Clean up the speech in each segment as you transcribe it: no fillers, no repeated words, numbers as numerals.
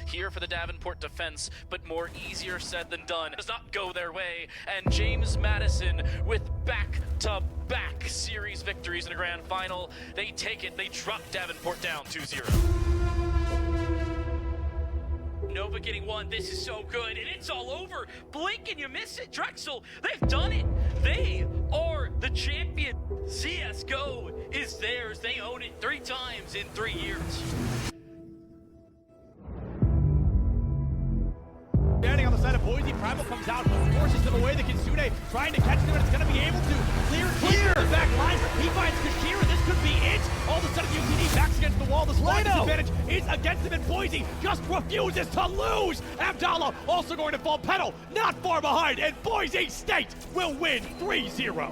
here for the Davenport defense, but more easier said than done. Does not go their way, and James Madison with back-to-back series victories in a grand final. They take it, they drop Davenport down 2-0. Nova getting one. This is so good, and it's all over. Blink and you miss it. Drexel, they've done it. They are the champion. CSGO is theirs. They own it 3 times in 3 years. Standing on the side of Boise, Primal comes out, forces them away. The Kitsune trying to catch them, and it's going to be able to. Clear the back line. He finds Kashira. This could be it. All of a sudden, UTD backs against the wall. The slide advantage is against them, and Boise just refuses to lose. Abdallah also going to fall. Pedal not far behind, and Boise State will win 3-0.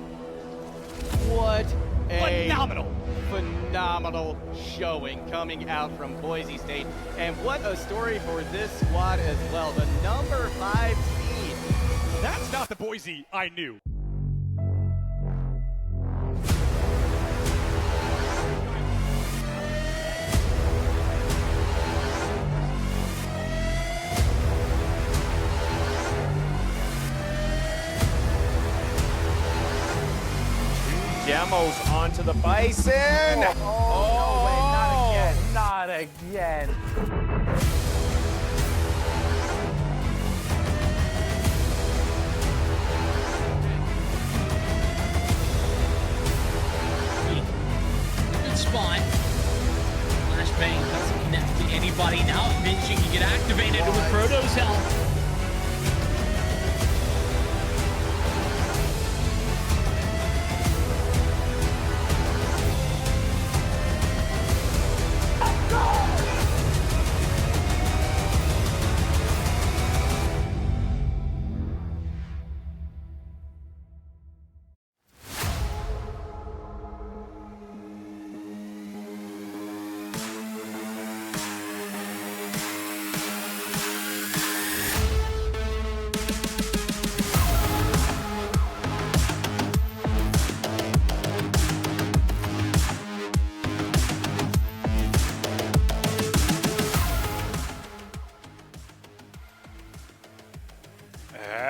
What a phenomenal showing coming out from Boise State. And what a story for this squad as well. The number 5 seed. That's not the Boise I knew. Demos onto the Bison. No way, not again. Good spot. Flashbang doesn't connect to anybody. Now Vinci can get activated with Proto's help.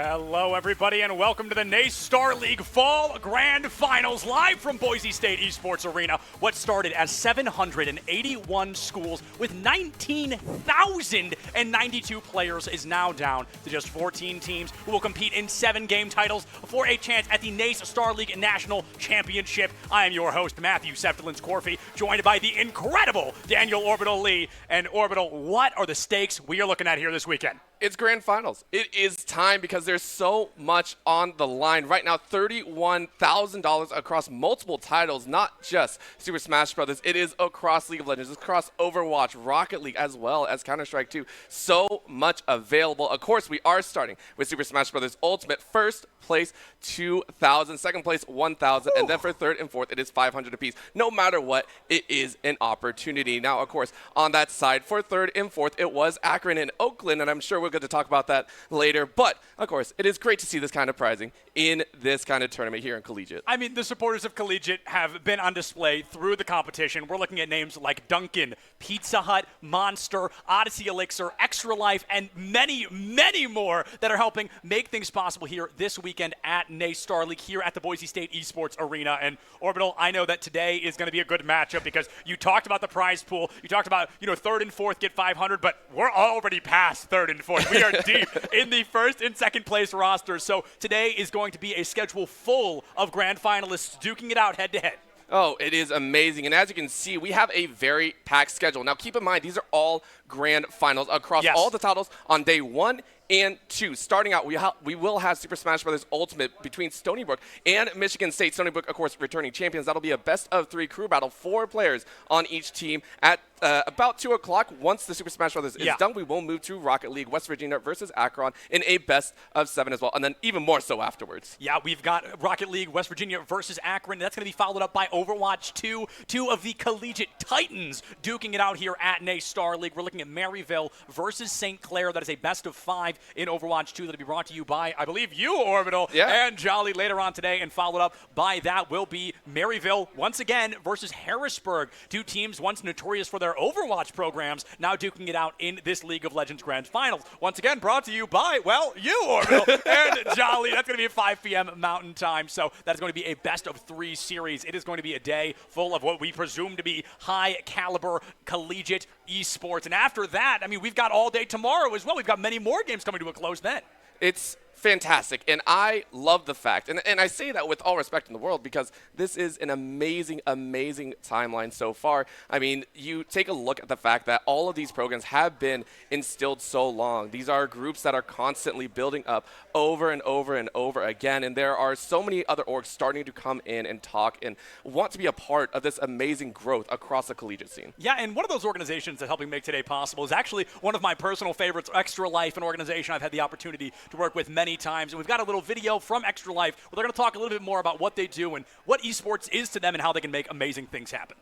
Hello, everybody, and welcome to the NACE Starleague Fall Grand Finals, live from Boise State Esports Arena. What started as 781 schools with 19,092 players is now down to just 14 teams who will compete in 7 game titles for a chance at the NACE Starleague National Championship. I am your host, Matthew Seftelins-Corfey, joined by the incredible Daniel Orbital Lee. And Orbital, what are the stakes we are looking at here this weekend? It's grand finals. It is time because there's so much on the line. Right now, $31,000 across multiple titles, not just Super Smash Bros. It is across League of Legends, it's across Overwatch, Rocket League, as well as Counter-Strike 2. So much available. Of course, we are starting with Super Smash Bros. Ultimate. First place, 2,000. Second place, 1,000. And then for third and fourth, it is 500 apiece. No matter what, it is an opportunity. Now, of course, on that side, for third and fourth, it was Akron and Oakland, and I'm sure we're going to talk about that later. But, of course, it is great to see this kind of prizing in this kind of tournament here in Collegiate. I mean, the supporters of Collegiate have been on display through the competition. We're looking at names like Duncan, Pizza Hut, Monster, Odyssey Elixir, Extra Life, and many, many more that are helping make things possible here this weekend at NACE Starleague here at the Boise State Esports Arena. And Orbital, I know that today is going to be a good matchup because you talked about the prize pool. You talked about, third and fourth get 500, but we're already past third and fourth. We are deep in the first and second place rosters. So today is going to be a schedule full of grand finalists duking it out head to head. Oh, it is amazing. And as you can see, we have a very packed schedule. Now, keep in mind, these are all grand finals across all the titles on day 1 and 2. Starting out, we will have Super Smash Bros. Ultimate between Stony Brook and Michigan State. Stony Brook, of course, returning champions. That'll be a best-of-3 crew battle, 4 players on each team at about 2 o'clock. Once the Super Smash Bros. Is done, we will move to Rocket League, West Virginia versus Akron in a best-of-7 as well, and then even more so afterwards. Yeah, we've got Rocket League, West Virginia versus Akron. That's going to be followed up by Overwatch 2, 2 of the Collegiate Titans duking it out here at NACE Starleague. We're looking at Maryville versus St. Clair. That is a best-of-5 Live in Overwatch 2 that'll be brought to you by, I believe, you, Orbital, Yeah. and Jolly later on today. And followed up by that will be Maryville once again versus Harrisburg. Two teams once notorious for their Overwatch programs, now duking it out in this League of Legends Grand Finals. Once again, brought to you by, well, you, Orbital, and Jolly. That's going to be at 5 p.m. Mountain Time, so that's going to be a best-of-3 series. It is going to be a day full of what we presume to be high-caliber collegiate esports. And after that, I mean, we've got all day tomorrow as well. We've got many more games coming to a close then. It's fantastic, and I love the fact, and I say that with all respect in the world, because this is an amazing, amazing timeline so far. I mean, you take a look at the fact that all of these programs have been instilled so long. These are groups that are constantly building up over and over and over again, and there are so many other orgs starting to come in and talk and want to be a part of this amazing growth across the collegiate scene. Yeah, and one of those organizations that's helping make today possible is actually one of my personal favorites, Extra Life, an organization I've had the opportunity to work with many times. And we've got a little video from Extra Life where they're going to talk a little bit more about what they do and what esports is to them and how they can make amazing things happen.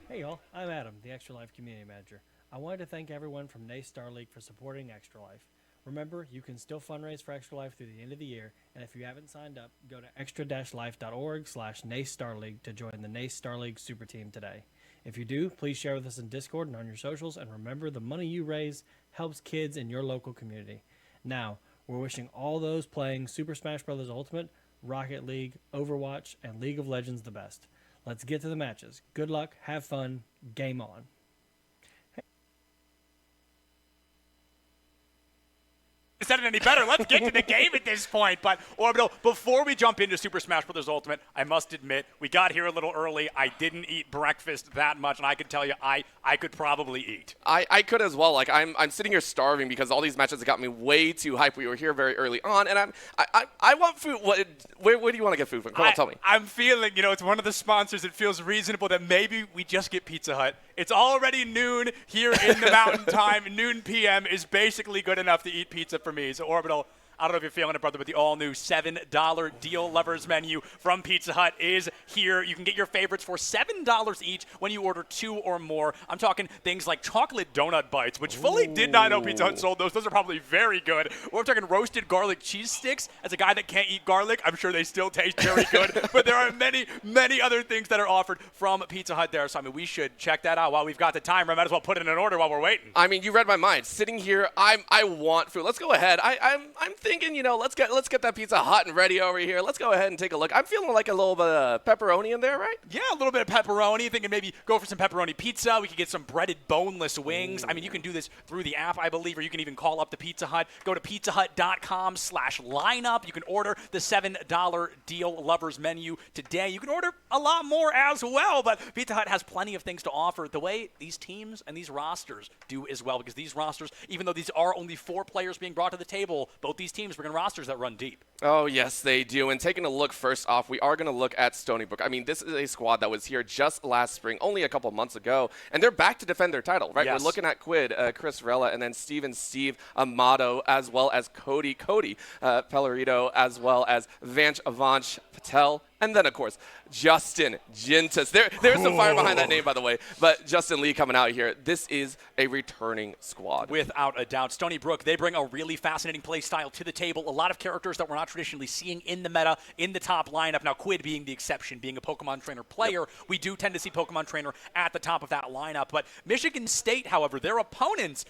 Hey y'all, I'm Adam, the Extra Life Community Manager. I wanted to thank everyone from NACE Starleague for supporting Extra Life. Remember, you can still fundraise for Extra Life through the end of the year, and if you haven't signed up, go to extra-life.org/NACE Starleague to join the NACE Starleague Super Team today. If you do, please share with us in Discord and on your socials, and remember, the money you raise helps kids in your local community. Now, we're wishing all those playing Super Smash Bros. Ultimate, Rocket League, Overwatch, and League of Legends the best. Let's get to the matches. Good luck, have fun, game on. Said it any better. Let's get to the game at this point. But Orbital, before we jump into Super Smash Bros. Ultimate, I must admit, we got here a little early. I didn't eat breakfast that much, and I could tell you I could probably eat. I could as well. Like, I'm sitting here starving because all these matches have got me way too hyped. We were here very early on, and I want food. Where do you want to get food from? Come on, tell me. I'm feeling, it's one of the sponsors. It feels reasonable that maybe we just get Pizza Hut. It's already noon here in the Mountain Time. Noon p.m. is basically good enough to eat pizza for me. So Orbital, I don't know if you're feeling it, brother, but the all-new $7 Deal Lovers menu from Pizza Hut is here. You can get your favorites for $7 each when you order 2 or more. I'm talking things like chocolate donut bites, which fully did not know Pizza Hut sold those. Those are probably very good. We're talking roasted garlic cheese sticks. As a guy that can't eat garlic, I'm sure they still taste very good. But there are many, many other things that are offered from Pizza Hut there. So, I mean, we should check that out while we've got the time. I might as well put it in an order while we're waiting. I mean, you read my mind. Sitting here, I want food. Let's go ahead. I'm thinking, let's get that pizza hot and ready over here. Let's go ahead and take a look. I'm feeling like a little bit of pepperoni in there, right? Yeah, a little bit of pepperoni. Thinking maybe go for some pepperoni pizza. We could get some breaded boneless wings. I mean, you can do this through the app, I believe, or you can even call up the Pizza Hut. Go to pizzahut.com/lineup. You can order the $7 Deal Lovers menu today. You can order a lot more as well, but Pizza Hut has plenty of things to offer the way these teams and these rosters do as well, because these rosters, even though these are only 4 players being brought to the table, both these teams bring in rosters that run deep. Oh, yes, they do. And taking a look first off, we are going to look at Stony Brook. I mean, this is a squad that was here just last spring, only a couple months ago, and they're back to defend their title, right? Yes. We're looking at Quid, Chris Rella, and then Steve Amato, as well as Cody Pellerito, as well as Vanch Patel. And then, of course, Justin Gintas. There's some fire behind that name, by the way. But Justin Lee coming out here. This is a returning squad. Without a doubt. Stony Brook, they bring a really fascinating play style to the table. A lot of characters that we're not traditionally seeing in the meta, in the top lineup. Now, Quid being the exception, being a Pokemon Trainer player, we do tend to see Pokemon Trainer at the top of that lineup. But Michigan State, however, their opponents,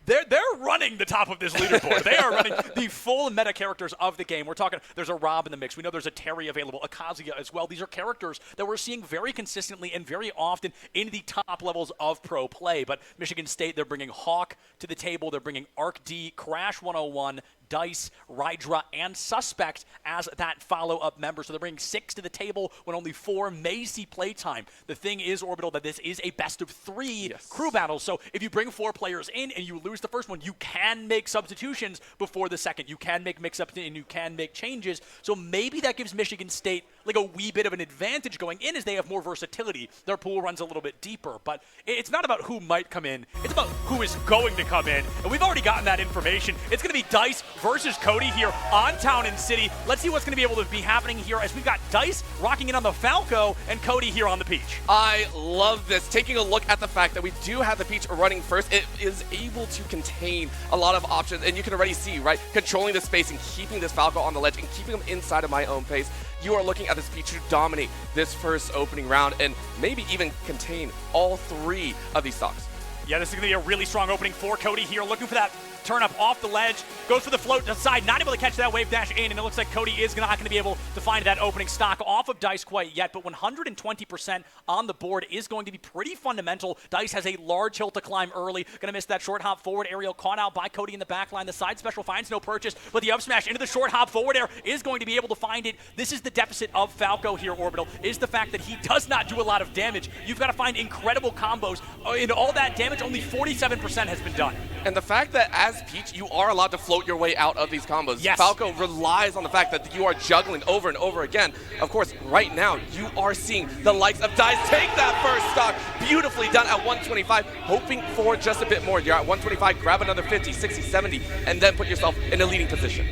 they're running the top of this leaderboard. They are running the full meta characters of the game. We're talking, there's a Rob in the mix. We know there's a Terry available, a Kazuya as well. These are characters that we're seeing very consistently and very often in the top levels of pro play. But Michigan State, they're bringing Hawk to the table. They're bringing Arc D, Crash 101, Dice, Rydra, and Suspect as that follow-up member. So they're bringing 6 to the table when only 4 may see playtime. The thing is, Orbital, that this is a best-of-3 crew battle. So if you bring 4 players in and you lose the first one, you can make substitutions before the second. You can make mix-ups and you can make changes. So maybe that gives Michigan State like a wee bit of an advantage going in as they have more versatility. Their pool runs a little bit deeper, but it's not about who might come in. It's about who is going to come in, and we've already gotten that information. It's going to be Dice versus Cody here on Town and City. Let's see what's going to be able to be happening here as we've got Dice rocking in on the Falco and Cody here on the Peach. I love this. Taking a look at the fact that we do have the Peach running first, it is able to contain a lot of options, and you can already see, right, controlling the space and keeping this Falco on the ledge and keeping him inside of my own pace. You are looking at this Peach to dominate this first opening round and maybe even contain all 3 of these stocks. Yeah, this is going to be a really strong opening for Cody here, looking for that turn up off the ledge, goes for the float to the side, not able to catch that wave dash in, and it looks like Cody is not going to be able to find that opening stock off of Dice quite yet, but 120% on the board is going to be pretty fundamental. Dice has a large hill to climb early, going to miss that short hop forward aerial, caught out by Cody in the back line. The side special finds no purchase, but the up smash into the short hop forward air is going to be able to find it. This is the deficit of Falco here, Orbital, is the fact that he does not do a lot of damage. You've got to find incredible combos. In all that damage, only 47% has been done. And the fact that as Peach, you are allowed to float your way out of these combos. Yes. Falco relies on the fact that you are juggling over and over again. Of course, right now, you are seeing the likes of Dice take that first stock. Beautifully done at 125, hoping for just a bit more. You're at 125, grab another 50, 60, 70, and then put yourself in a leading position.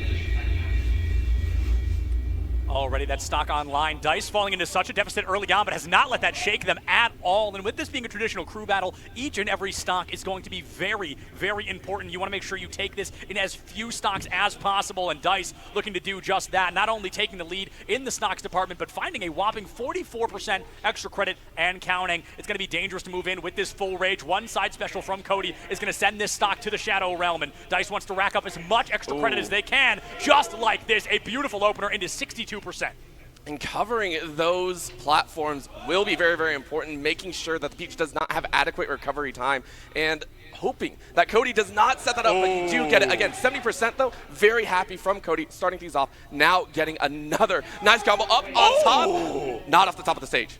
Already that stock online. Dice falling into such a deficit early on, but has not let that shake them at all. And with this being a traditional crew battle, each and every stock is going to be very, very important. You want to make sure you take this in as few stocks as possible, and Dice looking to do just that. Not only taking the lead in the stocks department, but finding a whopping 44% extra credit and counting. It's going to be dangerous to move in with this full rage. One side special from Cody is going to send this stock to the Shadow Realm, and Dice wants to rack up as much extra credit as they can, just like this. A beautiful opener into 62%. And covering those platforms will be very, very important, making sure that the Peach does not have adequate recovery time, and hoping that Cody does not set that up, but you do get it. Again, 70% though, very happy from Cody, starting things off, now getting another nice combo up on top, not off the top of the stage.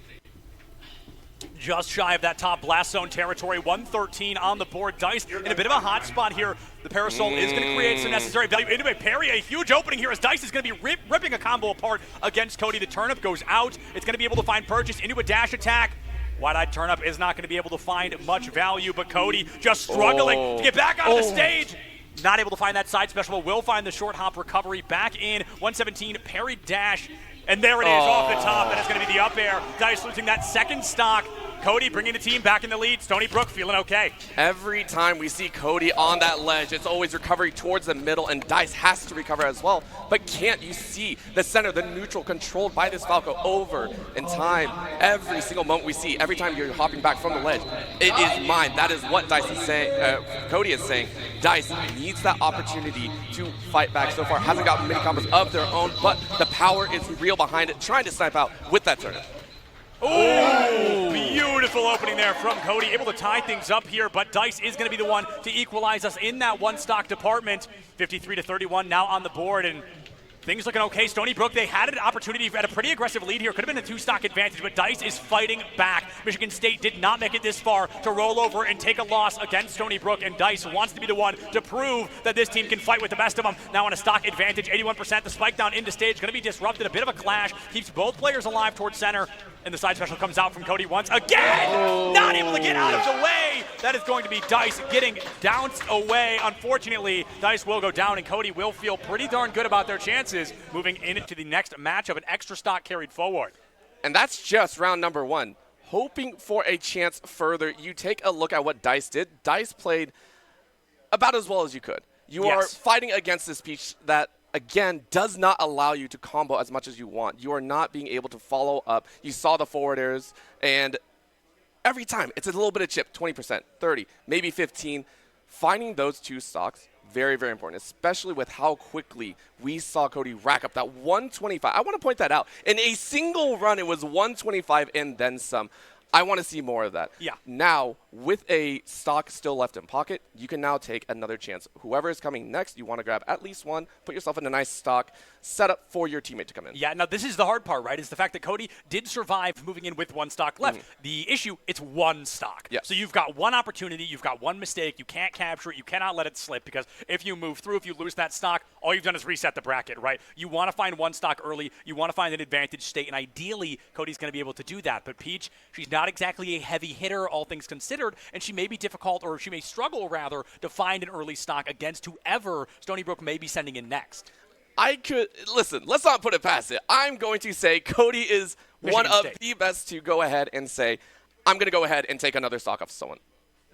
Just shy of that top blast zone territory, 113 on the board. Dice in a bit of a hot spot here. The Parasol is going to create some necessary value into a parry. A huge opening here as Dice is going to be ripping a combo apart against Cody. The turnip goes out. It's going to be able to find purchase into a dash attack. Wide-eyed turnip is not going to be able to find much value, but Cody just struggling to get back onto the stage. Not able to find that side special, but will find the short hop recovery back in. 117 parry dash. And there it is off the top. That is going to be the up air. Dice losing that second stock. Cody bringing the team back in the lead. Stony Brook feeling okay. Every time we see Cody on that ledge, it's always recovery towards the middle, and Dice has to recover as well. But can't you see the center, the neutral, controlled by this Falco over in time? Every single moment we see, every time you're hopping back from the ledge, it is mine. That is what Dice is saying. Cody is saying. Dice needs that opportunity to fight back. So far, hasn't gotten many combos of their own, but the power is real behind it, trying to snipe out with that turn. Oh, beautiful opening there from Cody. Able to tie things up here, but Dice is going to be the one to equalize us in that one stock department. 53-31 now on the board, and things looking okay. Stony Brook, they had an opportunity at a pretty aggressive lead here. Could have been a 2-stock advantage, but Dice is fighting back. Michigan State did not make it this far to roll over and take a loss against Stony Brook, and Dice wants to be the one to prove that this team can fight with the best of them. Now on a stock advantage, 81%. The spike down into stage, going to be disrupted. A bit of a clash. Keeps both players alive towards center, and the side special comes out from Cody once again. Not able to get out of the way. That is going to be Dice getting bounced away. Unfortunately, Dice will go down, and Cody will feel pretty darn good about their chances moving into the next match of an extra stock carried forward. And that's just round number 1. Hoping for a chance further, you take a look at what Dice did. Dice played about as well as you could. You are fighting against this Peach that, again, does not allow you to combo as much as you want. You are not being able to follow up. You saw the forward airs, and every time it's a little bit of chip, 20%, 30, maybe 15. Finding those 2 stocks, very, very important, especially with how quickly we saw Cody rack up that 125. I want to point that out. In a single run, it was 125 and then some. I want to see more of that. Yeah. Now, with a stock still left in pocket, you can now take another chance. Whoever is coming next, you want to grab at least one, put yourself in a nice stock setup for your teammate to come in. Yeah, now this is the hard part, right? Is the fact that Cody did survive moving in with one stock left. The issue, it's one stock. Yes. So you've got one opportunity, you've got one mistake, you can't capture it, you cannot let it slip, because if you move through, if you lose that stock, all you've done is reset the bracket, right? You want to find one stock early, you want to find an advantage state, and ideally, Cody's going to be able to do that. But Peach, she's not exactly a heavy hitter, all things considered, and she may be difficult, or she may struggle, rather, to find an early stock against whoever Stony Brook may be sending in next. Listen, let's not put it past it. I'm going to say Cody is Michigan one of State. the best to go ahead and say, I'm going to go ahead and take another stock off someone.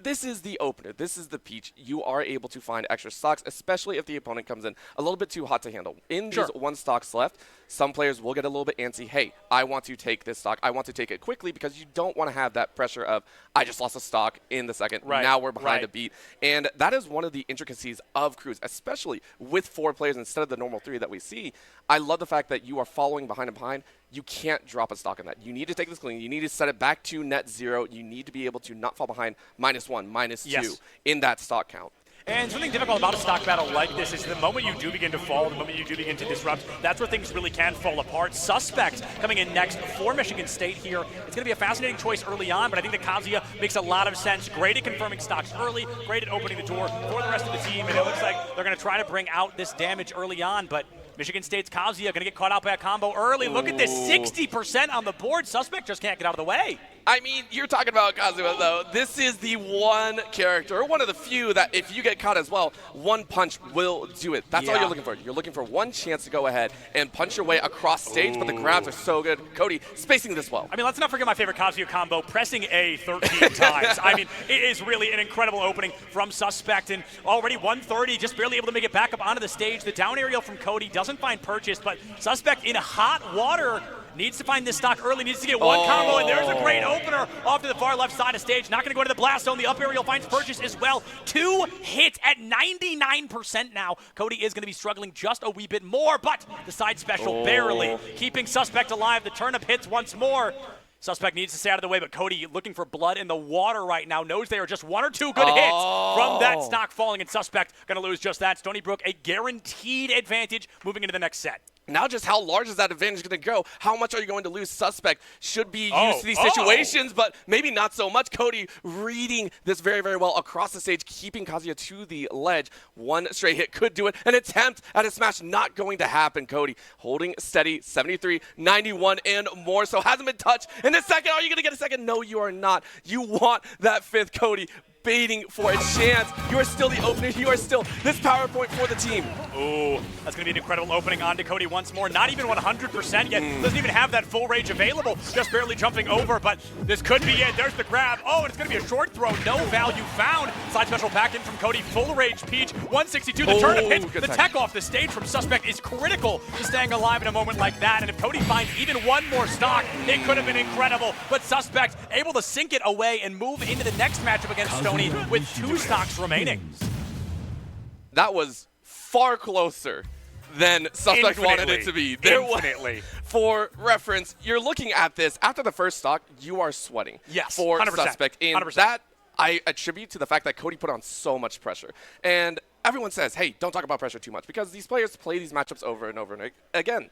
This is the opener. This is the Peach. You are able to find extra stocks, especially if the opponent comes in a little bit too hot to handle. In these one stocks left, some players will get a little bit antsy. Hey, I want to take this stock. I want to take it quickly, because you don't want to have that pressure of, I just lost a stock in the second. Right, Now we're behind a right. beat. And that is one of the intricacies of crews, especially with 4 players instead of the normal 3 that we see. I love the fact that you are following behind and behind. You can't drop a stock in that. You need to take this clean. You need to set it back to net 0. You need to be able to not fall behind -1, -2 in that stock count. And something difficult about a stock battle like this is the moment you do begin to fall, the moment you do begin to disrupt, that's where things really can fall apart. Suspect coming in next for Michigan State here. It's going to be a fascinating choice early on, but I think that Kazuya makes a lot of sense. Great at confirming stocks early, great at opening the door for the rest of the team, and it looks like they're going to try to bring out this damage early on, but Michigan State's Kazuya going to get caught out by a combo early. Look at this, 60% on the board. Suspect just can't get out of the way. I mean, you're talking about Kazuya, though. This is the one character, or one of the few, that if you get caught as well, one punch will do it. That's all you're looking for. You're looking for one chance to go ahead and punch your way across stage, but the grabs are so good. Cody spacing this well. I mean, let's not forget my favorite Kazuya combo, pressing A 13 times. I mean, it is really an incredible opening from Suspect, and already 130, just barely able to make it back up onto the stage. The down aerial from Cody doesn't find purchase, but Suspect in hot water needs to find this stock early, needs to get one combo, and there's a great opener off to the far left side of stage. Not going to go to the blast zone. The up aerial finds purchase as well. 2 hits at 99% now. Cody is going to be struggling just a wee bit more, but the side special barely keeping Suspect alive. The turnip hits once more. Suspect needs to stay out of the way, but Cody looking for blood in the water right now. Knows they are just 1 or 2 good hits from that stock falling, and Suspect going to lose just that. Stony Brook, a guaranteed advantage moving into the next set. Now just how large is that advantage going to go? How much are you going to lose? Suspect should be used to these situations, but maybe not so much. Cody reading this very, very well across the stage, keeping Kazuya to the ledge. One straight hit could do it. An attempt at a smash not going to happen. Cody holding steady, 73, 91, and more. So hasn't been touched. In the second, are you going to get a second? No, you are not. You want that 5th, Cody. Baiting for a chance. You are still the opener. You are still this power point for the team. Ooh, that's going to be an incredible opening onto Cody once more. Not even 100% yet. Doesn't even have that full range available. Just barely jumping over, but this could be it. There's the grab. Oh, and it's going to be a short throw. No value found. Side special back in from Cody. Full range Peach. 162. The turnip hits. The tech off the stage from Suspect is critical to staying alive in a moment like that. And if Cody finds even one more stock, it could have been incredible. But Suspect able to sink it away and move into the next matchup against Stony with 2 stocks remaining. That was far closer than Suspect wanted it to be. There was, for reference, you're looking at this. After the first stock, you are sweating. Yes, for 100%, Suspect. And 100%. that I attribute to the fact that Cody put on so much pressure. And everyone says, hey, don't talk about pressure too much, because these players play these matchups over and over and again.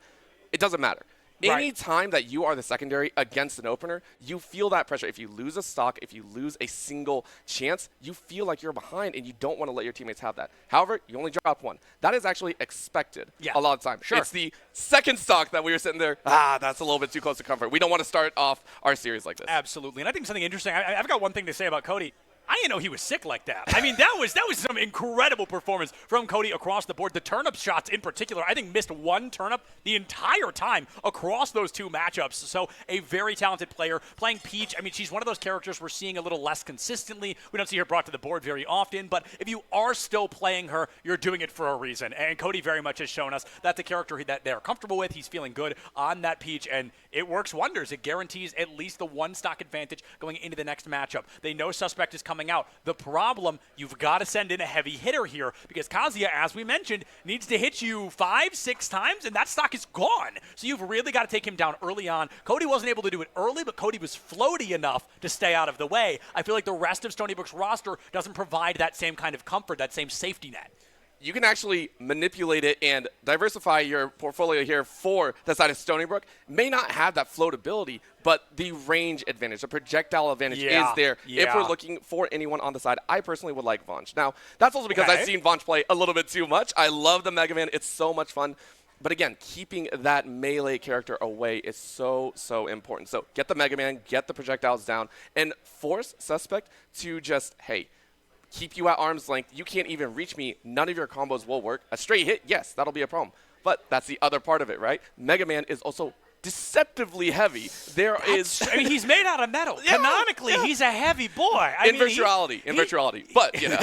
It doesn't matter. Any time that you are the secondary against an opener, you feel that pressure. If you lose a stock, if you lose a single chance, you feel like you're behind, and you don't want to let your teammates have that. However, you only drop 1. That is actually expected a lot of times. It's the second stock that we were sitting there, that's a little bit too close to comfort. We don't want to start off our series like this. Absolutely. And I think something interesting, I've got one thing to say about Cody. I didn't know he was sick like that. I mean, that was some incredible performance from Cody across the board. The turnip shots in particular, I think missed 1 turnip the entire time across those 2 matchups. So a very talented player playing Peach. I mean, she's one of those characters we're seeing a little less consistently. We don't see her brought to the board very often, but if you are still playing her, you're doing it for a reason. And Cody very much has shown us that's a character that they're comfortable with. He's feeling good on that Peach, and it works wonders. It guarantees at least the 1 stock advantage going into the next matchup. They know Suspect is coming. coming out. The problem, you've got to send in a heavy hitter here because Kazuya, as we mentioned, needs to hit you 5-6 times, and that stock is gone. So you've really got to take him down early on. Cody wasn't able to do it early, but Cody was floaty enough to stay out of the way. I feel like the rest of Stony Brook's roster doesn't provide that same kind of comfort, that same safety net. You can actually manipulate it and diversify your portfolio here for the side of Stony Brook. May not have that floatability, but the range advantage, the projectile advantage is there. If we're looking for anyone on the side, I personally would like Vonch. Now, that's also because I've seen Vonch play a little bit too much. I love the Mega Man. It's so much fun. But again, keeping that melee character away is so, so important. So get the Mega Man, get the projectiles down, and force Suspect to just, hey, keep you at arm's length. You can't even reach me. None of your combos will work. A straight hit, yes, that'll be a problem. But that's the other part of it, right? Mega Man is also deceptively heavy. I mean, he's made out of metal. Canonically, he's a heavy boy. In virtuality. But, you know.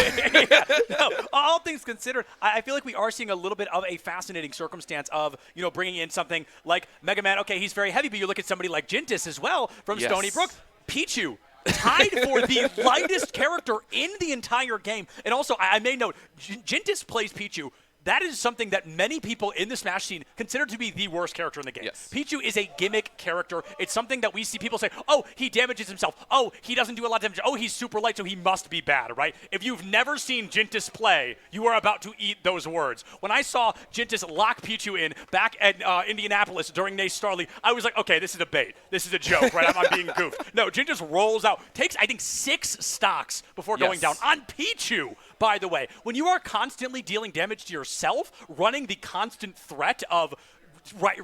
No, all things considered, I feel like we are seeing a little bit of a fascinating circumstance of, you know, bringing in something like Mega Man. Okay, he's very heavy, but you look at somebody like Jintis as well from Stony Brook. Pichu. Tied for the lightest character in the entire game. And also, I may note, Jintis plays Pichu. That is something that many people in the Smash scene consider to be the worst character in the game. Yes. Pichu is a gimmick character. It's something that we see people say, oh, he damages himself. Oh, he doesn't do a lot of damage. Oh, he's super light, so he must be bad, right? If you've never seen Jintis play, you are about to eat those words. When I saw Jintis lock Pichu in back at Indianapolis during NACE Starleague, I was like, okay, this is a bait. This is a joke, right? I'm being goofed. No, Jintis rolls out, takes, I think, 6 stocks before going down on Pichu. By the way, when you are constantly dealing damage to yourself, running the constant threat of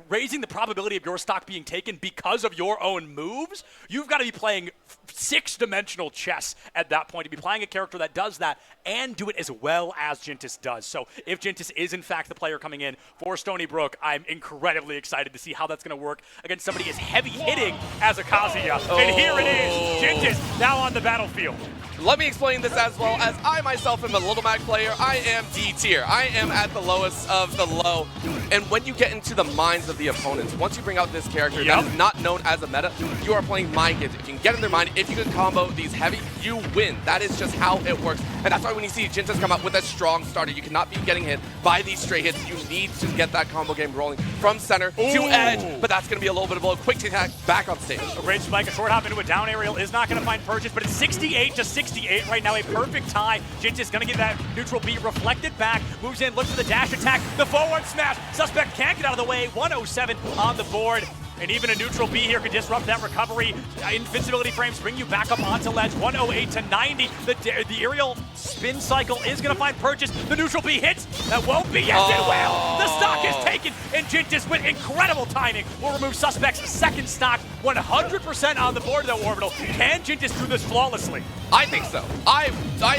raising the probability of your stock being taken because of your own moves, you've got to be playing 6-dimensional chess at that point, to be playing a character that does that and do it as well as Jintis does. So if Jintis is in fact the player coming in for Stony Brook, I'm incredibly excited to see how that's going to work against somebody as heavy hitting as a Kazuya. And here it is, Jintis now on the battlefield. Let me explain this as well, as I myself am a Little Mac player. I am D tier. I am at the lowest of the low. And when you get into the minds of the opponents, once you bring out this character that is not known as a meta, you are playing mind games. If you can get in their mind, if you can combo these heavy, you win. That is just how it works. And that's why when you see Jintis come out with a strong starter, you cannot be getting hit by these straight hits. You need to get that combo game rolling from center to edge. But that's going to be a little bit of a quick attack back on stage. A range spike, a short hop into a down aerial is not going to find purchase, but it's 68 right now, a perfect tie. Jintis going to get that neutral B reflected back, moves in, looks for the dash attack, the forward smash. Suspect can't get out of the way. 107 on the board. And even a neutral B here could disrupt that recovery. Invincibility frames bring you back up onto ledge. 108 to 90. The aerial spin cycle is going to find purchase. The neutral B hits. That won't be. Yes, it will. The stock is taken. And Jintis, with incredible timing, will remove Suspect's second stock. 100% on the board, though, Orbital. Can Jintis do this flawlessly? I think so. I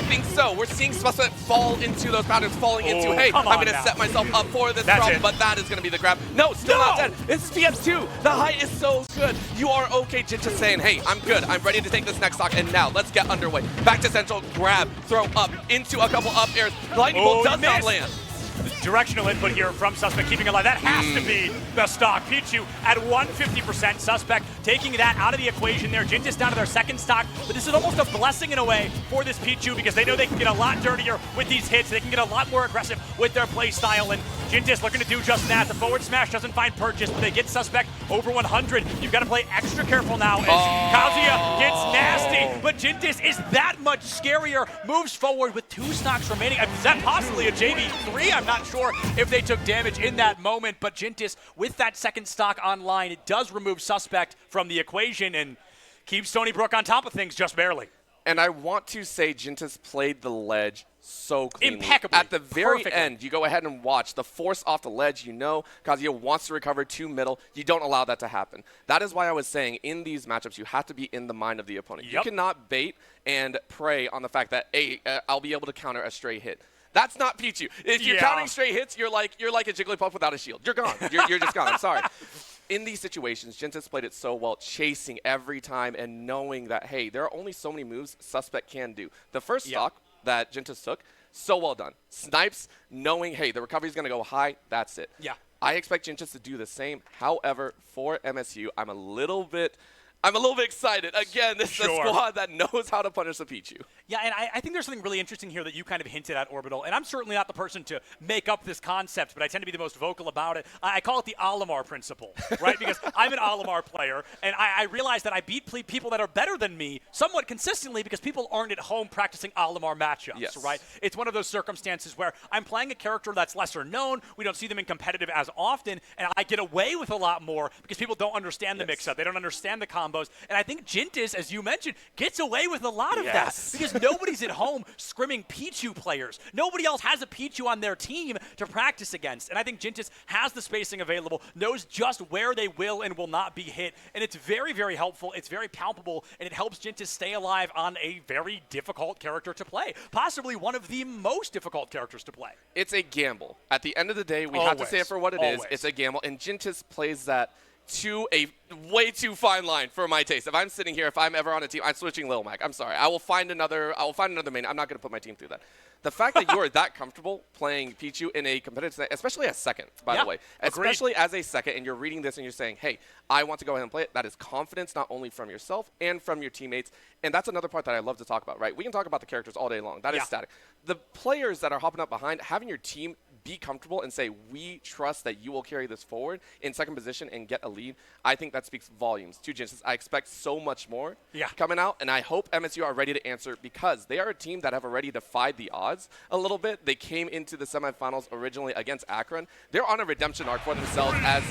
think so. We're seeing Suspect fall into those patterns, falling into, hey, I'm going to set myself up for this problem, but that is going to be the grab. No, still not dead. This is PS2. The height is so good. You are okay, Jintis saying, hey, I'm good. I'm ready to take this next stock, and now let's get underway. Back to central, grab, throw up, into a couple up airs. Lightning Bolt does not land. Directional input here from Suspect, keeping alive. That has to be the stock. Pichu at 150%. Suspect taking that out of the equation there. Jintis down to their second stock, but this is almost a blessing in a way for this Pichu because they know they can get a lot dirtier with these hits. They can get a lot more aggressive with their play style, and Jintis looking to do just that. The forward smash doesn't find purchase, but they get Suspect over 100. You've got to play extra careful now as Kazuya gets nasty, but Jintis is that much scarier. Moves forward with 2 stocks remaining. Is that possibly a JV3? I'm not sure if they took damage in that moment, but Jintis, with that second stock online, it does remove Suspect from the equation and keeps Stony Brook on top of things just barely. And I want to say Jintis played the ledge so cleanly. Impeccably. At the very end, you go ahead and watch the force off the ledge. You know Kazuya wants to recover to middle. You don't allow that to happen. That is why I was saying in these matchups, you have to be in the mind of the opponent. You cannot bait and prey on the fact that, hey, I'll be able to counter a stray hit. That's not Pichu. If you're counting straight hits, you're like a Jigglypuff without a shield. You're gone. You're just gone. I'm sorry. In these situations, Jintis played it so well, chasing every time and knowing that, hey, there are only so many moves Suspect can do. The first stock that Jintis took, so well done. Snipes, knowing, hey, the recovery is going to go high, that's it. Yeah. I expect Jintis to do the same. However, for MSU, I'm a little bit I'm a little bit excited. Again, this is a Sure. squad that knows how to punish the Pichu. Yeah, and I think there's something really interesting here that you kind of hinted at, Orbital, and I'm certainly not the person to make up this concept, but I tend to be the most vocal about it. I call it the Olimar principle, right? Because I'm an Olimar player, and I realize that I beat people that are better than me somewhat consistently because people aren't at home practicing Olimar matchups, Yes. right? It's one of those circumstances where I'm playing a character that's lesser known, we don't see them in competitive as often, and I get away with a lot more because people don't understand the mix-up, they don't understand the combos, and I think Jintis, as you mentioned, gets away with a lot of that because nobody's at home scrimming Pichu players. Nobody else has a Pichu on their team to practice against. And I think Jintis has the spacing available, knows just where they will and will not be hit. And it's very, very helpful. It's very palpable, and it helps Jintis stay alive on a very difficult character to play. Possibly one of the most difficult characters to play. It's a gamble. At the end of the day, we have to say it for what it is. Always. It's a gamble, and Jintis plays that to a way too fine line for my taste. If I'm sitting here, if I'm ever on a team, I'm switching Lil Mac. I'm sorry. I will find another main. I'm not going to put my team through that. The fact that you are that comfortable playing Pichu in a competitive set, especially as second, by the way, agreed. especially as a second, and you're reading this and you're saying, hey, I want to go ahead and play it, that is confidence not only from yourself and from your teammates. And that's another part that I love to talk about, right? We can talk about the characters all day long. That is static. The players that are hopping up behind, having your team be comfortable and say, we trust that you will carry this forward in second position and get a lead, I think that speaks volumes to Jintis. I expect so much more coming out, and I hope MSU are ready to answer because they are a team that have already defied the odds a little bit. They came into the semifinals originally against Akron. They're on a redemption arc for themselves as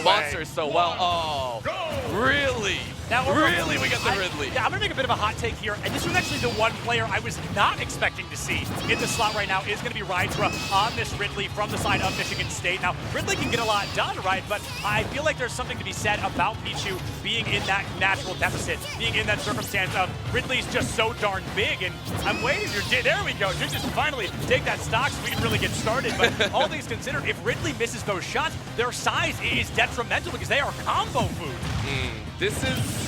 monsters so well. Oh, really? Now, really, we got the Ridley. Yeah, I'm going to make a bit of a hot take here, and this was actually the one player I was not expecting to see in the slot right now is going to be Rydra on this Ridley from the side of Michigan State. Now, Ridley can get a lot done, right? But I feel like there's something to be said about Pichu being in that natural deficit, being in that circumstance of Ridley's just so darn big, and I'm waiting for, there we go, just finally take that stock so we can really get started. But all things considered, if Ridley misses those shots, their size is detrimental because they are combo food. This is...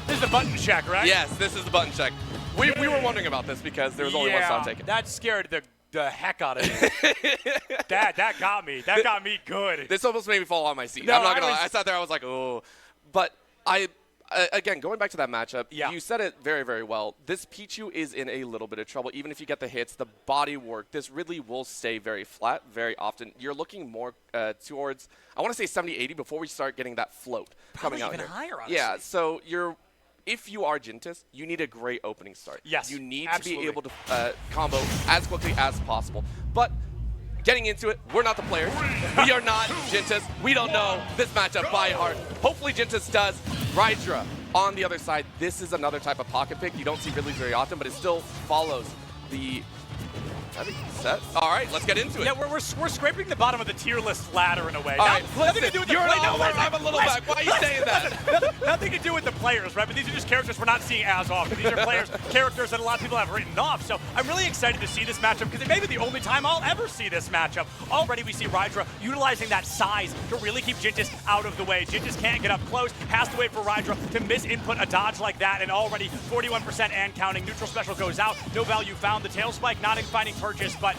This is a button check, right? Yes, this is the button check. We were wondering about this because there was only one stock taken. That scared the heck out of me. that got me. That got me good. This almost made me fall on my seat. No, I'm not going to lie. I sat there, I was like, oh. But again, going back to that matchup, you said it very, very well. This Pichu is in a little bit of trouble. Even if you get the hits, the body work, this Ridley will stay very flat very often. You're looking more towards, I want to say 70-80 before we start getting that float coming out even here. higher, honestly. Yeah, so if you are Jintis, you need a great opening start. Yes, you need absolutely. to be able to combo as quickly as possible. But getting into it, we're not the players. We are not Jintis. We don't know this matchup by heart. Hopefully Jintis does. Rydra on the other side. This is another type of pocket pick. You don't see Ridley very often, but it still follows the... I think set. All right, let's get into it. Yeah, we're scraping the bottom of the tier list ladder in a way. All right, nothing to do with the you're players. an Oliver, I'm a little back. Why are you saying that? Nothing to do with the players, right? But these are just characters we're not seeing as often. These are characters that a lot of people have written off. So I'm really excited to see this matchup because it may be the only time I'll ever see this matchup. Already we see Rydra utilizing that size to really keep Jintis out of the way. Jintis can't get up close, has to wait for Rydra to misinput a dodge like that, and already 41% and counting. Neutral special goes out. No value found. The tail spike not in finding purchase, but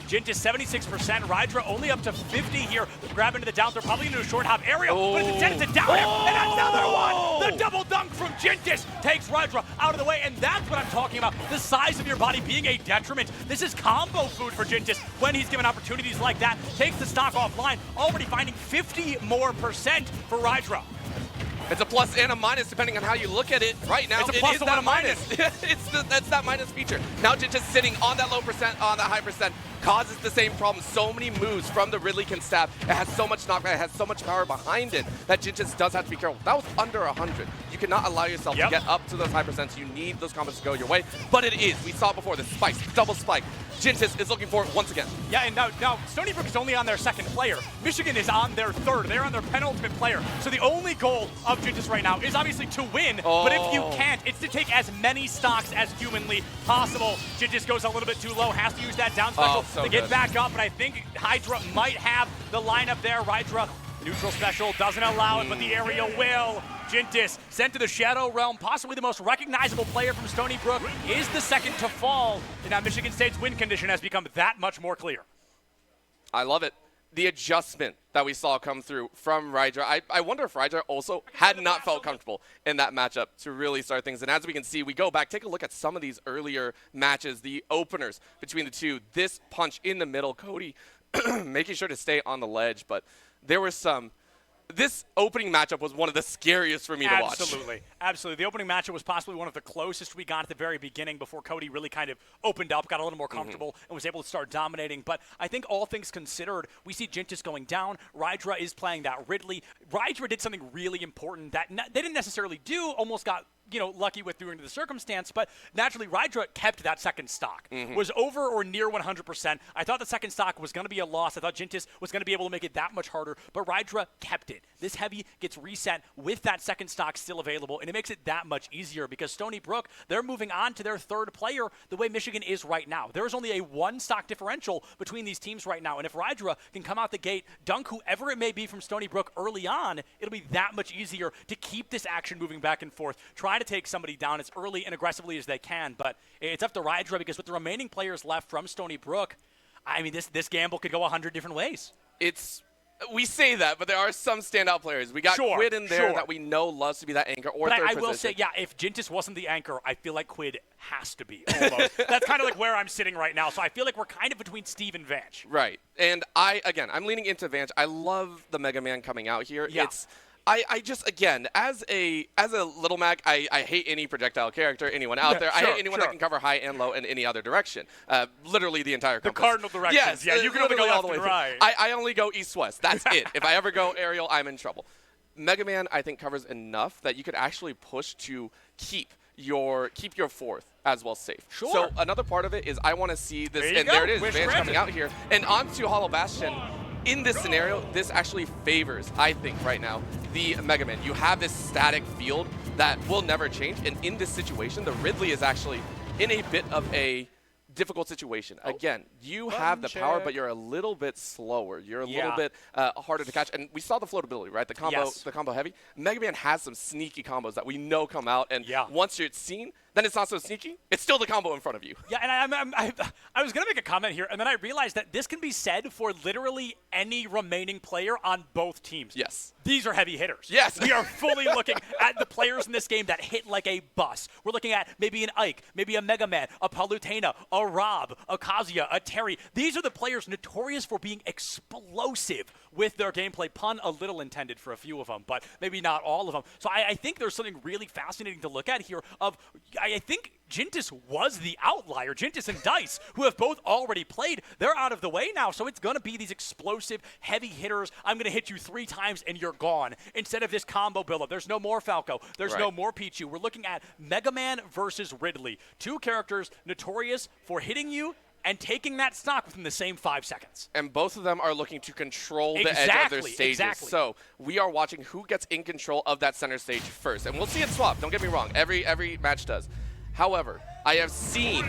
Jintis 76%, Rydra only up to 50 here. Grab into the down throw, probably into a short hop aerial, but instead it's a down air, and another one! The double dunk from Jintis takes Rydra out of the way, and that's what I'm talking about. The size of your body being a detriment. This is combo food for Jintis when he's given opportunities like that. Takes the stock offline, already finding 50% more for Rydra. It's a plus and a minus depending on how you look at it. Right now, It's a plus and a minus. That's that minus feature. Now Jintis sitting on that low percent, on that high percent, causes the same problem. So many moves from the Ridley can stab. It has so much knockback, it has so much power behind it that Jintis does have to be careful. That was under 100. You cannot allow yourself to get up to those high percents. You need those combos to go your way. But it is. We saw it before. The spikes, double spike. Jintis is looking for it once again. Yeah, and now Stony Brook is only on their second player. Michigan is on their third. They're on their penultimate player. So the only goal of Jintis right now is obviously to win. But if you can't, it's to take as many stocks as humanly possible. Jintis goes a little bit too low, has to use that down special to get back up. But I think Hydra might have the lineup there. Rydra, neutral special, doesn't allow it, but the area will. Jintis sent to the Shadow Realm, possibly the most recognizable player from Stony Brook, is the second to fall. And now Michigan State's win condition has become that much more clear. I love it. the adjustment that we saw come through from Rydra. I wonder if Rydra also had not felt comfortable in that matchup to really start things. And as we can see, we go back, take a look at some of these earlier matches, the openers between the two. This punch in the middle, Cody making sure to stay on the ledge, but there were some. This opening matchup was one of the scariest for me to watch. Absolutely. Absolutely. The opening matchup was possibly one of the closest we got at the very beginning before Cody really kind of opened up, got a little more comfortable, and was able to start dominating. But I think all things considered, we see Jintis going down. Rydra is playing that Ridley. Rydra did something really important that they didn't necessarily do, almost got lucky with due to the circumstance, but naturally Rydra kept that second stock. Was over or near 100%. I thought the second stock was going to be a loss. I thought Jintis was going to be able to make it that much harder, but Rydra kept it. This heavy gets reset with that second stock still available, and it makes it that much easier because Stony Brook, they're moving on to their third player the way Michigan is right now. There's only a one stock differential between these teams right now, and if Rydra can come out the gate, dunk whoever it may be from Stony Brook early on, it'll be that much easier to keep this action moving back and forth. Try to take somebody down as early and aggressively as they can, but it's up to Rydra because with the remaining players left from Stony Brook, I mean, this gamble could go 100 different ways. We say that, but there are some standout players. We got Quid in there that we know loves to be that anchor or but third I will say, yeah, if Jintis wasn't the anchor, I feel like Quid has to be almost. That's kind of like where I'm sitting right now, so I feel like we're kind of between Steve and Vanch. Right, and I'm leaning into Vanch. I love the Mega Man coming out here. Yeah. I just, again, as a Little Mac, I hate any projectile character, anyone out there. I hate anyone that can cover high and low in any other direction. Literally the entire compass. The cardinal directions. Yes, yeah, you can only go left and right. I only go east-west. That's it. If I ever go aerial, I'm in trouble. Mega Man, I think, covers enough that you could actually push to keep your fourth as well safe. Sure. So another part of it is I want to see this, and there it is, Vanch coming out here. And onto Hollow Bastion. In this scenario, this actually favors, I think, right now, the Mega Man. You have this static field that will never change, and in this situation, the Ridley is actually in a bit of a difficult situation. Again, you have the power, but you're a little bit slower. You're a little bit harder to catch, and we saw the floatability, right? The combo heavy. Mega Man has some sneaky combos that we know come out, and once you're seen, then it's not so sneaky. It's still the combo in front of you. Yeah, and I was going to make a comment here, and then I realized that this can be said for literally any remaining player on both teams. Yes. These are heavy hitters. Yes. We are fully looking at the players in this game that hit like a bus. We're looking at maybe an Ike, maybe a Mega Man, a Palutena, a Rob, a Kazuya, a Terry. These are the players notorious for being explosive with their gameplay. Pun a little intended for a few of them, but maybe not all of them. So I think there's something really fascinating to look at here of, I think Jintis was the outlier. Jintis and Dice, who have both already played, they're out of the way now. So it's going to be these explosive, heavy hitters. I'm going to hit you 3 times and you're gone. Instead of this combo buildup. There's no more Falco. There's no more Pichu. We're looking at Mega Man versus Ridley. 2 characters notorious for hitting you and taking that stock within the same 5 seconds. And both of them are looking to control the edge of their stages. So we are watching who gets in control of that center stage first. And we'll see it swap, don't get me wrong. Every match does. However, I have seen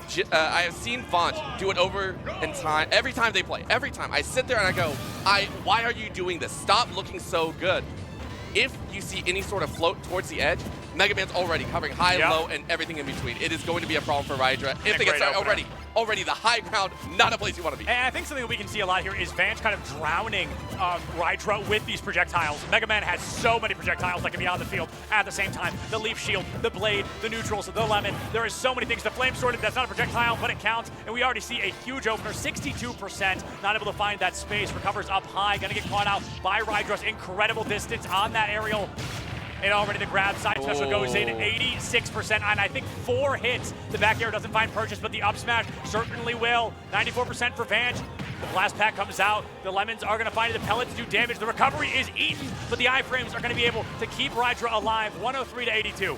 Vanch do it over in time, every time they play. Every time. I sit there and I go, why are you doing this? Stop looking so good. If you see any sort of float towards the edge, Mega Man's already covering high, low, and everything in between. It is going to be a problem for Rydra. If they get started already the high ground, not a place you want to be. And I think something that we can see a lot here is Vanch kind of drowning Rydra with these projectiles. Mega Man has so many projectiles that can be on the field at the same time. The leaf shield, the blade, the neutrals, the lemon. There is so many things. The flame sword, that's not a projectile, but it counts. And we already see a huge opener, 62%. Not able to find that space. Recovers up high. Going to get caught out by Rydra's incredible distance on that aerial. And already the grab side special goes in 86%, and I think 4 hits. The back air doesn't find purchase, but the up smash certainly will. 94% for Vanch. The blast pack comes out. The lemons are going to find the pellets do damage. The recovery is eaten, but the iframes are going to be able to keep Rydra alive. 103 to 82.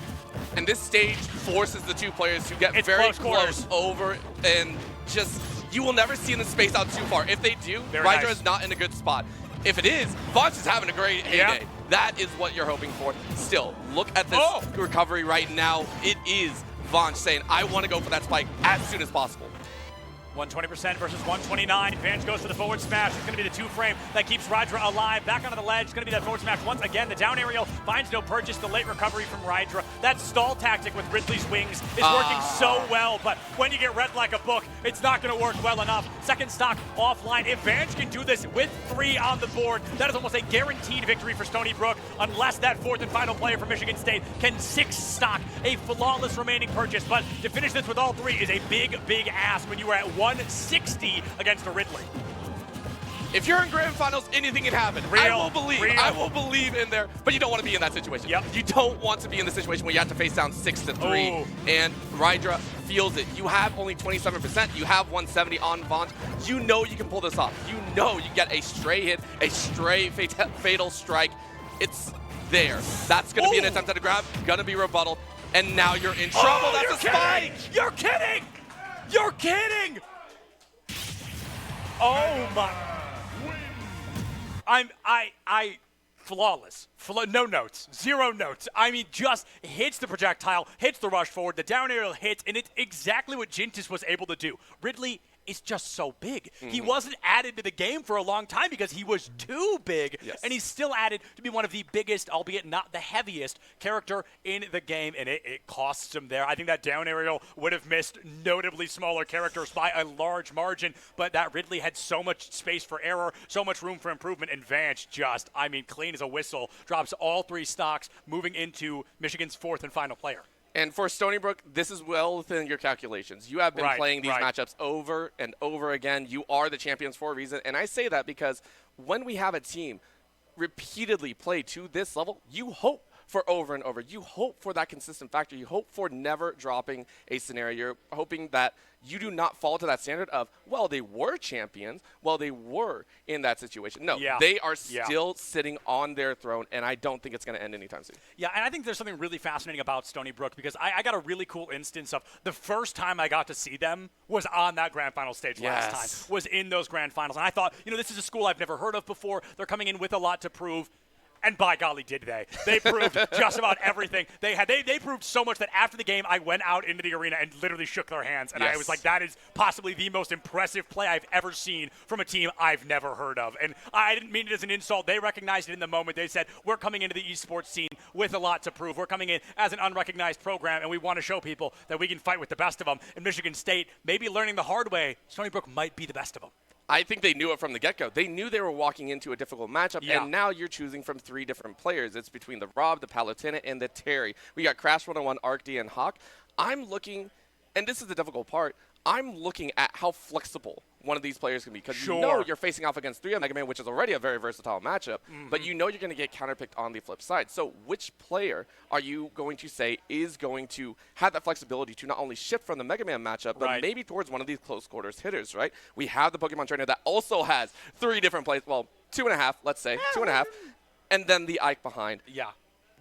And this stage forces the 2 players to get very close over, and just, you will never see them space out too far. If they do, Rydra is not in a good spot. If it is, Vanch is having a great heyday. That is what you're hoping for. Still, look at this recovery right now. It is Vanch saying, I want to go for that spike as soon as possible. 120% versus 129. Vanch goes for the forward smash. It's going to be the 2-frame that keeps Rydra alive. Back onto the ledge. It's going to be that forward smash once again. The down aerial finds no purchase. The late recovery from Rydra. That stall tactic with Ridley's wings is working so well, but when you get read like a book, it's not going to work well enough. Second stock offline. If Vanch can do this with 3 on the board, that is almost a guaranteed victory for Stony Brook, unless that 4th and final player for Michigan State can 6 stock a flawless remaining purchase. But to finish this with all 3 is a big, big ask when you are at 160 against a Ridley. If you're in grand finals, anything can happen. I will believe in there, but you don't want to be in that situation. Yep. You don't want to be in the situation where you have to face down 6-3, and Rydra feels it. You have only 27%. You have 170 on Vaunt. You know you can pull this off. You know you get a stray hit, a stray fatal strike. It's there. That's going to be an attempt at a grab, going to be rebuttal, and now you're in trouble. That's a spike! You're kidding! You're kidding! Oh my! Flawless. No notes. 0 notes. I mean, just hits the projectile, hits the rush forward, the down aerial hits, and it's exactly what Jintis was able to do. Ridley is just so big. He wasn't added to the game for a long time because he was too big, and he's still added to be one of the biggest, albeit not the heaviest, character in the game, and it costs him there. I think that down aerial would have missed notably smaller characters by a large margin, but that Ridley had so much space for error, so much room for improvement, and Vanch just, I mean, clean as a whistle, drops all 3 stocks, moving into Michigan's 4th and final player. And for Stony Brook, this is well within your calculations. You have been playing these matchups over and over again. You are the champions for a reason. And I say that because when we have a team repeatedly play to this level, you hope for over and over. You hope for that consistent factor. You hope for never dropping a scenario. You're hoping that you do not fall to that standard of, well, they were champions, well, they were in that situation. No, they are still sitting on their throne, and I don't think it's going to end anytime soon. Yeah, and I think there's something really fascinating about Stony Brook because I got a really cool instance of the first time I got to see them was on that grand final stage last time, was in those grand finals. And I thought, you know, this is a school I've never heard of before. They're coming in with a lot to prove. And by golly, did they. They proved just about everything. They proved so much that after the game, I went out into the arena and literally shook their hands. And I was like, that is possibly the most impressive play I've ever seen from a team I've never heard of. And I didn't mean it as an insult. They recognized it in the moment. They said, we're coming into the esports scene with a lot to prove. We're coming in as an unrecognized program, and we want to show people that we can fight with the best of them. And Michigan State, maybe learning the hard way, Stony Brook might be the best of them. I think they knew it from the get-go. They knew they were walking into a difficult matchup, and now you're choosing from 3 different players. It's between the Rob, the Palutena, and the Terry. We got Crash 101, ArcD, and Hawk. I'm looking, and this is the difficult part, I'm looking at how flexible one of these players can be. Because you know you're facing off against 3 of Mega Man, which is already a very versatile matchup, but you know you're going to get counterpicked on the flip side. So which player are you going to say is going to have that flexibility to not only shift from the Mega Man matchup, but maybe towards one of these close quarters hitters, right? We have the Pokemon trainer that also has 3 different plays, well, 2.5, let's say, 2.5, and then the Ike behind.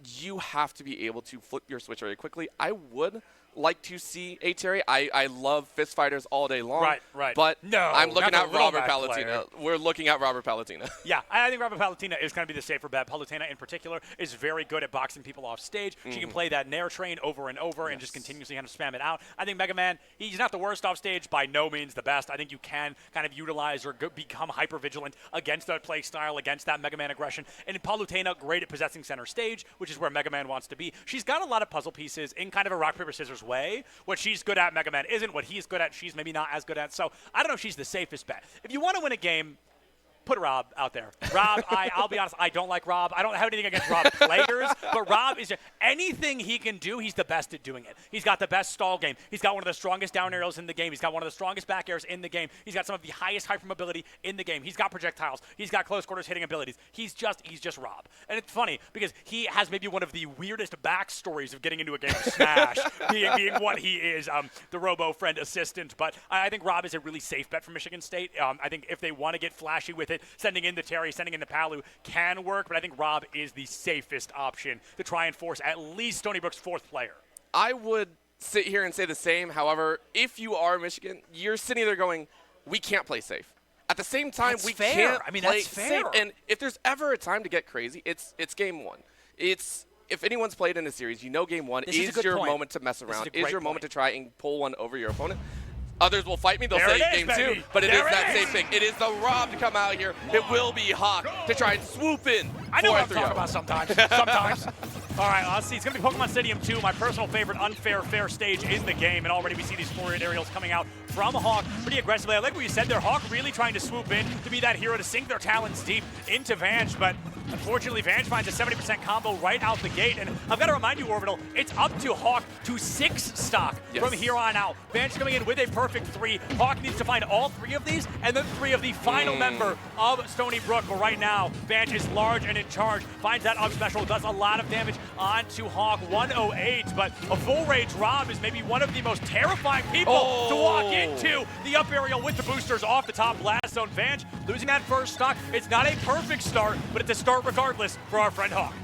You have to be able to flip your switch very quickly. I would like to see a Terry. I love fist fighters all day long. But I'm looking at Robert Palutena. We're looking at Robert Palutena. Yeah, I think Robert Palutena is going to be the safer bet. Palutena in particular is very good at boxing people off stage. She can play that Nair train over and over and just continuously kind of spam it out. I think Mega Man, he's not the worst off stage, by no means the best. I think you can kind of utilize or become hyper vigilant against that play style, against that Mega Man aggression. And Palutena, great at possessing center stage, which is where Mega Man wants to be. She's got a lot of puzzle pieces in kind of a rock, paper, scissors way. What she's good at, Mega Man isn't. What he's good at, she's maybe not as good at. So I don't know if she's the safest bet. If you want to win a game, put Rob out there. Rob, I'll be honest, I don't like Rob. I don't have anything against Rob players, but Rob is anything he can do, he's the best at doing it. He's got the best stall game. He's got one of the strongest down aerials in the game. He's got one of the strongest back airs in the game. He's got some of the highest hypermobility in the game. He's got projectiles. He's got close quarters hitting abilities. He's just Rob. And it's funny because he has maybe one of the weirdest backstories of getting into a game of Smash, being what he is, the robo-friend assistant. But I think Rob is a really safe bet for Michigan State. I think if they want to get flashy with it, sending in the Terry, sending in the Palu can work, but I think Rob is the safest option to try and force at least Stony Brook's 4th player. I would sit here and say the same. However, if you are Michigan, you're sitting there going, we can't play safe. At the same time, we can't play safe. And if there's ever a time to get crazy, it's game 1. If anyone's played in a series, you know game 1 is your moment to mess around, is your moment to try and pull one over your opponent. Others will fight me. They'll There say it is, game baby. 2, but it There is it that is. same thing. It is the Rob to come out here. It will be Hawk to try and swoop in. I know what I'm 4-3-0. talking about sometimes. Sometimes. All right, let's see. It's going to be Pokemon Stadium 2, my personal favorite unfair fair stage in the game. And already we see these 4-8 aerials coming out from Hawk pretty aggressively. I like what you said there. Hawk really trying to swoop in to be that hero to sink their talons deep into Vange. But unfortunately, Vange finds a 70% combo right out the gate. And I've got to remind you, Orbital, it's up to Hawk to 6 stock from here on out. Vange coming in with a perfect 3. Hawk needs to find all 3 of these and then 3 of the final member of Stony Brook. But right now, Vange is large and in charge. Finds that up special, does a lot of damage onto Hawk. 108, but a full rage Rob is maybe one of the most terrifying people to walk into the up aerial with the boosters off the top blast zone. Vange losing that first stock. It's not a perfect start, but it's a start regardless for our friend Hawk.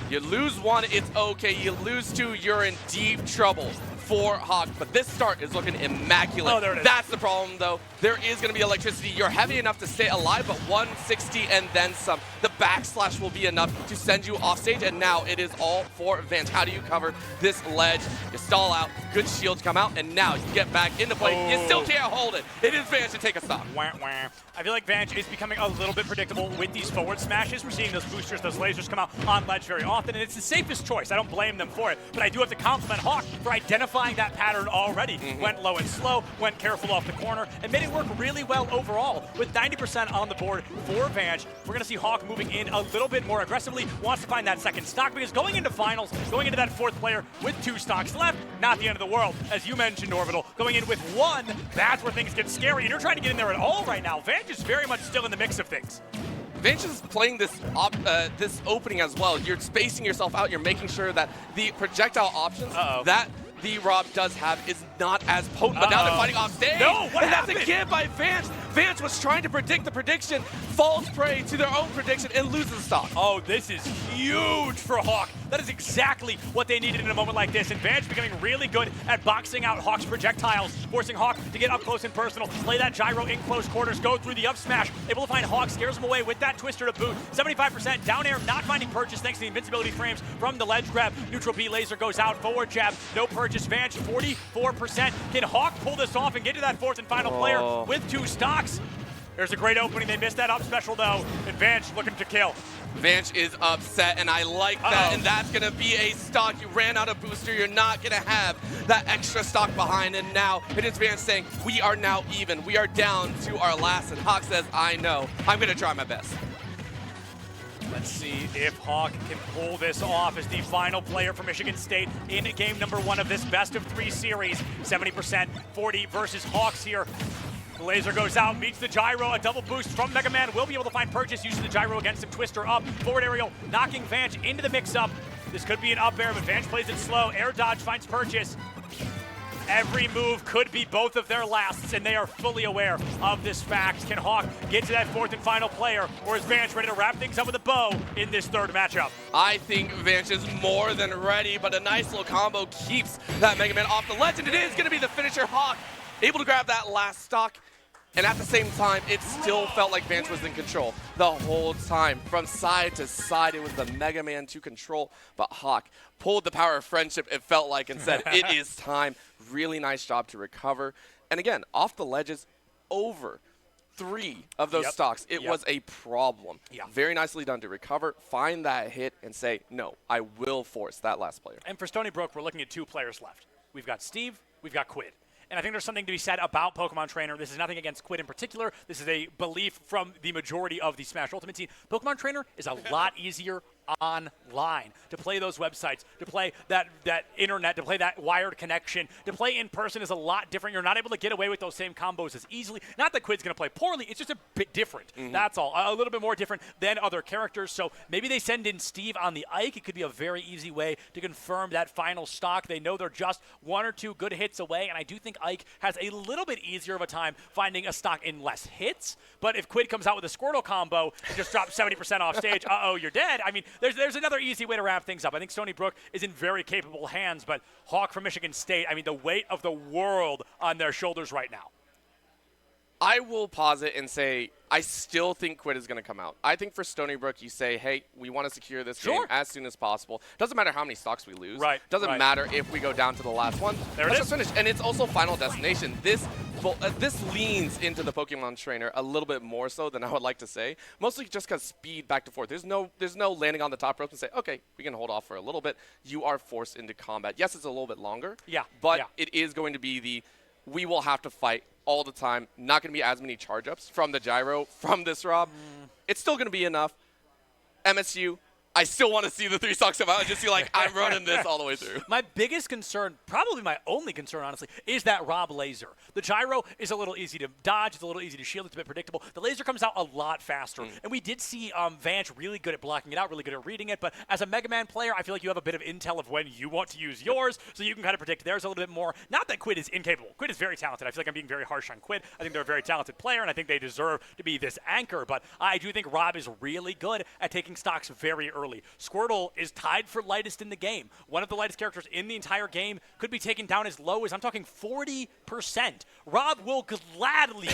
You lose 1, it's okay. You lose 2, you're in deep trouble for Hawk, but this start is looking immaculate. Oh, there it is. That's the problem, though. There is going to be electricity. You're heavy enough to stay alive, but 160 and then some. The backslash will be enough to send you off stage, and now it is all for Vange. How do you cover this ledge? You stall out, good shields come out, and now you get back into play. You still can't hold it. It is Vange to take a stop. Wah, wah. I feel like Vange is becoming a little bit predictable with these forward smashes. We're seeing those boosters, those lasers come out on ledge very often, and it's the safest choice. I don't blame them for it, but I do have to compliment Hawk for identifying that pattern already. Went low and slow, went careful off the corner, and made it work really well overall. With 90% on the board for Vange, we're going to see Hawk moving in a little bit more aggressively, wants to find that second stock, because going into finals, going into that 4th player with 2 stocks left, not the end of the world. As you mentioned, Orbital, going in with 1, that's where things get scary, and you're trying to get in there at all right now. Vange is very much still in the mix of things. Vange is playing this this opening as well. You're spacing yourself out. You're making sure that the projectile options that the Rob does have is not as potent, but now they're fighting off stage. No, what and happened? That's a give by Vange. Vange was trying to predict the prediction, falls prey to their own prediction, and loses stock. Oh, this is huge for Hawk. That is exactly what they needed in a moment like this. And Vange becoming really good at boxing out Hawk's projectiles, forcing Hawk to get up close and personal, play that gyro in close quarters, go through the up smash, able to find Hawk, scares him away with that twister to boot. 75% down air, not finding purchase thanks to the invincibility frames from the ledge grab. Neutral B laser goes out, forward jab, no purchase. Vange 44%. Can Hawk pull this off and get to that 4th and final player with 2 stocks? There's a great opening. They missed that up special though. And Vange looking to kill. Vange is upset, and I like that, and that's going to be a stock. You ran out of booster. You're not going to have that extra stock behind, and now it is Vange saying, we are now even. We are down to our last, and Hawk says, I know. I'm going to try my best. Let's see if Hawk can pull this off as the final player for Michigan State in game number 1 of this best of 3 series. 70%, 40 versus Hawks here. The laser goes out, meets the gyro, a double boost from Mega Man. Will be able to find purchase using the gyro against him. Twister up, forward aerial, knocking Vange into the mix-up. This could be an up air, but Vange plays it slow. Air dodge finds purchase. Every move could be both of their lasts, and they are fully aware of this fact. Can Hawk get to that 4th and final player, or is Vange ready to wrap things up with a bow in this 3rd matchup? I think Vange is more than ready, but a nice little combo keeps that Mega Man off the ledge, and it is going to be the finisher. Hawk able to grab that last stock, and at the same time, it still felt like Vange was in control the whole time. From side to side, it was the Mega Man to control, but Hawk pulled the power of friendship, it felt like, and said, it is time. Really nice job to recover. And again, off the ledges, over 3 of those stocks. It was a problem. Very nicely done to recover, find that hit, and say, no, I will force that last player. And for Stony Brook, we're looking at 2 players left. We've got Steve, we've got Quid. And I think there's something to be said about Pokemon Trainer. This is nothing against Quid in particular. This is a belief from the majority of the Smash Ultimate team. Pokemon Trainer is a lot easier online to play those websites, to play that internet, to play that wired connection. To play in person is a lot different. You're not able to get away with those same combos as easily. Not that Quid's going to play poorly. It's just a bit different. That's all. A little bit more different than other characters. So maybe they send in Steve on the Ike. It could be a very easy way to confirm that final stock. They know they're just 1 or 2 good hits away, and I do think Ike has a little bit easier of a time finding a stock in less hits. But if Quid comes out with a Squirtle combo and just drops 70% off stage, you're dead. I mean, there's another easy way to wrap things up. I think Stony Brook is in very capable hands, but Hawk from Michigan State, I mean, the weight of the world on their shoulders right now. I will pause it and say I still think Quid is going to come out. I think for Stony Brook, you say, hey, we want to secure this game as soon as possible. Doesn't matter how many stocks we lose. Right. Doesn't matter if we go down to the last one. There it Let's is. just finish. And it's also Final Destination. This leans into the Pokemon Trainer a little bit more so than I would like to say. Mostly just because speed back to forth. There's no landing on the top rope and say, okay, we can hold off for a little bit. You are forced into combat. Yes, it's a little bit longer. Yeah. But yeah. it is going to be we will have to fight all the time. Not going to be as many charge-ups from the gyro from this Rob. It's still going to be enough. MSU, I still want to see the 3 stocks come out and just see, like, I'm running this all the way through. My biggest concern, probably my only concern, honestly, is that Rob laser. The gyro is a little easy to dodge. It's a little easy to shield. It's a bit predictable. The laser comes out a lot faster. And we did see Vance really good at blocking it out, really good at reading it. But as a Mega Man player, I feel like you have a bit of intel of when you want to use yours, so you can kind of predict theirs a little bit more. Not that Quid is incapable. Quid is very talented. I feel like I'm being very harsh on Quid. I think they're a very talented player, and I think they deserve to be this anchor. But I do think Rob is really good at taking stocks very early. Squirtle is tied for lightest in the game. One of the lightest characters in the entire game could be taken down as low as, I'm talking 40%. Rob will gladly,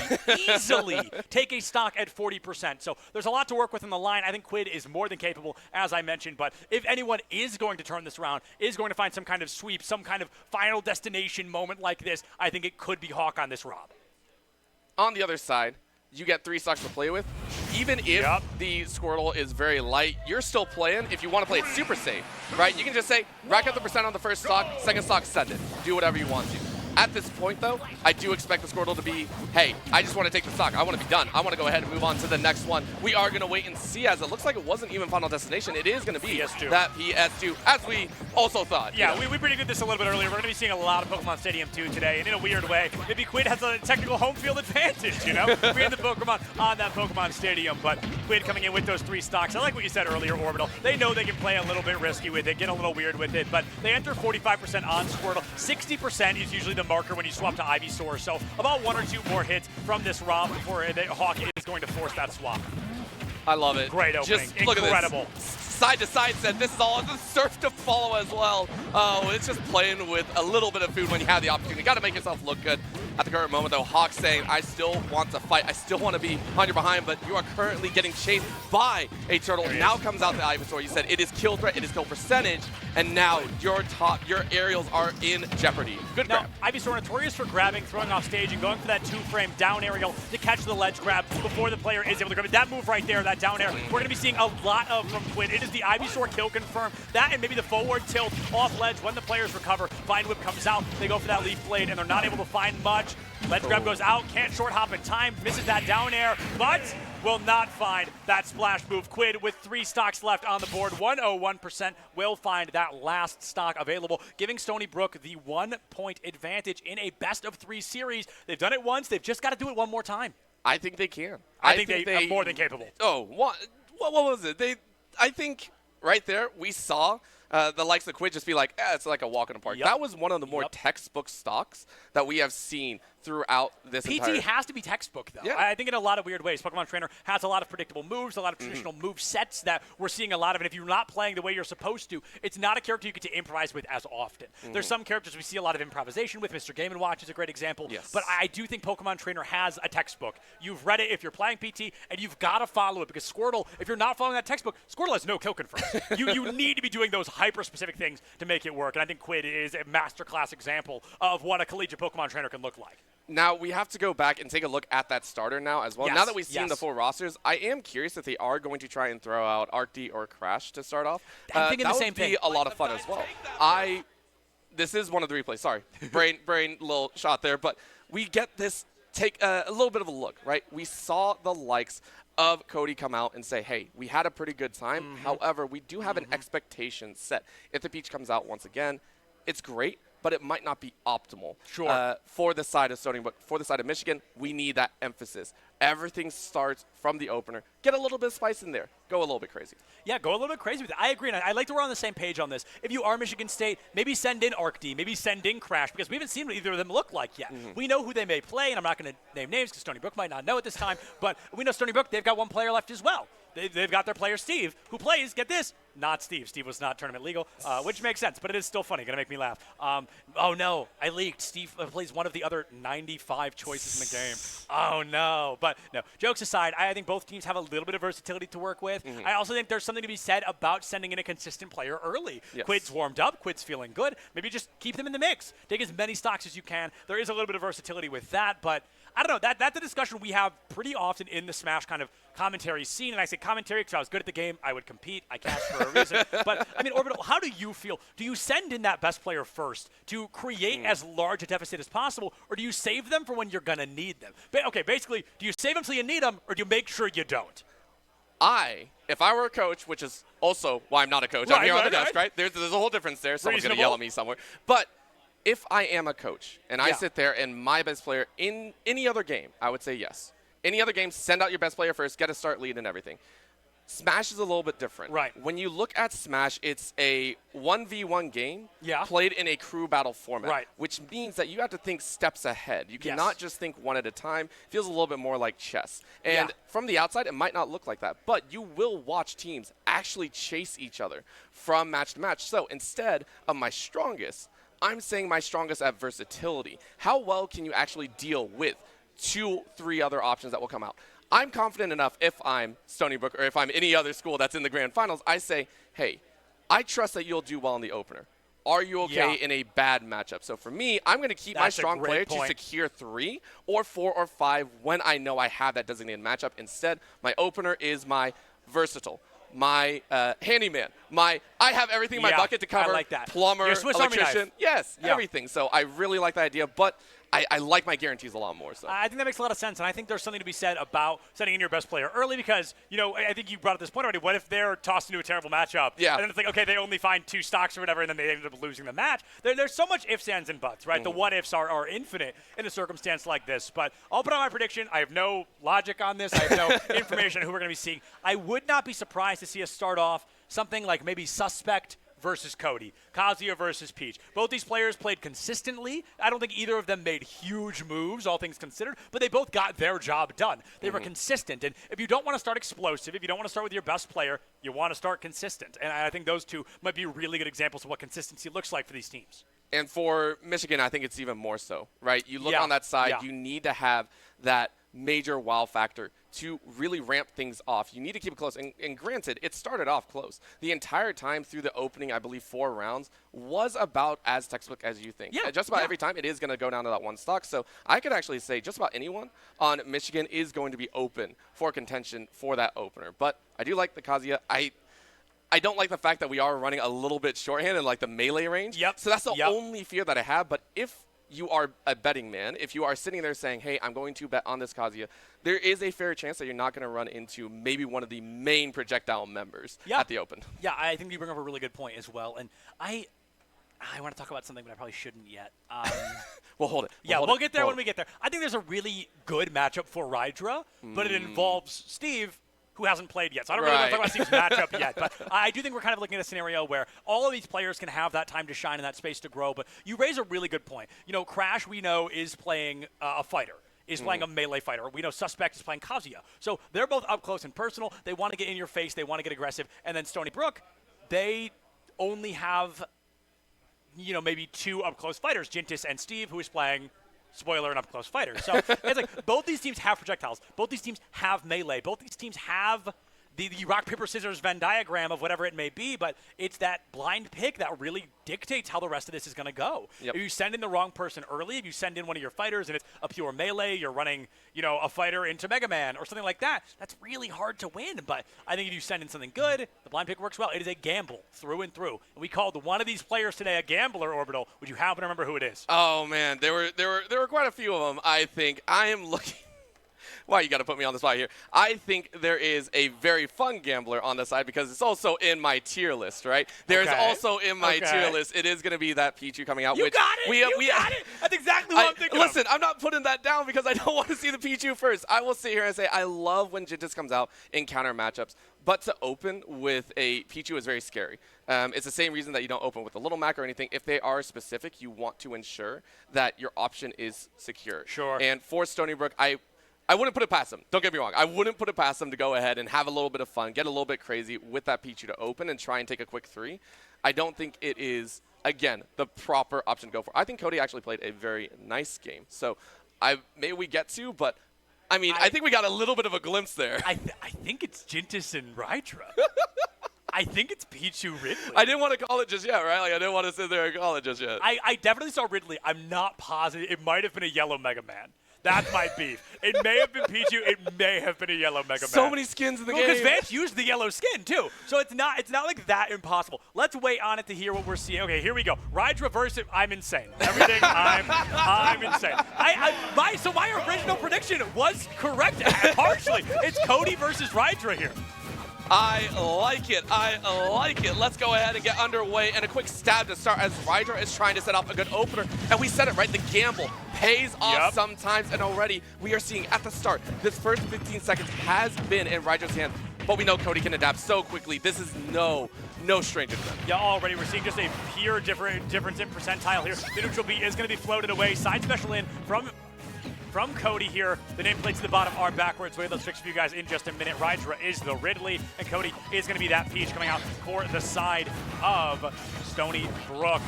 easily take a stock at 40%. So there's a lot to work with in the line. I think Quid is more than capable, as I mentioned. But if anyone is going to turn this around, is going to find some kind of sweep, some kind of final destination moment like this, I think it could be Hawk on this Rob. On the other side, you get 3 stocks to play with. Even if the Squirtle is very light, you're still playing if you want to play it super safe, right? You can just say, rack up the percent on the first stock, second stock, send it. Do whatever you want to. At this point, though, I do expect the Squirtle to be, hey, I just want to take the stock. I want to be done. I want to go ahead and move on to the next one. We are going to wait and see, as it looks like it wasn't even Final Destination. It is going to be PS2. that PS2, as we also thought. Yeah, we predicted this a little bit earlier. We're going to be seeing a lot of Pokemon Stadium 2 today, and in a weird way, maybe Quid has a technical home field advantage, you know? We had the Pokemon on that Pokemon Stadium, but Quid coming in with those 3 stocks. I like what you said earlier, Orbital. They know they can play a little bit risky with it, get a little weird with it, but they enter 45% on Squirtle. 60% is usually the marker when you swap to Ivysaur, so about 1 or 2 more hits from this Rob before Hawk is going to force that swap. I love it. Great opening. Just look incredible. At this. Side to side set, this is all the surf to follow as well. Oh, it's just playing with a little bit of food when you have the opportunity. Got to make yourself look good. At the current moment, though, Hawk saying, I still want to fight. I still want to be on your behind, but you are currently getting chased by a turtle. Now comes out the Ivysaur. You said it is kill threat, it is kill percentage, and now your aerials are in jeopardy. Good grab. Now, Ivysaur notorious for grabbing, throwing off stage, and going for that 2-frame down aerial to catch the ledge grab before the player is able to grab it. That move right there, that down air, we're going to be seeing a lot of from Quid. It is the Ivysaur kill confirmed. That and maybe the forward tilt off ledge when the players recover. Vine Whip comes out, they go for that Leaf Blade, and they're not able to find much. Ledge grab goes out, can't short hop in time, misses that down air, but will not find that splash move. Quid with 3 stocks left on the board, 101% will find that last stock available, giving Stony Brook the 1-point advantage in a best-of-3 series. They've done it once, they've just got to do it one more time. I think they can. I think they are more than capable. Oh, what was it? I think right there we saw the likes of Quid just be like, it's like a walk in the park. Yep. That was one of the more textbook stocks that we have seen throughout this entire... PT has to be textbook, though. Yeah. I think in a lot of weird ways. Pokemon Trainer has a lot of predictable moves, a lot of traditional move sets that we're seeing a lot of. And if you're not playing the way you're supposed to, it's not a character you get to improvise with as often. There's some characters we see a lot of improvisation with. Mr. Game & Watch is a great example. Yes. But I do think Pokemon Trainer has a textbook. You've read it if you're playing PT, and you've got to follow it. Because Squirtle, if you're not following that textbook, Squirtle has no kill confirms. you need to be doing those hyper-specific things to make it work. And I think Quid is a masterclass example of what a collegiate Pokemon Trainer can look like. Now, we have to go back and take a look at that starter now as well. Yes, Now that we've seen yes. the full rosters, I am curious if they are going to try and throw out Arctic or Crash to start off. I'm thinking the same thing. thing. That would be a lot of fun as well. This is one of the replays. Sorry, brain little shot there. But we get this, take a little bit of a look, right? We saw the likes of Cody come out and say, hey, we had a pretty good time. However, we do have an expectation set. If the Peach comes out once again, it's great, but it might not be optimal. Sure. For the side of Stony Brook, for the side of Michigan, we need that emphasis. Everything starts from the opener. Get a little bit of spice in there. Go a little bit crazy. Yeah, go a little bit crazy with it. I agree, and I like that we're on the same page on this. If you are Michigan State, maybe send in Arctic, maybe send in Crash, because we haven't seen what either of them look like yet. We know who they may play, and I'm not going to name names because Stony Brook might not know at this time, but we know Stony Brook, they've got one player left as well. they've got their player Steve, who plays, get this, not Steve. Steve was not tournament legal, which makes sense, but it is still funny. Going to make me laugh. Oh, no, I leaked. Steve plays one of the other 95 choices in the game. Oh, no. But, no, jokes aside, I think both teams have a little bit of versatility to work with. I also think there's something to be said about sending in a consistent player early. Yes. Quid's warmed up. Quid's feeling good. Maybe just keep them in the mix. Take as many stocks as you can. There is a little bit of versatility with that, but I don't know. That's a discussion we have pretty often in the Smash kind of commentary scene. And I say commentary because I was good at the game. I would compete. I cast for a reason. But, I mean, Orbital, how do you feel? Do you send in that best player first to create as large a deficit as possible, or do you save them for when you're going to need them? Okay, basically, do you save them till you need them, or do you make sure you don't? If I were a coach, which is also why I'm not a coach, I'm here on the desk, right? There's a whole difference there. Someone's going to yell at me somewhere. But if I am a coach and I sit there and my best player in any other game, I would say yes. Any other game, send out your best player first, get a start lead and everything. Smash is a little bit different. Right. When you look at Smash, it's a 1v1 game played in a crew battle format, which means that you have to think steps ahead. You cannot just think one at a time. It feels a little bit more like chess. And from the outside, it might not look like that, but you will watch teams actually chase each other from match to match. So instead of my strongest, I'm saying my strongest at versatility. How well can you actually deal with 2-3 other options that will come out? I'm confident enough if I'm Stony Brook or if I'm any other school that's in the grand finals, I say, hey, I trust that you'll do well in the opener. Are you okay in a bad matchup? So for me, I'm going to keep my strong player to secure 3 or 4 or 5 when I know I have that designated matchup. Instead, my opener is my versatile, my handyman, I have everything in my bucket to cover. I like that. Plumber, Your Swiss Army electrician. knife. Yes, everything. So I really like the idea, but I like my guarantees a lot more. So I think that makes a lot of sense, and I think there's something to be said about sending in your best player early because, you know, I think you brought up this point already. What if they're tossed into a terrible matchup? Yeah. And then it's like, okay, they only find 2 stocks or whatever, and then they end up losing the match. There's so much ifs, ands, and buts, right? The what-ifs are infinite in a circumstance like this. But I'll put on my prediction. I have no logic on this. I have no information on who we're going to be seeing. I would not be surprised to see us start off something like maybe Suspect versus Cody, Kazuya versus Peach. Both these players played consistently. I don't think either of them made huge moves, all things considered, but they both got their job done. They were consistent, and if you don't want to start explosive, if you don't want to start with your best player, you want to start consistent. And I think those two might be really good examples of what consistency looks like for these teams. And for Michigan, I think it's even more so, right? You look on that side, you need to have that major wow factor to really ramp things off. You need to keep it close. And granted, it started off close. The entire time through the opening, I believe, 4 rounds was about as textbook as you think. Yeah, just about every time, it is going to go down to that 1 stock. So I could actually say just about anyone on Michigan is going to be open for contention for that opener. But I do like the Kazuya. I don't like the fact that we are running a little bit shorthand in like the melee range. So that's the only fear that I have. But if you are a betting man, if you are sitting there saying, hey, I'm going to bet on this Kazuya, there is a fair chance that you're not going to run into maybe one of the main projectile members at the Open. Yeah, I think you bring up a really good point as well. And I want to talk about something, but I probably shouldn't yet. We'll hold it. We'll get there when we get there. I think there's a really good matchup for Rydra, but it involves Steve, who hasn't played yet. So I don't really want to talk about Steve's matchup yet. But I do think we're kind of looking at a scenario where all of these players can have that time to shine and that space to grow. But you raise a really good point. You know, Crash, we know, is playing a fighter. Is playing a melee fighter. We know Suspect is playing Kazuya. So they're both up close and personal. They want to get in your face. They want to get aggressive. And then Stony Brook, they only have, you know, maybe 2 up-close fighters, Jintis and Steve, who is playing spoiler, an up-close fighter. So it's like both these teams have projectiles. Both these teams have melee. Both these teams have the rock, paper, scissors Venn diagram of whatever it may be, but it's that blind pick that really dictates how the rest of this is going to go. If you send in the wrong person early, if you send in one of your fighters and it's a pure melee, you're running, you know, a fighter into Mega Man or something like that, that's really hard to win. But I think if you send in something good, the blind pick works well. It is a gamble through and through. And we called one of these players today a gambler, Orbital. Would you happen to remember who it is? Oh, man. There were quite a few of them, I think. I am looking. Why you got to put me on the spot here? I think there is a very fun gambler on the side because it's also in my tier list, right? There's also in my tier list. It is going to be that Pichu coming out. You got it. You got it. That's exactly what I'm thinking. Listen, I'm not putting that down because I don't want to see the Pichu first. I will sit here and say I love when Jintis comes out in counter matchups. But to open with a Pichu is very scary. It's the same reason that you don't open with a Little Mac or anything. If they are specific, you want to ensure that your option is secure. Sure. And for Stony Brook, I wouldn't put it past them. Don't get me wrong. I wouldn't put it past them to go ahead and have a little bit of fun, get a little bit crazy with that Pichu to open and try and take a quick 3. I don't think it is, again, the proper option to go for. I think Cody actually played a very nice game. So maybe we get to, but I mean, I think we got a little bit of a glimpse there. I think it's Jintis and Rydra. I think it's Pichu Ridley. I didn't want to call it just yet, right? Like, I didn't want to sit there and call it just yet. I definitely saw Ridley. I'm not positive. It might have been a yellow Mega Man. That's my beef. It may have been Pichu. It may have been a yellow Mega Man. So many skins in the game. Because Vance used the yellow skin, too. So it's not like that impossible. Let's wait on it to hear what we're seeing. Okay, here we go. Rydra versus I'm insane. Everything, I'm insane. So my original prediction was correct, partially. It's Cody versus Rydra here. I like it. I like it. Let's go ahead and get underway. And a quick stab to start as Rydra is trying to set up a good opener. And we said it, right? The gamble pays off sometimes. And already we are seeing at the start, this first 15 seconds has been in Rydra's hand. But we know Cody can adapt so quickly. This is no stranger to them. Yeah, already we're seeing just a pure difference in percentile here. The neutral beat is going to be floated away. Side special in from Cody here. The nameplates at the bottom are backwards. We'll have those fixed for you guys in just a minute. Rydra is the Ridley, and Cody is going to be that Peach coming out for the side of Stony Brook.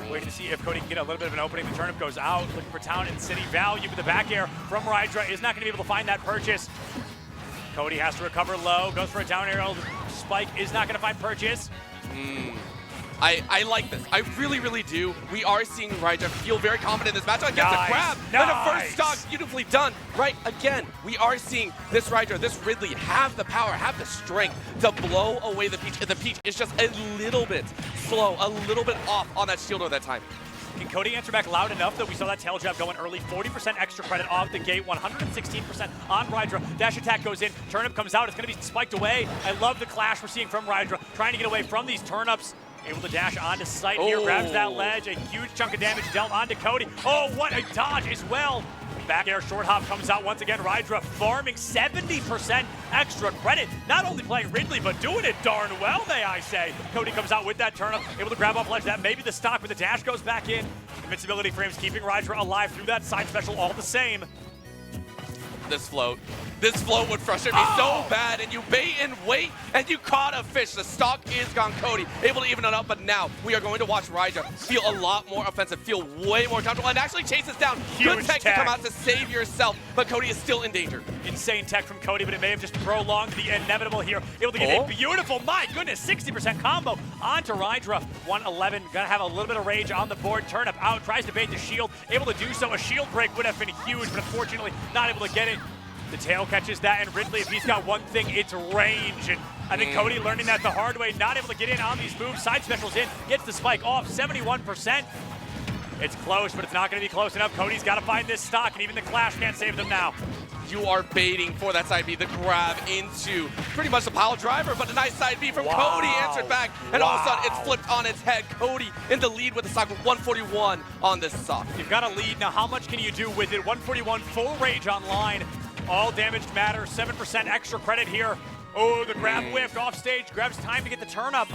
Waiting to see if Cody can get a little bit of an opening. The turnip goes out, looking for town and city value, but the back air from Rydra is not going to be able to find that purchase. Cody has to recover low, goes for a down aerial. Spike is not going to find purchase. I like this. I really, really do. We are seeing Rydra feel very confident in this matchup. Gets a grab. And a first stock beautifully done. Right, again, we are seeing this Rydra, this Ridley have the power, have the strength to blow away the Peach. And the Peach is just a little bit slow, a little bit off on that shield at that time. Can Cody answer back loud enough that we saw that tail jab going early? 40% extra credit off the gate, 116% on Rydra. Dash attack goes in, turnip comes out, it's going to be spiked away. I love the clash we're seeing from Rydra, trying to get away from these turnips. Able to dash onto sight here, grabs that ledge, a huge chunk of damage dealt onto Cody. Oh, what a dodge as well. Back air short hop comes out once again. Rydra farming 70% extra credit. Not only playing Ridley, but doing it darn well, may I say. Cody comes out with that turnip, able to grab off ledge. That may be the stock, but the dash goes back in. Invincibility frames keeping Rydra alive through that side special all the same. This float would frustrate me so bad, and you bait and wait, and you caught a fish. The stock is gone. Cody able to even it up, but now we are going to watch Rydra feel a lot more offensive, feel way more comfortable, and actually chase us down. Huge Good tech to come out to save yourself, but Cody is still in danger. Insane tech from Cody, but it may have just prolonged the inevitable here. Able to get a beautiful, my goodness, 60% combo onto Rydra. 111, gonna have a little bit of rage on the board. Turnip out, tries to bait the shield, able to do so. A shield break would have been huge, but unfortunately not able to get it. The tail catches that, and Ridley, if he's got one thing, it's range. And I think Cody learning that the hard way, not able to get in on these moves. Side specials in, gets the spike off, 71%. It's close, but it's not going to be close enough. Cody's got to find this stock, and even the clash can't save them now. You are baiting for that side B, the grab into pretty much the pile driver, but a nice side B from Cody answered back, and all of a sudden it's flipped on its head. Cody in the lead with the stock with 141 on this stock. You've got a lead, now how much can you do with it? 141, full rage online. All damaged matter, 7% extra credit here. Oh, the grab whiffed off stage, grabs time to get the turn up.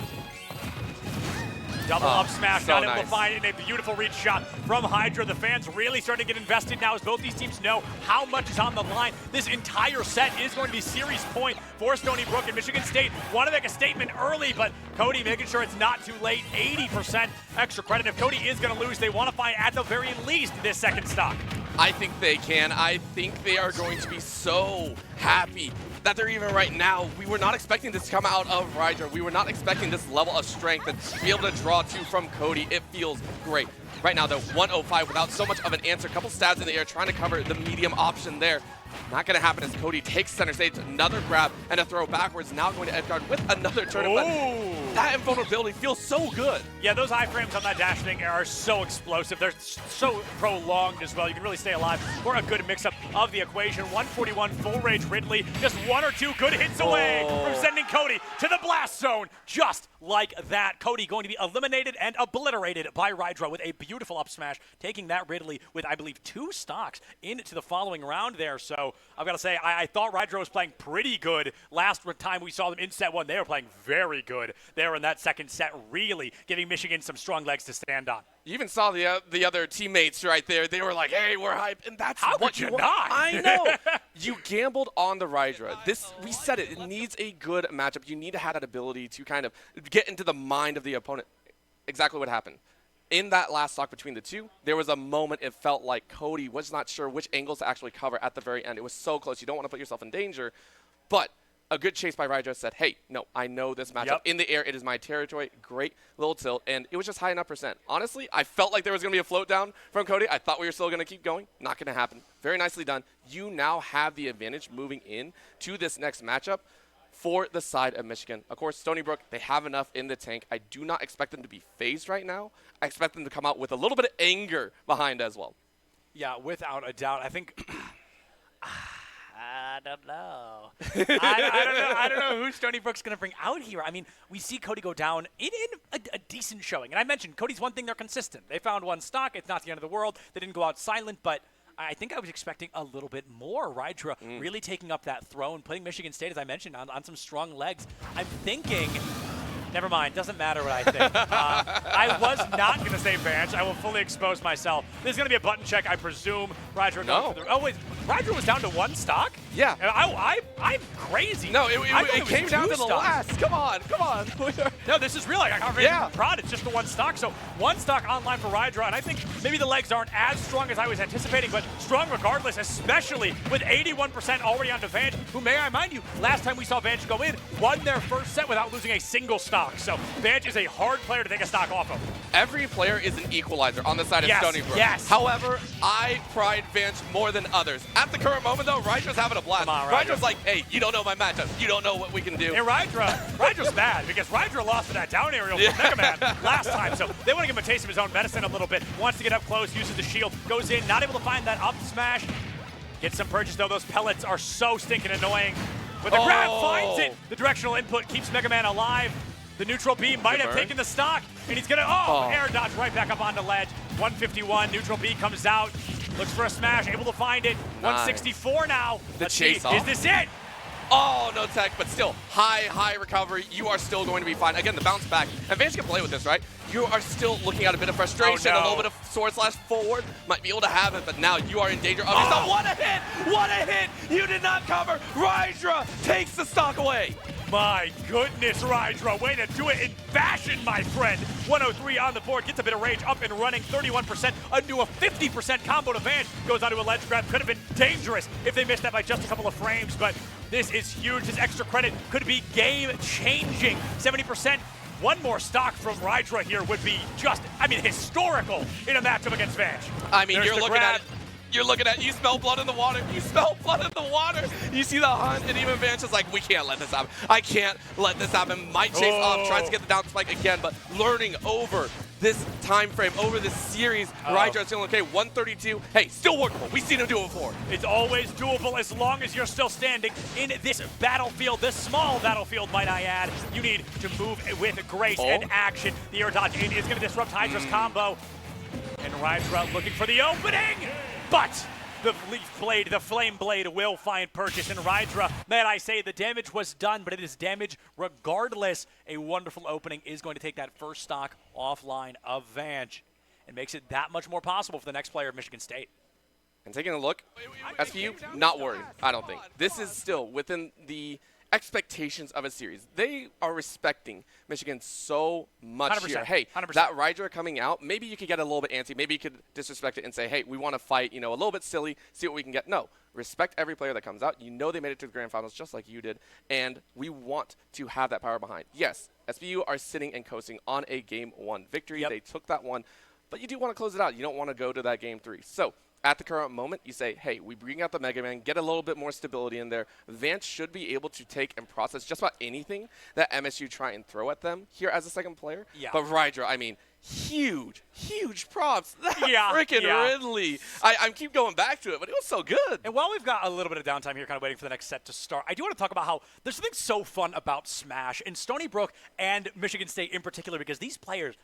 Double up smash, so not able to find it in a beautiful reach shot from Hydra. The fans really starting to get invested now as both these teams know how much is on the line. This entire set is going to be series point for Stony Brook, and Michigan State want to make a statement early, but Cody making sure it's not too late. 80% extra credit. If Cody is going to lose, they want to find at the very least this second stock. I think they can. I think they are going to be so happy that they're even right now. We were not expecting this to come out of Rydra. We were not expecting this level of strength and to be able to draw two from Cody. It feels great. Right now, they're 105 without so much of an answer. Couple stabs in the air, trying to cover the medium option there. Not going to happen as Cody takes center stage. Another grab and a throw backwards. Now going to edgeguard with another turnip. That invulnerability feels so good. Yeah, those iframes on that dash thing are so explosive. They're so prolonged as well. You can really stay alive for a good mix-up of the equation. 141 full rage Ridley. Just one or two good hits away from sending Cody to the blast zone. Just like that. Cody going to be eliminated and obliterated by Rydra with a beautiful up smash, taking that Ridley with, I believe, 2 stocks into the following round there. So So I've got to say, I thought Rydra was playing pretty good last time we saw them in set 1. They were playing very good there in that second set, really giving Michigan some strong legs to stand on. You even saw the other teammates right there. They were like, "Hey, we're hype," and that's How what could you want. not? I know. You gambled on the Rydra. We said it. It needs a good matchup. You need to have that ability to kind of get into the mind of the opponent. Exactly what happened. In that last stock between the two, there was a moment it felt like Cody was not sure which angles to actually cover at the very end. It was so close. You don't want to put yourself in danger, but a good chase by Rydra said, hey, no, I know this matchup. Yep. In the air, it is my territory. Great little tilt, and it was just high enough percent. Honestly, I felt like there was going to be a float down from Cody. I thought we were still going to keep going. Not going to happen. Very nicely done. You now have the advantage moving in to this next matchup for the side of Michigan. Of course, Stony Brook, they have enough in the tank. I do not expect them to be phased right now. I expect them to come out with a little bit of anger behind as well. Yeah, without a doubt. I think I don't know. I don't know who Stony Brook's going to bring out here. I mean, we see Cody go down in a decent showing. And I mentioned Cody's one thing, they're consistent. They found one stock. It's not the end of the world. They didn't go out silent, but I think I was expecting a little bit more. Rydra really taking up that throne, putting Michigan State, as I mentioned, on some strong legs. I'm thinking, never mind, doesn't matter what I think. I was not going to say Vanch. I will fully expose myself. There's going to be a button check, I presume. Rydra No. oh, wait, Rydra was down to one stock? Yeah. I'm crazy. No, it I thought came was down two to the stocks. last. Come on. No, this is real. I got Yeah. proud. It's just the one stock. So one stock online for Rydra, and I think maybe the legs aren't as strong as I was anticipating, but strong regardless, especially with 81% already on to Vanch, who, may I mind you, last time we saw Vanch go in, won their first set without losing a single stock. So Vanch is a hard player to take a stock off of. Every player is an equalizer on the side of Yes, Stony Brook. yes. However, I pride Vanch more than others. At the current moment, though, Rydra's having a blast. Come on, Rydra. Rydra's like, hey, you don't know my matchup. You don't know what we can do. And Rydra's mad because Rydra lost to that down aerial from Mega Man last time. So they want to give him a taste of his own medicine a little bit. Wants to get up close, uses the shield, goes in, not able to find that up smash. Gets some purchase, though. Those pellets are so stinking annoying. But the grab finds it. The directional input keeps Mega Man alive. The neutral B might have taken the stock, and he's going to, air dodge right back up onto ledge. 151, neutral B comes out, looks for a smash, able to find it. 164 now. The chase off. Is this it? Oh, no tech, but still, high recovery. You are still going to be fine. Again, the bounce back. And Vanch can play with this, right? You are still looking at a bit of frustration, a little bit of sword/forward. Might be able to have it, but now you are in danger of yourself. What a hit! What a hit! You did not cover. Rydra takes the stock away. My goodness, Rydra, way to do it in fashion, my friend. 103 on the board, gets a bit of rage, up and running, 31%, into a 50% combo to Vanch. Goes onto a ledge grab, could have been dangerous if they missed that by just a couple of frames, but this is huge. This extra credit could be game-changing. 70%. One more stock from Rydra here would be just, historical in a matchup against Vanch. I mean, There's you're the looking grab. at it. You're looking at, you smell blood in the water. You smell blood in the water. You see the hunt, and even Vanch is like, we can't let this happen. I can't let this happen. Might chase off, tries to get the down spike again, but learning over this time frame, over this series, Rydra is feeling okay. 132, hey, still workable. We've seen him do it before. It's always doable as long as you're still standing in this battlefield, this small battlefield, might I add. You need to move with grace and action. The air dodge in is going to disrupt Hydra's combo. And Rydra looking for the opening, but the leaf blade, the flame blade will find purchase. And Rydra, man, I say the damage was done, but it is damage regardless. A wonderful opening is going to take that first stock offline of Vanch and makes it that much more possible for the next player of Michigan State. And taking a look, SPU, not worried, I don't think. This is still within the expectations of a series. They are respecting Michigan so much 100%, here. Hey, 100%. that Rydra coming out, maybe you could get a little bit antsy. Maybe you could disrespect it and say, hey, we want to fight, a little bit silly, see what we can get. No, respect every player that comes out. You know they made it to the grand finals just like you did, and we want to have that power behind. Yes, SPU are sitting and coasting on a Game 1 victory. Yep. They took that one, but you do want to close it out. You don't want to go to that Game 3. So at the current moment, you say, hey, we bring out the Mega Man, get a little bit more stability in there. Vanch should be able to take and process just about anything that MSU try and throw at them here as a second player. Yeah. But Rydra, huge props. That Yeah, freaking yeah. Ridley. I keep going back to it, but it was so good. And while we've got a little bit of downtime here, kind of waiting for the next set to start, I do want to talk about how there's something so fun about Smash in Stony Brook and Michigan State in particular, because these players,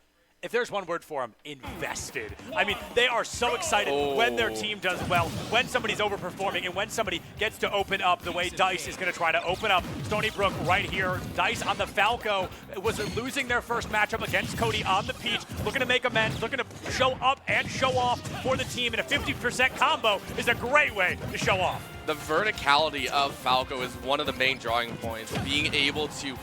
if there's one word for them, invested. I mean, they are so excited when their team does well, when somebody's overperforming, and when somebody gets to open up the way DICE is going to try to open up Stony Brook right here. DICE on the Falco was losing their first matchup against Cody on the Peach, looking to make amends, looking to show up and show off for the team, and a 50% combo is a great way to show off. The verticality of Falco is one of the main drawing points, being able to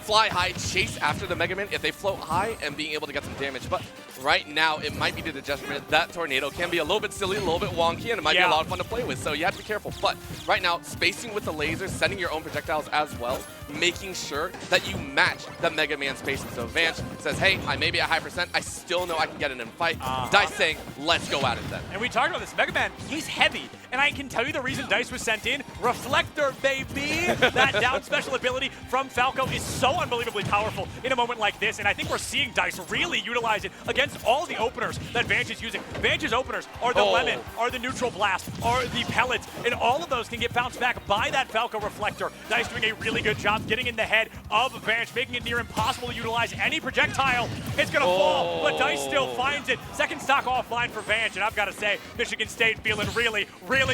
fly high, chase after the Mega Man if they float high, and being able to get some damage. But right now, it might be to the detriment. That tornado can be a little bit silly, a little bit wonky, and it might be a lot of fun to play with, so you have to be careful. But right now, spacing with the lasers, sending your own projectiles as well, making sure that you match the Mega Man spacing. So Vance says, hey, I may be at high percent, I still know I can get it in a fight. DICE saying, let's go at it then. And we talked about this, Mega Man, he's heavy. And I can tell you the reason DICE was sent in, Reflector, baby! That down special ability from Falco is so unbelievably powerful in a moment like this, and I think we're seeing DICE really utilize it against all the openers that Vance is using. Vance's openers are the Lemon, are the Neutral Blast, are the Pellets, and all of those can get bounced back by that Falco Reflector. DICE doing a really good job getting in the head of Vance, making it near impossible to utilize any projectile. It's gonna fall, but DICE still finds it. Second stock offline for Vance, and I've gotta say, Michigan State feeling really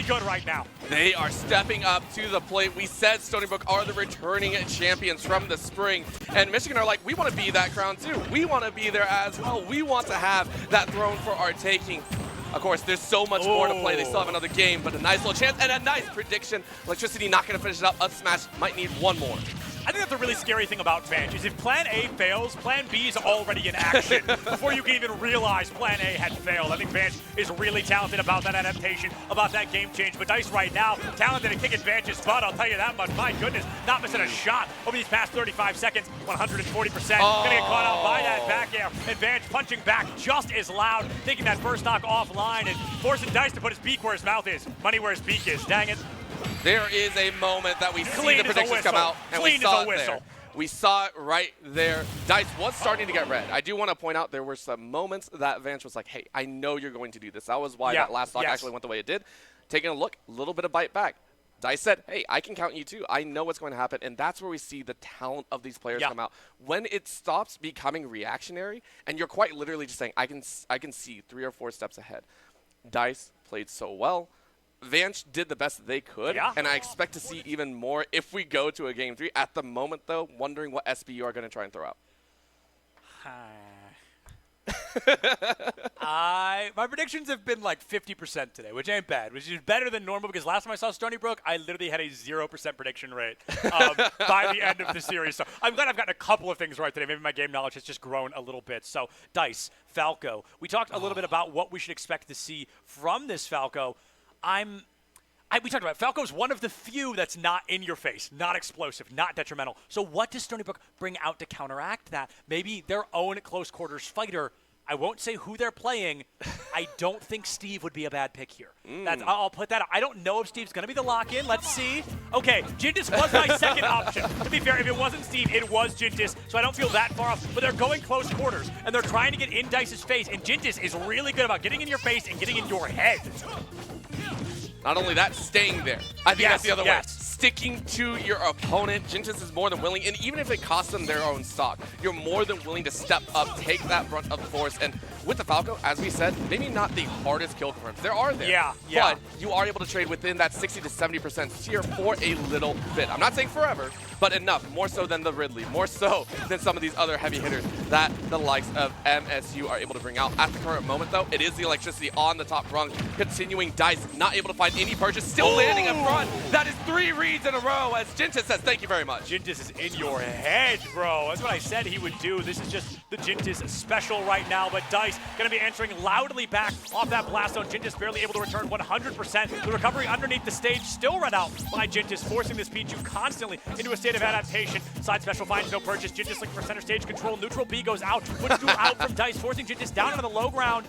good right now. They are stepping up to the plate. We said Stony Brook are the returning champions from the spring, and Michigan are like, we want to be that crown too. We want to be there as well. We want to have that throne for our taking. Of course, there's so much more to play. They still have another game, but a nice little chance and a nice prediction. Electricity not going to finish it up. Up smash might need one more. I think that's a really scary thing about Vance is if Plan A fails, Plan B is already in action before you can even realize Plan A had failed. I think Vance is really talented about that adaptation, about that game change. But DICE right now, talented at kicking Vance's butt, I'll tell you that much. My goodness, not missing a shot over these past 35 seconds, 140%. Gonna get caught out by that back air, and Vance punching back just as loud, taking that first knock offline and forcing DICE to put his beak where his mouth is. Money where his beak is, dang it. There is a moment that we see the predictions come out, and we saw it there. We saw it right there. DICE was starting to get red. I do want to point out there were some moments that Vance was like, hey, I know you're going to do this. That was why that last stock actually went the way it did. Taking a look, a little bit of bite back. DICE said, hey, I can count you too. I know what's going to happen, and that's where we see the talent of these players come out. When it stops becoming reactionary, and you're quite literally just saying, I can see 3 or 4 steps ahead. DICE played so well. Vance did the best that they could, and I expect to see even more if we go to a Game 3. At the moment, though, wondering what SBU are going to try and throw out. My predictions have been like 50% today, which ain't bad, which is better than normal because last time I saw Stony Brook, I literally had a 0% prediction rate by the end of the series. So I'm glad I've gotten a couple of things right today. Maybe my game knowledge has just grown a little bit. So DICE, Falco. We talked a little bit about what we should expect to see from this Falco. We talked about Falco's one of the few that's not in your face, not explosive, not detrimental. So what does Stony Brook bring out to counteract that? Maybe their own close quarters fighter. I won't say who they're playing. I don't think Steve would be a bad pick here. I'll put that out. I don't know if Steve's going to be the lock-in. Let's see. Okay, Jintis was my second option. To be fair, if it wasn't Steve, it was Jintis, so I don't feel that far off. But they're going close quarters, and they're trying to get in DICE's face, and Jintis is really good about getting in your face and getting in your head. Not only that, staying there. I think that's the other way. Sticking to your opponent. Jintis is more than willing, and even if it costs them their own stock, you're more than willing to step up, take that brunt of the force, and with the Falco, as we said, maybe not the hardest kill confirms. There are there, but you are able to trade within that 60 to 70% tier for a little bit. I'm not saying forever, but enough, more so than the Ridley, more so than some of these other heavy hitters that the likes of MSU are able to bring out. At the current moment, though, it is the electricity on the top rung, continuing DICE, not able to find any purchase, still landing in front. That is 3 reads in a row as Jintis says, thank you very much. Jintis is in your head, bro. That's what I said he would do. This is just the Jintis special right now, but DICE going to be answering loudly back off that blast zone. Jintis barely able to return 100%. The recovery underneath the stage still run out by Jintis, forcing this Pichu constantly into a state of adaptation. Side special finds no purchase. Jintis looking for center stage control. Neutral B goes out. Puts duel out from DICE, forcing Jintis down into the low ground.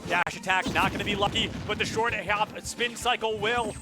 Dash attack, not going to be lucky, but the short hop spin cycle will.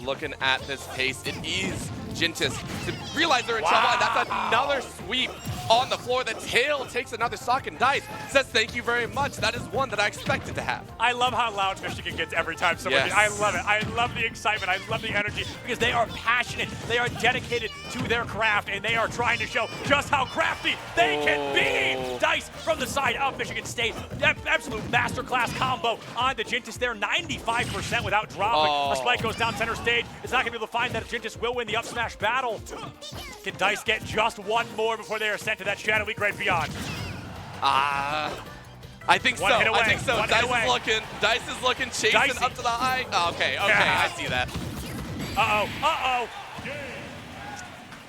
Looking at this pace, it is Jintis to realize they're in trouble, and that's another sweep on the floor. The tail takes another stock, and Dice says, thank you very much. That is one that I expected to have. I love how loud Michigan gets every time someone Yes. I love it. I love the excitement. I love the energy because they are passionate. They are dedicated to their craft, and they are trying to show just how crafty they can be. Dice from the side of Michigan State. Absolute masterclass combo on the Jintis there. 95% without dropping. A spike goes down center stage. It's not going to be able to find that Jintis will win the up smash battle. Can Dice get just one more before they are sent to that shadowy great beyond? I think so. One hit away. I think so. One Dice hit away. is looking. Dice is looking, chasing Dicey. up to the high. Oh, okay, Yeah. I see that. Uh-oh.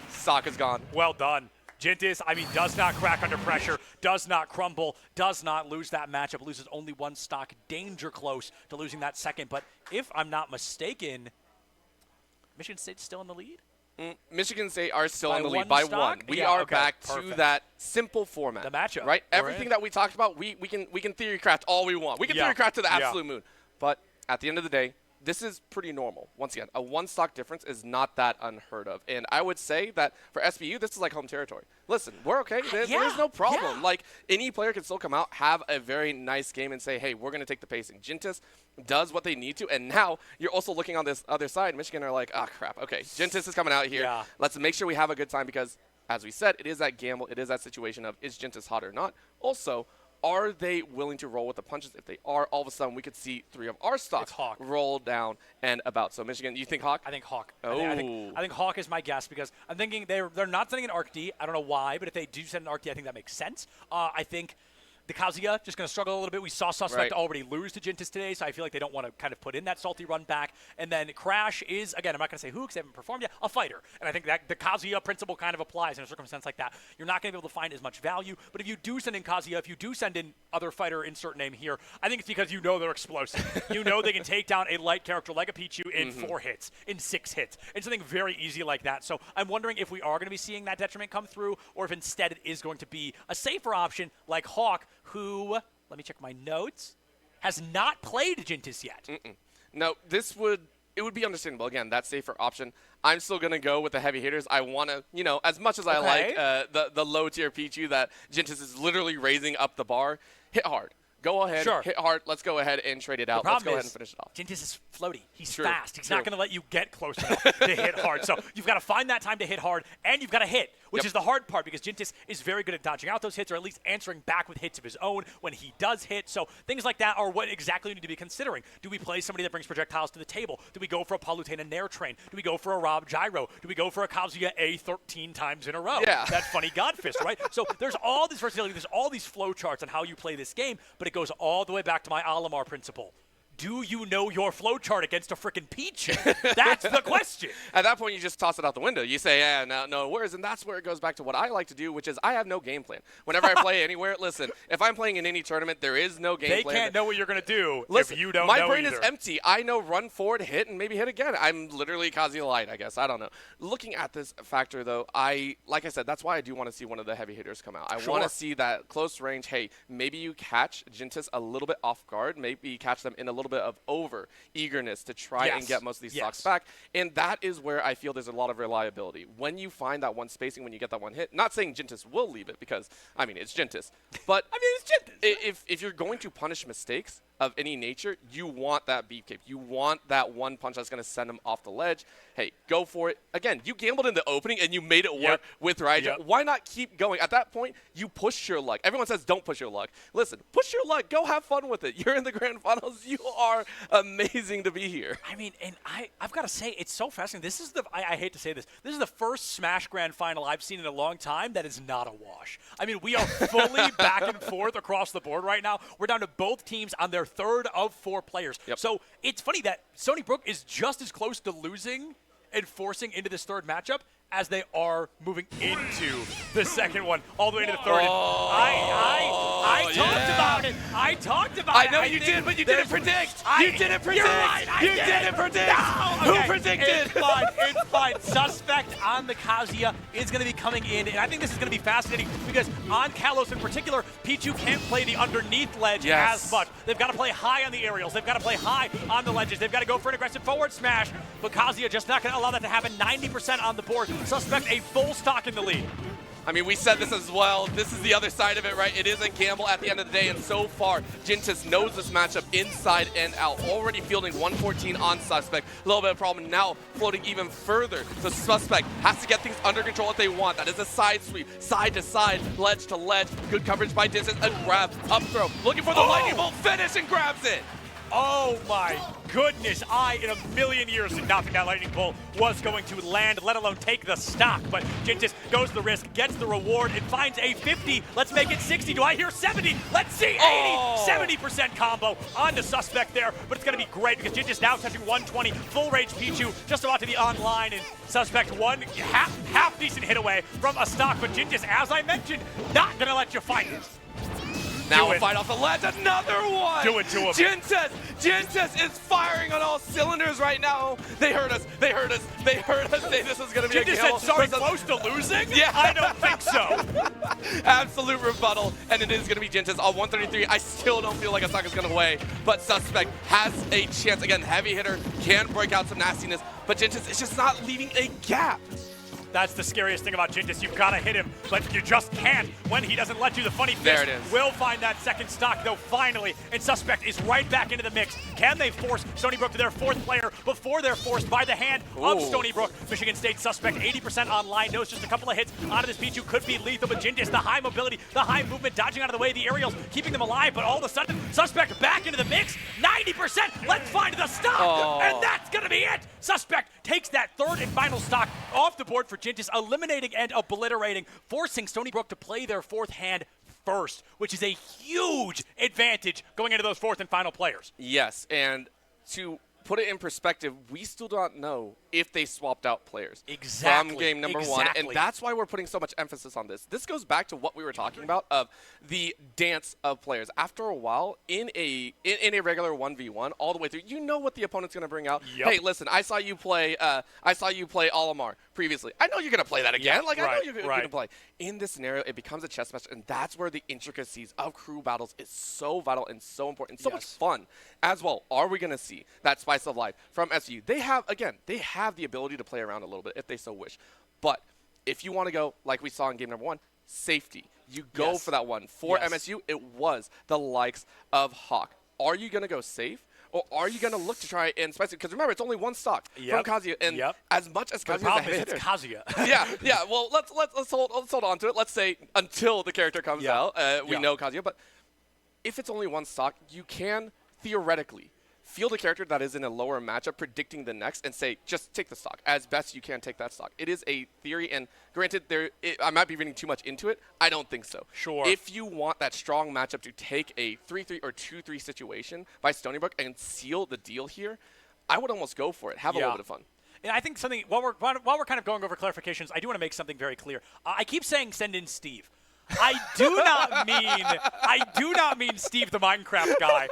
Stock is gone. Well done. Jintis, does not crack under pressure, does not crumble, does not lose that matchup, loses only one stock, danger close to losing that second. But if I'm not mistaken, Michigan State's still in the lead? Michigan State are still By in the lead one by stock? one. We Yeah, are okay, back to perfect. that simple format. The matchup. Right? We're Everything in. that we talked about, we can theory craft all we want. We can theory craft to the Yeah. absolute moon. But at the end of the day, this is pretty normal. Once again, a one stock difference is not that unheard of. And I would say that for SBU, this is like home territory. Listen, we're okay. There's no problem. Yeah. Like, any player can still come out, have a very nice game, and say, hey, we're going to take the pacing. Jintis does what they need to. And now you're also looking on this other side. Michigan are like, oh, crap. Okay, Jintis is coming out here. Yeah. Let's make sure we have a good time because, as we said, it is that gamble. It is that situation of, is Jintis hot or not? Also, are they willing to roll with the punches? If they are, all of a sudden we could see 3 of our stocks It's Hawk. roll down and about. So Michigan, you think Hawk? I think Hawk. Oh. I think Hawk is my guess because I'm thinking they're not sending an Arc D. I don't know why, but if they do send an Arc D, I think that makes sense. I think the Kazuya just going to struggle a little bit. We saw Suspect already lose to Jintis today, so I feel like they don't want to kind of put in that salty run back. And then Crash is, again, I'm not going to say who because they haven't performed yet, a fighter. And I think that the Kazuya principle kind of applies in a circumstance like that. You're not going to be able to find as much value, but if you do send in Kazuya, if you do send in other fighter insert name here, I think it's because you know they're explosive. You know they can take down a light character like a Pichu in 4 hits, in 6 hits. It's something very easy like that. So I'm wondering if we are going to be seeing that detriment come through, or if instead it is going to be a safer option like Hawk, who, let me check my notes, has not played Jintis yet. No, it would be understandable. Again, that safer option. I'm still going to go with the heavy hitters. I want to, as much as I like the low tier Pichu that Jintis is literally raising up the bar, hit hard. Go ahead, hit hard. Let's go ahead and trade it out. Let's go ahead and finish it off. Jintis is floaty. He's True, fast. He's true. not going to let you get close enough to hit hard. So you've got to find that time to hit hard, and you've got to hit, which is the hard part because Jintis is very good at dodging out those hits or at least answering back with hits of his own when he does hit. So things like that are what exactly we need to be considering. Do we play somebody that brings projectiles to the table? Do we go for a Palutena Nair Train? Do we go for a Rob Gyro? Do we go for a Kazuya A 13 times in a row? Yeah. That funny Godfist, right? So there's all this versatility. There's all these flow charts on how you play this game, but it goes all the way back to my Alamar principle. Do you know your flowchart against a freaking Peach? That's the question. At that point, you just toss it out the window. You say, yeah, no worries. And that's where it goes back to what I like to do, which is I have no game plan. Whenever I play anywhere, listen, if I'm playing in any tournament, there is no game plan. They can't know what you're going to do Listen, if you don't my know brain either. is empty. I know run forward, hit, and maybe hit again. I'm literally Kazuya Light, I guess. I don't know. Looking at this factor, though, like I said, that's why I do want to see one of the heavy hitters come out. I want to see that close range. Hey, maybe you catch Jintis a little bit off guard. Maybe you catch them in a little bit of over eagerness to try and get most of these stocks back. And that is where I feel there's a lot of reliability. When you find that one spacing, when you get that one hit, not saying Jintis will leave it because, it's Jintis. But it's Jintis. If you're going to punish mistakes of any nature, you want that beef cape. You want that one punch that's going to send them off the ledge. Hey, go for it. Again, you gambled in the opening and you made it work with Raija. Why not keep going? At that point, you push your luck. Everyone says don't push your luck. Listen, push your luck. Go have fun with it. You're in the grand finals. You are amazing to be here. And I've got to say, it's so fascinating. This is I hate to say this. This is the first Smash Grand Final I've seen in a long time that is not a wash. We are fully back and forth across the board right now. We're down to both teams on their third of 4 players. So it's funny that Stony Brook is just as close to losing and forcing into this third matchup as they are moving into the second one, all the way into the third. I talked about it. I talked about it. I know you did, but you didn't predict. You didn't predict. You're right. You didn't predict. No. Who predicted? It's fine. It's fine. Suspect on the Kazuya is going to be coming in, and I think this is going to be fascinating because on Kalos in particular, Pichu can't play the underneath ledge as much. They've got to play high on the aerials. They've got to play high on the ledges. They've got to go for an aggressive forward smash, but Kazuya just not going to allow that to happen. 90% on the board. Suspect a full stock in the lead. I mean, we said this as well. This is the other side of it, right? It is a gamble at the end of the day, and so far, Jintis knows this matchup inside and out. Already fielding 114 on Suspect. A little bit of problem now, floating even further. So Suspect has to get things under control if they want. That is a side sweep, side to side, ledge to ledge. Good coverage by Jintis. A grab, up throw, looking for the lightning bolt finish and grabs it. Oh my goodness, I in a million years did not think that lightning bolt was going to land, let alone take the stock. But Jintis goes the risk, gets the reward, and finds a 50. Let's make it 60. Do I hear 70? Let's see 80. 70% combo on the Suspect there, but it's going to be great because Jintis now touching 120. Full range Pichu just about to be online, and Suspect one half decent hit away from a stock. But Jintis, as I mentioned, not going to let you fight it. Now a fight off the ledge, another one! Do it to him. Jintis is firing on all cylinders right now. They heard us. They this is going to be a Jintis gamble. said sorry close to losing? Yeah. I don't think so. Absolute rebuttal, and it is going to be Jintis on 133. I still don't feel like a stock is going to weigh, but Suspect has a chance. Again, heavy hitter, can break out some nastiness, but Jintis is just not leaving a gap. That's the scariest thing about Jintis. You've got to hit him, but you just can't when he doesn't let you. The funny fist There it is. will find that second stock, though, finally, and Suspect is right back into the mix. Can they force Stony Brook to their fourth player before they're forced by the hand of Stony Brook? Michigan State Suspect 80% online, knows just a couple of hits onto this Pichu could be lethal, but Jintis, the high mobility, the high movement, dodging out of the way, the aerials, keeping them alive, but all of a sudden, Suspect back into the mix, 90%, let's find the stock, and that's gonna be it! Suspect takes that third and final stock off the board for Jintis, eliminating and obliterating, forcing Stony Brook to play their fourth hand first, which is a huge advantage going into those fourth and final players. Yes, and to put it in perspective, we still don't know if they swapped out players from game number one, and that's why we're putting so much emphasis on this. This goes back to what we were talking about of the dance of players. After a while, in a regular 1v1, all the way through, you know what the opponent's going to bring out. Hey, listen, I saw you play Olimar previously. I know you're going to play that again. I know you're going to play. In this scenario, it becomes a chess match, and that's where the intricacies of crew battles is so vital and so important, and so much fun as well. Are we going to see that spice of life from SU? They have the ability to play around a little bit if they so wish. But if you want to go, like we saw in game number one, safety, you go for that one. For MSU, it was the likes of Hawk. Are you going to go safe? Or are you going to look to try and spice it? Because remember, it's only one stock from Kazuya. And as much as Kazuya is it's Kazuya. yeah. Well, let's hold on to it. Let's say until the character comes out, we know Kazuya. But if it's only one stock, you can theoretically field a character that is in a lower matchup, predicting the next, and say, just take the stock. As best you can, take that stock. It is a theory, and granted, I might be reading too much into it. I don't think so. Sure. If you want that strong matchup to take a 3-3 or 2-3 situation by Stony Brook and seal the deal here, I would almost go for it. Have a little bit of fun. And I think something, while we're kind of going over clarifications, I do want to make something very clear. I keep saying send in Steve. I do not mean Steve the Minecraft guy.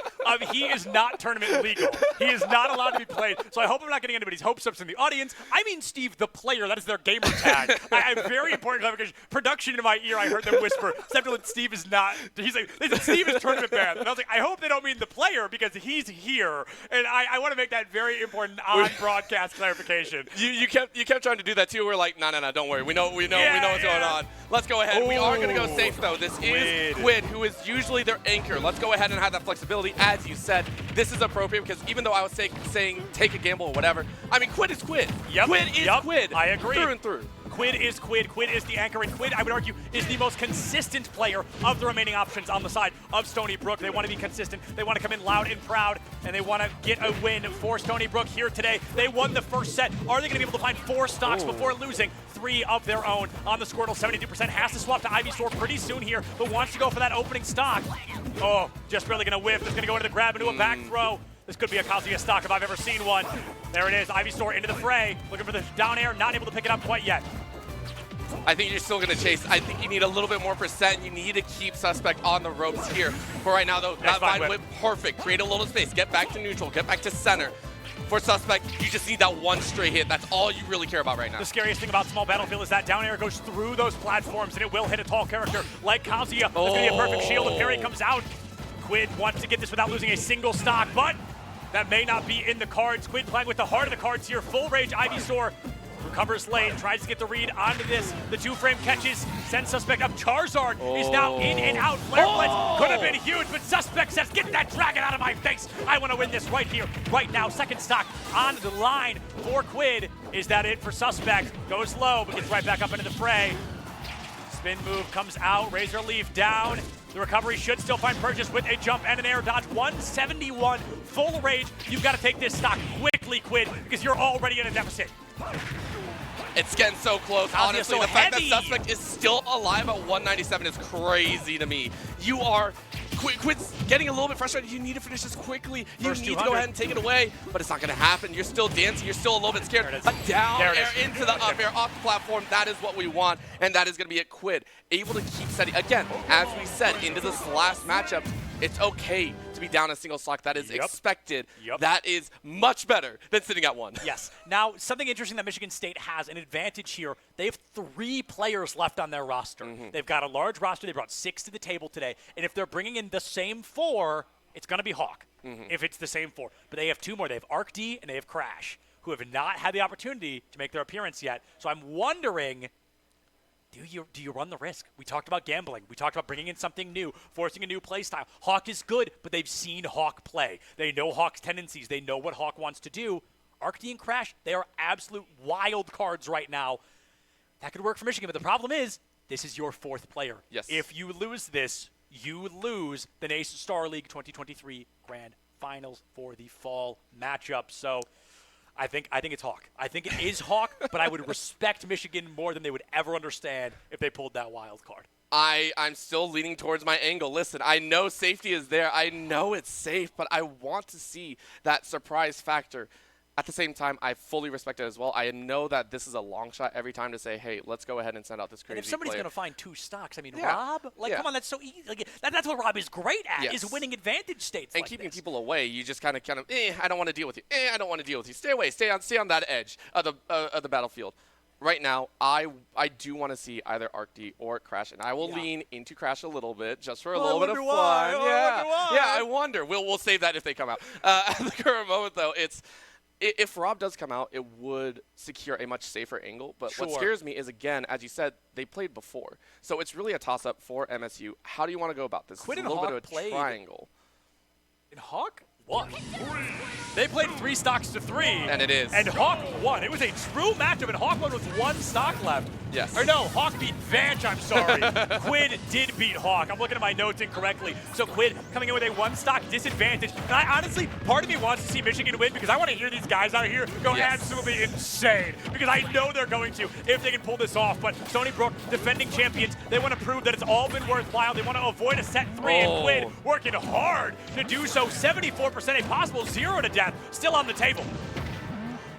He is not tournament legal. He is not allowed to be played. So I hope I'm not getting anybody's hopes up in the audience. I mean Steve the player. That is their gamer tag. I have very important clarification. Production in my ear, I heard them whisper, Steve is not. He's like, they said Steve is tournament banned. And I was like, I hope they don't mean the player because he's here. And I want to make that very important on-broadcast clarification. You kept trying to do that too. We're like, no, don't worry. We know what's going on. Let's go ahead. We are going to go safe though. This is Quid, who is usually their anchor. Let's go ahead and have that flexibility. As you said, this is appropriate because even though I was saying take a gamble or whatever, I mean Quid is Quid. Quid is Quid. I agree. Through and through. Quid is Quid. Quid is the anchor, and Quid, I would argue, is the most consistent player of the remaining options on the side of Stony Brook. They want to be consistent. They want to come in loud and proud, and they want to get a win for Stony Brook here today. They won the first set. Are they going to be able to find 4 stocks before losing 3 of their own on the Squirtle? 72% has to swap to Ivy Store pretty soon here, but wants to go for that opening stock. Oh, just barely going to whiff. It's going to go into the grab, into a back throw. This could be a Kazuya stock if I've ever seen one. There it is, Ivy Store into the fray. Looking for the down air, not able to pick it up quite yet. I think you're still going to chase. I think you need a little bit more percent. You need to keep Suspect on the ropes here. For right now, though, that vine whip, perfect. Create a little space. Get back to neutral. Get back to center. For Suspect, you just need that one straight hit. That's all you really care about right now. The scariest thing about Small Battlefield is that down air goes through those platforms, and it will hit a tall character like Kazuya. That's going to be a perfect shield if Perry comes out. Quid wants to get this without losing a single stock, but that may not be in the cards. Quid playing with the heart of the cards here. Full rage Ivy Store. recovers lane, tries to get the read onto this. The 2-frame catches, sends Suspect up. Charizard is now in and out. Flare Blitz could have been huge, but Suspect says, get that dragon out of my face. I want to win this right here, right now. Second stock on the line for Quid. Is that it for Suspect? Goes low, but gets right back up into the fray. Spin move comes out, Razor Leaf down. The recovery should still find purchase with a jump and an air dodge. 171, full rage. You've got to take this stock quickly, Quid, because you're already in a deficit. It's getting so close, honestly. so The fact that heavy. Suspect is still alive at 197 is crazy to me. You are... Quid's getting a little bit frustrated. You need to finish this quickly. You First need to 200. go ahead and take it away, but it's not going to happen. You're still dancing. You're still a little bit scared. There it is. A down There it air is. into the up air off the platform. That is what we want, and that is going to be it. Quid able to keep steady. Again, as we said, into this last matchup, it's okay to be down a single stock. That is expected. That is much better than sitting at 1. Yes. Now, something interesting that Michigan State has an advantage here. They have 3 players left on their roster. They've got a large roster. They brought 6 to the table today. And if they're bringing in the same 4, it's going to be Hawk if it's the same 4. But they have 2 more. They have Arc D and they have Crash, who have not had the opportunity to make their appearance yet. So I'm wondering, do you run the risk? We talked about gambling. We talked about bringing in something new, forcing a new play style. Hawk is good, but they've seen Hawk play. They know Hawk's tendencies. They know what Hawk wants to do. Arc D and Crash, they are absolute wild cards right now. That could work for Michigan, but the problem is, this is your 4th player. Yes. If you lose this, you lose the NACE Starleague 2023 Grand Finals for the fall matchup. So I think it's Hawk. I think it is Hawk, but I would respect Michigan more than they would ever understand if they pulled that wild card. I'm still leaning towards my angle. Listen, I know safety is there. I know it's safe, but I want to see that surprise factor. At the same time, I fully respect it as well. I know that this is a long shot every time to say, hey, let's go ahead and send out this crazy And if somebody's player. going to find 2 stocks, I mean, Yeah. Rob, come on, that's so easy. Like, that's what Rob is great at, is winning advantage states And like keeping this. people away, you just kind of, I don't want to deal with you. I don't want to deal with you. Stay away. Stay on that edge of the battlefield. Right now, I do want to see either Arc D or Crash, and I will lean into Crash a little bit just for a little bit of fun. Yeah, I wonder. We'll save that if they come out. At the current moment, though, if Rob does come out, it would secure a much safer angle. But what scares me is, again, as you said, they played before. So it's really a toss-up for MSU. How do you want to go about this? Quid It's and a little Hawk bit of a triangle. And Hawk won. They played 3 stocks to 3. And it is. And Hawk won. It was a true matchup, and Hawk won with 1 stock left. Yes. Or no, Hawk beat Vanch, I'm sorry. Quid did beat Hawk. I'm looking at my notes incorrectly. So Quid coming in with a 1 stock disadvantage. And I honestly, part of me wants to see Michigan win because I want to hear these guys out here go absolutely insane. Because I know they're going to if they can pull this off. But Stony Brook, defending champions, they want to prove that it's all been worthwhile. They want to avoid a set 3, and Quid working hard to do so. 74%, a possible 0 to death, still on the table.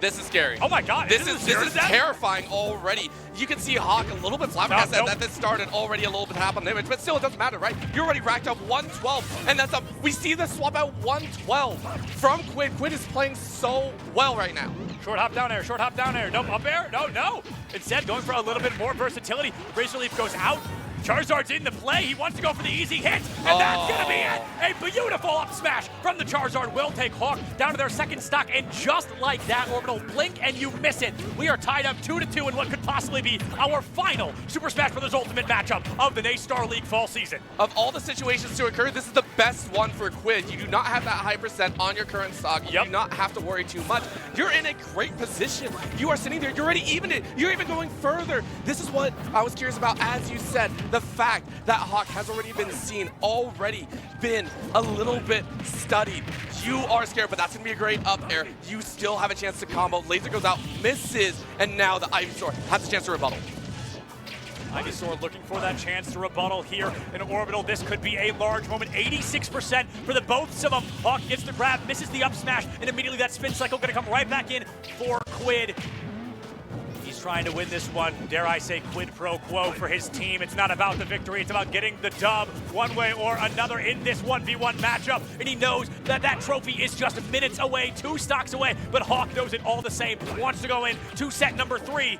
This is scary. Oh my God! This is terrifying already. You can see Hawk a little bit flabbergasted that this started already a little bit half on damage, but still it doesn't matter, right? You already racked up 112, and that's up. We see the swap out 112 from Quid. Quid is playing so well right now. Short hop down air, short hop down air. Nope, up air. No. Instead, going for a little bit more versatility. Razor Leaf goes out. Charizard's in the play. He wants to go for the easy hit, and that's going to be it. A beautiful up smash from the Charizard will take Hawk down to their 2nd stock, and just like that, Orbital, blink and you miss it. We are tied up 2-2 in what could possibly be our final Super Smash Bros. Ultimate matchup of the NACE Starleague fall season. Of all the situations to occur, this is the best one for Quid. You do not have that high percent on your current stock. You do not have to worry too much. You're in a great position. You are sitting there. You're already evened. You're even going further. This is what I was curious about, as you said. The fact that Hawk has already been seen, already been a little bit studied. You are scared, but that's going to be a great up air. You still have a chance to combo. Laser goes out, misses, and now the Ivysaur has a chance to rebuttal. Ivysaur looking for that chance to rebuttal here in Orbital. This could be a large moment. 86% for the both of them. Hawk gets the grab, misses the up smash, and immediately that spin cycle going to come right back in for Quid. He's trying to win this one, dare I say quid pro quo for his team. It's not about the victory, it's about getting the dub one way or another in this 1v1 matchup. And he knows that that trophy is just minutes away, 2 stocks away, but Hawk knows it all the same. Wants to go in to set number 3.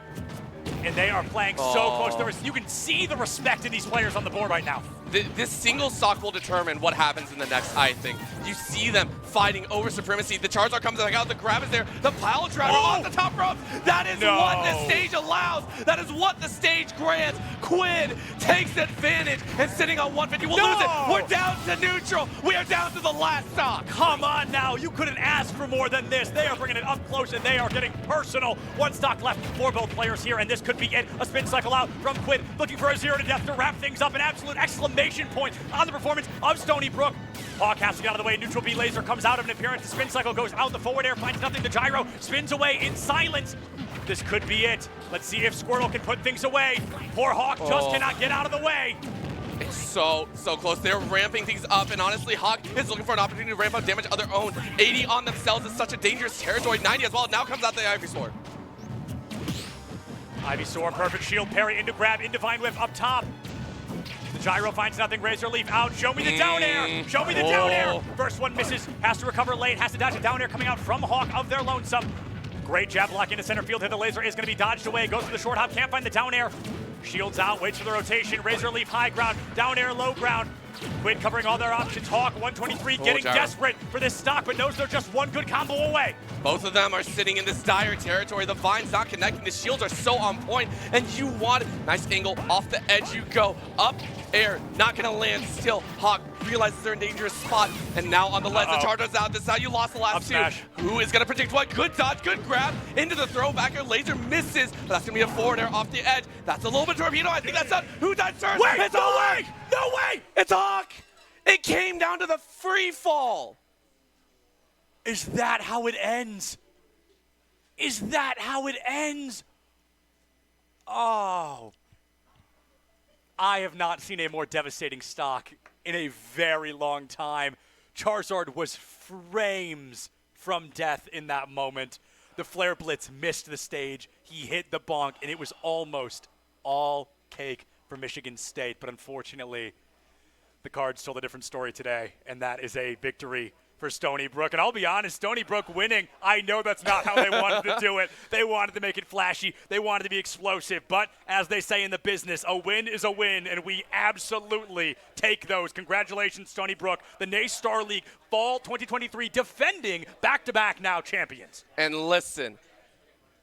And they are playing so close. You can see the respect in these players on the board right now. This single stock will determine what happens in the next, I think. You see them fighting over supremacy. The Charizard comes back out, the grab is there, the pile driver on the top rope. That is what the stage allows. That is what the stage grants. Quinn takes advantage and sitting on 150 will lose it. We're down to neutral. We are down to the last stock. Come on now, you couldn't ask for more than this. They are bringing it up close and they are getting personal. One stock left for both players here, and this could be it. A spin cycle out from Quinn, looking for a 0 to death to wrap things up. An absolute exclamation point on the performance of Stony Brook. Hawk has to get out of the way. Neutral B laser comes out of an appearance. The spin cycle goes out. The forward air finds nothing. The gyro spins away in silence. This could be it. Let's see if Squirtle can put things away. Poor Hawk just cannot get out of the way. It's so close. They're ramping things up, and honestly, Hawk is looking for an opportunity to ramp up damage of their own. 80 on themselves is such a dangerous territory. 90 as well. Now comes out the Ivysaur. Ivysaur, perfect shield parry into grab, into Vine Whip up top. The gyro finds nothing, Razor Leaf out. Show me the down air. Show me the down air. First one misses, has to recover late, has to dodge a down air coming out from Hawk of their lonesome. Great jab block into center field here. The laser is going to be dodged away. Goes for the short hop, can't find the down air. Shields out, waits for the rotation. Razor Leaf high ground, down air low ground. Quinn covering all their options. Hawk 123 getting desperate for this stock, but knows they're just one good combo away. Both of them are sitting in this dire territory. The Vine's not connecting. The shields are so on point, and you want nice angle off the edge. You go up air, not gonna land. Still, Hawk realizes they're in a dangerous spot, and now on the ledge, the Charizard's out. This is how you lost the last two. Smash. Who is gonna predict what? Good dodge, good grab into the throwback. Your laser misses, but that's gonna be a forward air off the edge. That's a little bit torpedo. I think that's done. Who died first? Wait, It's no Hawk! way! No way! It's Hawk! It came down to the free fall. Is that how it ends? Is that how it ends? Oh. I have not seen a more devastating stock in a very long time. Charizard was frames from death in that moment. The Flare Blitz missed the stage. He hit the bonk, and it was almost all cake for Michigan State. But unfortunately, the cards told a different story today, and that is a victory for Stony Brook. And I'll be honest, Stony Brook winning, I know that's not how they wanted to do it. They wanted to make it flashy. They wanted to be explosive. But as they say in the business, a win is a win, and we absolutely take those. Congratulations, Stony Brook, the NACE Starleague Fall 2023 defending back-to-back now champions. And listen,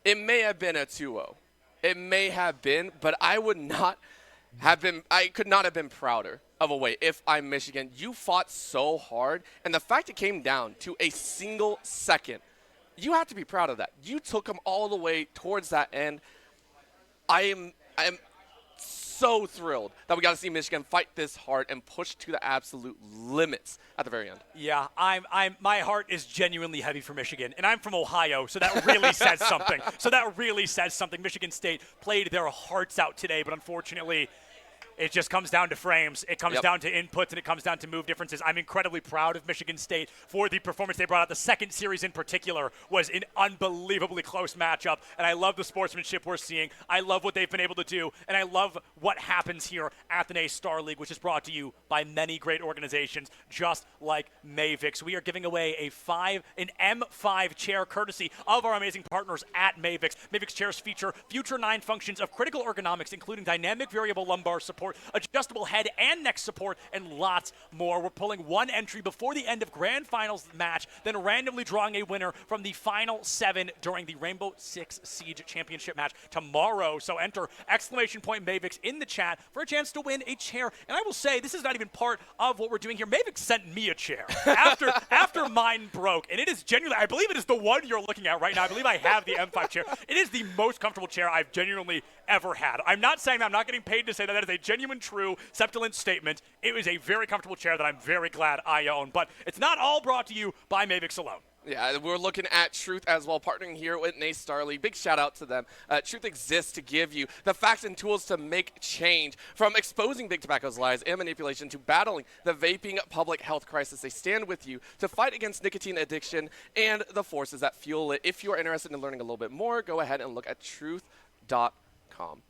it may have been a 2-0. It may have been, but I could not have been prouder of a way if I'm Michigan. You fought so hard, and the fact it came down to a single second, you have to be proud of that. You took them all the way towards that end. I am so thrilled that we got to see Michigan fight this hard and push to the absolute limits at the very end. Yeah, my heart is genuinely heavy for Michigan, and I'm from Ohio, so that really says something. Michigan State played their hearts out today, but unfortunately, it just comes down to frames. It comes down to inputs, and it comes down to move differences. I'm incredibly proud of Michigan State for the performance they brought out. The second series in particular was an unbelievably close matchup, and I love the sportsmanship we're seeing. I love what they've been able to do, and I love what happens here at the NACE Starleague, which is brought to you by many great organizations, just like Mavix. We are giving away an M5 chair courtesy of our amazing partners at Mavix. Mavix chairs feature future 9 functions of critical ergonomics, including dynamic variable lumbar support, adjustable head and neck support, and lots more. We're pulling one entry before the end of Grand Finals match, then randomly drawing a winner from the final 7 during the Rainbow Six Siege Championship match tomorrow. So enter !Mavix in the chat for a chance to win a chair. And I will say, this is not even part of what we're doing here. Mavix sent me a chair after mine broke, and it is genuinely, I believe it is the one you're looking at right now. I believe I have the M5 chair. It is the most comfortable chair I've genuinely ever had. I'm not saying that. I'm not getting paid to say that. That is a genuine, true, septulant statement. It was a very comfortable chair that I'm very glad I own. But it's not all brought to you by Mavix alone. Yeah, we're looking at Truth as well, partnering here with NACE Starleague. Big shout out to them. Truth exists to give you the facts and tools to make change. From exposing big tobacco's lies and manipulation to battling the vaping public health crisis, they stand with you to fight against nicotine addiction and the forces that fuel it. If you're interested in learning a little bit more, go ahead and look at truth.com.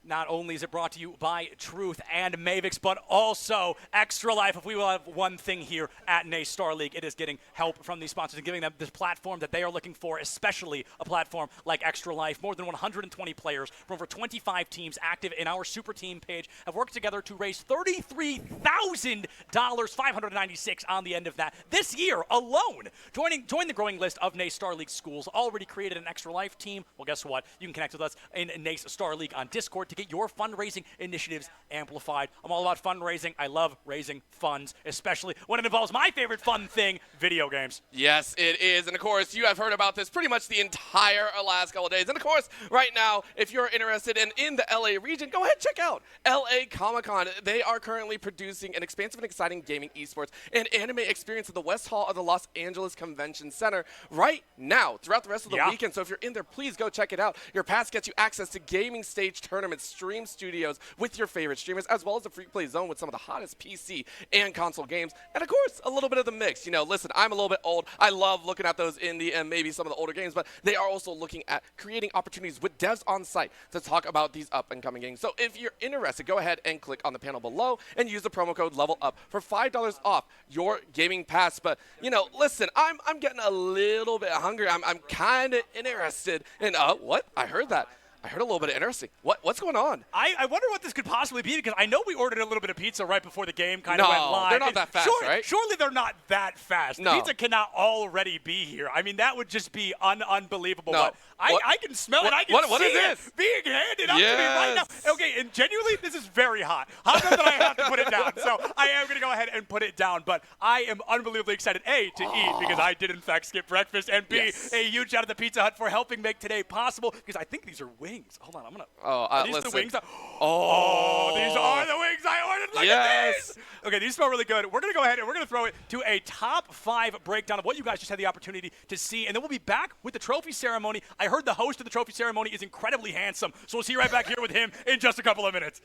Not only is it brought to you by Truth and Mavix, but also Extra Life. If we will have one thing here at NACE Starleague, it is getting help from these sponsors and giving them this platform that they are looking for, especially a platform like Extra Life. More than 120 players from over 25 teams active in our super team page have worked together to raise $33,000, $596 on the end of that this year alone. Join the growing list of NACE Starleague schools already created an Extra Life team. Well, guess what? You can connect with us in NACE Starleague on Discord to get your fundraising initiatives amplified. I'm all about fundraising. I love raising funds, especially when it involves my favorite fun thing, video games. Yes, it is. And of course, you have heard about this pretty much the entire last couple of days. And of course, right now, if you're interested in the LA region, go ahead and check out LA Comic-Con. They are currently producing an expansive and exciting gaming, esports, and anime experience at the West Hall of the Los Angeles Convention Center right now throughout the rest of the weekend. So if you're in there, please go check it out. Your pass gets you access to gaming stage tournaments, stream studios with your favorite streamers, as well as a free play zone with some of the hottest PC and console games, and of course a little bit of the mix. You know, listen, I'm a little bit old. I love looking at those indie and maybe some of the older games, but they are also looking at creating opportunities with devs on site to talk about these up and coming games. So if you're interested, go ahead and click on the panel below and use the promo code LEVELUP for $5 off your gaming pass. But you know, listen, I'm getting a little bit hungry. I'm kind of interested in what I heard that. I heard a little bit of interesting. What's going on? I wonder what this could possibly be, because I know we ordered a little bit of pizza right before the game kind of went live. No, they're not that fast, right? Surely they're not that fast. No. Pizza cannot already be here. I mean, that would just be unbelievable. No. But I can smell it. I can what see is this? it being handed up to me right now. Okay, and genuinely, this is very hot. Hot enough that I have to put it down. So I am going to go ahead and put it down. But I am unbelievably excited, A, to eat, because I did, in fact, skip breakfast, and B, a huge shout out to Pizza Hut for helping make today possible, because I think these are wings. Hold on, I'm going to... Are these listen. the wings? Oh, these are the wings I ordered. Look at these. Okay, these smell really good. We're going to go ahead and we're going to throw it to a top 5 breakdown of what you guys just had the opportunity to see. And then we'll be back with the trophy ceremony. I heard the host of the trophy ceremony is incredibly handsome. So we'll see you right back here with him in just a couple of minutes.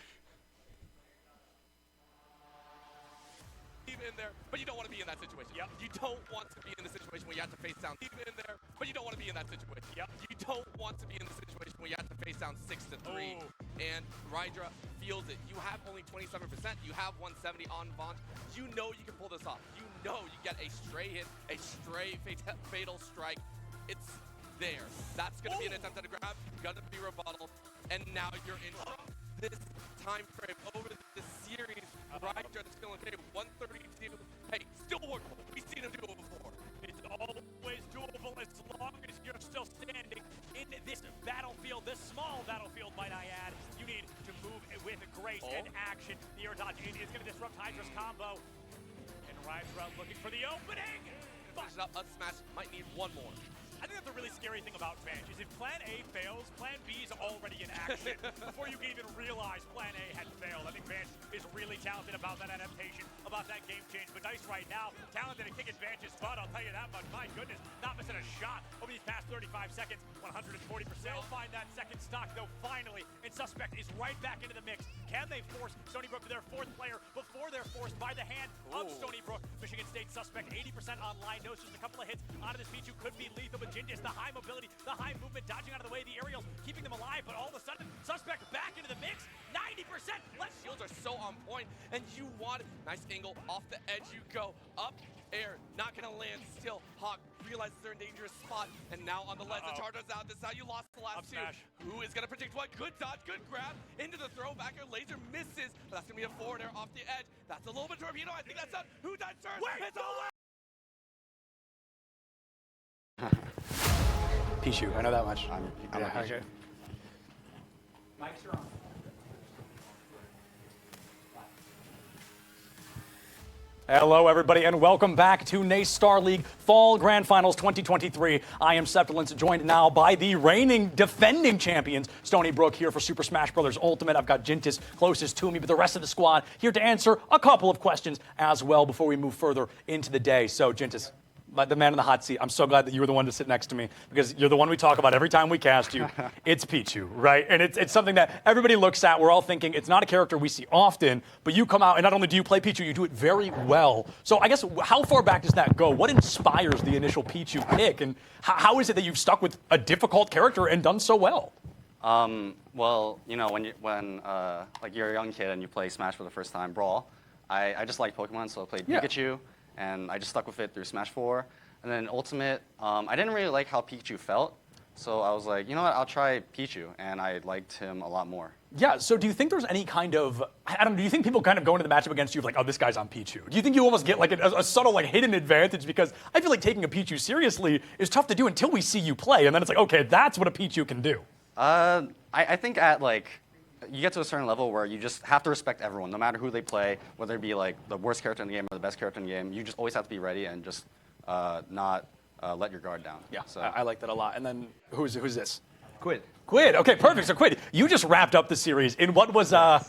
In there, but you don't want to be in that situation. Yep. You don't want to be in the situation where you have to face down even in there, but you don't want to be in that situation. Yep. You don't want to be in the situation where you have to face down 6-3, and Rydra feels it. You have only 27%. You have 170 on Vaunt. You know you can pull this off. You know you get a stray hit, a stray fatal strike. It's there. That's going to be an attempt at a grab. Going to be rebuttal, and now you're in this time frame over the series. Rydra is still in favor. 132. Hey, still workable. We've seen him do it before. It's always doable as long as you're still standing in this battlefield, this small battlefield, might I add. You need to move with grace and action. The air dodge is going to disrupt Hydra's combo. And Rydra looking for the opening. Finish it up. Up smash. Might need one more. I think that's the really scary thing about Vanch is if Plan A fails, Plan B is already in action before you can even realize Plan A had failed. I think Vanch is really talented about that adaptation, about that game change. But NICE right now, talented at kicking Vanch's butt, I'll tell you that much. My goodness, not missing a shot over these past 35 seconds, 140%. Will find that second stock, though, finally, and Suspect is right back into the mix. Can they force Stony Brook to their 4th player before they're forced by the hand of Stony Brook? Michigan State Suspect, 80% online. Knows just a couple of hits onto this Pichu could be lethal, but Jinjis, the high mobility, the high movement, dodging out of the way, the aerials, keeping them alive, but all of a sudden, Suspect back into the mix, 90%. Shields are so on point, and you want it. Nice angle, off the edge you go, up, air, not gonna land still. Hawk realizes they're in a dangerous spot, and now on the ledge, the charger's out. This is how you lost the last two. Who is gonna predict what? Good dodge, good grab, into the throw, back air, laser misses, but that's gonna be a forward air off the edge. That's a little bit torpedo, I think that's done. Who died first? It's all Pichu, I know that much. I'm a Pichu. Mike's are on. Hello, everybody, and welcome back to NACE Starleague Fall Grand Finals 2023. I am Septilence, joined now by the reigning defending champions, Stony Brook, here for Super Smash Bros. Ultimate. I've got Jintis closest to me, but the rest of the squad here to answer a couple of questions as well before we move further into the day. So, Jintis, the man in the hot seat, I'm so glad that you were the one to sit next to me, because you're the one we talk about every time we cast you. It's Pichu, right? And it's something that everybody looks at. We're all thinking it's not a character we see often, but you come out, and not only do you play Pichu, you do it very well. So I guess, how far back does that go? What inspires the initial Pichu pick, and how is it that you've stuck with a difficult character and done so well? Well, you know, when like you're a young kid and you play Smash for the first time, Brawl, I just like Pokemon, so I played Pikachu, and I just stuck with it through Smash 4. And then Ultimate, I didn't really like how Pikachu felt, so I was like, you know what, I'll try Pichu, and I liked him a lot more. Yeah, so do you think there's any kind of, I don't know, do you think people kind of go into the matchup against you like, oh, this guy's on Pichu? Do you think you almost get like a subtle like hidden advantage? Because I feel like taking a Pichu seriously is tough to do until we see you play, and then it's like, okay, that's what a Pichu can do. I think at like, you get to a certain level where you just have to respect everyone, no matter who they play, whether it be like the worst character in the game or the best character in the game. You just always have to be ready and just not let your guard down. Yeah, so. I like that a lot. And then who's this? Quid. Quid. Okay, perfect. So Quid, you just wrapped up the series in what was a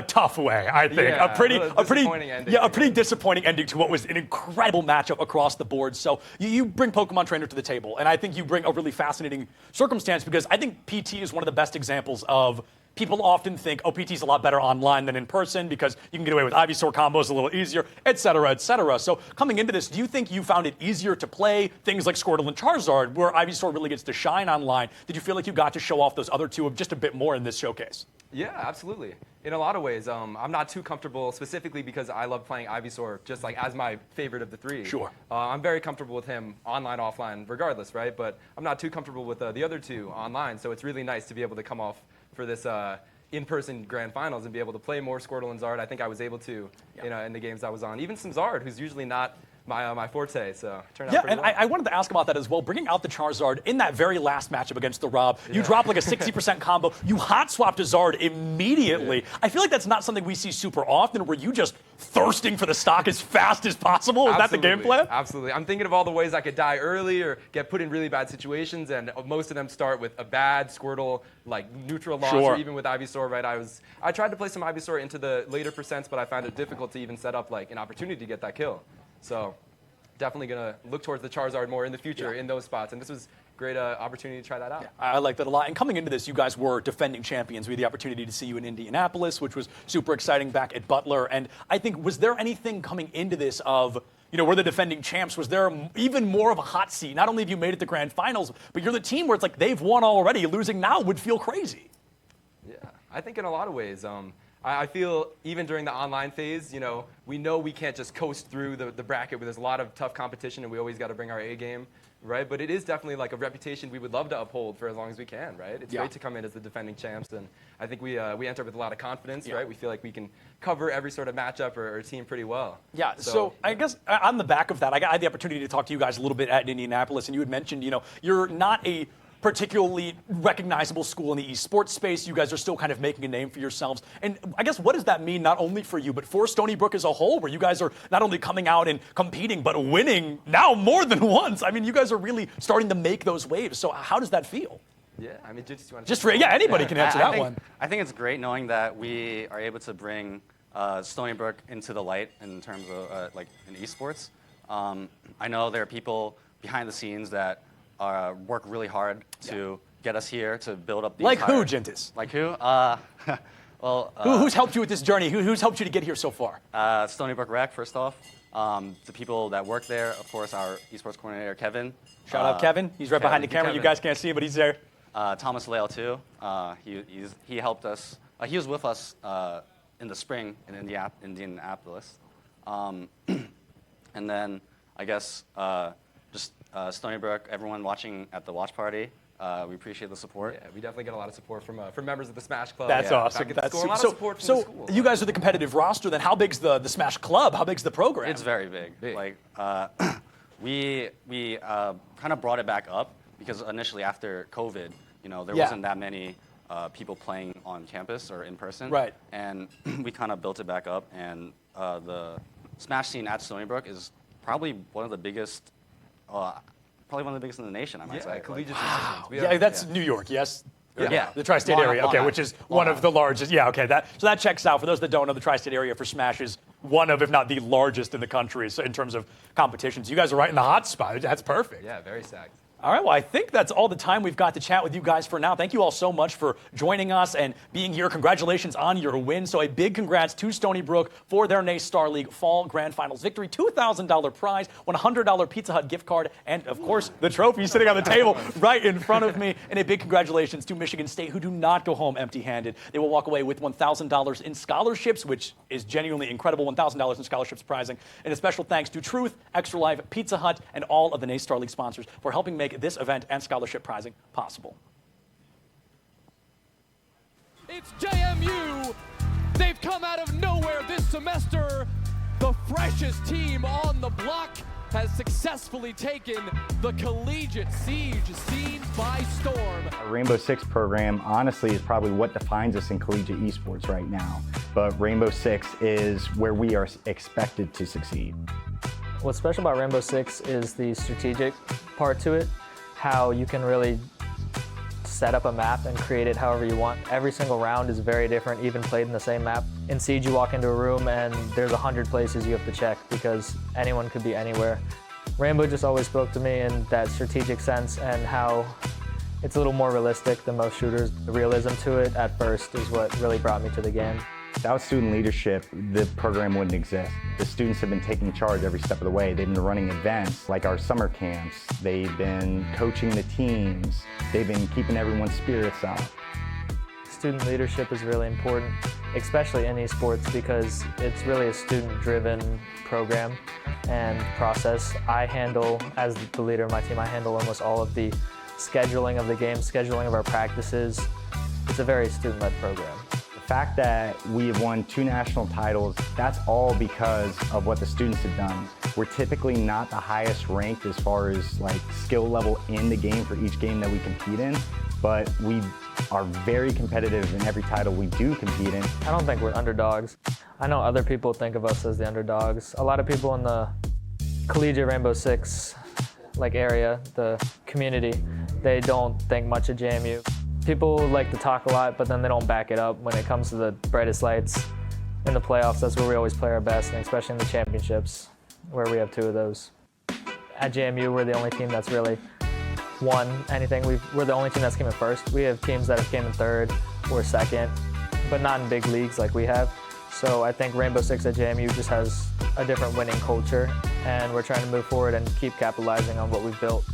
tough way, I think. Yeah, a pretty ending. disappointing ending to what was an incredible matchup across the board. So you bring Pokemon Trainer to the table, and I think you bring a really fascinating circumstance because I think PT is one of the best examples of. People often think, oh, PT's a lot better online than in person because you can get away with Ivysaur combos a little easier, et cetera, et cetera. So coming into this, do you think you found it easier to play things like Squirtle and Charizard, where Ivysaur really gets to shine online? Did you feel like you got to show off those other two just a bit more in this showcase? Yeah, absolutely. In a lot of ways, I'm not too comfortable, specifically because I love playing Ivysaur just like as my favorite of the three. Sure. I'm very comfortable with him online, offline, regardless, right? But I'm not too comfortable with the other two online, so it's really nice to be able to come off for this in-person grand finals and be able to play more Squirtle and Zard. I think I was able to, in the games I was on. Even some Zard, who's usually not my forte, so it turned out pretty well. I wanted to ask about that as well. Bringing out the Charizard in that very last matchup against the Rob, you drop like a 60% combo, you hot swap to Zard immediately. Yeah. I feel like that's not something we see super often, where you just thirsting for the stock as fast as possible. Is that the game plan? Absolutely. I'm thinking of all the ways I could die early or get put in really bad situations, and most of them start with a bad Squirtle, like neutral loss, or even with Ivysaur, right? I tried to play some Ivysaur into the later percents, but I found it difficult to even set up like an opportunity to get that kill. So definitely going to look towards the Charizard more in the future in those spots. And this was a great opportunity to try that out. Yeah, I like that a lot. And coming into this, you guys were defending champions. We had the opportunity to see you in Indianapolis, which was super exciting back at Butler. And I think, was there anything coming into this of, we're the defending champs, was there even more of a hot seat? Not only have you made it to grand finals, but you're the team where it's like they've won already. Losing now would feel crazy. Yeah, I think in a lot of ways. I feel even during the online phase, we know we can't just coast through the bracket where there's a lot of tough competition and we always got to bring our A game, right? But it is definitely like a reputation we would love to uphold for as long as we can, right? It's great to come in as the defending champs, and I think we enter with a lot of confidence, right? We feel like we can cover every sort of matchup or team pretty well. Yeah, so I guess on the back of that, I had the opportunity to talk to you guys a little bit at Indianapolis, and you had mentioned, you're not a particularly recognizable school in the esports space. You guys are still kind of making a name for yourselves. And I guess what does that mean not only for you, but for Stony Brook as a whole, where you guys are not only coming out and competing, but winning now more than once? I mean, you guys are really starting to make those waves. So how does that feel? Yeah, I mean, just anybody can answer that one. I think it's great knowing that we are able to bring Stony Brook into the light in terms of like in esports. I know there are people behind the scenes that work really hard to get us here, to build up the who, Gentis? Like who? Well, who's helped you with this journey? Who's helped you to get here so far? Stony Brook Rec, first off. The people that work there, of course, our esports coordinator, Kevin. Shout out Kevin. He's right behind the camera. You guys can't see him, but he's there. Thomas Leal, too. He helped us. He was with us in the spring in Indianapolis. And then, I guess, just Stony Brook, everyone watching at the watch party, we appreciate the support. Yeah, we definitely get a lot of support from members of the Smash Club. That's awesome. That's a lot of support from the school. You guys are the competitive roster. Then how big's the Smash Club? How big's the program? It's very big. Like we kind of brought it back up because initially after COVID, there wasn't that many people playing on campus or in person. Right. And we kind of built it back up, and the Smash scene at Stony Brook is probably one of the biggest. Probably one of the biggest in the nation, I might say. Collegiate yeah, that's New York, yes? Yeah. The tri-state area, okay, which is one of the largest. Yeah, okay. So that checks out. For those that don't know, the tri-state area for Smash is one of, if not the largest in the country in terms of competitions. You guys are right in the hot spot. That's perfect. Yeah, very stacked. All right, well, I think that's all the time we've got to chat with you guys for now. Thank you all so much for joining us and being here. Congratulations on your win. So a big congrats to Stony Brook for their NACE Starleague Fall Grand Finals victory. $2,000 prize, $100 Pizza Hut gift card, and, of course, the trophy sitting on the table right in front of me. And a big congratulations to Michigan State, who do not go home empty-handed. They will walk away with $1,000 in scholarships, which is genuinely incredible. $1,000 in scholarships prizing. And a special thanks to Truth, Extra Life, Pizza Hut, and all of the NACE Starleague sponsors for helping make this event and scholarship prizing possible. It's JMU. They've come out of nowhere this semester. The freshest team on the block has successfully taken the collegiate siege scene by storm. Our Rainbow Six program, honestly, is probably what defines us in collegiate esports right now. But Rainbow Six is where we are expected to succeed. What's special about Rainbow Six is the strategic part to it, how you can really set up a map and create it however you want. Every single round is very different, even played in the same map. In Siege, you walk into a room and there's 100 places you have to check because anyone could be anywhere. Rainbow just always spoke to me in that strategic sense and how it's a little more realistic than most shooters. The realism to it at first is what really brought me to the game. Without student leadership, the program wouldn't exist. The students have been taking charge every step of the way. They've been running events like our summer camps. They've been coaching the teams. They've been keeping everyone's spirits up. Student leadership is really important, especially in esports, because it's really a student-driven program and process. I handle, as the leader of my team, I handle almost all of the scheduling of the game, scheduling of our practices. It's a very student-led program. The fact that we have won 2 national titles, that's all because of what the students have done. We're typically not the highest ranked as far as like skill level in the game for each game that we compete in, but we are very competitive in every title we do compete in. I don't think we're underdogs. I know other people think of us as the underdogs. A lot of people in the collegiate Rainbow Six area, the community, they don't think much of JMU. People like to talk a lot, but then they don't back it up. When it comes to the brightest lights in the playoffs, that's where we always play our best, and especially in the championships, where we have 2 of those. At JMU, we're the only team that's really won anything. We're the only team that's came in first. We have teams that have came in third or second, but not in big leagues like we have. So I think Rainbow Six at JMU just has a different winning culture, and we're trying to move forward and keep capitalizing on what we've built.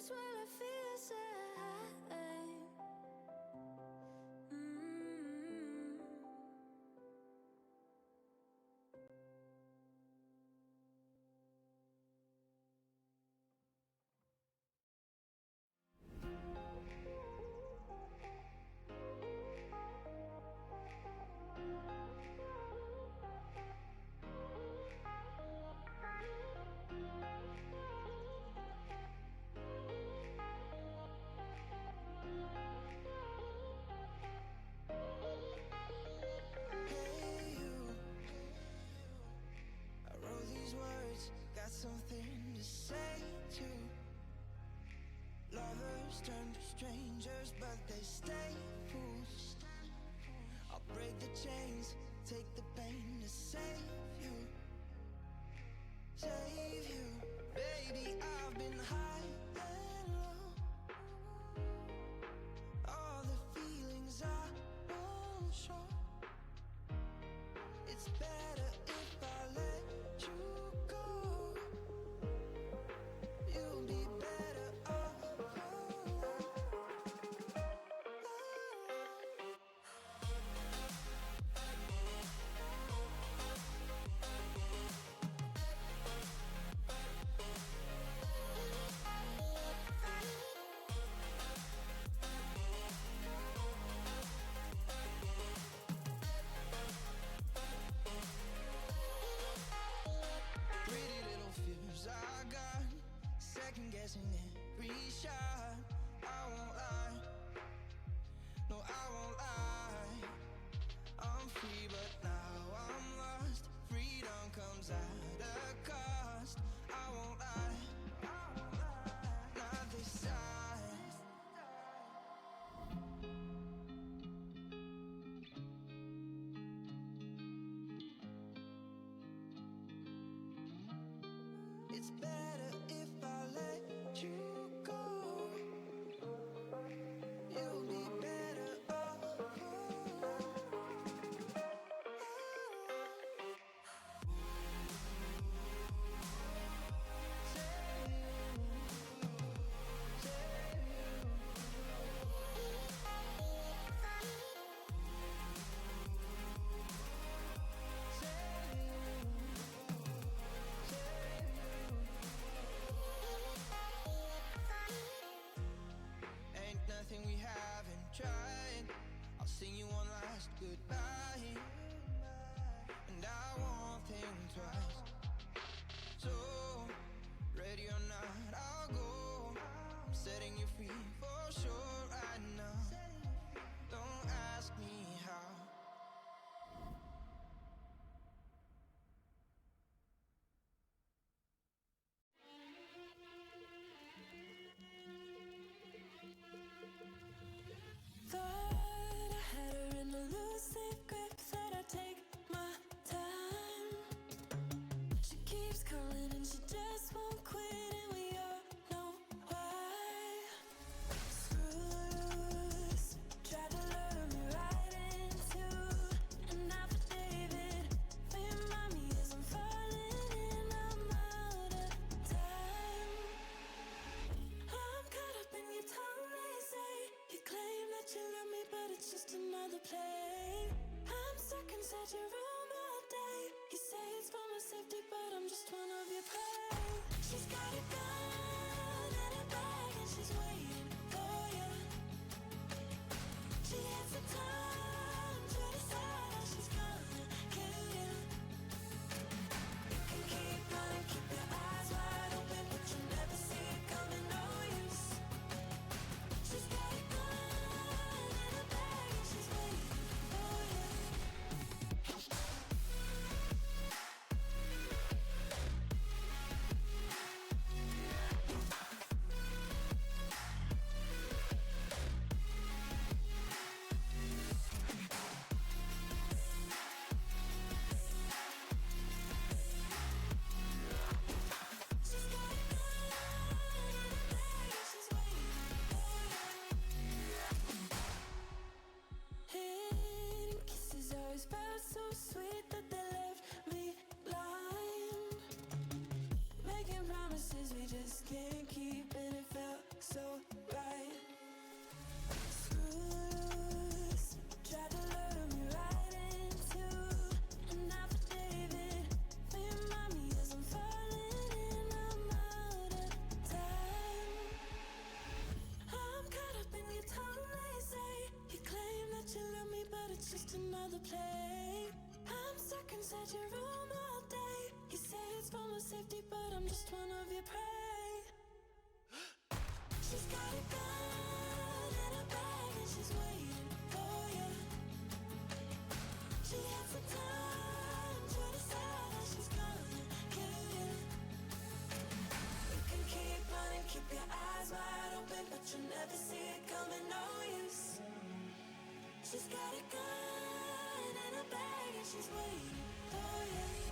this while I feel sad. Something to say to lovers turn to strangers, but they stay fools. I'll break the chains, take the pain to save you, save you. Baby, I've been high and low, all the feelings I won't show. It's better if I let you go. You'll be better off alone. Pretty little fears I got, second guessing every shot. I won't lie, no I won't lie. I'm free but now I'm lost. Freedom comes at a cost. I won't lie, not this time. It's better if I let you go. You'll be better off alone. Ain't nothing we haven't tried. I'll sing you one last goodbye, and I won't think twice. So, ready or not, I'll go. I'm setting you free for sure right now. Don't ask me how. Thought I had her in a loose-leaf grip, said I'd take my time. She keeps calling and she just won't quit, and we all know why. Screws tried to lure me right into an affidavit. Remind me as I'm falling and I'm out of time. I'm caught up in your tongue, they say. You claim that you love me, but it's just another play. I'm stuck inside your room all day. You say it's for my safety, but I'm just one of your prey. She's got a gun and a bag and she's waiting for you. She has the time to decide how she's gonna kill you. You can keep running, keep your eyes wide open, but you never see it coming, no use. She's got a gun and a bag and she's waiting for you. She's got a gun and a bag and she's waiting for you. Hidden kisses always felt so sweet that they left me blind. Making promises we just can't keep, and it felt to play. I'm stuck inside your room all day. You say it's for my safety, but I'm just one of your prey. She's got a gun in a bag and she's waiting for you. She has the time to decide that she's gonna kill you. You can keep running, keep your eyes wide open, but you'll never see it coming, no use. She's got a gun in a bag and she's waiting for you.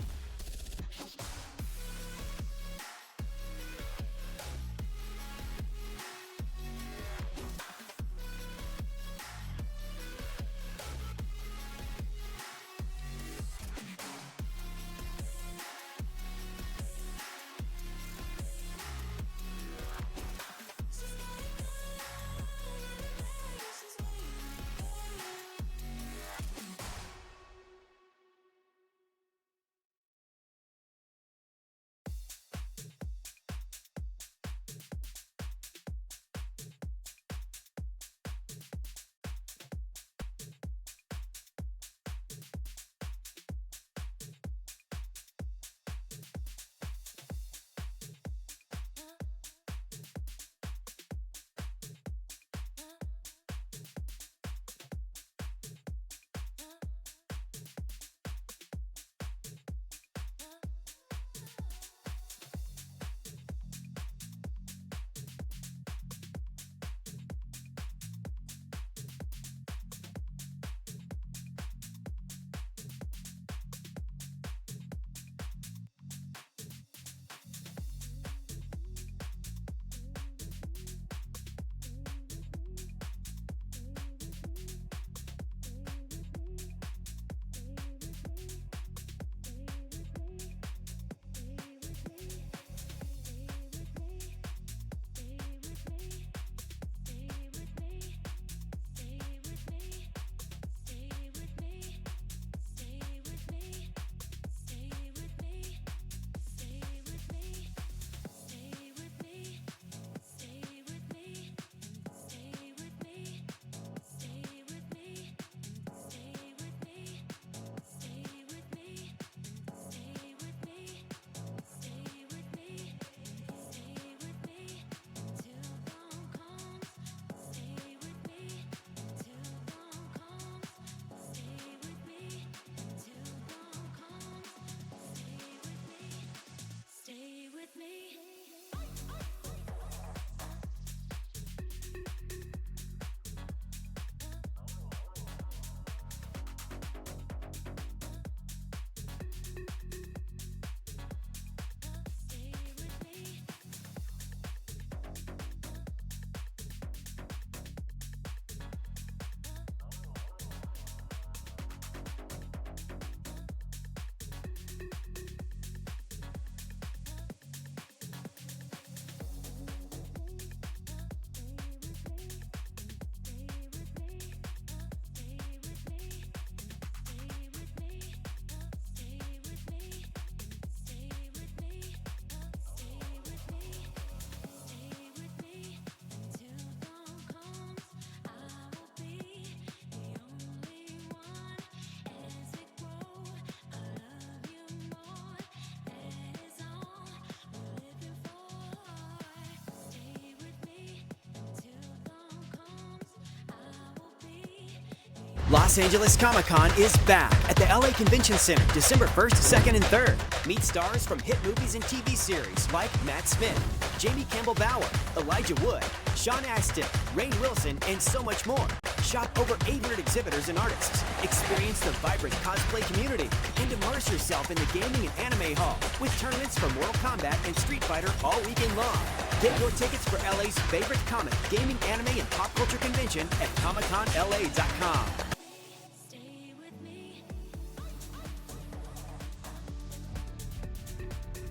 Los Angeles Comic-Con is back at the LA Convention Center December 1st, 2nd, and 3rd. Meet stars from hit movies and TV series like Matt Smith, Jamie Campbell Bower, Elijah Wood, Sean Astin, Rainn Wilson, and so much more. Shop over 800 exhibitors and artists. Experience the vibrant cosplay community and immerse yourself in the gaming and anime hall with tournaments for Mortal Kombat and Street Fighter all weekend long. Get your tickets for LA's favorite comic, gaming, anime, and pop culture convention at ComicConLA.com.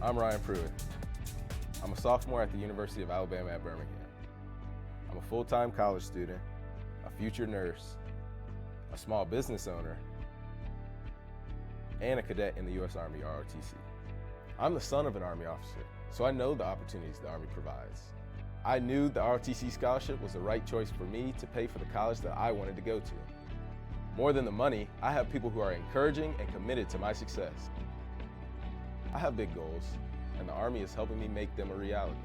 I'm Ryan Pruitt. I'm a sophomore at the University of Alabama at Birmingham. I'm a full-time college student, a future nurse, a small business owner, and a cadet in the U.S. Army ROTC. I'm the son of an Army officer, so I know the opportunities the Army provides. I knew the ROTC scholarship was the right choice for me to pay for the college that I wanted to go to. More than the money, I have people who are encouraging and committed to my success. I have big goals, and the Army is helping me make them a reality.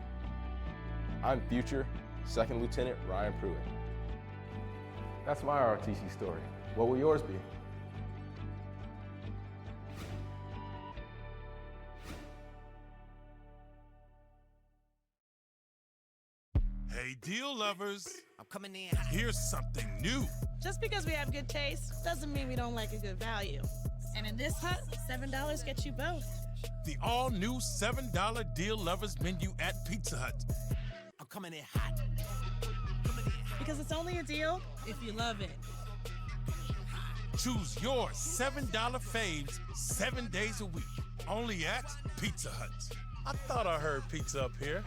I'm future Second Lieutenant Ryan Pruitt. That's my ROTC story. What will yours be? Hey, deal lovers. I'm coming in. Here's something new. Just because we have good taste doesn't mean we don't like a good value. And in this hut, $7 gets you both. The all-new $7 deal lovers menu at Pizza Hut. I'm coming in hot. Because it's only a deal if you love it. Choose your $7 faves 7 days a week. Only at Pizza Hut. I thought I heard pizza up here.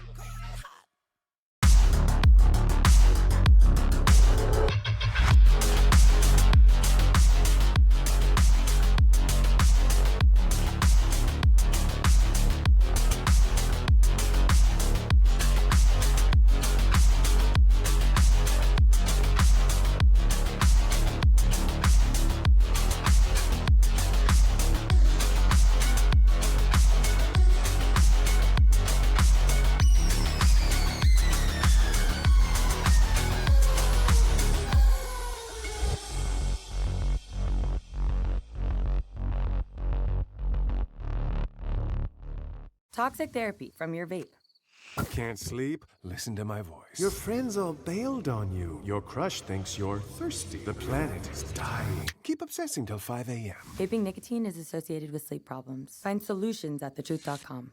Toxic therapy from your vape. Can't sleep? Listen to my voice. Your friends all bailed on you. Your crush thinks you're thirsty. The planet is dying. Keep obsessing till 5 a.m. Vaping nicotine is associated with sleep problems. Find solutions at thetruth.com.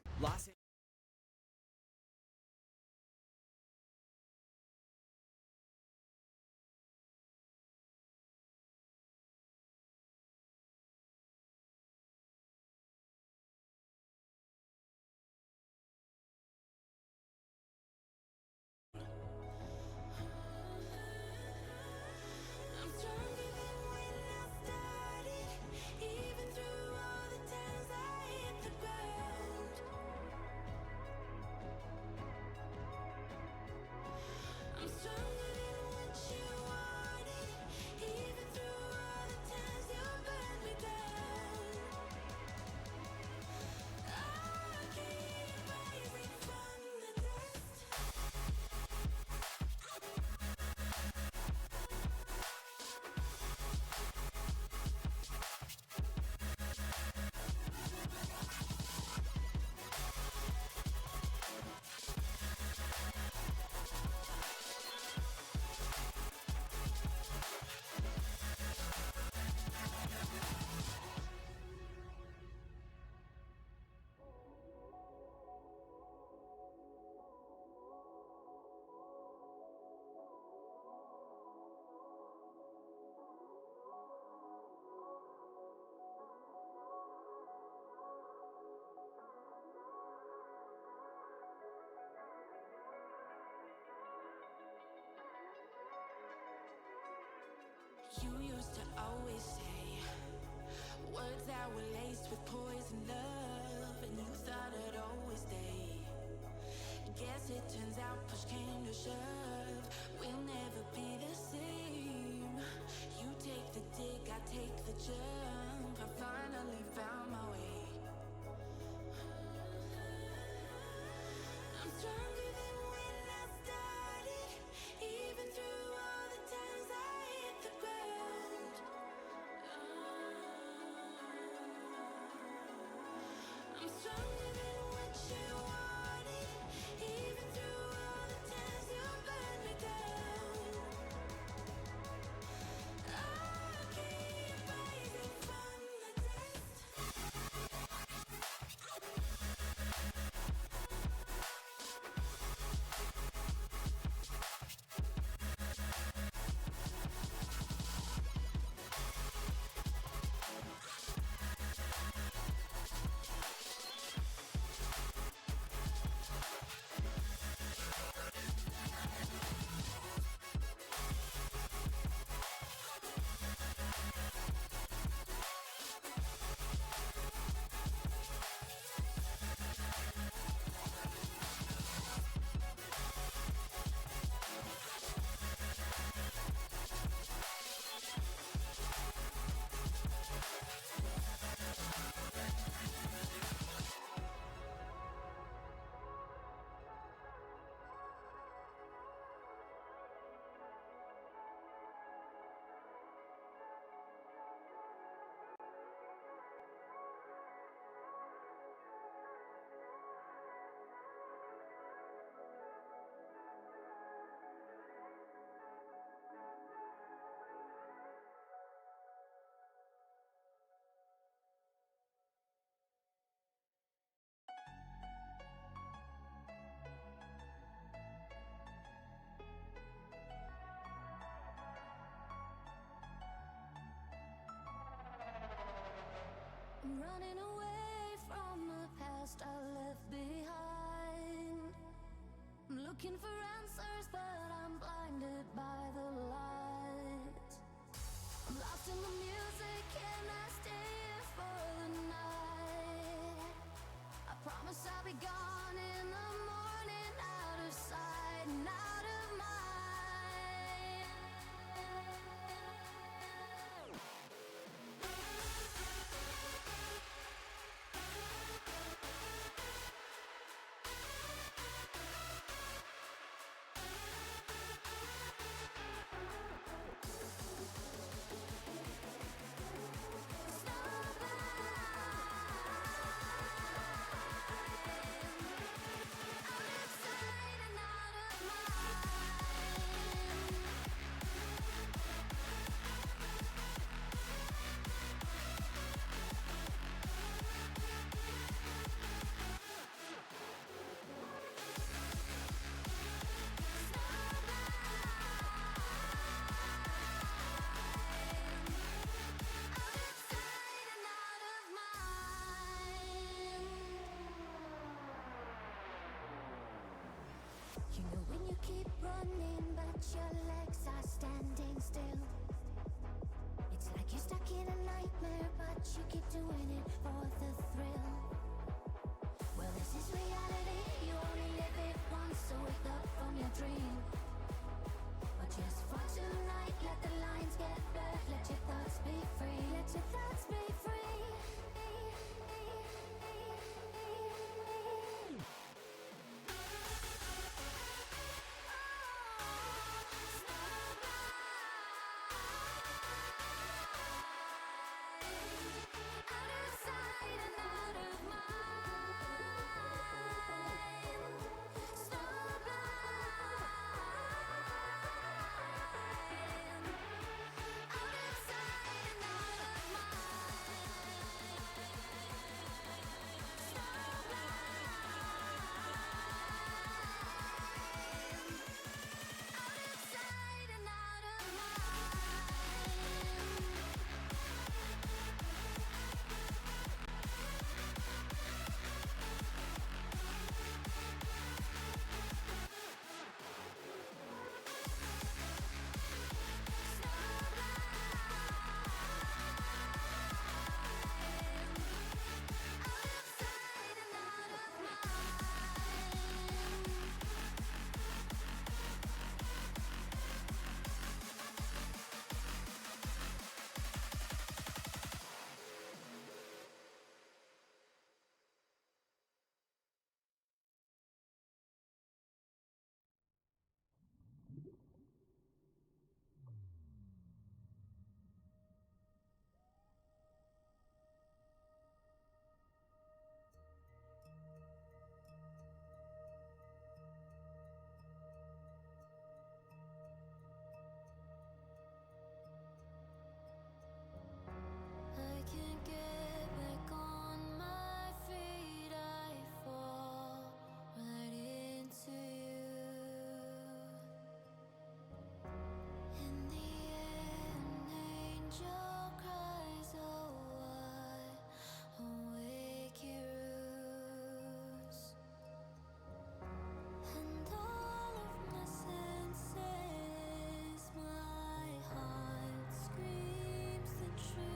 You used to always say words that were laced with poison love, and you thought I'd always stay. Guess it turns out push came to shove, we'll never be the same. You take the dig, I take the jump. I finally found my way. I'm stronger than when I started, even through all the times I hit the ground. I'm stronger than what you wanted, even through all the times you burned me down. I'll keep rising from the dust. I'm running away from the past I left behind. I'm looking for answers, but I'm blinded by the light. I'm lost in the music, and I stay here for the night. I promise I'll be gone in the morning, out of sight and out of mind. You know when you keep running, but your legs are standing still. It's like you're stuck in a nightmare, but you keep doing it for the thrill. Well, this is reality, you only live it once, so wake up from your dream. But just for tonight, let the lines get blurred, let your thoughts be free, let your thoughts be free. I can't get back on my feet, I fall right into you. In the air, an angel cries, oh, what awake you ruse. And all of my senses, my heart screams the truth.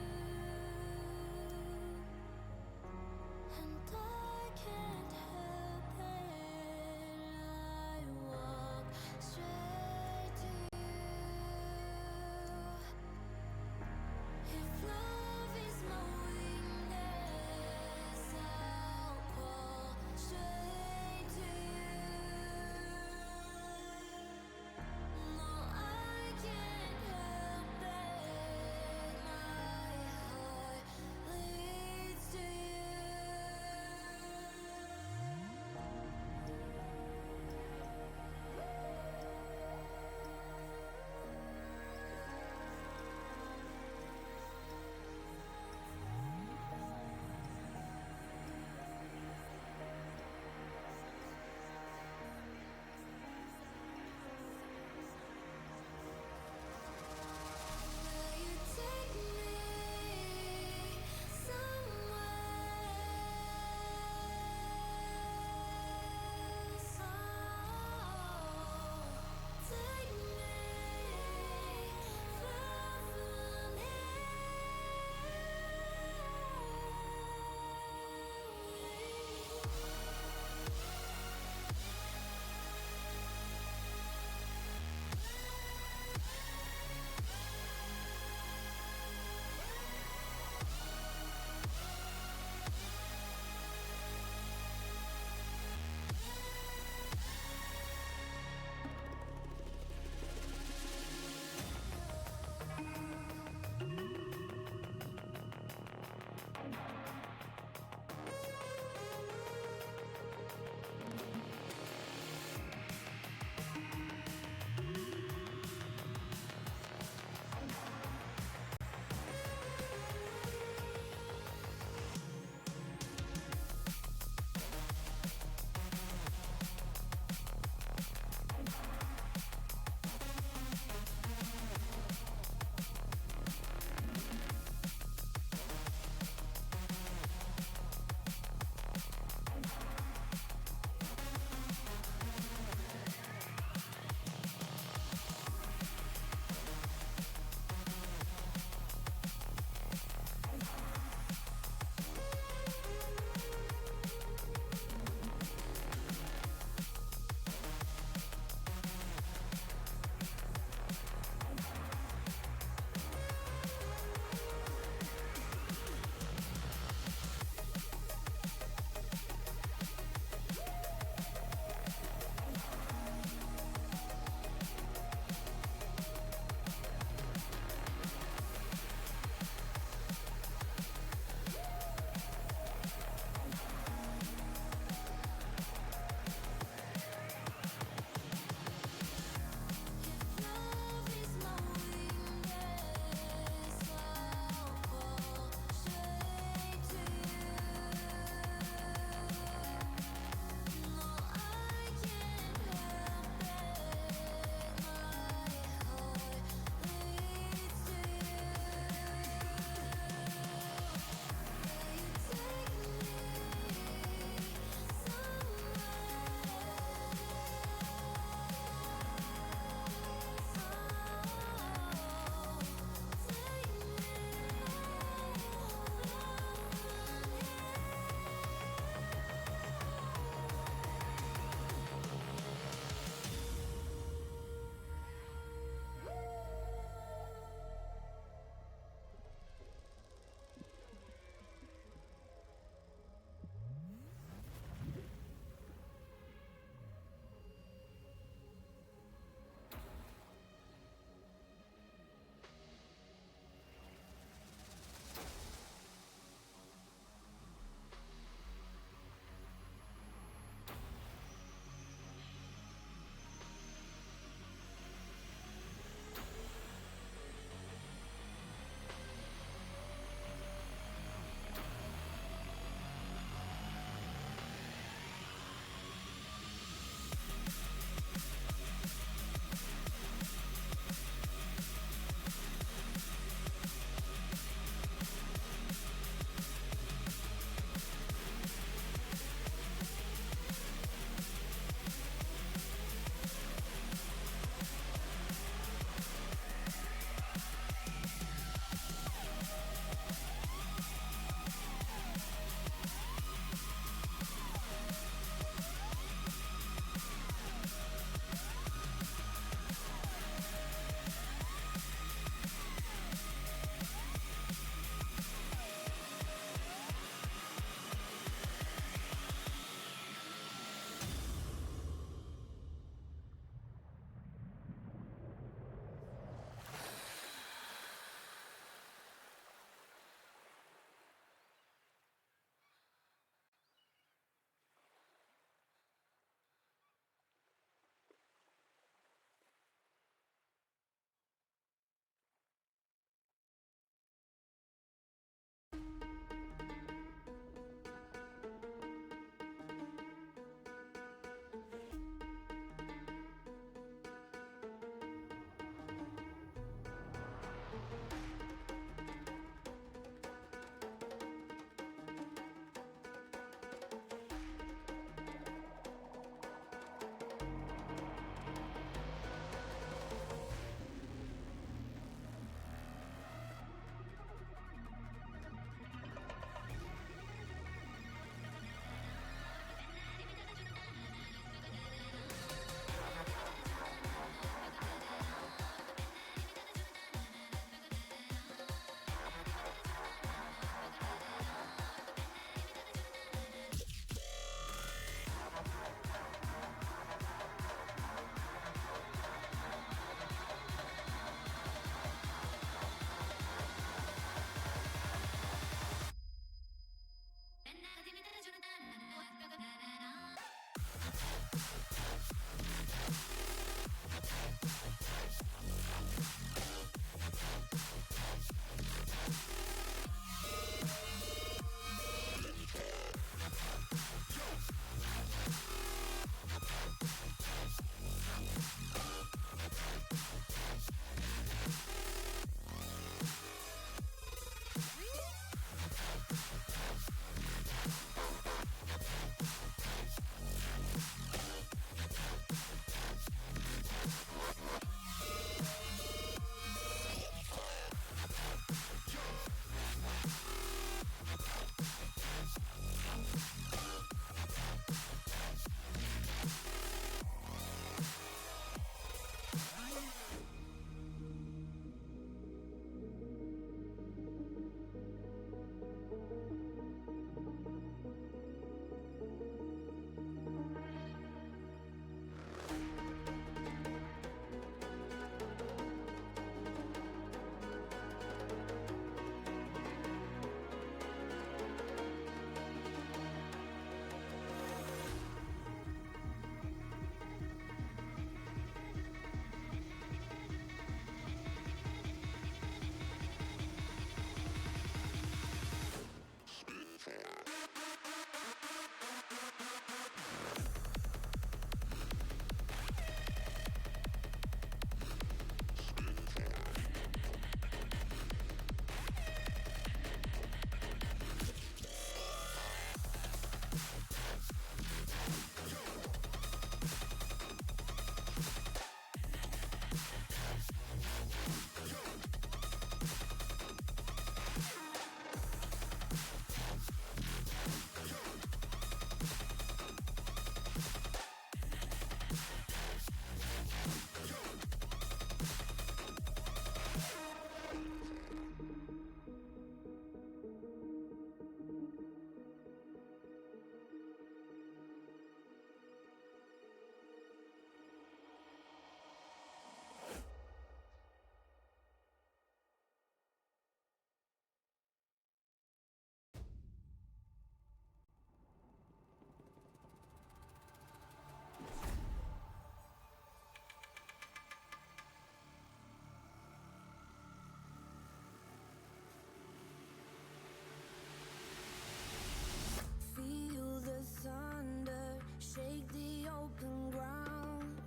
Feel the thunder, shake the open ground.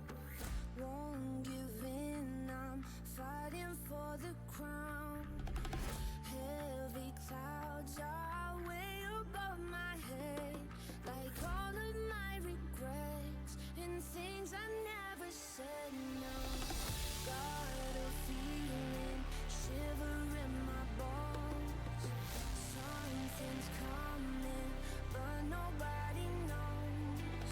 Won't give in, I'm fighting for the crown. Heavy clouds are way above my head, like all of my regrets and things I never said. No, got a feeling, shiver in my bones. Something's coming, but nobody knows.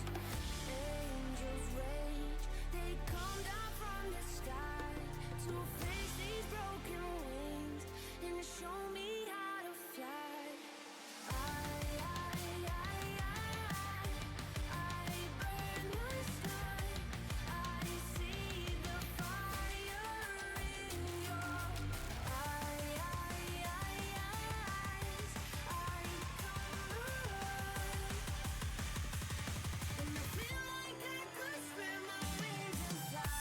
Angels rage, they come down from the sky to face these broken wings and show me how to fly. I burn the sky. I see the fire in your eyes. I come alive, and I feel like I could spread my wings and fly.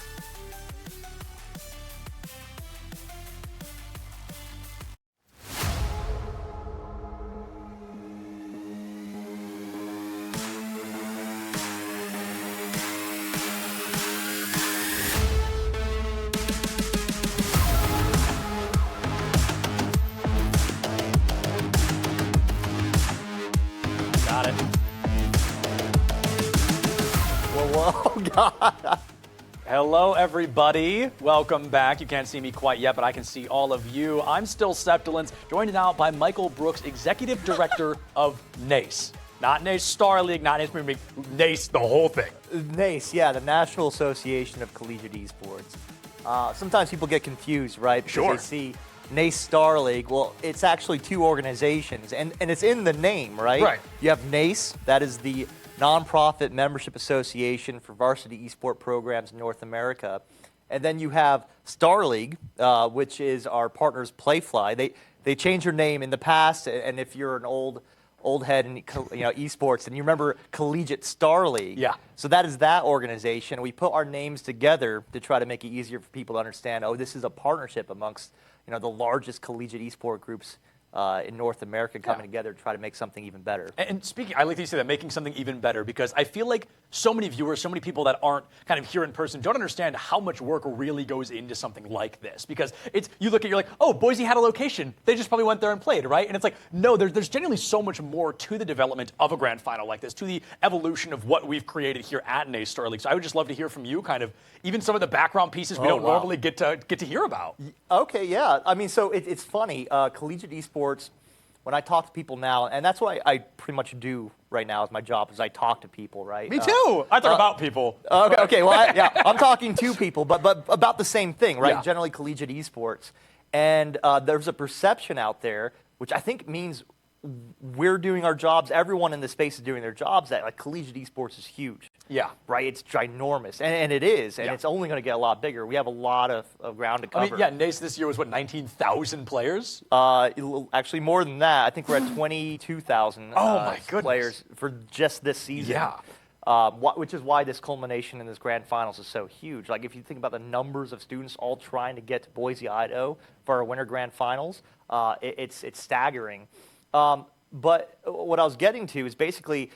Got it. Whoa, God. Hello, everybody. Welcome back. You can't see me quite yet, but I can see all of you. I'm still Septilence, joined now by Michael Brooks, Executive Director of NACE. Not NACE Starleague, not NACE, NACE, the whole thing. NACE, yeah, the National Association of Collegiate Esports. Sometimes people get confused, right? Because Sure. they see NACE Starleague. Well, it's actually two organizations, and it's in the name, right? Right. You have NACE, that is the nonprofit membership association for varsity esport programs in North America. And then you have Starleague, which is our partners Playfly. They changed their name in the past, and if you're an old old head in esports, and you remember Collegiate Starleague. Yeah. So that is that organization. We put our names together to try to make it easier for people to understand. Oh, this is a partnership amongst the largest collegiate esport groups in North America coming together to try to make something even better. And speaking, I like that you say that, making something even better, because I feel like so many viewers, so many people that aren't kind of here in person don't understand how much work really goes into something like this. Because you look at, you're like, oh, Boise had a location. They just probably went there and played, right? And it's like, no, there's genuinely so much more to the development of a grand final like this, to the evolution of what we've created here at NACE Starleague. So I would just love to hear from you, kind of, even some of the background pieces we don't normally get to hear about. Okay, yeah. I mean, so it's funny. Collegiate esports, when I talk to people now, and that's what I pretty much do right now as my job, is I talk to people, right? Me too. I talk about people. Okay. Well, I'm talking to people, but about the same thing, right? Yeah. Generally collegiate esports. And there's a perception out there, which I think means we're doing our jobs, everyone in the space is doing their jobs, that like collegiate esports is huge. Yeah. Right? It's ginormous. And it is. And it's only going to get a lot bigger. We have a lot of ground to cover. I mean, yeah, NACE this year was, 19,000 players? Actually, more than that. I think we're at 22,000 my goodness. players for just this season. Yeah. Which is why this culmination in this grand finals is so huge. Like, if you think about the numbers of students all trying to get to Boise, Idaho for our winter grand finals, it's staggering. But what I was getting to is basically,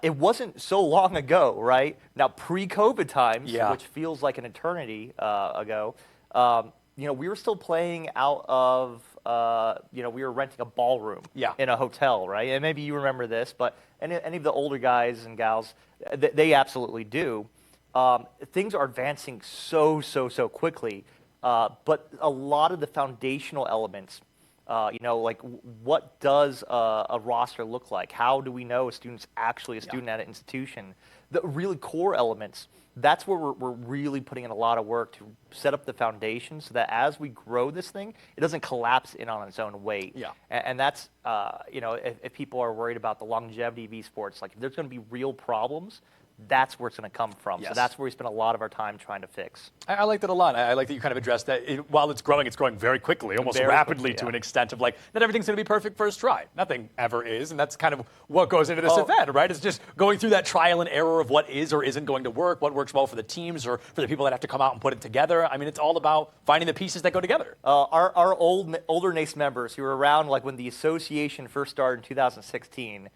it wasn't so long ago, right? Now, pre-COVID times, which feels like an eternity ago, we were still playing out of, we were renting a ballroom in a hotel, right? And maybe you remember this, but any of the older guys and gals, they absolutely do. Things are advancing so quickly, but a lot of the foundational elements, like what does a roster look like? How do we know a student's actually a student at an institution? The really core elements, that's where we're really putting in a lot of work to set up the foundation so that as we grow this thing, it doesn't collapse in on its own weight. Yeah. And that's, if people are worried about the longevity of esports, like if there's going to be real problems, that's where it's going to come from. Yes. So that's where we spend a lot of our time trying to fix. I like that a lot. I like that you kind of addressed that. While it's growing very quickly, almost Very rapidly quickly, to an extent of like, not everything's going to be perfect first try. Nothing ever is, and that's kind of what goes into this event, right? It's just going through that trial and error of what is or isn't going to work, what works well for the teams or for the people that have to come out and put it together. I mean, it's all about finding the pieces that go together. Our older NACE members who were around like when the association first started in 2016,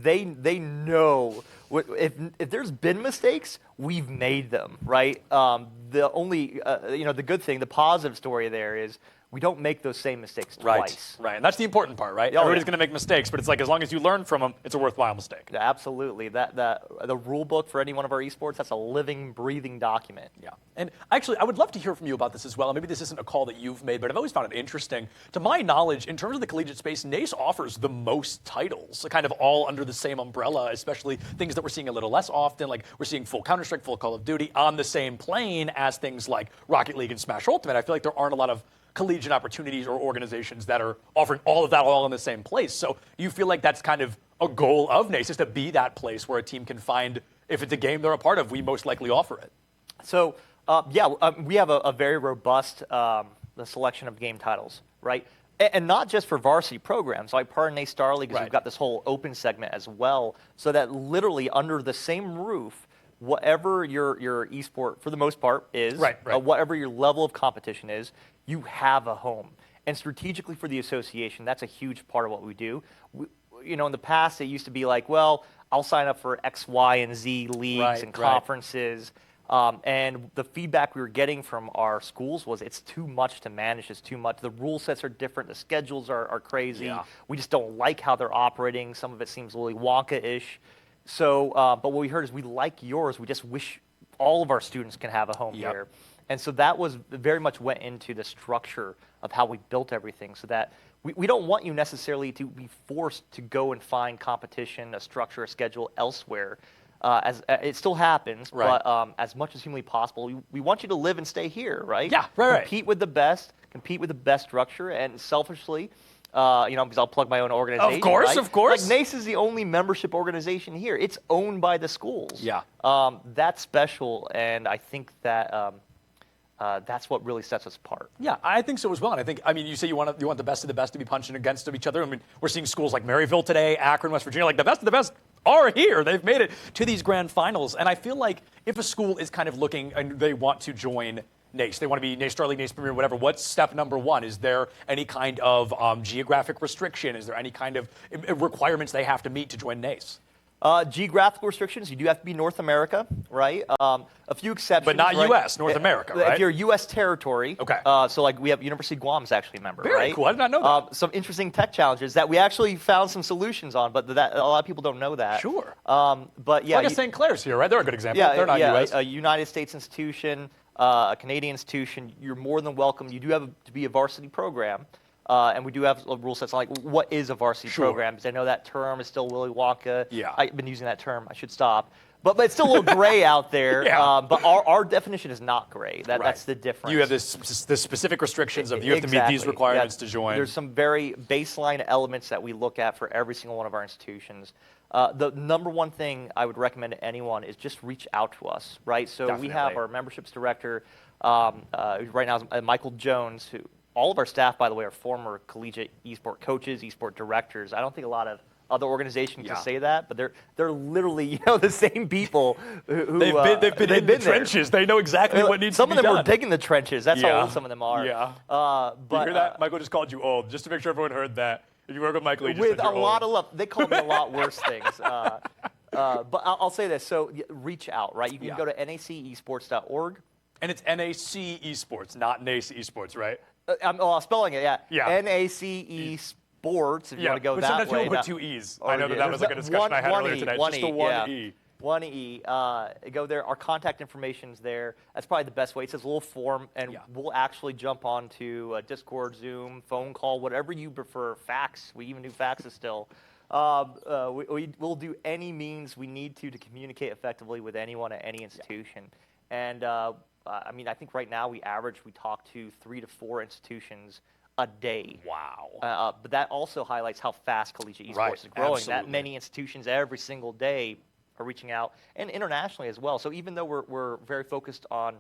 they know if there's been mistakes, we've made them, right? The only, the good thing, the positive story there is we don't make those same mistakes twice. Right, and that's the important part, right? Oh, Everybody's yeah. going to make mistakes, but it's like as long as you learn from them, it's a worthwhile mistake. Yeah, absolutely. The rule book for any one of our esports, that's a living, breathing document. Yeah, and actually, I would love to hear from you about this as well. And maybe this isn't a call that you've made, but I've always found it interesting. To my knowledge, in terms of the collegiate space, NACE offers the most titles, kind of all under the same umbrella, especially things that we're seeing a little less often, like we're seeing full Counter-Strike, full Call of Duty on the same plane as things like Rocket League and Smash Ultimate. I feel like there aren't a lot of collegiate opportunities or organizations that are offering all of that all in the same place. So do you feel like that's kind of a goal of NACE, is to be that place where a team can find, if it's a game they're a part of, we most likely offer it? So, we have a very robust selection of game titles, right? And not just for varsity programs. Like part of NACE Starleague, we've got this whole open segment as well, so that literally under the same roof, whatever your esport, for the most part, is, whatever your level of competition is, you have a home. And strategically for the association, that's a huge part of what we do. In the past, it used to be like, well, I'll sign up for X, Y, and Z leagues and conferences. And the feedback we were getting from our schools was it's too much to manage, it's too much. The rule sets are different, the schedules are crazy. Yeah. We just don't like how they're operating. Some of it seems a little Wonka-ish. So, but what we heard is we like yours. We just wish all of our students can have a home here. And so that was very much went into the structure of how we built everything, so that we don't want you necessarily to be forced to go and find competition, a structure, a schedule elsewhere. As it still happens, but as much as humanly possible, we want you to live and stay here, right? Yeah, right. Compete with the best structure, and selfishly, because I'll plug my own organization. Of course, right? of course. Like NACE is the only membership organization here. It's owned by the schools. Yeah. That's special, and I think that that's what really sets us apart. Yeah, I think so as well. And I think, I mean, you say you want the best of the best to be punching against each other. I mean, we're seeing schools like Maryville today, Akron, West Virginia, like the best of the best are here. They've made it to these grand finals. And I feel like if a school is kind of looking and they want to join NACE, they want to be NACE Starleague, NACE Premier, whatever, what's step number one? Is there any kind of geographic restriction? Is there any kind of requirements they have to meet to join NACE? Geographical restrictions, you do have to be North America, right? A few exceptions. But not right? U.S., North America, right? If you're U.S. territory. Okay. So like we have University of Guam is actually a member, Very right? cool. I did not know that. Some interesting tech challenges that we actually found some solutions on, but that a lot of people don't know that. Sure. But yeah. Well, I guess St. Clair's here, right? They're a good example. Yeah, They're not U.S. A United States institution, a Canadian institution, you're more than welcome. You do have to be a varsity program. And we do have rule sets like what is a varsity program? Because I know that term is still Willy Wonka. Yeah. I've been using that term. I should stop. But it's still a little gray out there. Yeah. But our definition is not gray. That's the difference. You have the specific restrictions of you have to meet these requirements to join. There's some very baseline elements that we look at for every single one of our institutions. The number one thing I would recommend to anyone is just reach out to us, right? So we have our memberships director right now is Michael Jones, who all of our staff, by the way, are former collegiate esport coaches, esport directors. I don't think a lot of other organizations can say that, but they're literally the same people who they've been in the trenches. They know exactly what needs to be done. Some of them were digging the trenches. That's how old some of them are. Yeah. But you hear that? Michael just called you old. Just to make sure everyone heard that. If you work with Michael, he just with said you're a lot of love. They call me a lot worse things. But I'll say this. So reach out, right? You can go to naceesports.org. And it's NACE Esports, not NACE Esports, right? I'm spelling it, yeah. Yeah. NACE Sports, if you want to go but that way. Sometimes people put two E's. I know that was like a discussion I had earlier today. Just the one E. One E. Go there. Our contact information's there. That's probably the best way. It says a little form, and we'll actually jump onto Discord, Zoom, phone call, whatever you prefer. Fax. We even do faxes still. We'll do any means we need to communicate effectively with anyone at any institution. And I mean, I think right now we talk to 3 to 4 institutions a day. Wow. But that also highlights how fast collegiate esports is growing. Absolutely. That many institutions every single day are reaching out, and internationally as well. So even though we're very focused on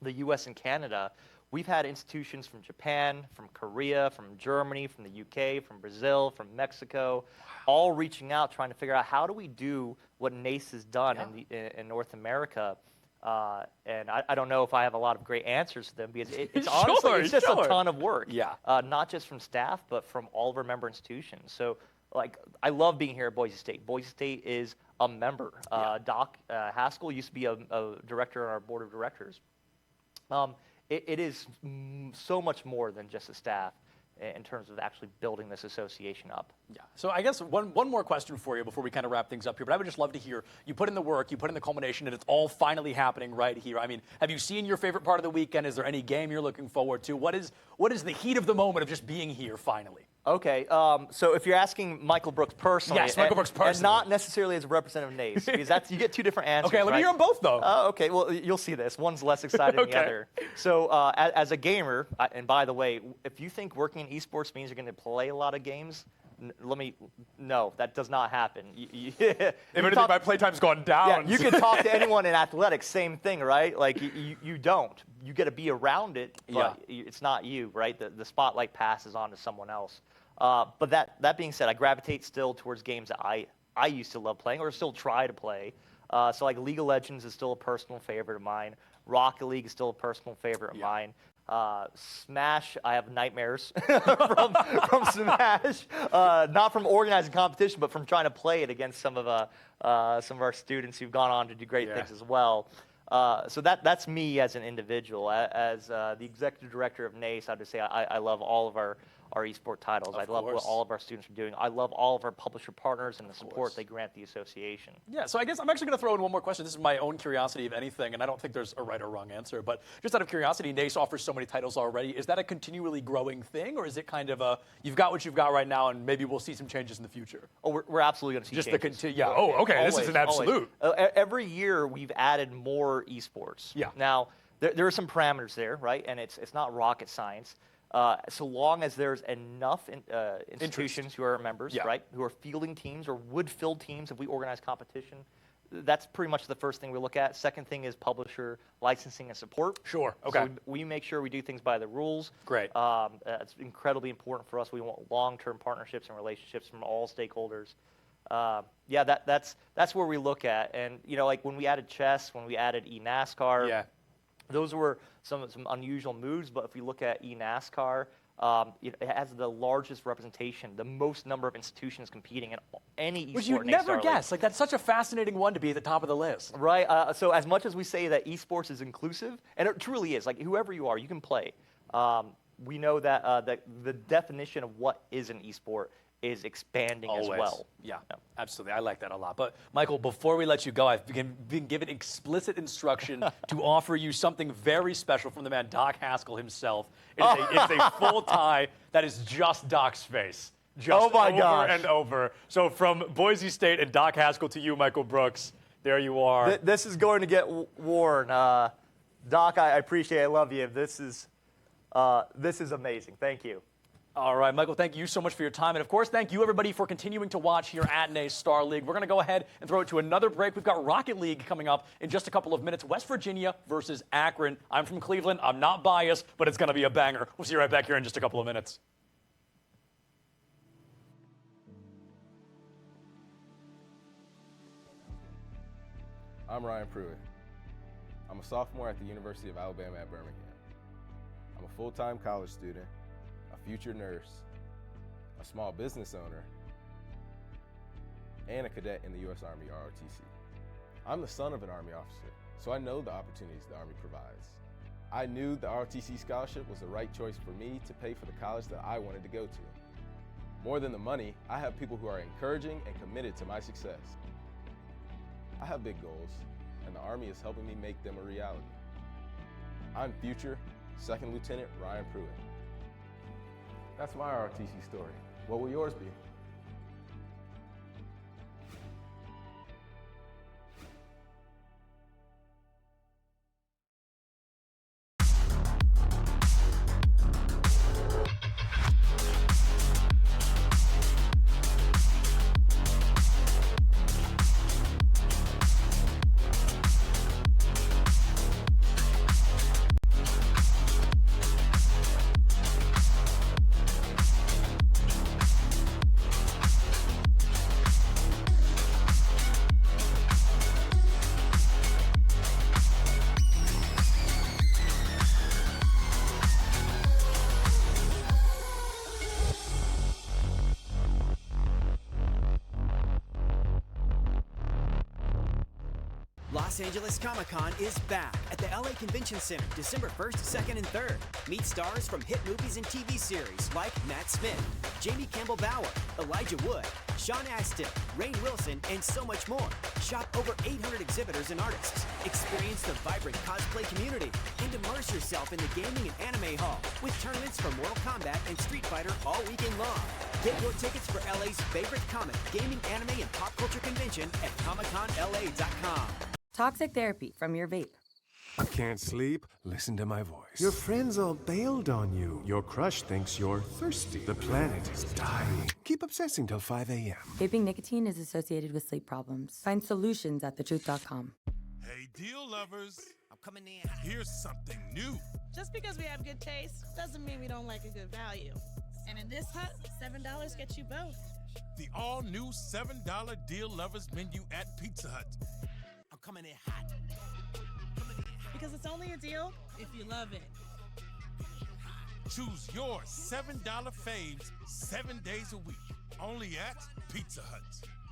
the U.S. and Canada, we've had institutions from Japan, from Korea, from Germany, from the UK, from Brazil, from Mexico, all reaching out, trying to figure out how do we do what NACE has done in North America. And I don't know if I have a lot of great answers to them because it's honestly it's just a ton of work. Yeah. Not just from staff, but from all of our member institutions. So, like, I love being here at Boise State. Boise State is a member. Doc Haskell used to be a director on our board of directors. It is so much more than just a staff in terms of actually building this association up. Yeah. So I guess one more question for you before we kind of wrap things up here, but I would just love to hear, you put in the work, you put in the culmination, and it's all finally happening right here. I mean, have you seen your favorite part of the weekend? Is there any game you're looking forward to? What is the heat of the moment of just being here finally? Okay, so if you're asking Michael Brooks personally, yes, Michael Brooks personally, and not necessarily as a representative of NACE, because you get two different answers. Okay, let me hear them both though. Okay, well you'll see this. One's less exciting than the other. So as a gamer, and by the way, if you think working in esports means you're going to play a lot of games, no, that does not happen. If anything, my playtime's gone down. Yeah, you can talk to anyone in athletics, same thing, right? Like you don't. You get to be around it, but it's not you, right? The spotlight passes on to someone else. But that being said, I gravitate still towards games that I used to love playing or still try to play. So like League of Legends is still a personal favorite of mine. Rocket League is still a personal favorite of mine. Smash, I have nightmares from Smash. Not from organizing competition, but from trying to play it against some of our students who've gone on to do great things as well. So that's me as an individual. As the executive director of NACE, I would just say I love all of our esport titles. I love what all of our students are doing. I love all of our publisher partners and the support they grant the association. Yeah, so I guess I'm actually going to throw in one more question. This is my own curiosity, if anything, and I don't think there's a right or wrong answer, but just out of curiosity, NACE offers so many titles already. Is that a continually growing thing, or is it kind of you've got what you've got right now, and maybe we'll see some changes in the future? Oh, we're absolutely going to see just changes. Yeah. Oh, okay. Always, this is an absolute. Every year we've added more esports. Yeah. Now there are some parameters there, right? And it's not rocket science. So long as there's enough institutions who are members, right, who are fielding teams or would field teams if we organize competition, that's pretty much the first thing we look at. Second thing is publisher licensing and support. Sure. Okay. So we make sure we do things by the rules. Great. It's incredibly important for us. We want long-term partnerships and relationships from all stakeholders. That's where we look at. And like when we added chess, when we added eNASCAR, Yeah. those were some unusual moves. But if you look at eNASCAR, it has the largest representation, the most number of institutions competing in any esport. Which you'd NACE never Starleague. guess. Like, that's such a fascinating one to be at the top of the list. Right. So as much as we say that esports is inclusive, and it truly is, like whoever you are, you can play. We know that the definition of what is an esport is expanding as well. Yeah, absolutely. I like that a lot. But Michael, before we let you go, I've been given explicit instruction to offer you something very special from the man Doc Haskell himself. It's a full tie that is just Doc's face. Just Oh my over gosh. and over. So from Boise State and Doc Haskell to you, Michael Brooks, there you are. This is going to get worn. Doc, I appreciate it. I love you. This is amazing. Thank you. All right, Michael, thank you so much for your time. And, of course, thank you, everybody, for continuing to watch here at NACE Starleague. We're going to go ahead and throw it to another break. We've got Rocket League coming up in just a couple of minutes. West Virginia versus Akron. I'm from Cleveland. I'm not biased, but it's going to be a banger. We'll see you right back here in just a couple of minutes. I'm Ryan Pruitt. I'm a sophomore at the University of Alabama at Birmingham. I'm a full-time college student, a future nurse, a small business owner, and a cadet in the U.S. Army ROTC. I'm the son of an Army officer, so I know the opportunities the Army provides. I knew the ROTC scholarship was the right choice for me to pay for the college that I wanted to go to. More than the money, I have people who are encouraging and committed to my success. I have big goals, and the Army is helping me make them a reality. I'm future Second Lieutenant Ryan Pruitt. That's my ROTC story. What will yours be? Los Angeles Comic-Con is back at the LA Convention Center December 1st, 2nd, and 3rd. Meet stars from hit movies and TV series like Matt Smith, Jamie Campbell Bower, Elijah Wood, Sean Astin, Rainn Wilson, and so much more. Shop over 800 exhibitors and artists. Experience the vibrant cosplay community and immerse yourself in the gaming and anime hall with tournaments for Mortal Kombat and Street Fighter all weekend long. Get your tickets for LA's favorite comic, gaming, anime, and pop culture convention at ComicConLA.com. Toxic therapy from your vape. Can't sleep? Listen to my voice. Your friends all bailed on you. Your crush thinks you're thirsty. The planet is dying. Keep obsessing till 5 a.m. Vaping nicotine is associated with sleep problems. Find solutions at thetruth.com. Hey, deal lovers. I'm coming in. Here's something new. Just because we have good taste doesn't mean we don't like a good value. And in this hut, $7 gets you both. The all-new $7 deal lovers menu at Pizza Hut. I'm coming in hot. Because it's only a deal if you love it. Choose your $7 faves 7 days a week. Only at Pizza Hut.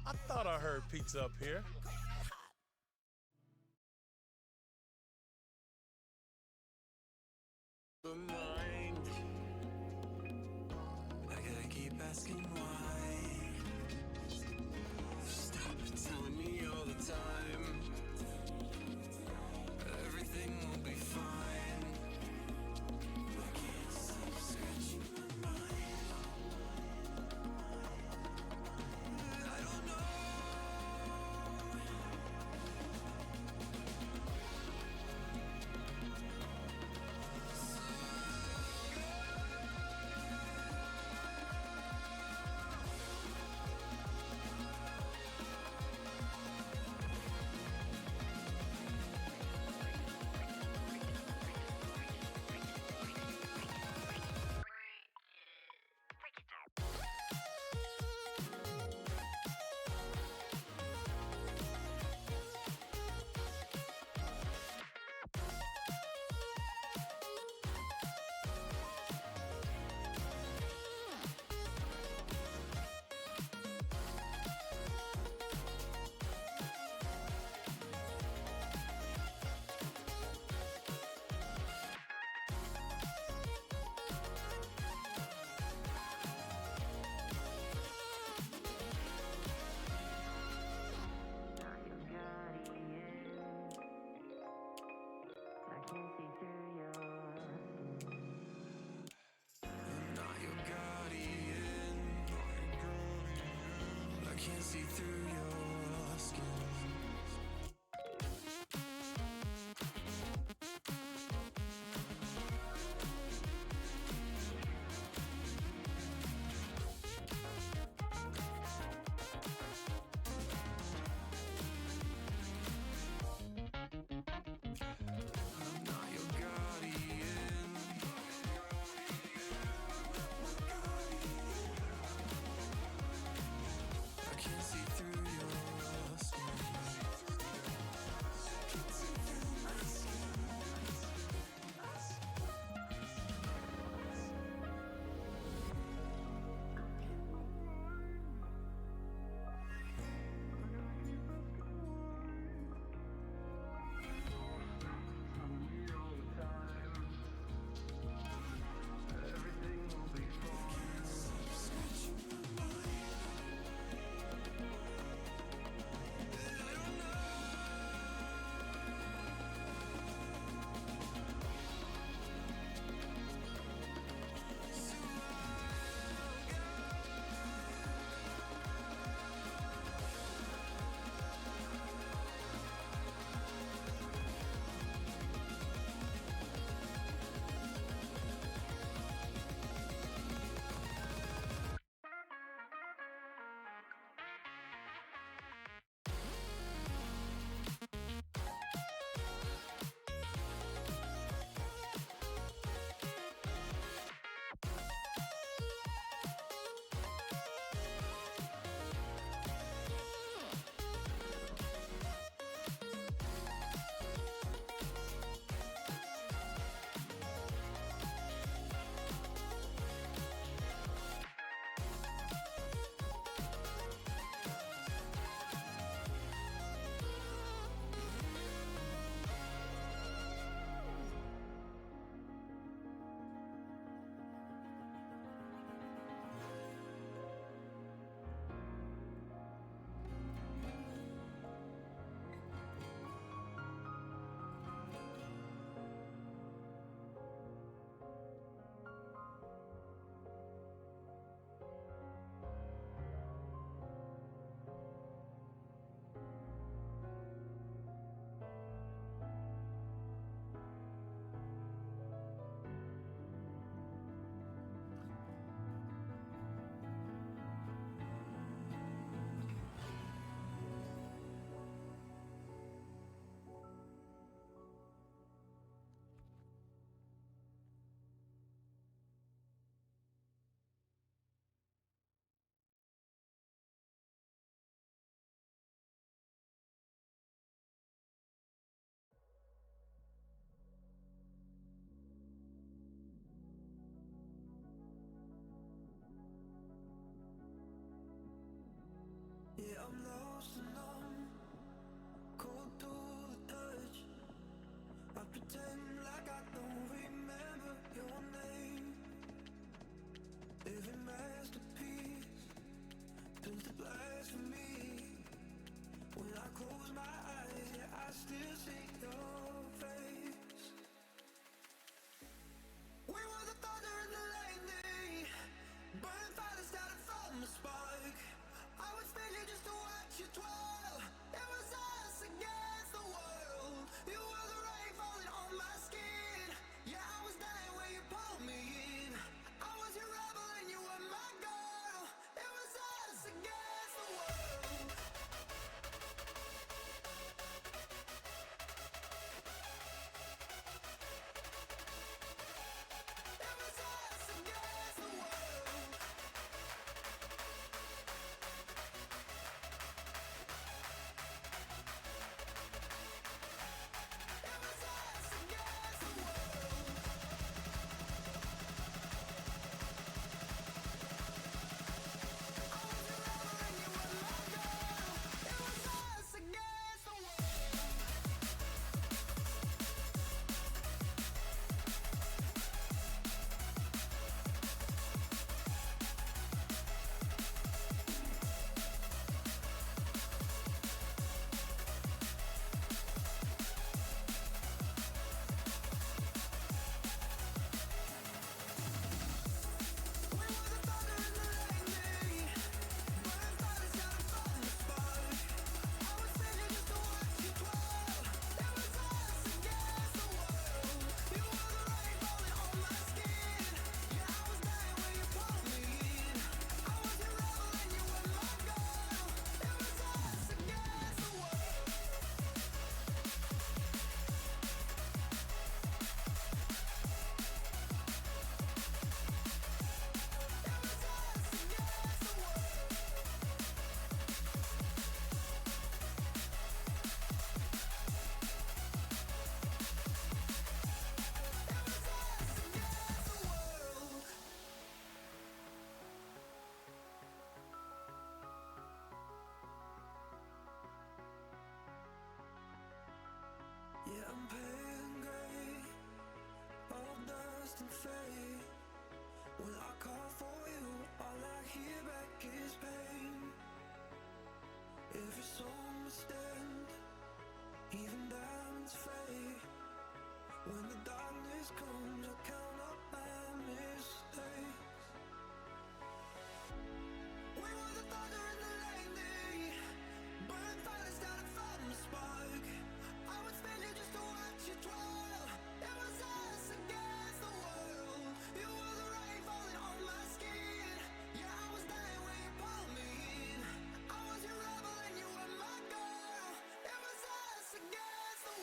I thought I heard pizza up here. I gotta keep asking why. Stop telling me all the time. Everything will be fine. I can't stop scratching my mind. I don't know. I'm not your guardian. I can't see through your skin. I'm not your guardian. I can't see through your skin. Can't see through my Yeah, I'm lost and numb, cold to the touch. I pretend like I don't remember your name. Every masterpiece turns to blasphemy. When I close my eyes, yeah, I still see your face. We were the thunder and the lightning, burning fire that started from the spark. I was failing just to watch pale gray, all dust and fade. When I call for you, all I hear back is pain. Every song must end, even diamonds fade. When the darkness comes, I count up my mistakes. We were the thunder and the lightning, burning fire started from the spark. I would spend it just to watch you twirl. It was us against the world. You were the rain falling on my skin. Yeah, I was dying when you pulled me in. I was your rebel and you were my girl. It was us against the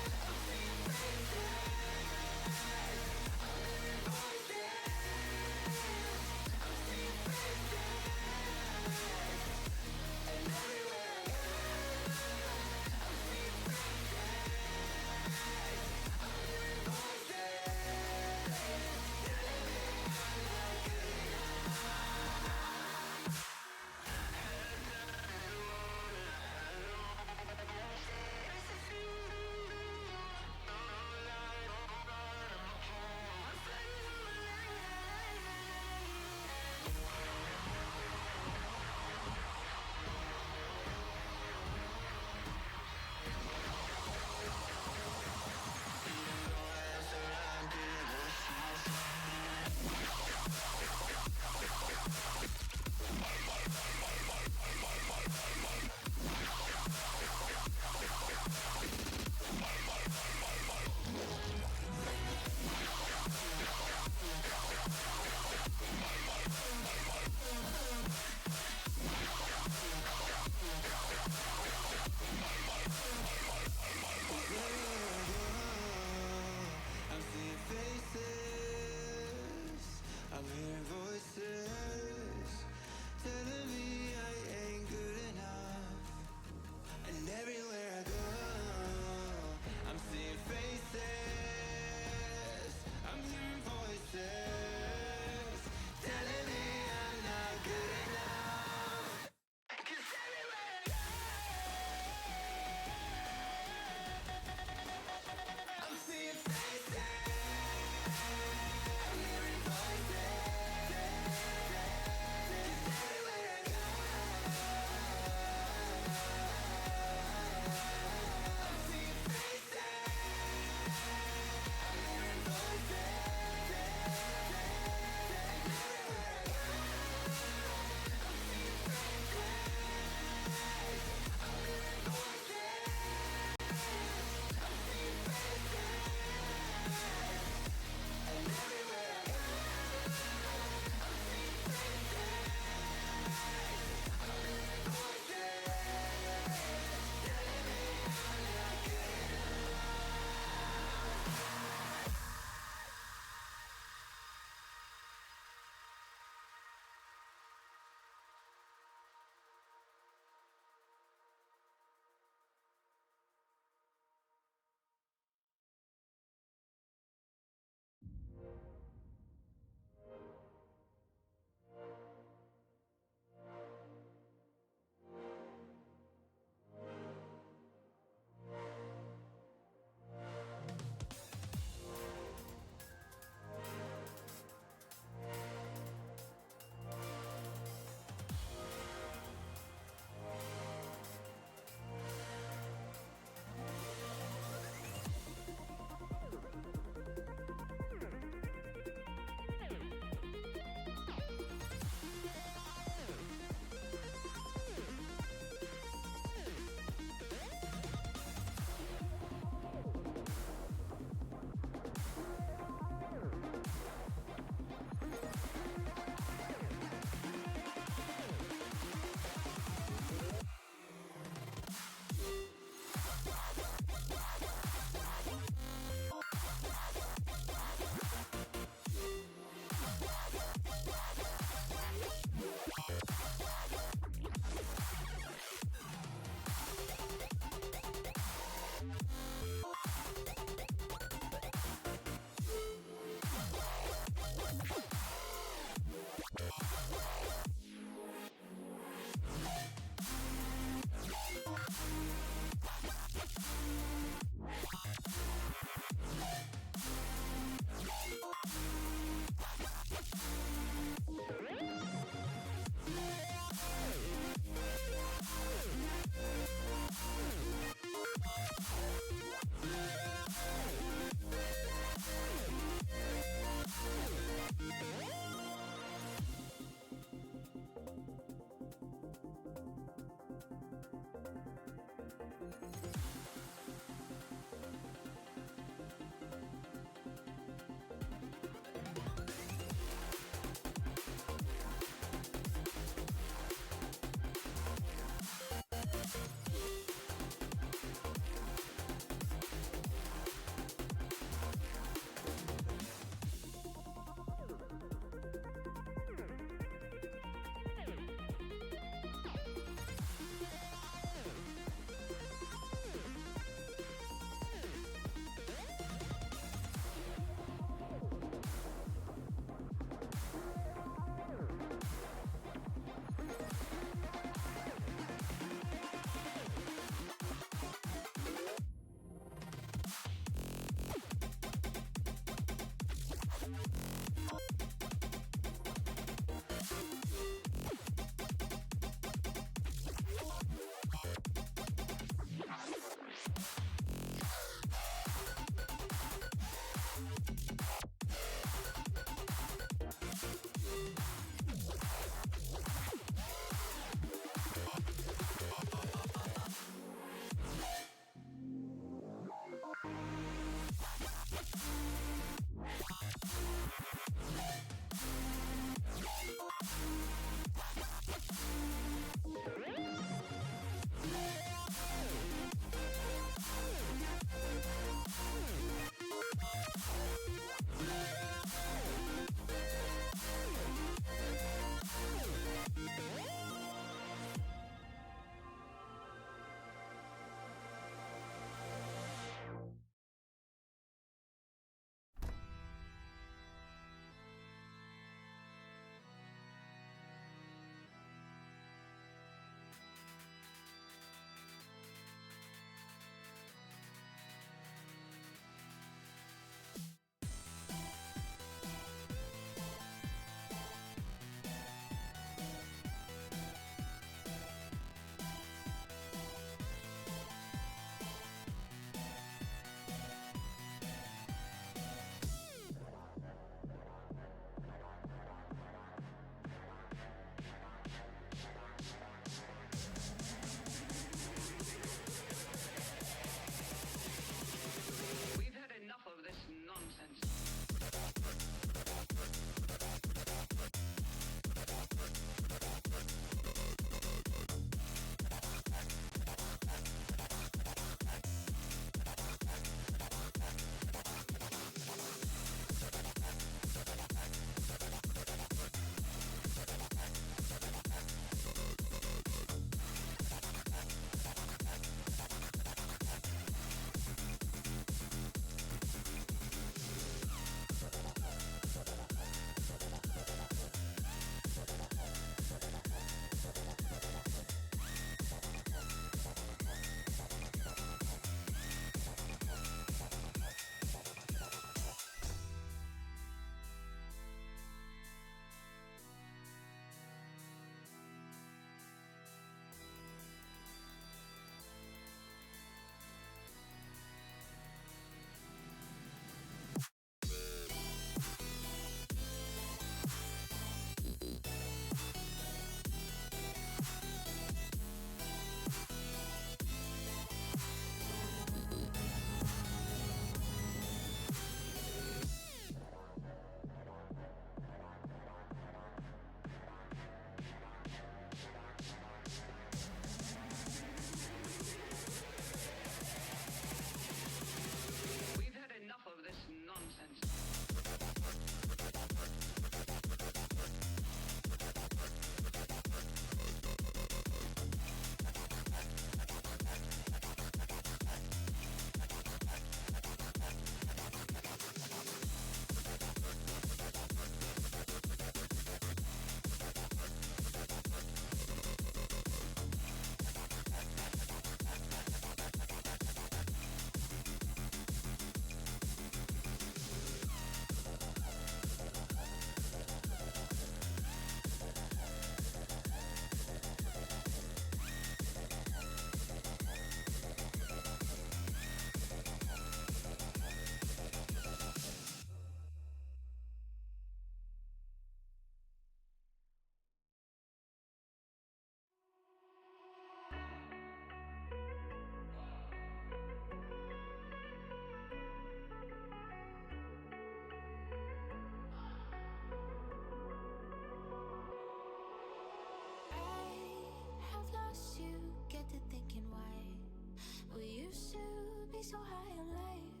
so high in life.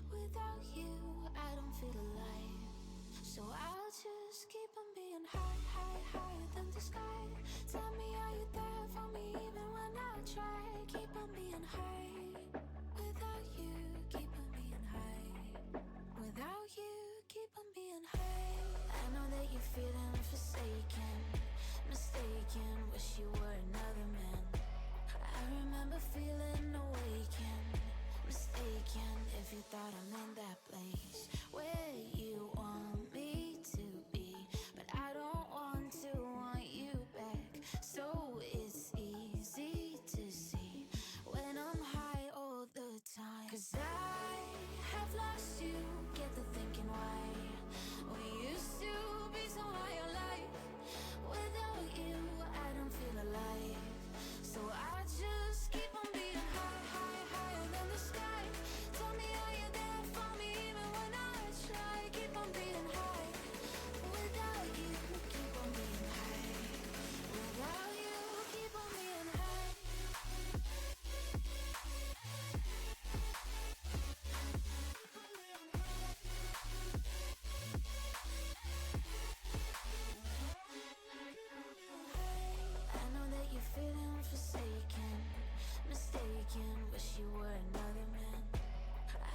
Without you, I don't feel alive. So I'll just keep on being higher than the sky. Tell me, are you there for me even when I try? Keep on being high. Without you, keep on being high. Without you, keep on being high. I know that you're feeling forsaken, mistaken, wish you were another man. I remember feeling awakened, mistaken, if you thought I'm in that place where you want me to be. But I don't want you back. So it's easy to see when I'm high all the time. 'Cause I have lost you, get the thinking why. We used to be so high on life. Without you, I don't feel alive. So I just keep on being higher than the sky. Tell me, are you there for me even when I try? Keep on being high. Without you, keep on being high. Without you, keep on being high. I know that you're feeling forsaken, mistaken, wish you were another man.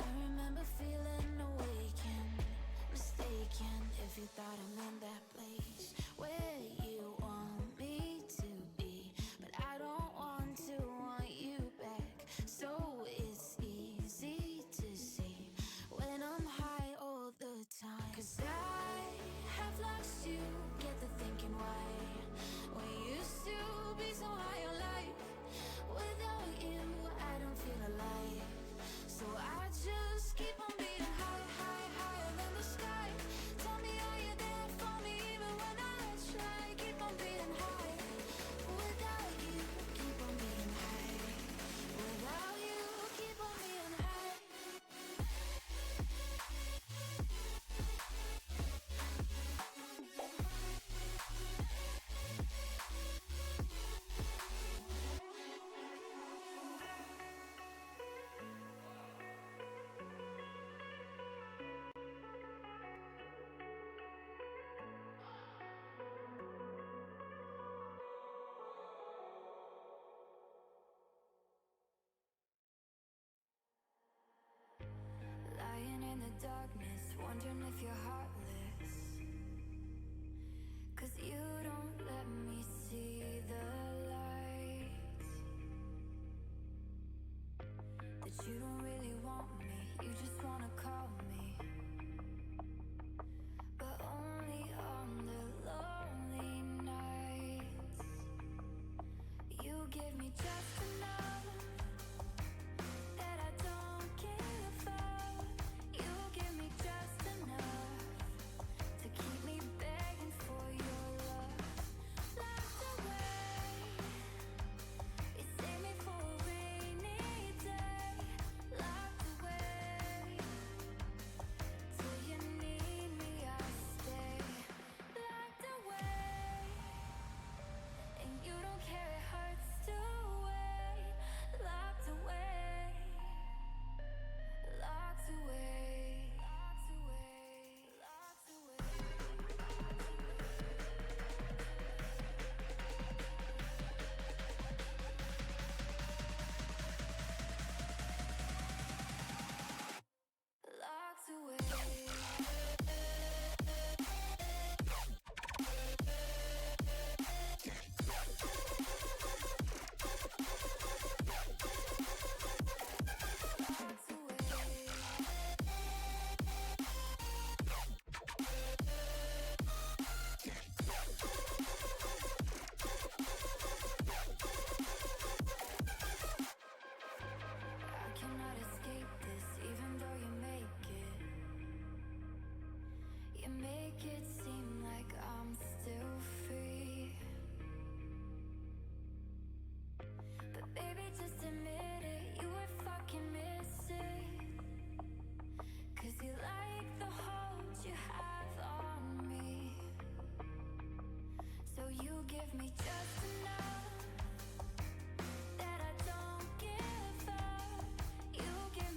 I remember feeling awakened, mistaken, if you thought I'm in that place where you want me to be. But I don't want you back. So it's easy to see when I'm high all the time. 'Cause I have lost you, get the thinking why. We used to be so high on life. Without you, I don't feel alive. So I just keep on being higher than the sky. Tell me, are you there for me even when I try? Keep on being high. Without you, keep on being high. Without you, keep on being high. Lying in the darkness, wondering if you're heartless. 'Cause you don't let me see the light. That you don't really want me, you just wanna call me. But only on the lonely nights. You give me just enough that I don't give up. You give me just enough to keep me begging for your love. Locked away, you save me for a rainy day. Locked away, till you need me, I'll stay. Locked away, and you don't care, it hurts to wait. Locked away, locked away, locked away, locked away. Locked away. I cannot escape this, even though you make it. You make it seem like I'm still free. But baby, just admit it, you would fucking miss it. 'Cause you like the hold you have on me. So you give me just enough that I don't give up. You give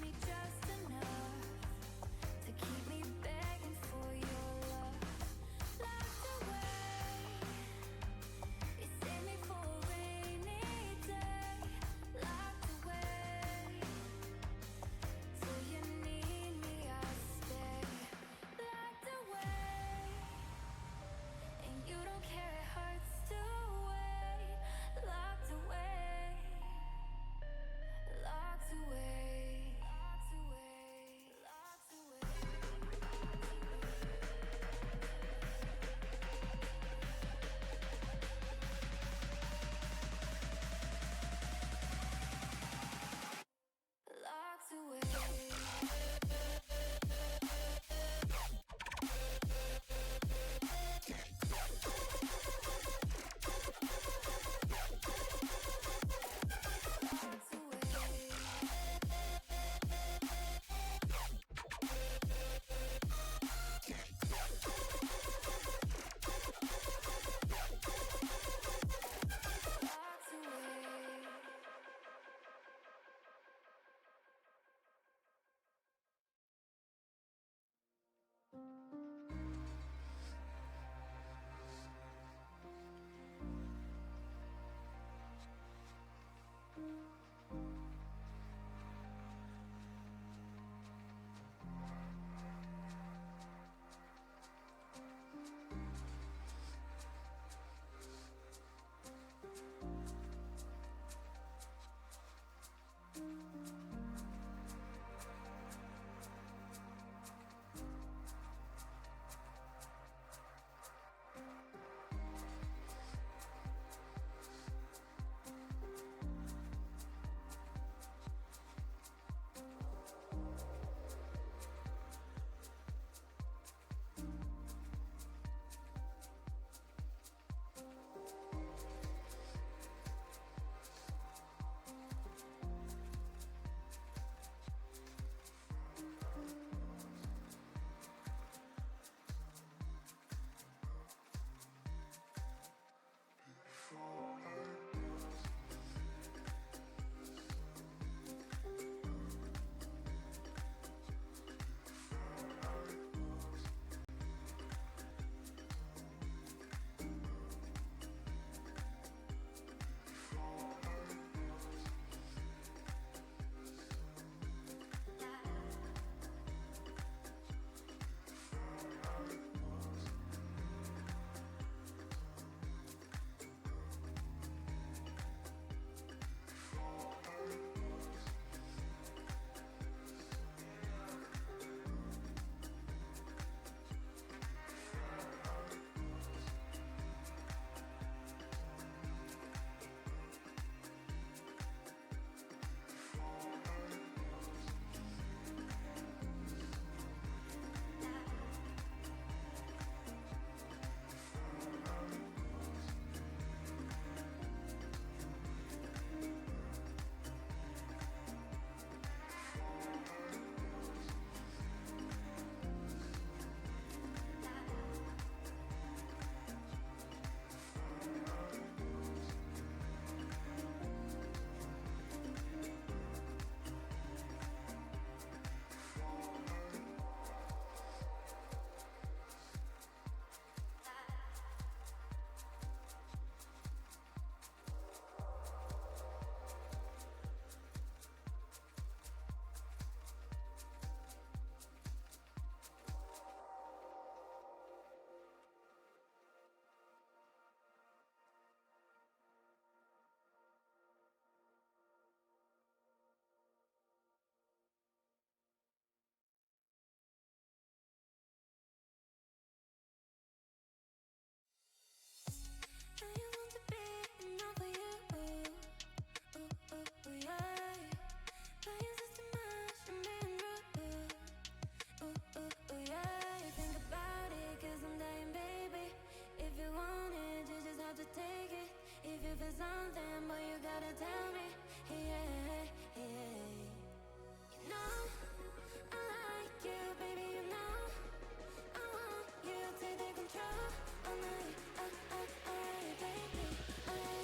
and all for you. Ooh, ooh, yeah. Playing just too much and being rude. Ooh, yeah. You think about it, 'cause I'm dying, baby. If you want it, you just have to take it. If you feel something, boy, you gotta tell me. Yeah, yeah. You know, I like you, baby, you know. I want you to take control. Oh, no, baby.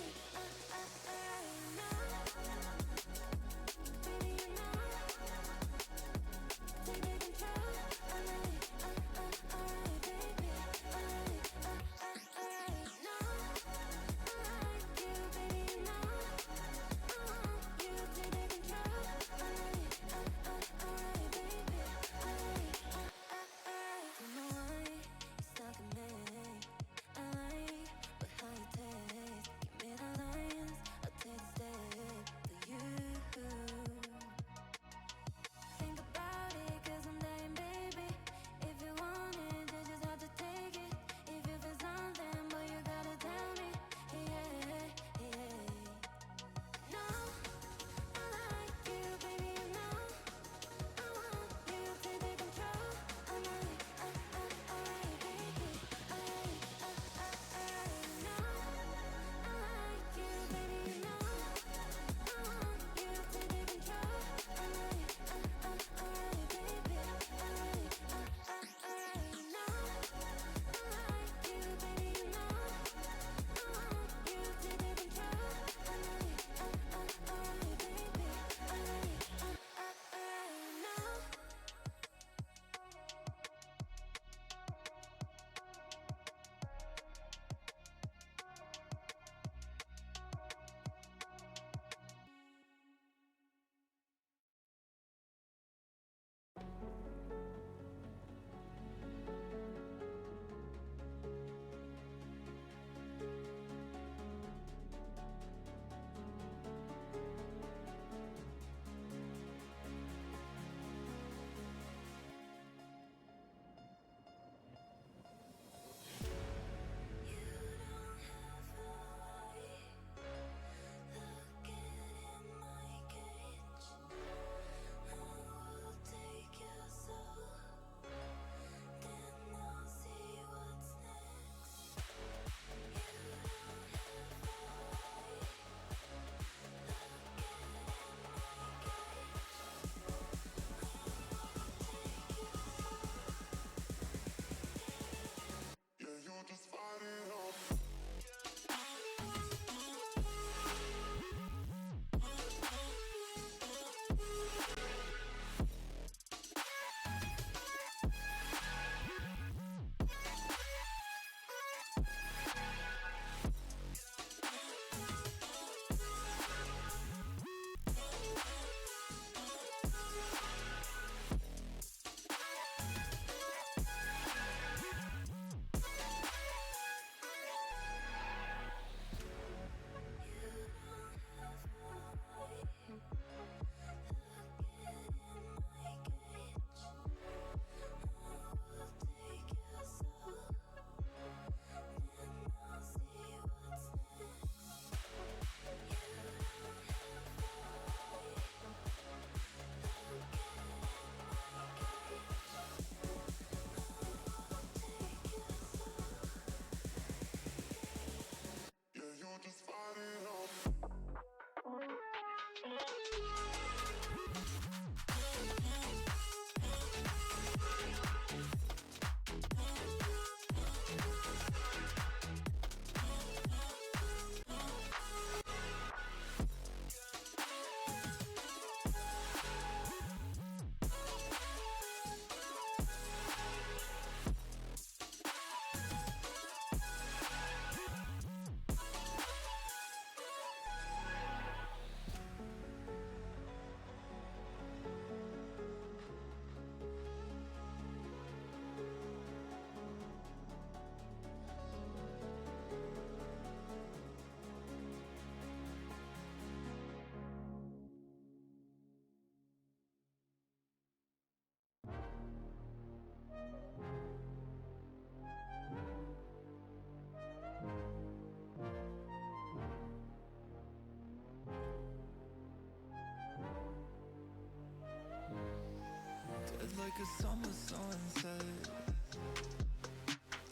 like a summer sunset.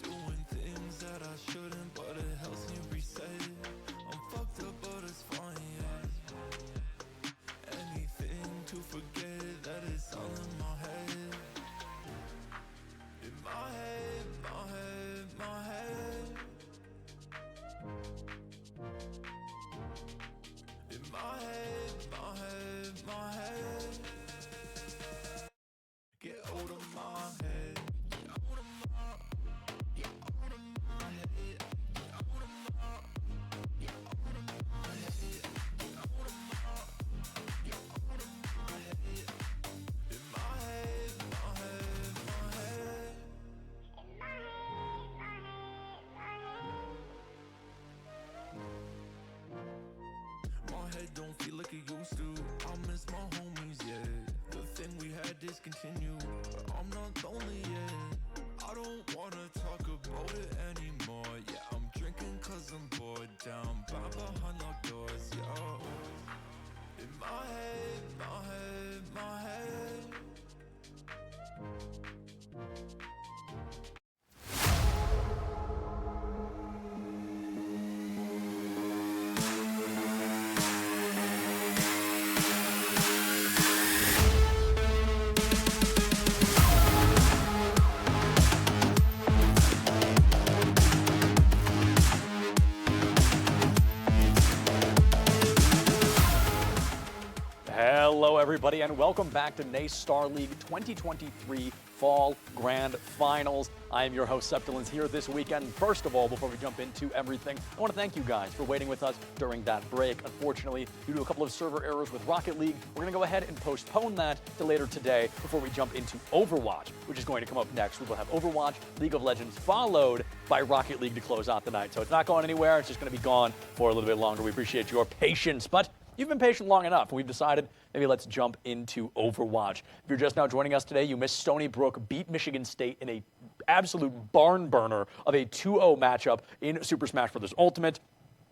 Doing things that I shouldn't, but it helps me reset. I'm fucked up, but it's fine, yeah. Anything to forget that it's all in my head. In my head, my head, my head. In my head, my head, my head. Get out of my head. Get out of my, get out of my head. Get out of my, get out of my head. Get out of my, get out of my head. In my head, my head, my head. My head don't feel like it used to. I miss my homies, yeah. The thing we had discontinued, but I'm not lonely yet. I don't wanna talk about it anymore. Yeah, I'm drinking cause I'm bored. Down by behind locked doors, yo. In my head, my head, my head. Hello, everybody, and welcome back to NACE Starleague 2023 Fall Grand Finals. I am your host, Septilins, here this weekend. First of all, before we jump into everything, I want to thank you guys for waiting with us during that break. Unfortunately, due to a couple of server errors with Rocket League, we're going to go ahead and postpone that to later today before we jump into Overwatch, which is going to come up next. We will have Overwatch, League of Legends, followed by Rocket League to close out the night. So it's not going anywhere. It's just going to be gone for a little bit longer. We appreciate your patience, but you've been patient long enough. We've decided maybe let's jump into Overwatch. If you're just now joining us today, you missed Stony Brook beat Michigan State in a absolute barn burner of a 2-0 matchup in Super Smash Bros. Ultimate.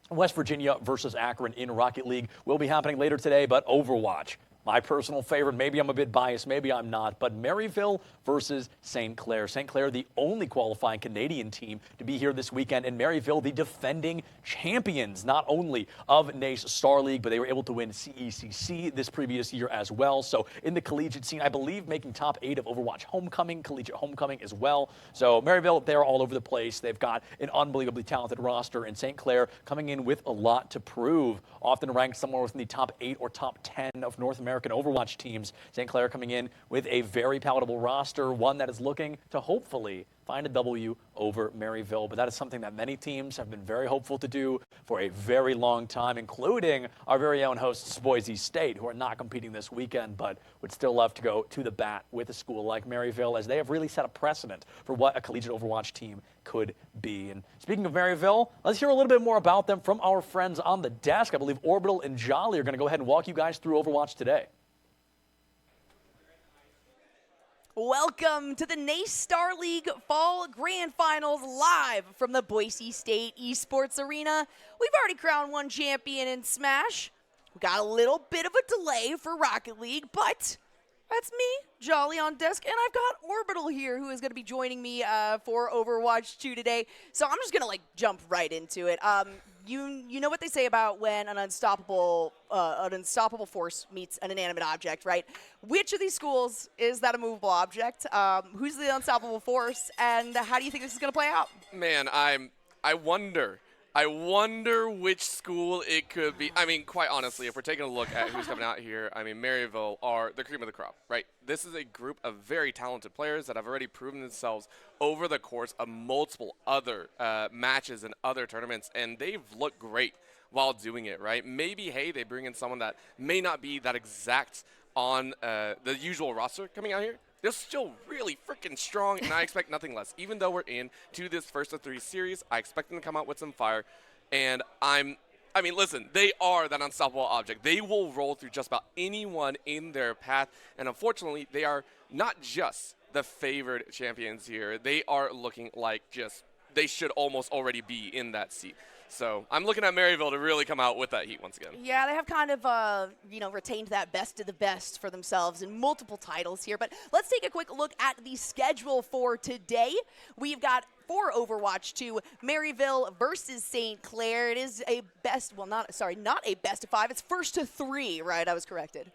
West Virginia versus Akron in Rocket League will be happening later today, but Overwatch, my personal favorite. Maybe I'm a bit biased, maybe I'm not, but Maryville versus St. Clair. St. Clair, the only qualifying Canadian team to be here this weekend, and Maryville, the defending champions, not only of NACE Starleague, but they were able to win CECC this previous year as well. So in the collegiate scene, I believe making top 8 of Overwatch Homecoming, collegiate homecoming as well. So Maryville, they're all over the place. They've got an unbelievably talented roster, and St. Clair coming in with a lot to prove, often ranked somewhere within the top 8 or top 10 of North American Overwatch teams. St. Clair coming in with a very palatable roster, one that is looking to hopefully find a W over Maryville. But that is something that many teams have been very hopeful to do for a very long time, including our very own hosts, Boise State, who are not competing this weekend, but would still love to go to the bat with a school like Maryville, as they have really set a precedent for what a collegiate Overwatch team could be. And speaking of Maryville, let's hear a little bit more about them from our friends on the desk. I believe Orbital and Jolly are going to go ahead and walk you guys through Overwatch today. Welcome to the NACE Starleague Fall Grand Finals live from the Boise State Esports Arena. We've already crowned one champion in Smash. We got a little bit of a delay for Rocket League, but that's me, Jolly, on desk, and I've got Orbital here, who is going to be joining me for Overwatch 2 today. So I'm just going to jump right into it. You know what they say about when an unstoppable force meets an inanimate object, right? Which of these schools is that a movable object? Who's the unstoppable force, and how do you think this is going to play out? Man, I wonder which school it could be. I mean, quite honestly, if we're taking a look at who's coming out here, I mean, Maryville are the cream of the crop, right? This is a group of very talented players that have already proven themselves over the course of multiple other matches and other tournaments, and they've looked great while doing it, right? Maybe, hey, they bring in someone that may not be that exact on the usual roster coming out here. They're still really freaking strong, and I expect nothing less. Even though we're into this first of 3 series, I expect them to come out with some fire. And I mean, listen, they are that unstoppable object. They will roll through just about anyone in their path. And unfortunately, they are not just the favored champions here. They are looking like they should almost already be in that seat. So I'm looking at Maryville to really come out with that heat once again. Yeah, they have kind of, retained that best of the best for themselves in multiple titles here. But let's take a quick look at the schedule for today. We've got for Overwatch 2, Maryville versus St. Clair. It is a not a best of 5. It's first to 3, right? I was corrected.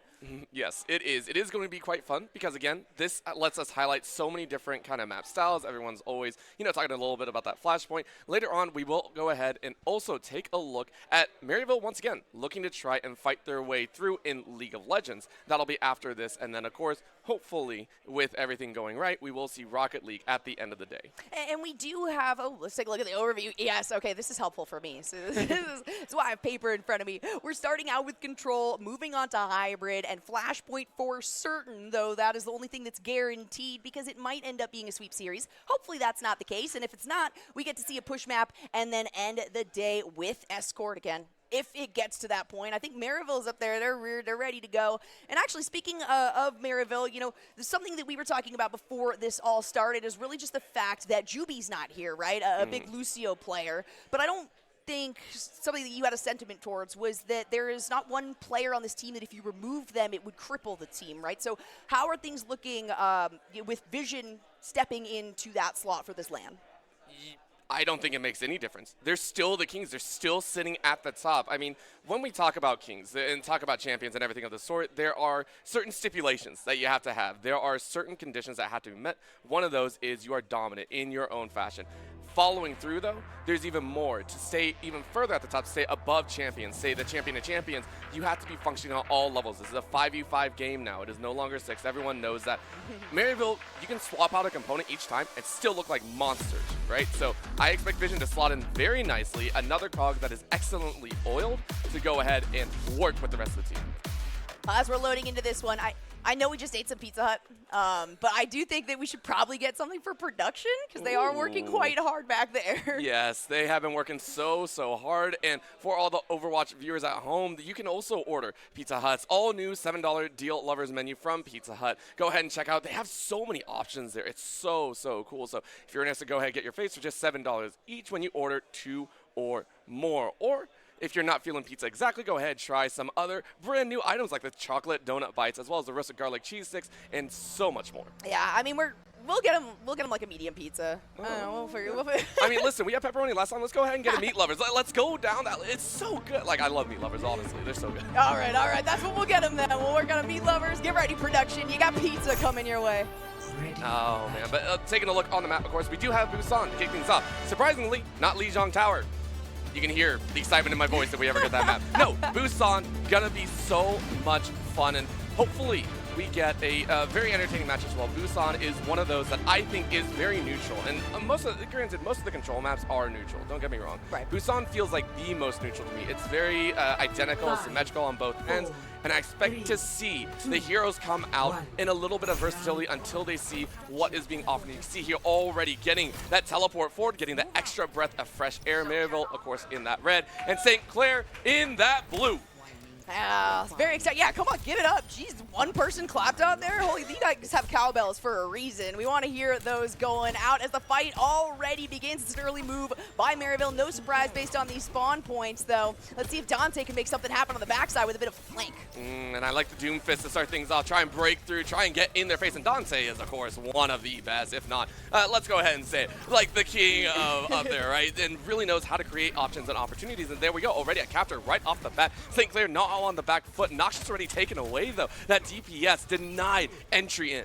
Yes, it is. It is going to be quite fun because, again, this lets us highlight so many different kind of map styles. Everyone's always, talking a little bit about that Flashpoint. Later on, we will go ahead and also take a look at Maryville once again, looking to try and fight their way through in League of Legends. That'll be after this, and then, of course, hopefully, with everything going right, we will see Rocket League at the end of the day. And we do have, let's take a look at the overview. Yes, okay, this is helpful for me. So this is why I have paper in front of me. We're starting out with Control, moving on to Hybrid, and Flashpoint for certain, though that is the only thing that's guaranteed because it might end up being a sweep series. Hopefully that's not the case, and if it's not, we get to see a push map and then end the day with Escort again. If it gets to that point. I think Maryville's up there. They're ready to go. And actually, speaking of Maryville, something that we were talking about before this all started is really just the fact that Juby's not here, right? A big Lucio player. But I don't think something that you had a sentiment towards was that there is not one player on this team that if you remove them, it would cripple the team, right? So how are things looking with Vision stepping into that slot for this LAN? I don't think it makes any difference. They're still the Kings. They're still sitting at the top. I mean, when we talk about Kings and talk about champions and everything of the sort, there are certain stipulations that you have to have. There are certain conditions that have to be met. One of those is you are dominant in your own fashion. Following through, though, there's even more. To stay even further at the top, stay above champions, say the champion of champions, you have to be functioning on all levels. This is a 5v5 game now. It is no longer 6. Everyone knows that. Maryville, you can swap out a component each time and still look like monsters, right? So I expect Vision to slot in very nicely. Another cog that is excellently oiled to go ahead and work with the rest of the team. As we're loading into this one, I know we just ate some Pizza Hut, but I do think that we should probably get something for production because they are working quite hard back there. Yes, they have been working so hard. And for all the Overwatch viewers at home, you can also order Pizza Hut's all new $7 Deal Lovers menu from Pizza Hut. Go ahead and check out. They have so many options there. It's so cool. So if you're interested, go ahead and get your face for just $7 each when you order 2 or more. Or if you're not feeling pizza exactly, go ahead and try some other brand new items like the chocolate donut bites, as well as the roasted garlic cheese sticks, and so much more. Yeah, I mean, we'll get them like a medium pizza. We'll figure. I mean, listen, we had pepperoni last time. Let's go ahead and get a Meat Lovers. Let's go down that. It's so good. Like, I love Meat Lovers, honestly. They're so good. All right. That's what we'll get them then. We'll work on a Meat Lovers. Get ready, production. You got pizza coming your way. Oh, man. But taking a look on the map, of course, we do have Busan to kick things off. Surprisingly, not Lijiang Tower. You can hear the excitement in my voice if we ever get that map. No, Busan, gonna be so much fun, and hopefully we get a very entertaining match as well. Busan is one of those that I think is very neutral, and granted, most of the control maps are neutral, don't get me wrong. Right. Busan feels like the most neutral to me. It's very identical, symmetrical on both ends, and I expect to see the heroes come out in a little bit of versatility until they see what is being offered. You can see here already getting that teleport forward, getting the extra breath of fresh air. Maryville, of course, in that red, and St. Clair in that blue. It's very exciting. Yeah, come on, give it up. Jeez, one person clapped out there. Holy, you guys have cowbells for a reason. We want to hear those going out as the fight already begins. It's an early move by Maryville. No surprise based on these spawn points, though. Let's see if Dante can make something happen on the backside with a bit of flank. And I like the Doom Fist to start things off. Try and break through, try and get in their face. And Dante is, of course, one of the best, if not, let's go ahead and say it, like the king of up there, right? And really knows how to create options and opportunities. And there we go, already a capture right off the bat. St. Clair not all on the back foot. Noxious already taken away, though. That DPS denied entry in.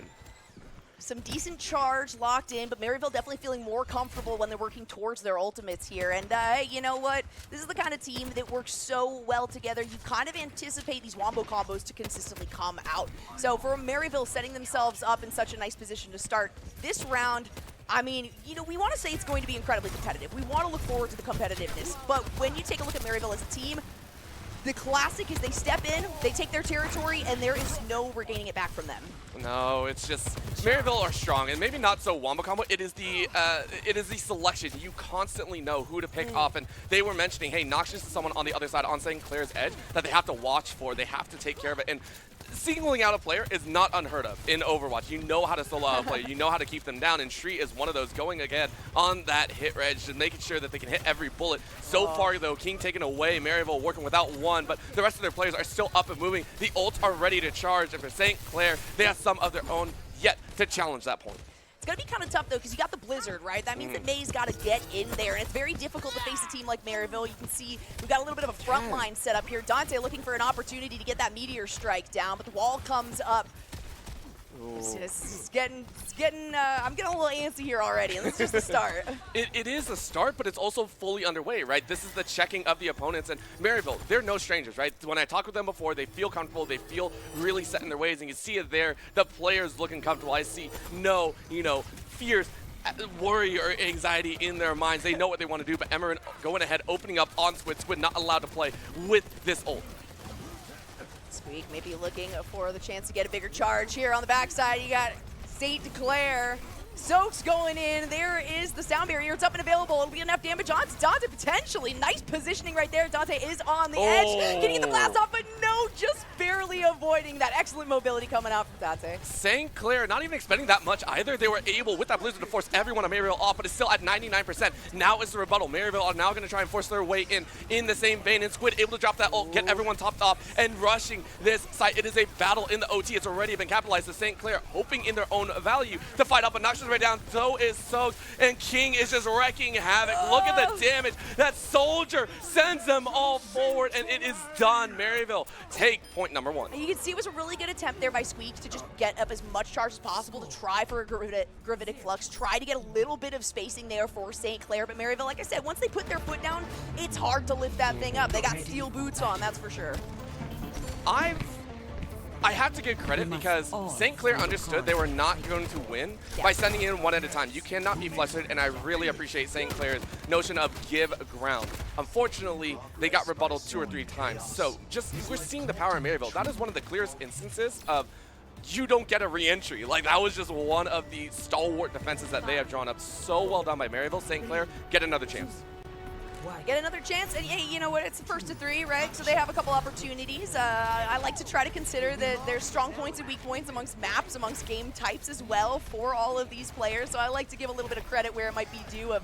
Some decent charge locked in, but Maryville definitely feeling more comfortable when they're working towards their ultimates here. And you know what? This is the kind of team that works so well together. You kind of anticipate these wombo combos to consistently come out. So for Maryville setting themselves up in such a nice position to start this round, I mean, we want to say it's going to be incredibly competitive. We want to look forward to the competitiveness. But when you take a look at Maryville as a team, the classic is they step in, they take their territory, and there is no regaining it back from them. No, it's just Maryville are strong, and maybe not so wombo combo. It is the selection. You constantly know who to pick off, and they were mentioning, hey, Noxious is someone on the other side on St. Clair's edge that they have to watch for. They have to take care of it, and singling out a player is not unheard of in Overwatch. You know how to solo out a player. You know how to keep them down, and Shri is one of those going again on that hit reg and making sure that they can hit every bullet. So far, though, King taken away, Maryville working without one, but the rest of their players are still up and moving. The ults are ready to charge, and for St. Clair, they have some of their own yet to challenge that point. It's going to be kind of tough, though, because you got the Blizzard, right? That means that May's got to get in there, and it's very difficult to face a team like Maryville. You can see we've got a little bit of a front line set up here. Dante looking for an opportunity to get that Meteor Strike down, but the wall comes up. It's getting I'm getting a little antsy here already, and this is just the start. It is a start, but it's also fully underway, right? This is the checking of the opponents, and Maryville, they're no strangers, right? When I talked with them before, they feel comfortable, they feel really set in their ways, and you see it there, the players looking comfortable. I see no, fears, worry, or anxiety in their minds. They know what they want to do, but Emerin going ahead, opening up on Squid. Squid not allowed to play with this ult. Squeak maybe looking for the chance to get a bigger charge here on the backside. You got St. Clair. Soaks going in. There is the sound barrier. It's up and available. It'll be enough damage on Dante potentially. Nice positioning right there. Dante is on the edge. Can he get the blast off? But no, just barely avoiding that. Excellent mobility coming out from Dante. St. Clair not even expecting that much either. They were able, with that Blizzard, to force everyone on Maryville off, but it's still at 99%. Now is the rebuttal. Maryville are now going to try and force their way in the same vein. And Squid able to drop that ult, get everyone topped off, and rushing this site. It is a battle in the OT. It's already been capitalized to St. Clair, hoping in their own value to fight up. But Noxious right down, so is Soaked, and King is just wrecking havoc. Look at the damage. That soldier sends them all forward, and it is done. Maryville take point number 1. You can see it was a really good attempt there by Squeak to just get up as much charge as possible to try for a gravitic flux, try to get a little bit of spacing there for St. Clair. But Maryville, like I said, once they put their foot down, it's hard to lift that thing up. They got steel boots on, that's for sure. I have to give credit because St. Clair understood they were not going to win by sending in one at a time. You cannot be flustered, and I really appreciate St. Clair's notion of give ground. Unfortunately, they got rebutted 2 or 3 times. So we're seeing the power in Maryville. That is one of the clearest instances of you don't get a re-entry. Like, that was just one of the stalwart defenses that they have drawn up. So well done by Maryville. St. Clair, get another chance. Get another chance, and hey, you know what? It's the first to 3, right? So they have a couple opportunities. I like to try to consider that there's strong points and weak points amongst maps, amongst game types as well for all of these players. So I like to give a little bit of credit where it might be due of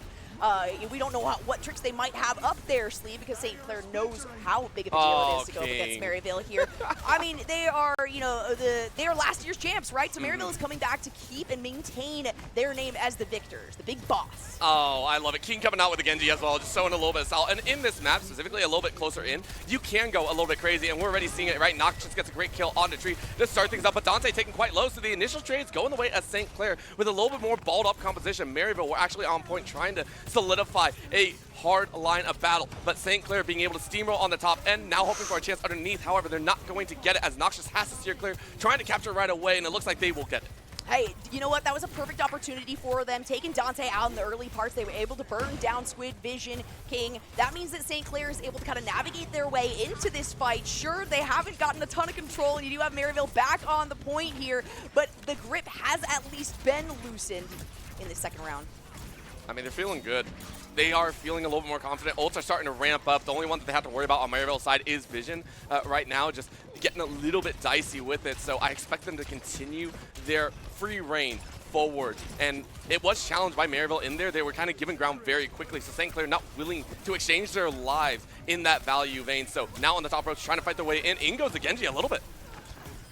we don't know what tricks they might have up their sleeve because St. Clair knows how big of a deal it is to go up against Maryville here. I mean, they are, they are last year's champs, right? So Maryville is coming back to keep and maintain their name as the victors, the big boss. Oh, I love it. King coming out with the Genji as well, just showing a little bit of style. And in this map, specifically a little bit closer in, you can go a little bit crazy, and we're already seeing it, right? Noxious gets a great kill on the tree to start things up, but Dante taking quite low, so the initial trades going the way of St. Clair with a little bit more balled up composition. Maryville were actually on point trying to solidify a hard line of battle, but St. Clair being able to steamroll on the top end, now hoping for a chance underneath. However, they're not going to get it as Noxious has to steer clear, trying to capture right away, and it looks like they will get it. Hey, you know what? That was a perfect opportunity for them. Taking Dante out in the early parts, they were able to burn down Squid, Vision, King. That means that St. Clair is able to kind of navigate their way into this fight. Sure, they haven't gotten a ton of control, and you do have Maryville back on the point here, but the grip has at least been loosened in the second round. I mean, they're feeling good. They are feeling a little bit more confident. Ults are starting to ramp up. The only one that they have to worry about on Maryville's side is Vision right now, just getting a little bit dicey with it. So I expect them to continue their free reign forward. And it was challenged by Maryville in there. They were kind of giving ground very quickly. So St. Clair not willing to exchange their lives in that value vein. So now on the top ropes, trying to fight their way in goes the Genji a little bit.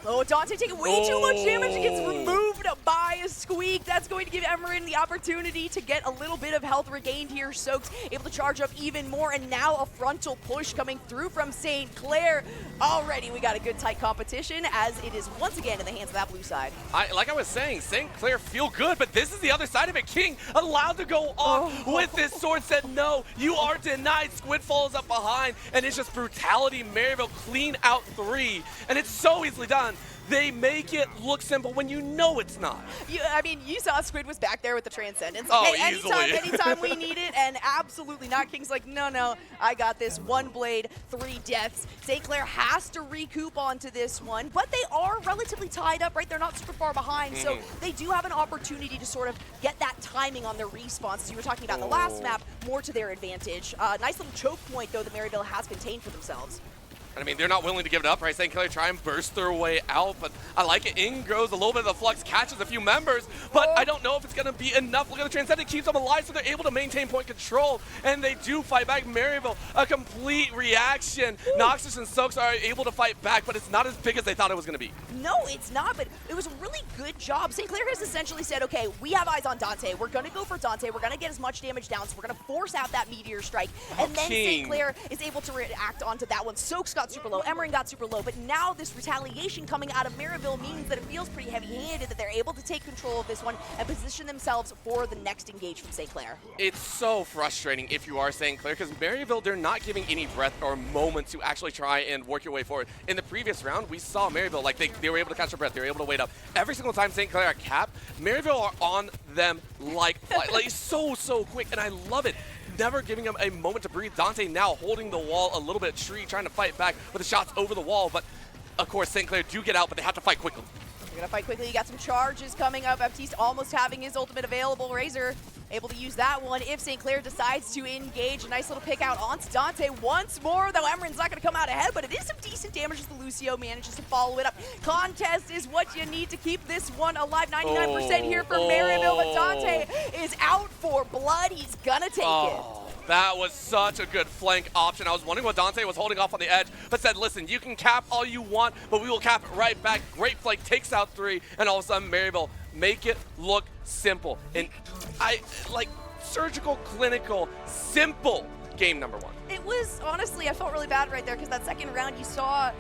Oh, Dante taking way too much damage. It gets removed by a Squeak. That's going to give Emerin the opportunity to get a little bit of health regained here. Soaks able to charge up even more, and now a frontal push coming through from St. Clair. Already we got a good tight competition as it is once again in the hands of that blue side. Like I was saying, St. Clair feel good, but this is the other side of it. King allowed to go off with this sword, said no, you are denied. Squid falls up behind, and it's just brutality. Maryville clean out 3, and it's so easily done. They make it look simple when you know it's not. I mean, you saw Squid was back there with the Transcendence. Oh, hey, easily. anytime we need it, and absolutely not. King's like, no, I got this. 1 blade, 3 deaths. St. Clair has to recoup onto this one, but they are relatively tied up, right? They're not super far behind, so they do have an opportunity to sort of get that timing on their respawns, as you were talking about in the last map, more to their advantage. Nice little choke point, though, that Maryville has contained for themselves. I mean, they're not willing to give it up, right? St. Clair try and burst their way out, but I like it. In grows a little bit of the flux, catches a few members, but I don't know if it's going to be enough. Look at the Transcendent, keeps them alive, so they're able to maintain point control, and they do fight back. Maryville, a complete reaction. Noxus and Soaks are able to fight back, but it's not as big as they thought it was going to be. No, it's not, but it was a really good job. St. Clair has essentially said, okay, we have eyes on Dante. We're going to go for Dante. We're going to get as much damage down, so we're going to force out that Meteor Strike, and then St. Clair is able to react onto that one. Soaks got super low, Emmering got super low, but now this retaliation coming out of Maryville means that it feels pretty heavy-handed, that they're able to take control of this one and position themselves for the next engage from St. Clair. It's so frustrating if you are St. Clair, because Maryville, they're not giving any breath or moment to actually try and work your way forward. In the previous round, we saw Maryville, like they were able to catch their breath, they were able to wait up. Every single time St. Clair are capped, Maryville are on them like so quick, and I love it. Never giving him a moment to breathe. Dante now holding the wall a little bit, Tree trying to fight back with the shots over the wall, but of course St. Clair do get out, but they have to fight quickly. They're gonna fight quickly. You got some charges coming up. Baptiste almost having his ultimate available. Razor able to use that one if St. Clair decides to engage. A nice little pick out onto Dante once more, though Emeren's not gonna come out ahead, but it is some decent damage as the Lucio manages to follow it up. Contest is what you need to keep this one alive. 99% here for Maryville, but Dante is out for blood. He's gonna take it. That was such a good flank option. I was wondering what Dante was holding off on the edge, but said, listen, you can cap all you want, but we will cap it right back. Great flank, takes out 3, and all of a sudden, Maryville make it look simple. And surgical, clinical, simple game number 1. It was, honestly, I felt really bad right there because that second round you saw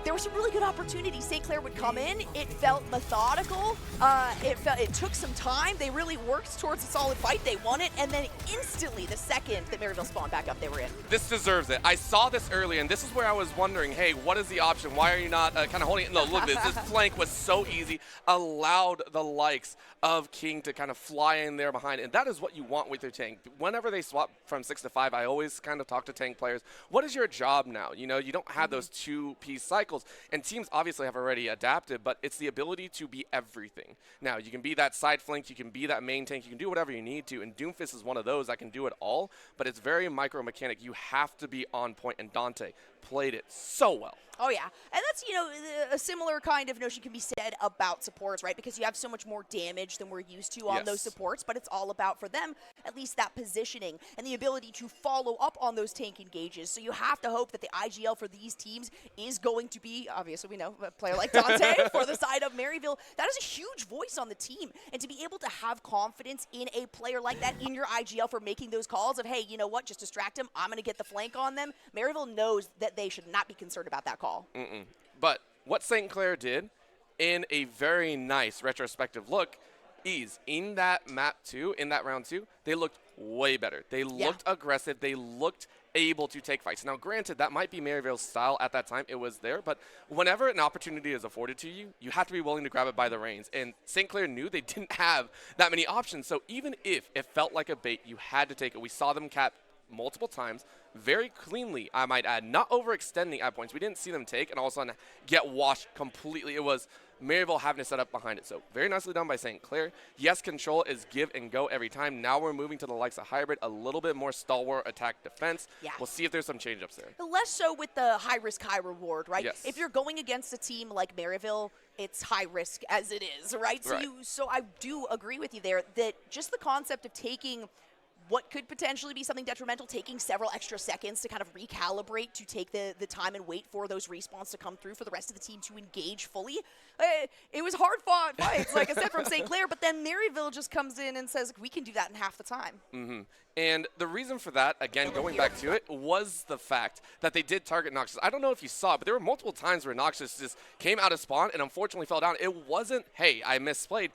there were some really good opportunities. St. Clair would come in. It felt methodical. It took some time. They really worked towards a solid fight. They won it, and then instantly, the second that Maryville spawned back up, they were in. This deserves it. I saw this early, and this is where I was wondering, hey, what is the option? Why are you not kind of holding it? No, look at this. This flank was so easy. Allowed the likes of King to kind of fly in there behind, and that is what you want with your tank. Whenever they swap from 6 to 5, I always kind of talk to tank players. What is your job now? You know, you don't have those 2-piece cycles, and teams obviously have already adapted, but it's the ability to be everything. Now, you can be that side flank, you can be that main tank, you can do whatever you need to, and Doomfist is one of those that can do it all, but it's very micro-mechanic. You have to be on point, and Dante played it so well. Oh, yeah. And that's, you know, a similar kind of notion can be said about supports, right? Because you have so much more damage than we're used to on those supports, but it's all about, for them, at least that positioning and the ability to follow up on those tank engages. So you have to hope that the IGL for these teams is going to be, obviously we know, a player like Dante for the side of Maryville. That is a huge voice on the team. And to be able to have confidence in a player like that in your IGL for making those calls of, hey, you know what, just distract him, I'm going to get the flank on them. Maryville knows that they should not be concerned about that call. But what St. Clair did in a very nice retrospective look is in that map 2, in that round 2, they looked way better. They looked aggressive. They looked able to take fights. Now, granted, that might be Maryville's style at that time. It was there. But whenever an opportunity is afforded to you, you have to be willing to grab it by the reins. And St. Clair knew they didn't have that many options. So even if it felt like a bait, you had to take it. We saw them cap multiple times, very cleanly, I might add, not overextending at points. We didn't see them take and all of a sudden get washed completely. It was Maryville having to set up behind it. So very nicely done by St. Clair. Yes, control is give and go every time. Now we're moving to the likes of hybrid, a little bit more stalwart attack defense. Yeah. We'll see if there's some change-ups there. Less so with the high risk, high reward, right? Yes. If you're going against a team like Maryville, it's high risk as it is, right? So I do agree with you there that just the concept of taking what could potentially be something detrimental, taking several extra seconds to kind of recalibrate, to take the time and wait for those respawns to come through for the rest of the team to engage fully. It was hard-fought fights, like I said, from St. Clair, but then Maryville just comes in and says, we can do that in half the time. And the reason for that, again, going back to it, was the fact that they did target Noxus. I don't know if you saw it, but there were multiple times where Noxus just came out of spawn and unfortunately fell down. It wasn't, hey, I misplayed.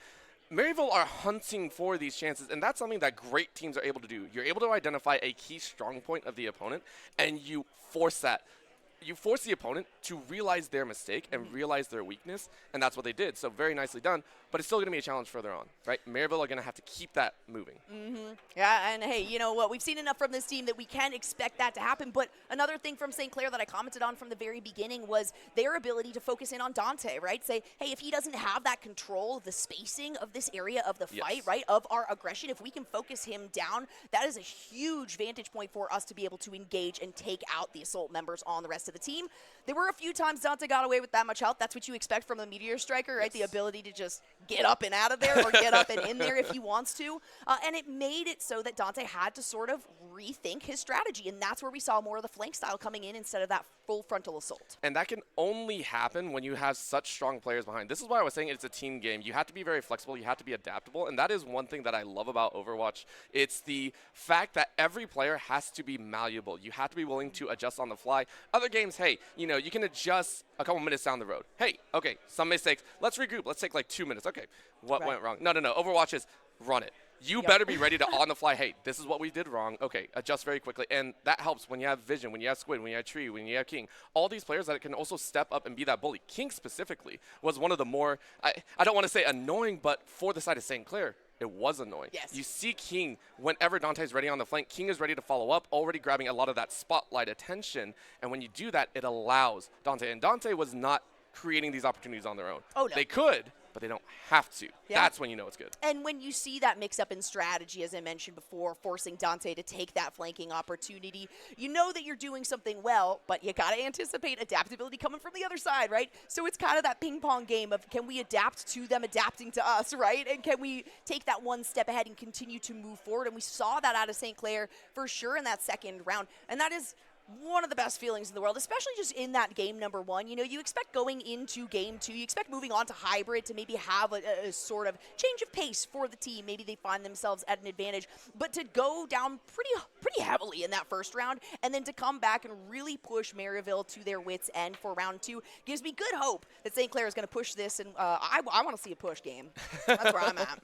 Maryville are hunting for these chances, and that's something that great teams are able to do. You're able to identify a key strong point of the opponent, and you force that. You force the opponent to realize their mistake and realize their weakness, and that's what they did. So very nicely done, but it's still going to be a challenge further on, right? Maryville are going to have to keep that moving. Yeah, and hey, you know what? We've seen enough from this team that we can expect that to happen. But another thing from St. Clair that I commented on from the very beginning was their ability to focus in on Dante, right? Say, hey, if he doesn't have that control, the spacing of this area of the fight, right, of our aggression, if we can focus him down, that is a huge vantage point for us to be able to engage and take out the Assault members on the rest of to the team. There were a few times Dante got away with that much health. That's what you expect from a Meteor Striker, right? The ability to just get up and out of there or get up and in there if he wants to. And it made it so that Dante had to sort of rethink his strategy, and that's where we saw more of the flank style coming in instead of that full frontal assault. And that can only happen when you have such strong players behind. This is why I was saying it's a team game. You have to be very flexible. You have to be adaptable. And that is one thing that I love about Overwatch. It's the fact that every player has to be malleable. You have to be willing to adjust on the fly. Other games, hey, you know, you can adjust a couple minutes down the road. Hey, okay, some mistakes. Let's regroup. Let's take like 2 minutes. Okay, what went wrong? No. Overwatch is run it. You better be ready to on the fly, hey, this is what we did wrong. Okay, adjust very quickly. And that helps when you have Vision, when you have Squid, when you have Tree, when you have King. All these players that can also step up and be that bully. King specifically was one of the more, I don't want to say annoying, but for the side of St. Clair, it was annoying. Yes. You see King, whenever Dante's ready on the flank, King is ready to follow up, already grabbing a lot of that spotlight attention. And when you do that, it allows Dante. And Dante was not creating these opportunities on their own. Oh, no. They could, but they don't have to. Yeah. That's when you know it's good. And when you see that mix up in strategy, as I mentioned before, forcing Dante to take that flanking opportunity, you know that you're doing something well, but you got to anticipate adaptability coming from the other side, right? So it's kind of that ping pong game of can we adapt to them adapting to us, right? And can we take that one step ahead and continue to move forward? And we saw that out of St. Clair for sure in that second round. And that is one of the best feelings in the world, especially just in that game number one. You know, you expect going into game two, you expect moving on to hybrid to maybe have a sort of change of pace for the team. Maybe they find themselves at an advantage, but to go down pretty heavily in that first round and then to come back and really push Maryville to their wits' end for round two gives me good hope that St. Clair is going to push this, and I want to see a push game. That's where I'm at.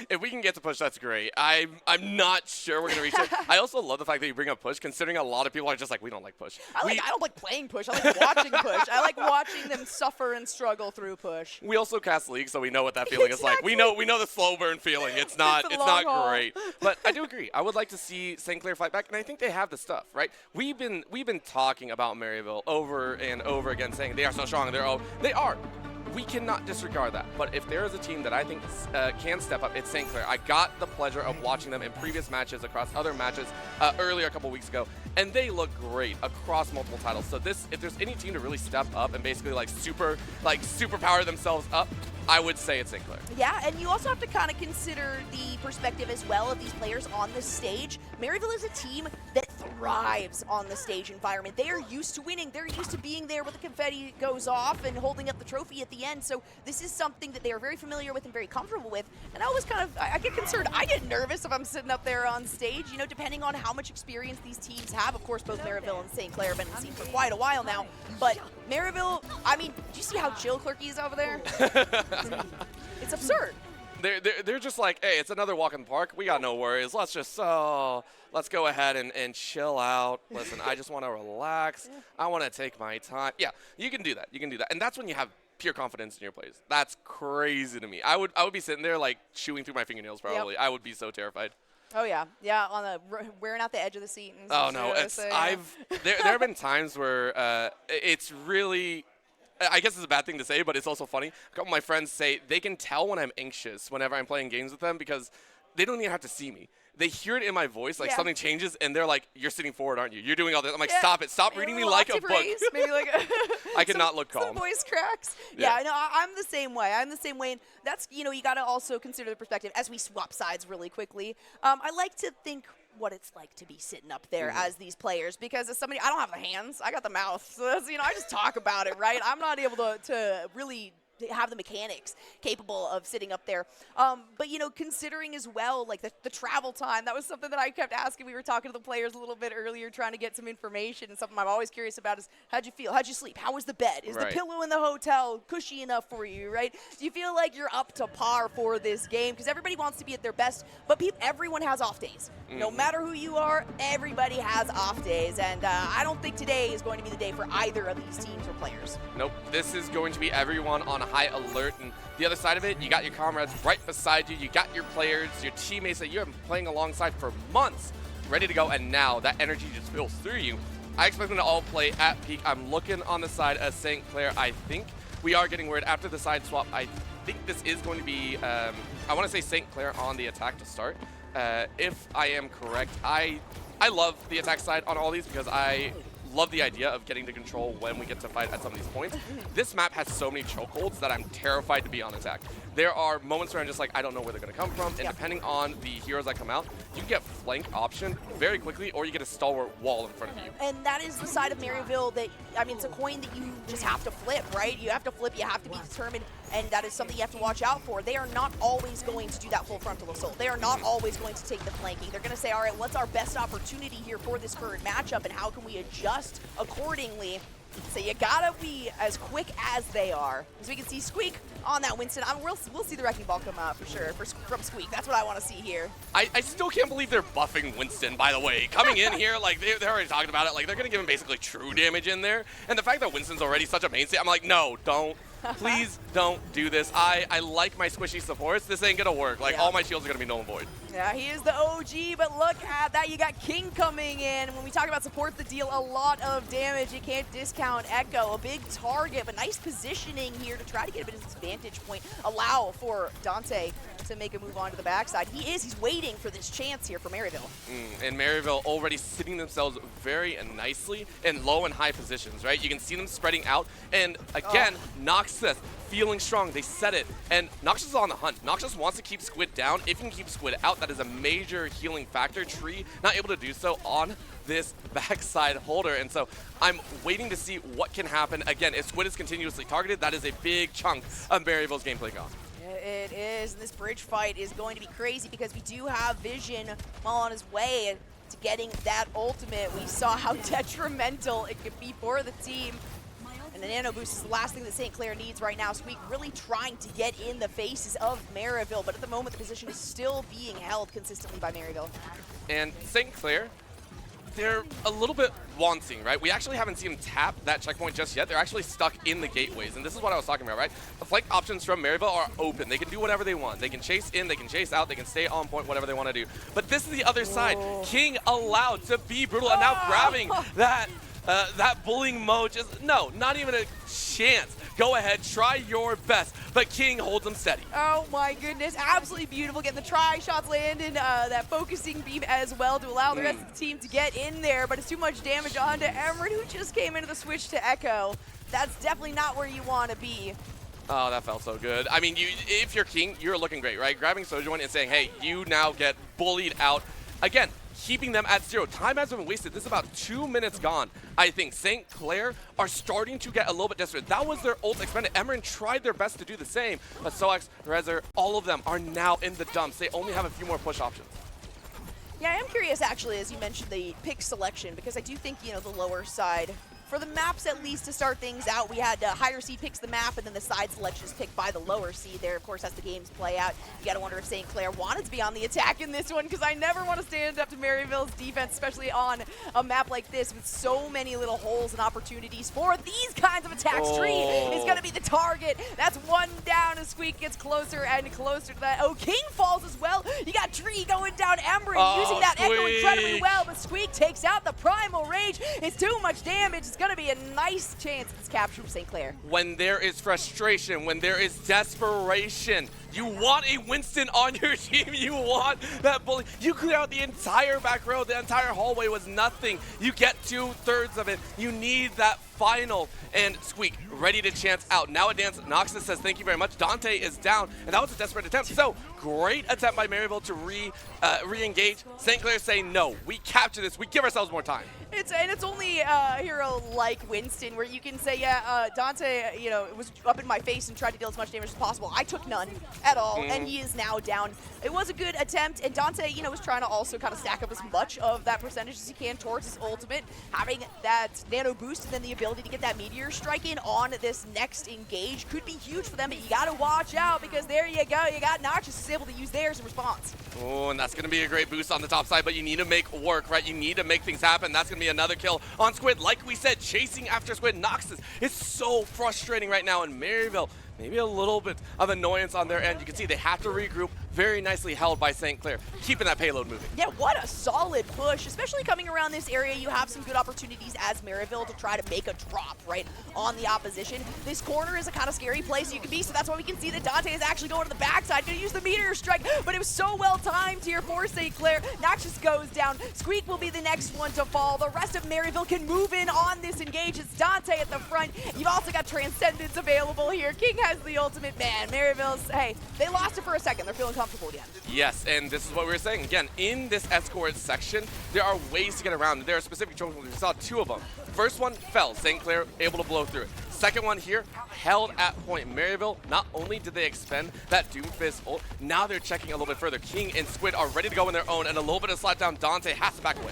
If we can get to push, that's great. I'm not sure we're going to reach it. I also love the fact that you bring up push, considering a lot of people are just like, we don't like push. I don't like playing push. I like watching push. I like watching them suffer and struggle through push. We also cast League, so we know what that feeling is like. We know the slow burn feeling. It's not great. But I do agree. I would like to see St. Clair fight back, and I think they have the stuff, right? We've been talking about Maryville over and over again, saying they are so strong. They are. We cannot disregard that. But if there is a team that I think can step up, it's St. Clair. I got the pleasure of watching them in previous matches across other matches earlier a couple weeks ago, and they look great across multiple titles. So if there's any team to really step up and basically superpower themselves up, I would say it's St. Clair. Yeah, and you also have to kind of consider the perspective as well of these players on the stage. Maryville is a team that thrives on the stage environment. They are used to winning. They're used to being there when the confetti goes off and holding up the trophy at the end. So this is something that they are very familiar with and very comfortable with. And I always I get concerned. I get nervous if I'm sitting up there on stage, you know, depending on how much experience these teams have. Of course, both Maryville and St. Clair have been in the scene for quite a while now. But Maryville, I mean, do you see how chill Clerky is over there? It's absurd. They're just like, hey, it's another walk in the park. We got no worries. Let's go ahead and chill out. Listen, I just want to relax. I want to take my time. Yeah, you can do that. You can do that. And that's when you have pure confidence in your plays. That's crazy to me. I would be sitting there like chewing through my fingernails probably. Yep. I would be so terrified. Oh yeah, wearing out the edge of the seat. And oh no, there have been times where it's really. I guess it's a bad thing to say, but it's also funny. A couple of my friends say they can tell when I'm anxious whenever I'm playing games with them because they don't even have to see me. They hear it in my voice, like something changes, and they're like, "You're sitting forward, aren't you? You're doing all this." I'm like, "Stop it! Stop reading me like a book." Maybe like I cannot look calm. Some voice cracks. Yeah, no, I'm the same way. And that's you got to also consider the perspective as we swap sides really quickly. I like to think what it's like to be sitting up there as these players, because as somebody, I don't have the hands, I got the mouth, so that's, I just talk about it, right? I'm not able to really have the mechanics capable of sitting up there. But, considering as well, like the travel time, that was something that I kept asking. We were talking to the players a little bit earlier, trying to get some information, and something I'm always curious about is, how'd you feel? How'd you sleep? How was the bed? Is the pillow in the hotel cushy enough for you, right? Do you feel like you're up to par for this game? Because everybody wants to be at their best, but everyone has off days. No matter who you are, everybody has off days, and I don't think today is going to be the day for either of these teams or players. Nope, this is going to be everyone on high alert, and the other side of it, you got your comrades right beside you, you got your players, your teammates that you have been playing alongside for months, ready to go, and now that energy just fills through you. I expect them to all play at peak. I'm looking on the side of St. Clair. I think we are getting word after the side swap. I think this is going to be, I want to say St. Clair on the attack to start. If I am correct, I love the attack side on all these because I love the idea of getting to control when we get to fight at some of these points. This map has so many chokeholds that I'm terrified to be on attack. There are moments where I'm just like, I don't know where they're going to come from, and depending on the heroes that come out, you can get flank option very quickly, or you get a stalwart wall in front of you. And that is the side of Maryville that, I mean, it's a coin that you just have to flip, right? You have to flip, you have to be determined, and that is something you have to watch out for. They are not always going to do that full frontal assault. They are not always going to take the flanking. They're going to say, all right, what's our best opportunity here for this current matchup, and how can we adjust accordingly? So you gotta be as quick as they are. As we can see Squeak on that Winston. We'll see the Wrecking Ball come out for sure from Squeak. That's what I want to see here. I still can't believe they're buffing Winston, by the way. Coming in here, like, they're already talking about it. Like, they're going to give him basically true damage in there. And the fact that Winston's already such a mainstay, I'm like, no, don't. Please don't do this. I like my squishy supports. This ain't going to work. Like, all my shields are going to be null and void. Yeah, he is the OG, but look at that. You got King coming in. When we talk about supports that deal a lot of damage, you can't discount Echo. A big target, but nice positioning here to try to get a bit of this vantage point. Allow for Dante to make a move onto the backside. He's waiting for this chance here for Maryville. And Maryville already sitting themselves very nicely in low and high positions, right? You can see them spreading out. And again, Noxus feeling strong. They set it. And Noxus is on the hunt. Noxus wants to keep Squid down. If you can keep Squid out, that is a major healing factor. Tree not able to do so on this backside holder. And so I'm waiting to see what can happen. Again, if Squid is continuously targeted, that is a big chunk of Maryville's gameplay gone. It is. This bridge fight is going to be crazy because we do have Vision well on his way to getting that ultimate. We saw how detrimental it could be for the team. And the Nano Boost is the last thing that St. Clair needs right now. Squeak really trying to get in the faces of Maryville, but at the moment the position is still being held consistently by Maryville. And St. Clair, they're a little bit wanting, right? We actually haven't seen them tap that checkpoint just yet. They're actually stuck in the gateways, and this is what I was talking about, right? The flank options from Maryville are open. They can do whatever they want. They can chase in, they can chase out, they can stay on point, whatever they want to do. But this is the other side. King allowed to be brutal, and now grabbing that bullying mode. Just no, not even a chance. Go ahead, try your best, but King holds him steady. Oh my goodness, absolutely beautiful. Getting the tri-shots landed, that focusing beam as well to allow the rest of the team to get in there, but it's too much damage onto Emerald, who just came into the switch to Echo. That's definitely not where you want to be. Oh, that felt so good. I mean, if you're King, you're looking great, right? Grabbing Sojourn and saying, hey, you now get bullied out. Again, keeping them at 0. Time has been wasted. This is about 2 minutes gone. I think St. Clair are starting to get a little bit desperate. That was their ult expended. Emerin tried their best to do the same, but Soax, Rezer, all of them are now in the dumps. They only have a few more push options. Yeah, I am curious actually, as you mentioned the pick selection, because I do think, you know, the lower side, for the maps at least to start things out, we had higher seed picks the map, and then the side selection is picked by the lower seed there, of course, as the games play out. You gotta wonder if St. Clair wanted to be on the attack in this one, because I never want to stand up to Maryville's defense, especially on a map like this with so many little holes and opportunities for these kinds of attacks. Tree is gonna be the target. That's one down as Squeak gets closer and closer to that. Oh, King falls as well. You got Tree going down Emery, using that Echo incredibly well, but Squeak takes out the Primal Rage. It's too much damage. It's going to be a nice chance at this capture from St. Clair. When there is frustration, when there is desperation, you want a Winston on your team. You want that bully. You clear out the entire back row. The entire hallway was nothing. You get 2/3 of it. You need that final. And Squeak ready to chance out. Now a dance. Noxus says thank you very much. Dante is down, and that was a desperate attempt. So great attempt by Maryville to re-engage. St. Clair saying no. We capture this. We give ourselves more time. It's only a hero like Winston where you can say, yeah, Dante, you know, was up in my face and tried to deal as much damage as possible. I took none at all, and he is now down. It was a good attempt, and Dante, you know, was trying to also kind of stack up as much of that percentage as he can towards his ultimate, having that nano boost and then the ability to get that meteor strike in on this next engage could be huge for them, but you got to watch out because there you go. You got Noxus is able to use theirs in response. Oh, and that's going to be a great boost on the top side, but you need to make work, right? You need to make things happen. That's going to be another kill on Squid. Like we said, chasing after Squid. Noxus is so frustrating right now, and Maryville, maybe a little bit of annoyance on their end. You can see they have to regroup, very nicely held by St. Clair, keeping that payload moving. Yeah, what a solid push, especially coming around this area. You have some good opportunities as Maryville to try to make a drop right on the opposition. This corner is a kind of scary place you can be, so that's why we can see that Dante is actually going to the backside, going to use the meteor strike, but it was so well timed here for St. Clair. Noxious goes down. Squeak will be the next one to fall. The rest of Maryville can move in on this engage. It's Dante at the front. You've also got Transcendence available here. King has the ultimate. Man, Maryville's, hey, they lost it for a second. They're feeling comfortable again. Yes, and this is what we were saying. Again, in this escort section, there are ways to get around. There are specific choices. We saw 2 of them. First one fell. St. Clair able to blow through it. Second one here, held at point. Maryville, not only did they expend that Doomfist ult, now they're checking a little bit further. King and Squid are ready to go on their own, and a little bit of slap down. Dante has to back away.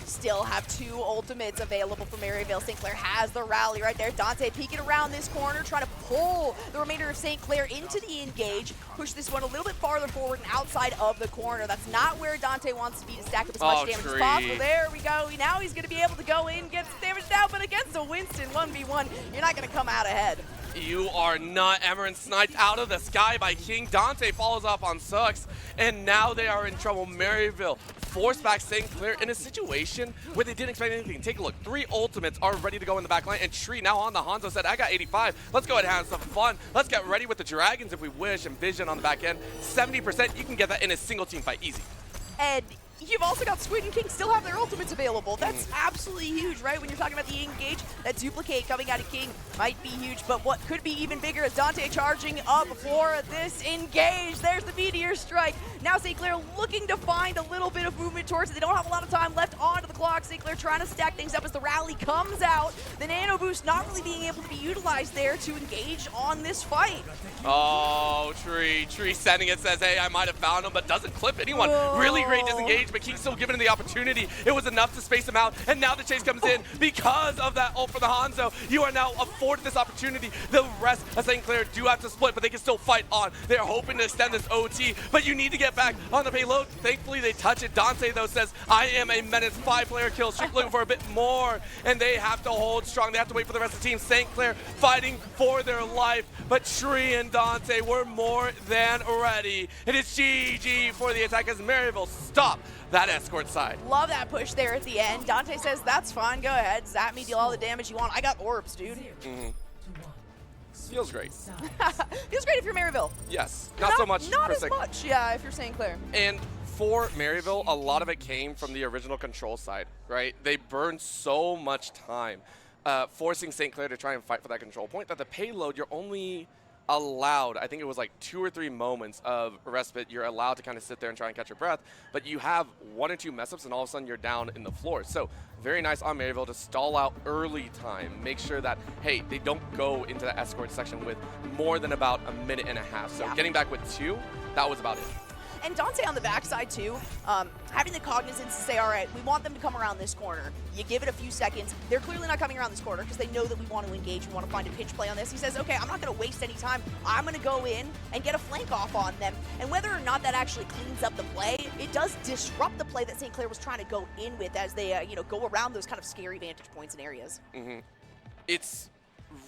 Still have 2 ultimates available for Maryville. St. Clair has the rally right there. Dante peeking around this corner, trying to pull the remainder of St. Clair into the engage, push this one a little bit farther forward and outside of the corner. That's not where Dante wants to be to stack up as much damage as possible. There we go. Now he's going to be able to go in, get some damage down, but against a Winston 1v1, you're not going to come out ahead. You are not. Emerald sniped out of the sky by King. Dante follows up on Sux, and now they are in trouble. Maryville forced back St. Clair in a situation where they didn't expect anything. Take a look. 3 ultimates are ready to go in the back line, and Tree now on the Hanzo said, I got 85. Let's go ahead and have some fun. Let's get ready with the Dragons if we wish, and Vision on the back end. 70%, you can get that in a single team fight, easy. And you've also got Squid and King still have their ultimates available. That's absolutely huge, right? When you're talking about the engage, that duplicate coming out of King might be huge, but what could be even bigger is Dante charging up for this engage. There's the meteor strike. Now St. Clair looking to find a little bit of movement towards it. They don't have a lot of time left onto the clock. St. Clair trying to stack things up as the rally comes out. The nano boost not really being able to be utilized there to engage on this fight. Oh, Tree sending it, says, hey, I might have found him, but doesn't clip anyone. Really great disengage, but King still giving him the opportunity. It was enough to space him out, and now the chase comes in because of that ult for the Hanzo. You are now afforded this opportunity. The rest of St. Clair do have to split, but they can still fight on. They are hoping to extend this OT, but you need to get back on the payload. Thankfully, they touch it. Dante, though, says, I am a menace. 5-player kill streak, looking for a bit more, and they have to hold strong. They have to wait for the rest of the team. St. Clair fighting for their life, but Tree and Dante were more than ready. It is GG for the attack as Maryville stop that escort side. Love that push there at the end. Dante says, that's fine, go ahead. Zap me, deal all the damage you want. I got orbs, dude. Feels great. Feels great if you're Maryville. Yes, not so much. Not as much, yeah, if you're St. Clair. And for Maryville, a lot of it came from the original control side, right? They burned so much time forcing St. Clair to try and fight for that control point that the payload, you're only allowed, I think it was like 2 or 3 moments of respite. You're allowed to kind of sit there and try and catch your breath, but you have 1 or 2 mess-ups and all of a sudden you're down in the floor. So very nice on Maryville to stall out early time, make sure that, hey, they don't go into the escort section with more than about a minute and a half. So getting back with 2, that was about it. And Dante on the backside too, having the cognizance to say, all right, we want them to come around this corner. You give it a few seconds. They're clearly not coming around this corner because they know that we want to engage. We want to find a pinch play on this. He says, okay, I'm not going to waste any time. I'm going to go in and get a flank off on them. And whether or not that actually cleans up the play, it does disrupt the play that St. Clair was trying to go in with as they, go around those kind of scary vantage points and areas. It's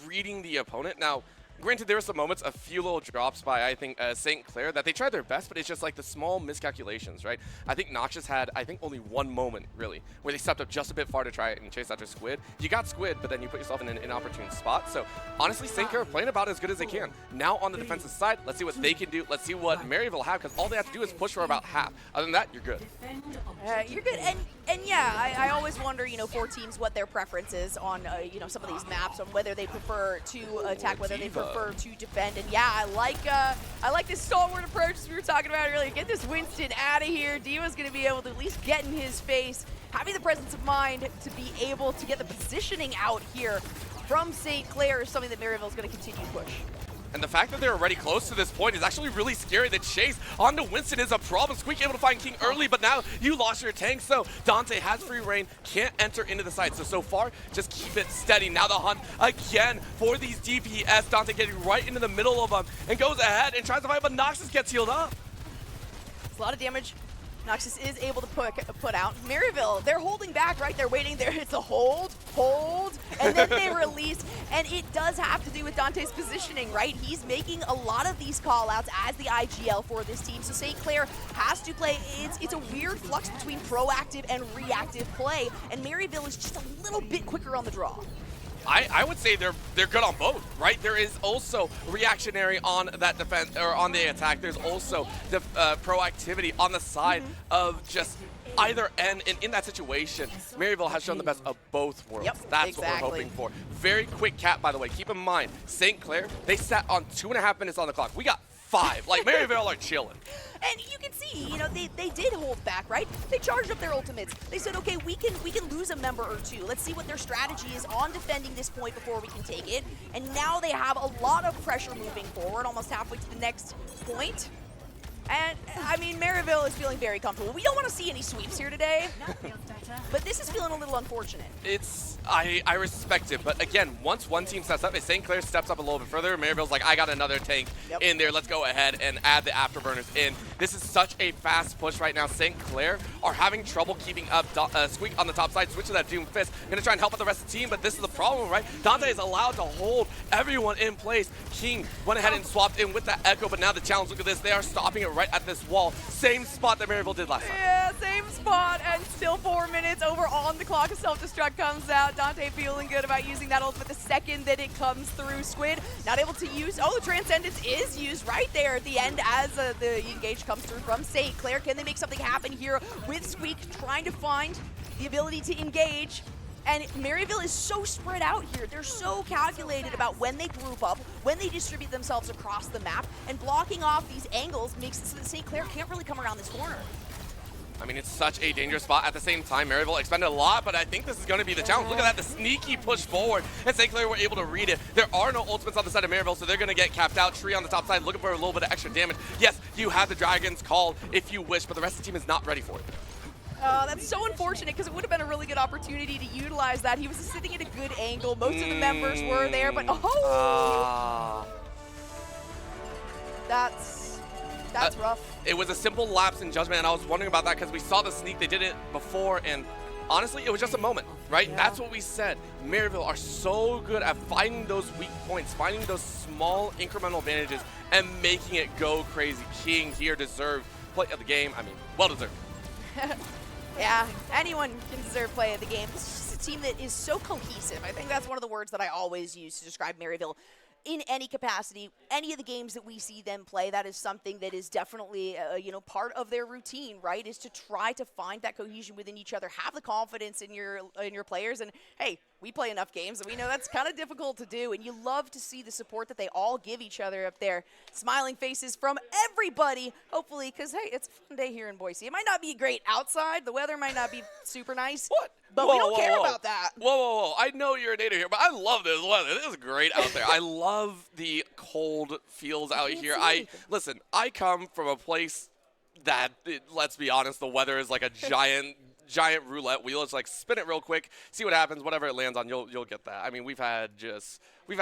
reading the opponent. Now, granted, there were some moments, a few little drops by, I think, St. Clair that they tried their best, but it's just like the small miscalculations, right? I think Noxious had, only 1 moment, really, where they stepped up just a bit far to try it and chase after Squid. You got Squid, but then you put yourself in an inopportune spot. So, honestly, St. Clair are playing about as good as they can. Now, on the defensive side, let's see what they can do. Let's see what Maryville have, because all they have to do is push for about half. Other than that, you're good. You're good. And yeah, I always wonder, for teams what their preference is on, some of these maps, on whether they prefer to attack, whether they prefer to defend. And yeah, I like this stalwart approach as we were talking about earlier. Get this Winston out of here. Diva's going to be able to at least get in his face. Having the presence of mind to be able to get the positioning out here from St. Clair is something that Maryville is going to continue to push. And the fact that they're already close to this point is actually really scary. The chase onto Winston is a problem. Squeak able to find King early, but now you lost your tank, so Dante has free reign, can't enter into the site. So far, just keep it steady. Now the hunt again for these DPS. Dante getting right into the middle of them and goes ahead and tries to fight, but Noxus gets healed up. It's a lot of damage. Noxus is able to put out. Maryville, they're holding back, right? They're waiting there. It's a hold, and then they release. And it does have to do with Dante's positioning, right? He's making a lot of these call-outs as the IGL for this team. So St. Clair has to play. It's a weird flux between proactive and reactive play. And Maryville is just a little bit quicker on the draw. I would say they're good on both, right? There is also reactionary on that defense or on the attack. There's also the proactivity on the side of just either end. And in that situation, Maryville has shown the best of both worlds. Yep, That's exactly. what we're hoping for. Very quick cap, by the way. Keep in mind, St. Clair, they sat on 2.5 minutes on the clock. We got 5. Like, Maryville are chilling. And you can see, you know, they did hold back, right? They charged up their ultimates. They said, okay, we can lose a member or two. Let's see what their strategy is on defending this point before we can take it. And now they have a lot of pressure moving forward, almost halfway to the next point. And, I mean, Maryville is feeling very comfortable. We don't want to see any sweeps here today, but this is feeling a little unfortunate. I respect it, but again, once one team steps up, if St. Clair steps up a little bit further, Maryville's like, I got another tank in there. Let's go ahead and add the afterburners in. This is such a fast push right now. St. Clair are having trouble keeping up. Squeak on the top side, switch to that Doom Fist. Gonna try and help out the rest of the team, but this is the problem, right? Dante is allowed to hold everyone in place. King went ahead and swapped in with that Echo, but now the challenge, look at this. They are stopping it right at this wall. Same spot that Maryville did last time. Yeah, same spot, and still 4 minutes over on the clock. A self-destruct comes out. Dante feeling good about using that ult, but the second that it comes through, Squid not able to use. Oh, the Transcendence is used right there at the end as the engage comes through from St. Clair. Can they make something happen here with Squeak trying to find the ability to engage? And Maryville is so spread out here. They're so calculated about when they group up, when they distribute themselves across the map, and blocking off these angles makes it so that St. Clair can't really come around this corner. I mean, it's such a dangerous spot. At the same time, Maryville expended a lot, but I think this is going to be the challenge. Look at that, the sneaky push forward, and St. Clair were able to read it. There are no ultimates on the side of Maryville, so they're going to get capped out. Tree on the top side, looking for a little bit of extra damage. Yes, you have the Dragon's Call if you wish, but the rest of the team is not ready for it. That's so unfortunate because it would have been a really good opportunity to utilize that. He was sitting at a good angle. Most of the members were there, but that's rough. It was a simple lapse in judgment, and I was wondering about that because we saw the sneak. They did it before, and honestly, it was just a moment, right? Yeah. That's what we said. Maryville are so good at finding those weak points, finding those small incremental advantages, and making it go crazy. King here deserved play of the game. I mean, well deserved. Yeah, anyone can deserve play of the game. This is just a team that is so cohesive. I think that's one of the words that I always use to describe Maryville. In any capacity, any of the games that we see them play, that is something that is definitely, part of their routine, right? Is to try to find that cohesion within each other, have the confidence in your players, and hey, we play enough games and we know that's kind of difficult to do, and you love to see the support that they all give each other up there. Smiling faces from everybody, hopefully, because hey, it's a fun day here in Boise. It might not be great outside, the weather might not be super nice. What? But we don't care about that. Whoa. I know you're a native here, but I love this weather. This is great out there. I love the cold feels out here. Listen, I come from a place that, let's be honest, the weather is like a giant roulette wheel. It's like spin it real quick, see what happens, whatever it lands on, you'll get that. I mean, we've had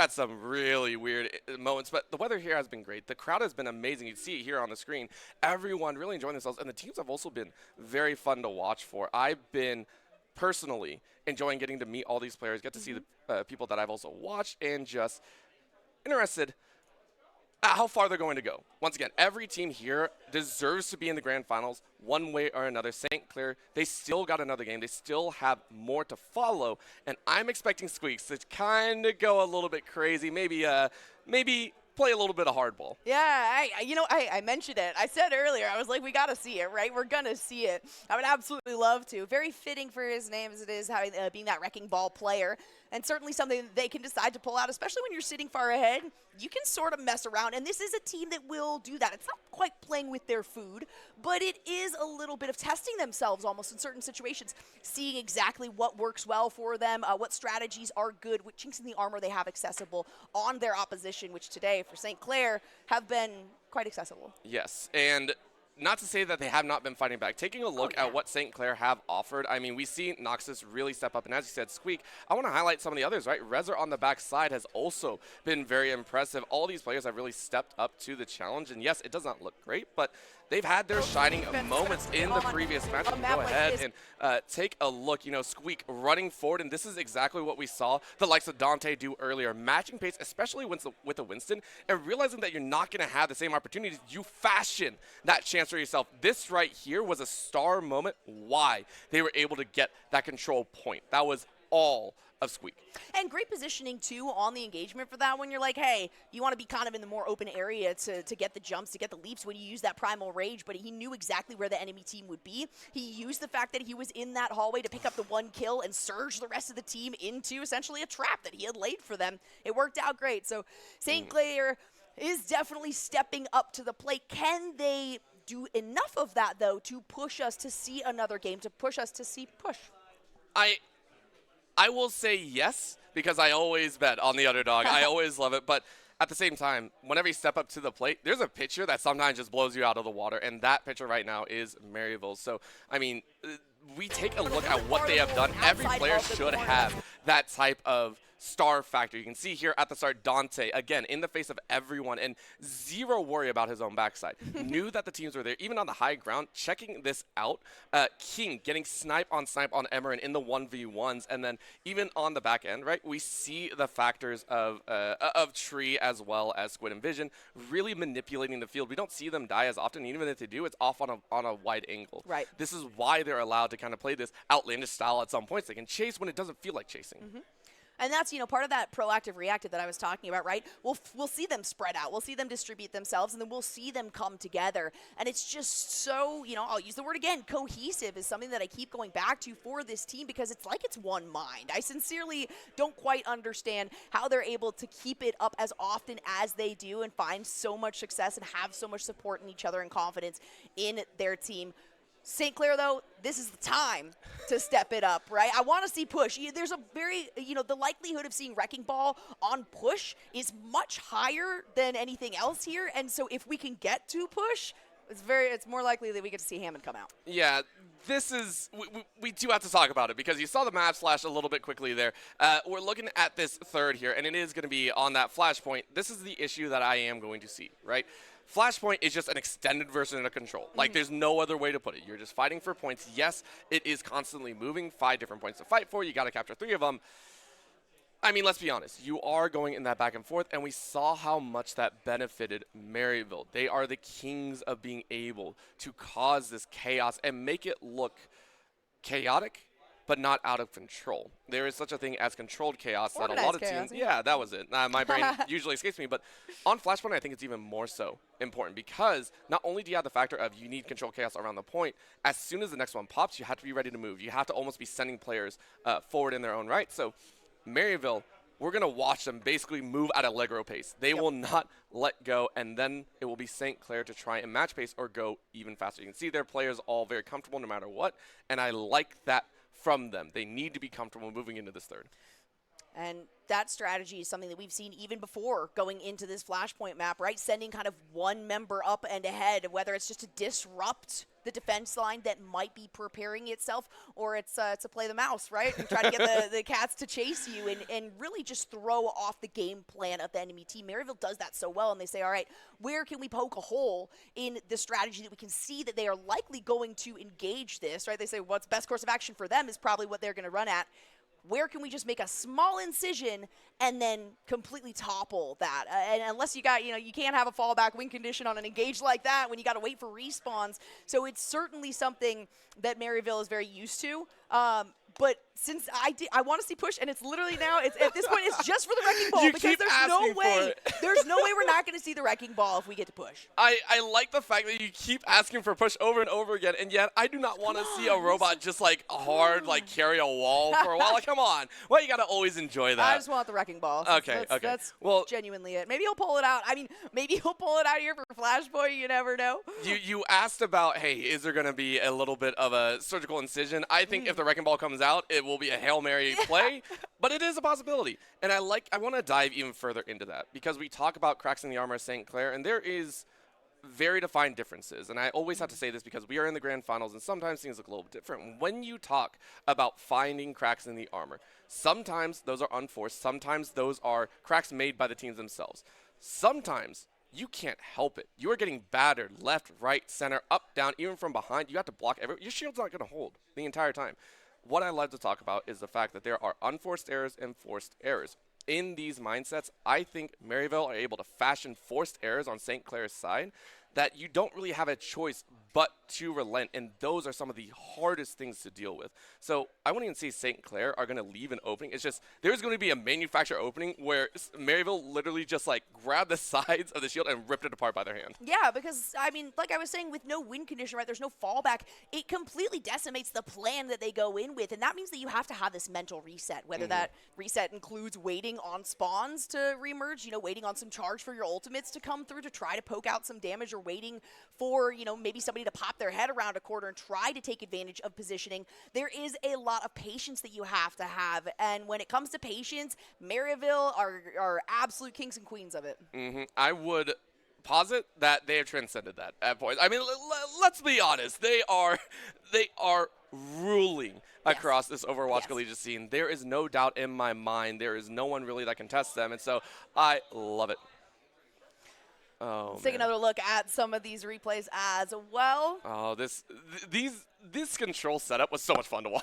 some really weird moments, but the weather here has been great. The crowd has been amazing. You see it here on the screen. Everyone really enjoying themselves, and the teams have also been very fun to watch for. I've been personally enjoying getting to meet all these players, get to see the people that I've also watched, and just interested at how far they're going to go. Once again, every team here deserves to be in the grand finals one way or another. St. Clair, they still got another game. They still have more to follow, and I'm expecting Squeaks to kind of go a little bit crazy, maybe play a little bit of hardball. Yeah, I mentioned it. I said earlier, I was like, we got to see it, right? We're going to see it. I would absolutely love to. Very fitting for his name as it is, being that wrecking ball player. And certainly something that they can decide to pull out, especially when you're sitting far ahead. You can sort of mess around, and this is a team that will do that. It's not quite playing with their food, but it is a little bit of testing themselves almost in certain situations, seeing exactly what works well for them, what strategies are good, what chinks in the armor they have accessible on their opposition, which today for St. Clair have been quite accessible. Yes, and not to say that they have not been fighting back. Taking a look at what St. Clair have offered, I mean, we see Noxus really step up. And as you said, Squeak, I want to highlight some of the others, right? Rezer on the back side has also been very impressive. All these players have really stepped up to the challenge. And yes, it does not look great, but they've had their shining moments in the previous match. Go ahead and take a look. You know, Squeak running forward, and this is exactly what we saw the likes of Dante do earlier. Matching pace, especially with a Winston, and realizing that you're not going to have the same opportunities, you fashion that chance for yourself. This right here was a star moment. Why they were able to get that control point. That was all of Squeak. And great positioning, too, on the engagement for that when you're like, hey, you want to be kind of in the more open area to get the jumps, to get the leaps when you use that Primal Rage, but he knew exactly where the enemy team would be. He used the fact that he was in that hallway to pick up the one kill and surge the rest of the team into essentially a trap that he had laid for them. It worked out great. So St. Clair is definitely stepping up to the plate. Can they do enough of that, though, to push us to see another game, to push us to see push? I will say yes, because I always bet on the underdog. I always love it. But at the same time, whenever you step up to the plate, there's a pitcher that sometimes just blows you out of the water. And that pitcher right now is Maryville. So, I mean, we take a look at what they have done. Every player should have that type of star factor. You can see here at the start, Dante, again, in the face of everyone and zero worry about his own backside. Knew that the teams were there, even on the high ground, checking this out. King getting snipe on Emerin in the 1v1s, and then even on the back end, right, we see the factors of Tree as well as Squid and Vision really manipulating the field. We don't see them die as often. Even if they do, it's off on a wide angle. Right. This is why they're allowed to kind of play this outlandish style at some points. They can chase when it doesn't feel like chasing. And that's, part of that proactive reactive that I was talking about, right? We'll see them spread out. We'll see them distribute themselves, and then we'll see them come together. And it's just so, I'll use the word again, cohesive is something that I keep going back to for this team because it's like it's one mind. I sincerely don't quite understand how they're able to keep it up as often as they do and find so much success and have so much support in each other and confidence in their team. St. Clair, though, this is the time to step it up, right? I want to see push. There's a very, the likelihood of seeing Wrecking Ball on push is much higher than anything else here. And so if we can get to push, it's more likely that we get to see Hammond come out. Yeah, this is, we do have to talk about it because you saw the map flash a little bit quickly there. We're looking at this third here, and it is going to be on that flashpoint. This is the issue that I am going to see, right? Flashpoint is just an extended version of control. Like, there's no other way to put it. You're just fighting for points. Yes, it is constantly moving. 5 different points to fight for. You got to capture 3 of them. I mean, let's be honest. You are going in that back and forth, and we saw how much that benefited Maryville. They are the kings of being able to cause this chaos and make it look chaotic, but not out of control. There is such a thing as controlled chaos that a lot of teams. Yeah, that was it. My brain usually escapes me, but on Flashpoint, I think it's even more so important because not only do you have the factor of you need control chaos around the point, as soon as the next one pops, you have to be ready to move. You have to almost be sending players forward in their own right. So Maryville, we're going to watch them basically move at Allegro pace. They will not let go, and then it will be St. Clair to try and match pace or go even faster. You can see their players all very comfortable no matter what, and I like that from them. They need to be comfortable moving into this third. And that strategy is something that we've seen even before going into this Flashpoint map, right? Sending kind of one member up and ahead, whether it's just to disrupt the defense line that might be preparing itself, or it's to play the mouse, right? And try to get the cats to chase you and really just throw off the game plan of the enemy team. Maryville does that so well, and they say, all right, where can we poke a hole in the strategy that we can see that they are likely going to engage this, right? They say what's best course of action for them is probably what they're going to run at. Where can we just make a small incision and then completely topple that? And unless you got, you can't have a fallback win condition on an engage like that when you got to wait for respawns. So it's certainly something that Maryville is very used to. But since I want to see push, and it's literally now, at this point, it's just for the Wrecking Ball because there's no way we're not going to see the Wrecking Ball if we get to push. I like the fact that you keep asking for push over and over again, and yet I do not want to see a robot just carry a wall for a while. Like, come on. Well, you got to always enjoy that. I just want the Wrecking Ball. Okay, That's genuinely it. Maybe he'll pull it out. I mean, maybe he'll pull it out here for Flashpoint. You never know. You asked about, hey, is there going to be a little bit of a surgical incision? I think if the Wrecking Ball comes out, it will be a Hail Mary play, but it is a possibility. And I want to dive even further into that because we talk about cracks in the armor of St. Clair, and there is very defined differences. And I always have to say this because we are in the grand finals, and sometimes things look a little bit different. When you talk about finding cracks in the armor, sometimes those are unforced. Sometimes those are cracks made by the teams themselves. Sometimes you can't help it. You are getting battered left, right, center, up, down, even from behind. You have to block your shield's not going to hold the entire time. What I love to talk about is the fact that there are unforced errors and forced errors. In these mindsets, I think Maryville are able to fashion forced errors on St. Clair's side that you don't really have a choice but to relent, and those are some of the hardest things to deal with. So I wouldn't even say St. Clair are going to leave an opening. It's just there's going to be a manufactured opening where Maryville literally just like grabbed the sides of the shield and ripped it apart by their hand. Yeah, because, I mean, like I was saying, with no win condition, right, there's no fallback, it completely decimates the plan that they go in with, and that means that you have to have this mental reset, whether that reset includes waiting on spawns to reemerge, waiting on some charge for your ultimates to come through to try to poke out some damage, or waiting for, maybe somebody to pop their head around a corner and try to take advantage of positioning. There is a lot of patience that you have to have, and when it comes to patience, Maryville are absolute kings and queens of it. I would posit that they have transcended that at points. I mean, let's be honest. They are ruling across this Overwatch collegiate scene. There is no doubt in my mind. There is no one really that can test them, and so I love it. Oh, Let's take another look at some of these replays as well. Oh, this control setup was so much fun to watch.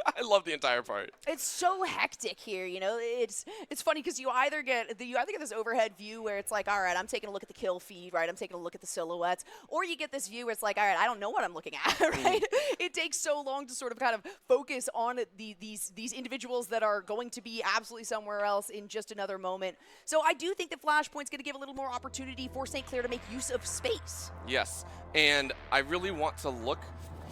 I love the entire part. It's so hectic here, It's funny because you either get this overhead view where it's like, all right, I'm taking a look at the kill feed, right? I'm taking a look at the silhouettes, or you get this view where it's like, all right, I don't know what I'm looking at, right? It takes so long to sort of kind of focus on these individuals that are going to be absolutely somewhere else in just another moment. So I do think that Flashpoint's going to give a little more opportunity for St. Clair to make use of space. Yes, and I really want to look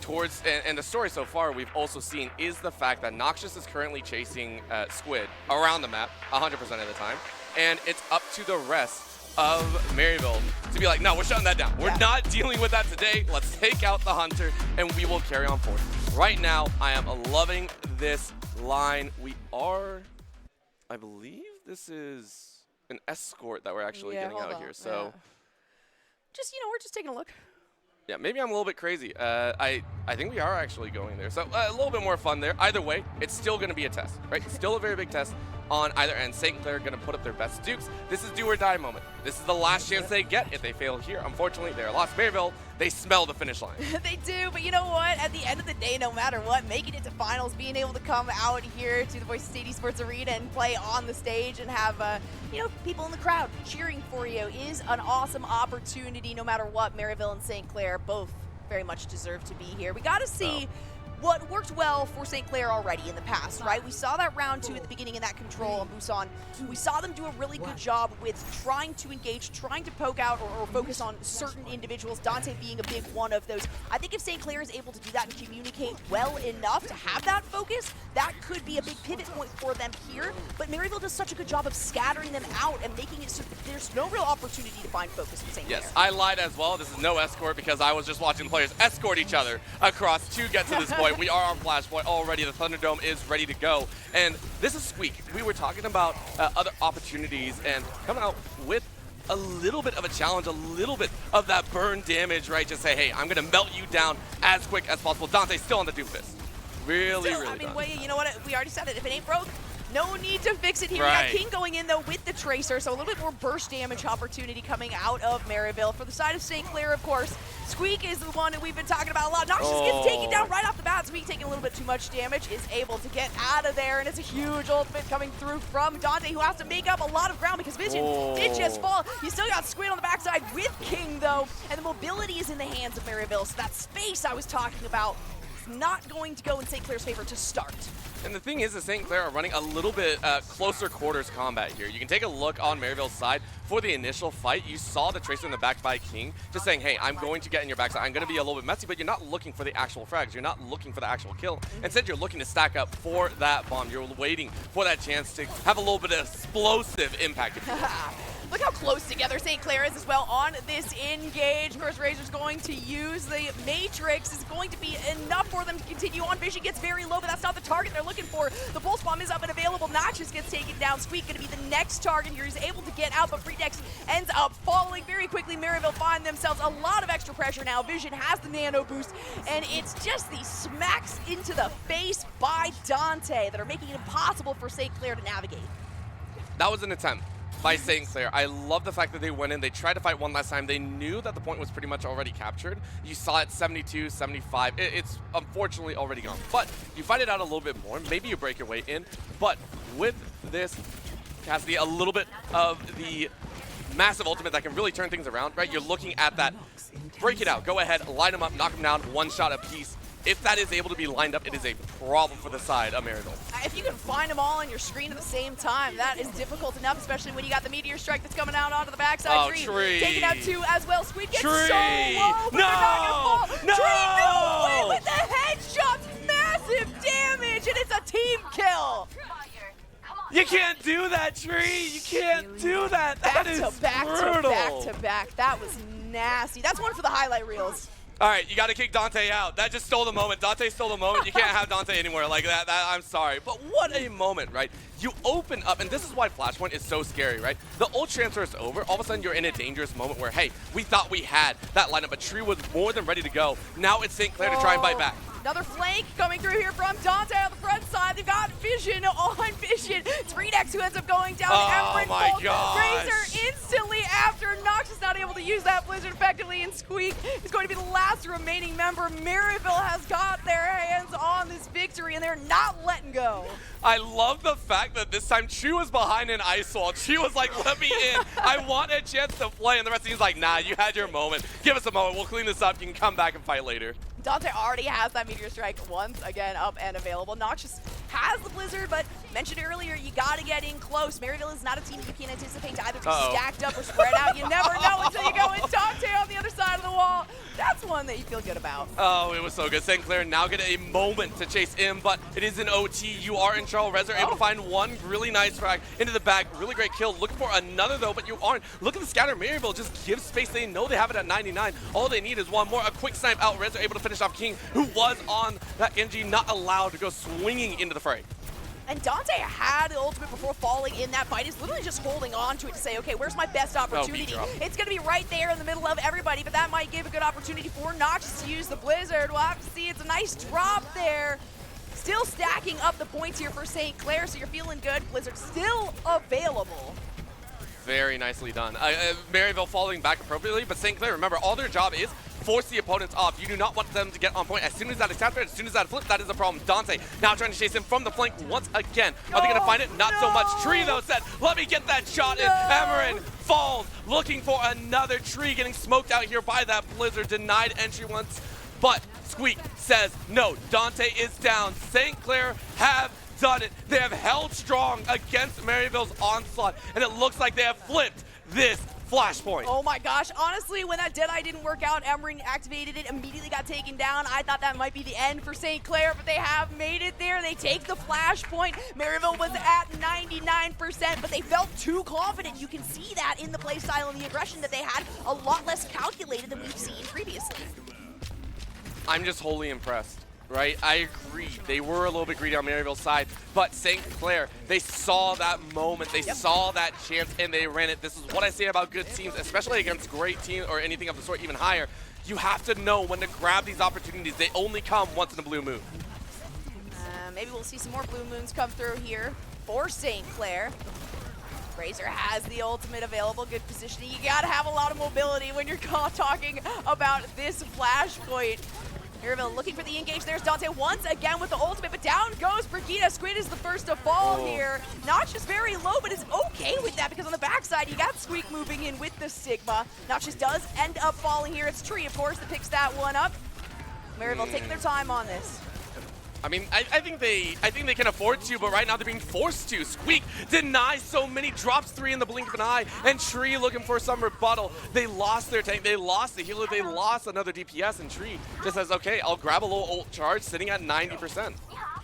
towards, and the story so far we've also seen is the fact that Noxious is currently chasing Squid around the map 100% of the time, and it's up to the rest of Maryville to be like, no, we're shutting that down. We're not dealing with that today. Let's take out the Hunter, and we will carry on forward. Right now, I am loving this line. We are, I believe this is an escort that we're actually getting out here. So, we're just taking a look. Yeah, maybe I'm a little bit crazy. I think we are actually going there. So a little bit more fun there. Either way, it's still going to be a test, right? It's still a very big test on either end. St. Clair going to put up their best dukes. This is do or die moment. This is the last chance they get. If they fail here, unfortunately, they're lost. Maryville, they smell the finish line. They do, but you know what? At the end of the day, no matter what, making it to finals, being able to come out here to the Boise State Esports Arena and play on the stage and have, people in the crowd cheering for you is an awesome opportunity no matter what. Maryville and St. Clair both very much deserve to be here. We got to see what worked well for St. Clair already in the past, right? We saw that round 2 at the beginning in that control on Busan. We saw them do a really good job with trying to engage, trying to poke out or focus on certain individuals, Dante being a big one of those. I think if St. Clair is able to do that and communicate well enough to have that focus, that could be a big pivot point for them here. But Maryville does such a good job of scattering them out and making it so that there's no real opportunity to find focus in St. Clair. Yes, I lied as well. This is no escort because I was just watching the players escort each other across to get to this point. We are on Flashpoint already. The Thunderdome is ready to go. And this is Squeak. We were talking about other opportunities and coming out with a little bit of a challenge, a little bit of that burn damage, right? Just say, hey, I'm going to melt you down as quick as possible. Dante's still on the Doomfist. Really I mean, done. wait, you know what? We already said it. If it ain't broke, no need to fix it here. Right. We got King going in, though, with the Tracer, so a little bit more burst damage opportunity coming out of Maryville. For the side of St. Clair, of course, Squeak is the one that we've been talking about a lot. Noxious gets taken down right off the bat. Squeak taking a little bit too much damage, is able to get out of there, and it's a huge ultimate coming through from Dante, who has to make up a lot of ground because Vision did just fall. You still got Squid on the backside with King, though, and the mobility is in the hands of Maryville, so that space I was talking about is not going to go in St. Clair's favor to start. And the thing is that St. Clair are running a little bit closer quarters combat here. You can take a look on Maryville's side. For the initial fight, you saw the Tracer in the back by King, just saying, hey, I'm going to get in your backside. I'm going to be a little bit messy, but you're not looking for the actual frags. You're not looking for the actual kill. Instead, you're looking to stack up for that bomb. You're waiting for that chance to have a little bit of explosive impact. Look how close together St. Clair is as well on this engage. Of course, Razor's going to use the Matrix. Is going to be enough for them to continue on. Vision gets very low, but that's not the target they're looking for. The Pulse Bomb is up and available. Noxious gets taken down. Squeak going to be the next target here. He's able to get out, but Freedex ends up falling very quickly. Maryville find themselves a lot of extra pressure now. Vision has the nano boost, and it's just these smacks into the face by Dante that are making it impossible for St. Clair to navigate. That was an attempt by St. Clair. I love the fact that they went in, they tried to fight one last time. They knew that the point was pretty much already captured. You saw it 72, 75. It's unfortunately already gone. But you fight it out a little bit more. Maybe you break your way in. But with this, Cassidy, a little bit of the massive ultimate that can really turn things around, right? You're looking at that. Break it out. Go ahead, line them up, knock them down, one shot apiece. If that is able to be lined up, it is a problem for the side of Maryville. If you can find them all on your screen at the same time, that is difficult enough, especially when you got the meteor strike that's coming out onto the backside. Oh, Tree Tree. taking out 2 as well. Squid gets Tree. so low, but they're not gonna fall. No. Tree, no way with the headshot, massive damage, and it's a team kill. You can't do that, Tree. You can't do that. That is brutal. Back to back. That was nasty. That's one for the highlight reels. All right, you got to kick Dante out. That just stole the moment. Dante stole the moment. You can't have Dante anywhere like that. I'm sorry. But what a moment, right? You open up, and this is why Flashpoint is so scary, right? The ult transfer is over. All of a sudden, you're in a dangerous moment where, hey, we thought we had that lineup, but Tree was more than ready to go. Now it's St. Clair to try and bite back. Another flank coming through here from Dante on the front side. They've got Vision on Vision. It's Redex who ends up going down. Oh my gosh. Razor instantly after. Nox is not able to use that Blizzard effectively, and Squeak is going to be the last remaining member. Maryville has got their hands on this victory, and they're not letting go. I love the fact that this time Tree was behind an ice wall. Tree was like, let me in. I want a chance to play. And the rest of the team's like, nah, you had your moment. Give us a moment. We'll clean this up. You can come back and fight later. Dante already has that Meteor Strike once again up and available. Noxious has the Blizzard, but mentioned earlier, you got to get in close. Maryville is not a team you can anticipate to either be stacked up or spread out. You never know until you go in. Dante on the other side of the wall. That's one that you feel good about. Oh, it was so good. St. Clair now get a moment to chase in, but it is an OT. You are in trouble. Rez are able to find one really nice frag into the back. Really great kill. Looking for another, though, but you aren't. Look at the scatter. Maryville just gives space. They know they have it at 99. All they need is one more. A quick snipe out. Rez are able to finish off King, who was on that Genji, not allowed to go swinging into the fray. And Dante had the ultimate before falling in that fight. He's literally just holding on to it to say, okay, where's my best opportunity? It's going to be right there in the middle of everybody, but that might give a good opportunity for Noxious to use the Blizzard. We'll have to see. It's a nice drop there. Still stacking up the points here for St. Clair, so you're feeling good. Blizzard still available. Very nicely done. Maryville falling back appropriately, but St. Clair, remember, all their job is force the opponents off. You do not want them to get on point. As soon as that is captured, as soon as that flips, that is a problem. Dante now trying to chase him from the flank once again. Are they going to find it? Not so much. Tree, though, said, let me get that shot in. Emerin falls, looking for another Tree, getting smoked out here by that Blizzard. Denied entry once, but Squeak says no. Dante is down. St. Clair have done it. They have held strong against Maryville's onslaught, and it looks like they have flipped this Flashpoint. Oh my gosh, honestly, when that Deadeye didn't work out, Emerin activated it, immediately got taken down. I thought that might be the end for St. Clair, but they have made it there. They take the Flashpoint. Maryville was at 99%, but they felt too confident. You can see that in the playstyle and the aggression that they had, a lot less calculated than we've seen previously. I'm just wholly impressed. Right, I agree. They were a little bit greedy on Maryville's side, but St. Clair, they saw that moment, they saw that chance, and they ran it. This is what I say about good teams, especially against great teams or anything of the sort, even higher. You have to know when to grab these opportunities. They only come once in a blue moon. Maybe we'll see some more blue moons come through here for St. Clair. Razor has the ultimate available, good positioning. You gotta have a lot of mobility when you're talking about this Flashpoint. Maryville looking for the engage. There's Dante once again with the ultimate, but down goes Brigitte. Squid is the first to fall here. Noxious very low, but is okay with that because on the backside, you got Squeak moving in with the Sigma. Noxious does end up falling here. It's Tree, of course, that picks that one up. Maryville taking their time on this. I mean, I think they can afford to, but right now they're being forced to. Squeak denies so many, drops 3 in the blink of an eye, and Tree looking for some rebuttal. They lost their tank, they lost the healer, they lost another DPS, and Tree just says, okay, I'll grab a little ult charge, sitting at 90%.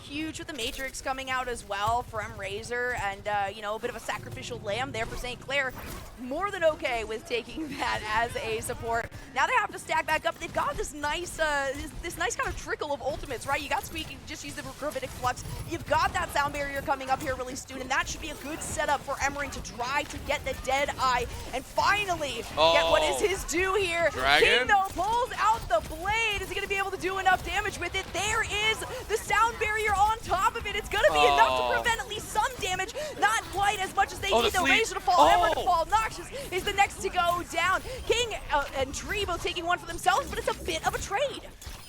Huge with the Matrix coming out as well from Razor, and you know, a bit of a sacrificial lamb there for St. Clair. More than okay with taking that as a support. Now they have to stack back up. They've got this nice kind of trickle of ultimates, right? You got Squeak, you just use the Gravitic Flux. You've got that sound barrier coming up here really soon, and that should be a good setup for Emerin to try to get the Deadeye and finally get what is his due here. Dragon? Kingdo pulls out the blade. Is he going to be able to do enough damage with it? There is the sound barrier on top of it. It's going to be enough to prevent at least some damage. Not quite as much as they need, though. Razor to fall, Ember to fall. Noxious is the next to go down. King and Tree both taking one for themselves, but it's a bit of a trade.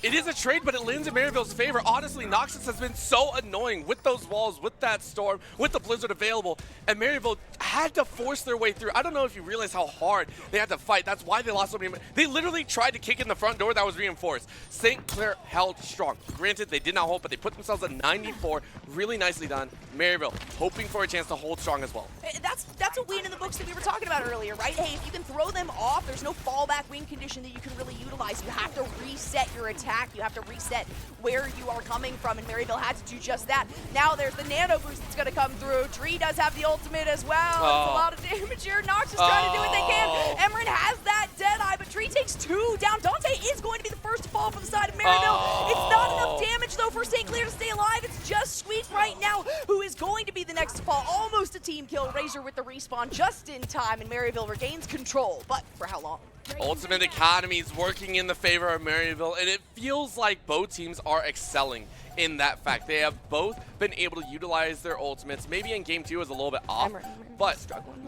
It is a trade, but it lands in Maryville's favor. Honestly, Noxious has been so annoying with those walls, with that storm, with the blizzard available, and Maryville had to force their way through. I don't know if you realize how hard they had to fight. That's why they lost so many. They literally tried to kick in the front door that was reinforced. St. Clair held strong. Granted, they did not hold, but they put themselves at 94. Really nicely done. Maryville hoping for a chance to hold strong as well. That's a win in the books that we were talking about earlier, right? Hey, if you can throw them off, there's no fallback win condition that you can really utilize. You have to reset your attack. You have to reset where you are coming from, and Maryville had to do just that. Now there's the nano boost that's going to come through. Tree does have the ultimate as well. It's a lot of damage here. Noxious trying to do what they can. Emerin has that Deadeye, but Tree takes 2 down. Dante is going to be the first to fall from the side of Maryville. It's not enough damage, though, for St. Clair to stay alive. It's just Squeak right now who is going to be the next to fall. Almost a team kill. Razor with the respawn just in time, and Maryville regains control. But for how long? Ultimate Academy is working in the favor of Maryville, and it feels like both teams are excelling in that fact. They have both been able to utilize their ultimates. Maybe in game 2 is a little bit off, but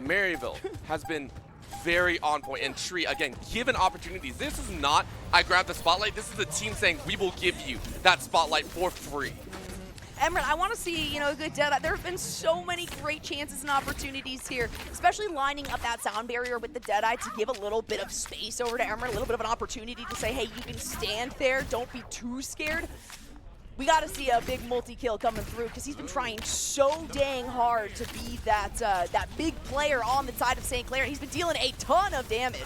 Maryville has been very on point. And Tree, again, given opportunities. This is not, I grab the spotlight. This is the team saying, we will give you that spotlight for free. Emerin, I want to see, a good Deadeye. There have been so many great chances and opportunities here, especially lining up that sound barrier with the Deadeye to give a little bit of space over to Emerin, a little bit of an opportunity to say, hey, you can stand there, don't be too scared. We got to see a big multi-kill coming through because he's been trying so dang hard to be that big player on the side of St. Clair. He's been dealing a ton of damage.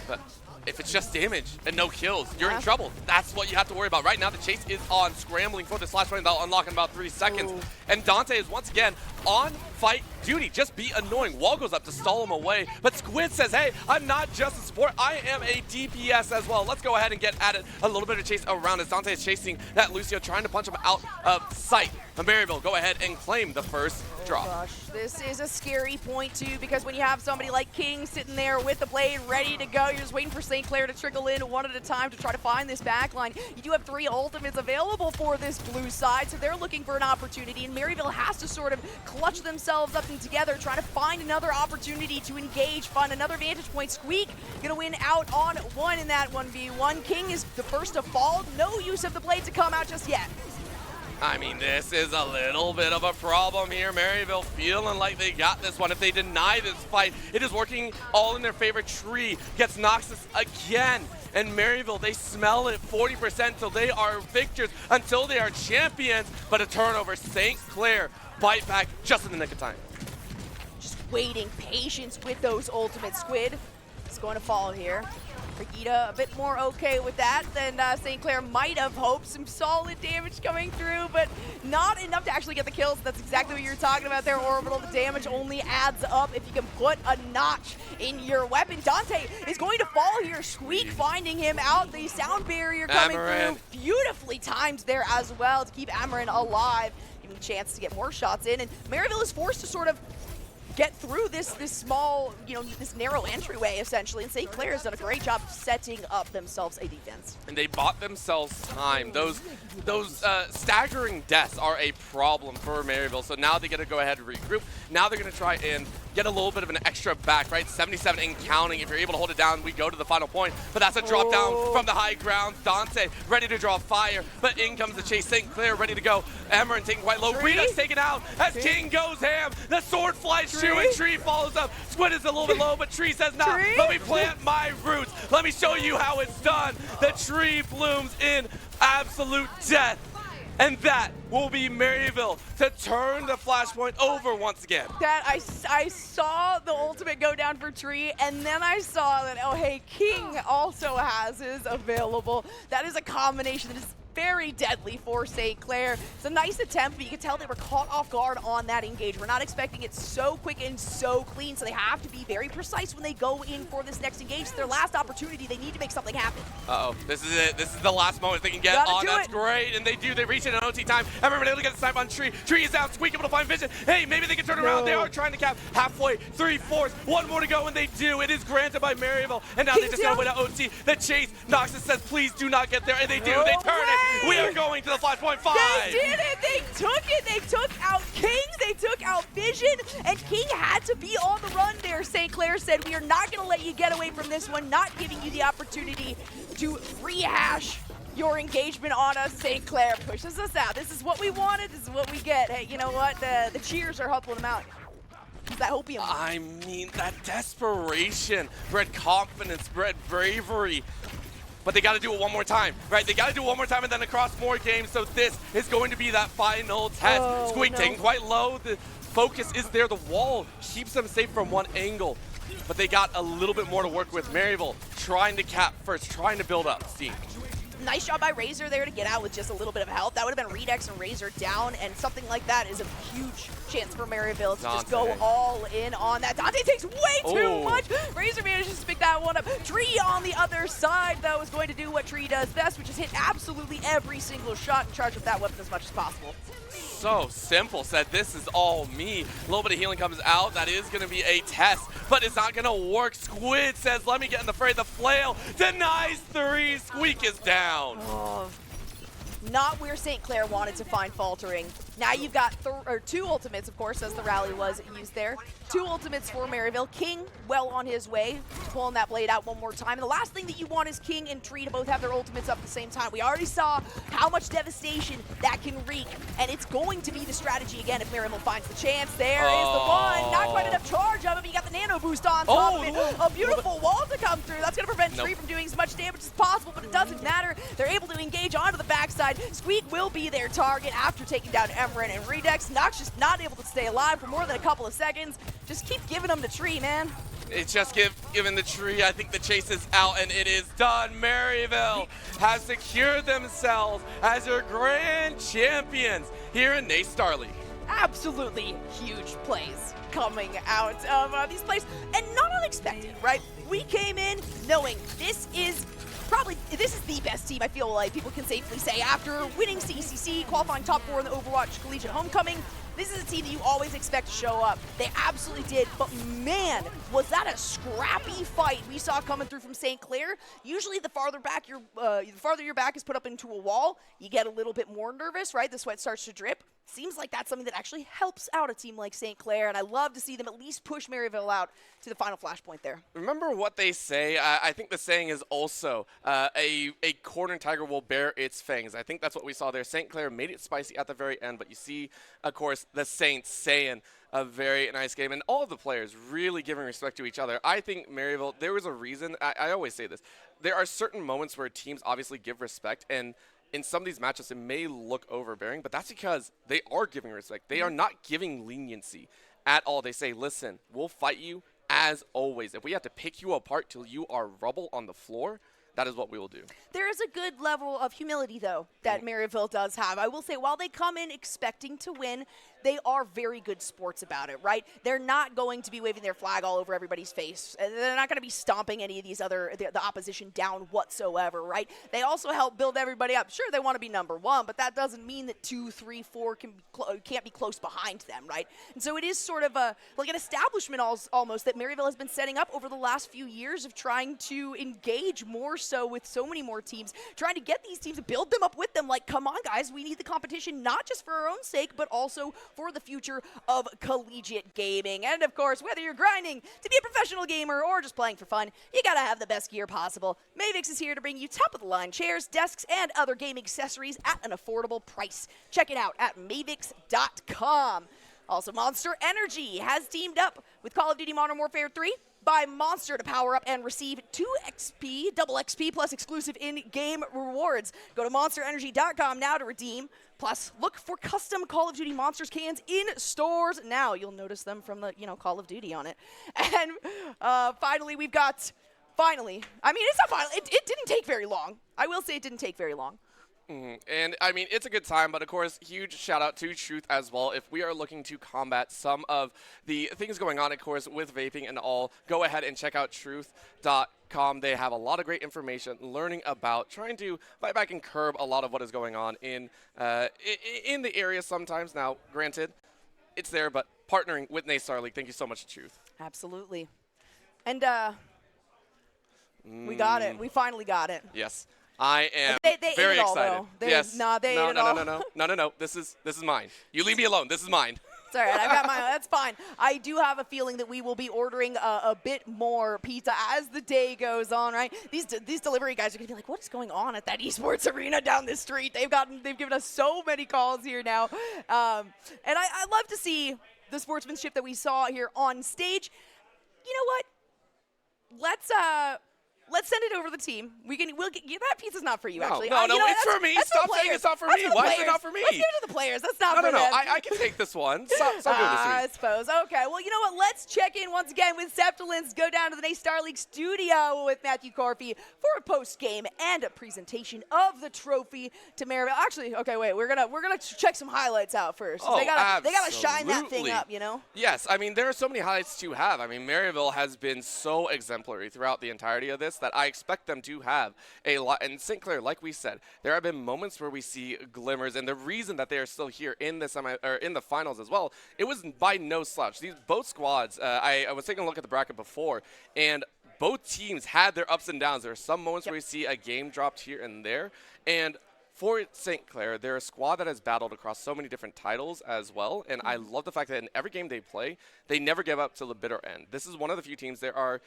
But if it's just damage and no kills, you're in trouble. That's what you have to worry about. Right now, the chase is on, scrambling for this last one. They'll unlock in about 3 seconds. Ooh. And Dante is once again on fight duty. Just be annoying. Wall goes up to stall him away. But Squid says, hey, I'm not just a support. I am a DPS as well. Let's go ahead and get at it. A little bit of chase around as Dante is chasing that Lucio, trying to punch him out of sight. And Maryville go ahead and claim the first drop. Gosh, this is a scary point too, because when you have somebody like King sitting there with the blade ready to go, you're just waiting for St. Clair to trickle in one at a time to try to find this backline. You do have 3 ultimates available for this blue side, so they're looking for an opportunity, and Maryville has to sort of clutch themselves up and together, trying to find another opportunity to engage, find another vantage point. Squeak gonna win out on 1 in that 1v1. King is the first to fall. No use of the blade to come out just yet. I mean, this is a little bit of a problem here. Maryville feeling like they got this one. If they deny this fight, it is working all in their favor. Tree gets Noxus again. And Maryville, they smell it 40% till they are victors, until they are champions. But a turnover, St. Clair bite back just in the nick of time. Just waiting, patience with those ultimate. Squid is going to fall here. Brigida a bit more okay with that than St. Clair might have hoped. Some solid damage coming through, but not enough to actually get the kills. That's exactly what you're talking about there, Orbital. The damage only adds up if you can put a notch in your weapon. Dante is going to fall here. Squeak finding him out. The sound barrier coming through. Beautifully timed there as well to keep Amarin alive, giving him a chance to get more shots in. And Maryville is forced to sort of get through this small, this narrow entryway, essentially. And St. Clair has done a great job of setting up themselves a defense. And they bought themselves time. Those staggering deaths are a problem for Maryville. So now they get to go ahead and regroup. Now they're going to try and get a little bit of an extra back, right? 77 and counting. If you're able to hold it down, we go to the final point. But that's a drop down from the high ground. Dante ready to draw fire, but in comes the chase. St. Clair ready to go. Emerin taking quite low. Rita's taken out as King goes ham. The sword flies through and Tree follows up. Squid is a little bit low, but Tree says, nah, let me plant my roots. Let me show you how it's done. The tree blooms in absolute death. And that will be Maryville to turn the flashpoint over once again. That I saw the ultimate go down for Tree, and then I saw that, oh hey, King also has his available. That is a combination that is very deadly for St. Clair. It's a nice attempt, but you can tell they were caught off guard on that engage. We're not expecting it so quick and so clean, so they have to be very precise when they go in for this next engage. It's their last opportunity. They need to make something happen. Uh-oh, this is it. This is the last moment they can get on. That's great, and they do. They reach it in OT time. Everyone able to get the snipe on Tree. Tree is out. Squeak able to find vision. Hey, maybe they can turn around. They are trying to cap halfway, 3/4. One more to go, and they do. It is granted by Maryville, and now they just got to win at OT. The chase. Noxus says, please do not get there, and they do. They turn it. We are going to the Flashpoint 5. They did it. They took it. They took out King. They took out Vision. And King had to be on the run there. St. Clair said, we are not going to let you get away from this one, not giving you the opportunity to rehash your engagement on us. St. Clair pushes us out. This is what we wanted. This is what we get. Hey, you know what? The cheers are helping them out. Use that hopium. I mean, that desperation bred confidence, bred bravery. But they got to do it one more time, right? They got to do it one more time and then across more games. So this is going to be that final test. Oh, Squeak no. taking quite low. The focus is there. The wall keeps them safe from one angle. But they got a little bit more to work with. Maryville trying to cap first, trying to build up steam. Nice job by Razor there to get out with just a little bit of help. That would have been Redex and Razor down, and something like that is a huge chance for Maryville to just go all in on that. Dante takes way too much. Razor manages to pick that one up. Tree on the other side, though, is going to do what Tree does best, which is hit absolutely every single shot and charge with that weapon as much as possible. So simple, said this is all me. A little bit of healing comes out. That is going to be a test, but it's not going to work. Squid says, let me get in the fray. The flail denies 3. Squeak is down. Oh, not where St. Clair wanted to find faltering. Now you've got 2 ultimates, of course, as the rally was used there. 2 ultimates for Maryville. King well on his way, pulling that blade out one more time. And the last thing that you want is King and Tree to both have their ultimates up at the same time. We already saw how much devastation that can wreak, and it's going to be the strategy again if Maryville finds the chance. There is the one. Not quite enough charge of it, but you got the nano boost on top of it. A beautiful wall to come through. That's going to prevent Tree from doing as much damage as possible, but it doesn't matter. They're able to engage onto the backside. Squeak will be their target after taking down Emerin and Redex. Nox just not able to stay alive for more than a couple of seconds. Just keep giving them to Tree, man. It's just given the Tree. I think the chase is out, and it is done. Maryville has secured themselves as your grand champions here in NACE Starleague. Absolutely huge plays coming out of these plays, and not unexpected, right? We came in knowing this is the best team, I feel like people can safely say, after winning CCC, qualifying top 4 in the Overwatch Collegiate Homecoming. This is a team that you always expect to show up. They absolutely did, but man, was that a scrappy fight we saw coming through from St. Clair. Usually the farther your back is put up into a wall, you get a little bit more nervous, right? The sweat starts to drip. Seems like that's something that actually helps out a team like St. Clair, and I love to see them at least push Maryville out to the final flashpoint there. Remember what they say? I think the saying is also a cornered tiger will bear its fangs. I think that's what we saw there. St. Clair made it spicy at the very end, but you see, of course, the Saints saying a very nice game, and all of the players really giving respect to each other. I think Maryville, there was a reason. I always say this. There are certain moments where teams obviously give respect, and in some of these matchups, it may look overbearing, but that's because they are giving respect. They are not giving leniency at all. They say, listen, we'll fight you as always. If we have to pick you apart till you are rubble on the floor, that is what we will do. There is a good level of humility, though, that Maryville does have. I will say, while they come in expecting to win, they are very good sports about it, right? They're not going to be waving their flag all over everybody's face. They're not going to be stomping any of these the opposition down whatsoever, right? They also help build everybody up. Sure, they want to be number 1, but that doesn't mean that 2, 3, 4 can't be close behind them, right? And so it is sort of like an establishment almost that Maryville has been setting up over the last few years of trying to engage more so with so many more teams, trying to get these teams, build them up with them. Like, come on, guys, we need the competition, not just for our own sake, but also for the future of collegiate gaming. And of course, whether you're grinding to be a professional gamer or just playing for fun, you gotta have the best gear possible. Mavix is here to bring you top-of-the-line chairs, desks, and other gaming accessories at an affordable price. Check it out at Mavix.com. Also, Monster Energy has teamed up with Call of Duty Modern Warfare 3 by Monster to power up and receive 2 XP, double XP, plus exclusive in-game rewards. Go to monsterenergy.com now to redeem. Plus, look for custom Call of Duty Monsters cans in stores now. You'll notice them from the, Call of Duty on it. And finally, we've got, I mean, it's not final. It didn't take very long. I will say it didn't take very long. And I mean, it's a good time, but of course, huge shout out to Truth as well. If we are looking to combat some of the things going on, of course, with vaping and all, go ahead and check out truth.com. They have a lot of great information, learning about trying to fight back and curb a lot of what is going on in the area sometimes. Now, granted, it's there, but partnering with NACE Starleague. Thank you so much, Truth. Absolutely. And we got it. We finally got it. Yes. I am They very ate it all, excited. though. They- Yes. nah, they no, ate it no, all. no, no, no, no, no. This is mine. You leave me alone. This is mine. It's all right. I've got mine. That's fine. I do have a feeling that we will be ordering a bit more pizza as the day goes on, right? These delivery guys are going to be like, what is going on at that esports arena down this street? They've given us so many calls here now. And I love to see the sportsmanship that we saw here on stage. You know what? Let's send it over to the team. We'll get that pizza's not for you, actually. No, You know, it's for me. that's Stop the saying it's not for That's me. the Why is it players. not for me? Let's give it to the players. That's not for No. them. I can take this one. Stop doing this to me. I suppose. Okay. Well, you know what? Let's check in once again with Septilins. Go down to the NACE Starleague studio with Matthew Corfey for a post game and a presentation of the trophy to Maryville. Actually, okay, wait. We're gonna check some highlights out first. Oh, they gotta shine that thing absolutely. up, you know. Yes, I mean, there are so many highlights to have. I mean, Maryville has been so exemplary throughout the entirety of this that I expect them to have a lot. And St. Clair, like we said, there have been moments where we see glimmers, and the reason that they are still here in the in the finals as well, it was by no slouch. Both squads, I was taking a look at the bracket before, and both teams had their ups and downs. There are some moments where we see a game dropped here and there, and for St. Clair, they're a squad that has battled across so many different titles as well, and I love the fact that in every game they play, they never give up till the bitter end. This is one of the few teams there are.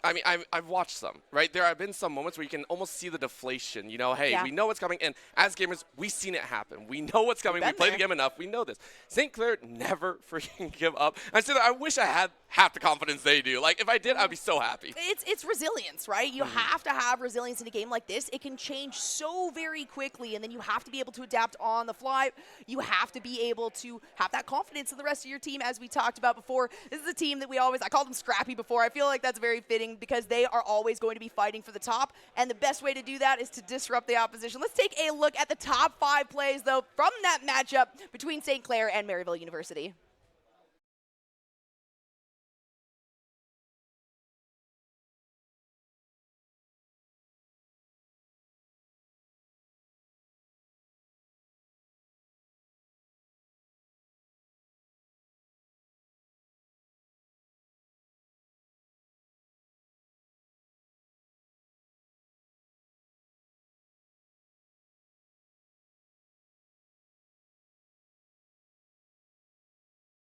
I mean, I've watched some, right? There have been some moments where you can almost see the deflation. You know, hey, we know what's coming. And as gamers, we've seen it happen. We know what's coming. We play the game enough. We know this. St. Clair never freaking give up. I wish I had half the confidence they do. Like, if I did, I'd be so happy. It's resilience, right? You have to have resilience in a game like this. It can change so very quickly, and then you have to be able to adapt on the fly. You have to be able to have that confidence in the rest of your team, as we talked about before. This is a team that I called them scrappy before. I feel like that's very fitting because they are always going to be fighting for the top, and the best way to do that is to disrupt the opposition. Let's take a look at the top 5 plays, though, from that matchup between St. Clair and Maryville University.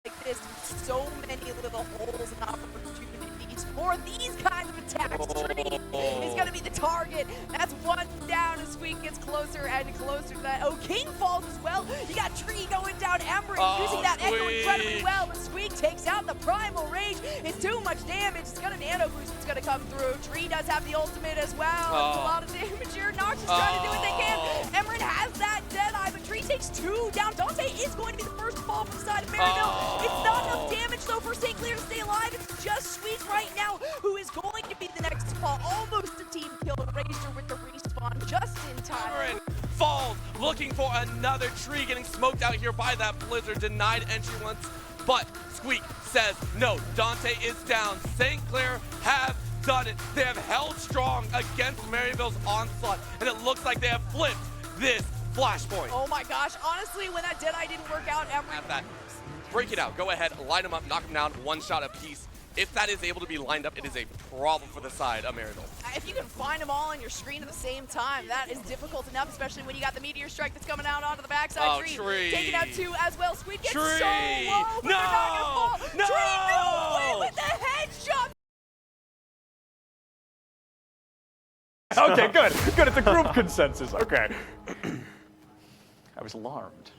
Like this, so many little holes and opportunities for these kinds of attacks. Tree is going to be the target. That's one down as Squeak gets closer and closer to that. Oh, King falls as well. You got Tree going down. Emmerich using that echo incredibly well, but Squeak takes out the Primal Rage. It's too much damage. It's got a nano boost that's going to come through. Tree does have the ultimate as well. It's a lot of damage here. Nox is trying to do what they can. Emmerich has that Deadeye, but Tree takes 2 down. Dante is going to be the first to fall from the side of Maryville. It's not enough damage, though, for St. Clair to stay alive. It's just Squeak right now who is going to be the next to fall. Almost a team kill. Razor with the respawn just in time. Cameron falls, looking for another Tree, getting smoked out here by that Blizzard. Denied entry once, but Squeak says no. Dante is down. St. Clair have done it. They have held strong against Maryville's onslaught, and it looks like they have flipped this flashpoint. Oh my gosh, honestly, when that Deadeye didn't work out, Emmerich. Break it out. Go ahead, line them up, knock them down, one shot apiece. If that is able to be lined up, it is a problem for the side of Maryville. If you can find them all on your screen at the same time, that is difficult enough, especially when you got the Meteor Strike that's coming out onto the backside. Oh, Tree taking out 2 as well. Squeak gets Tree. so low, but they're not gonna fall. No. Tree, no way with the headshot. Okay, good. Good. It's a group consensus. Okay. I was alarmed.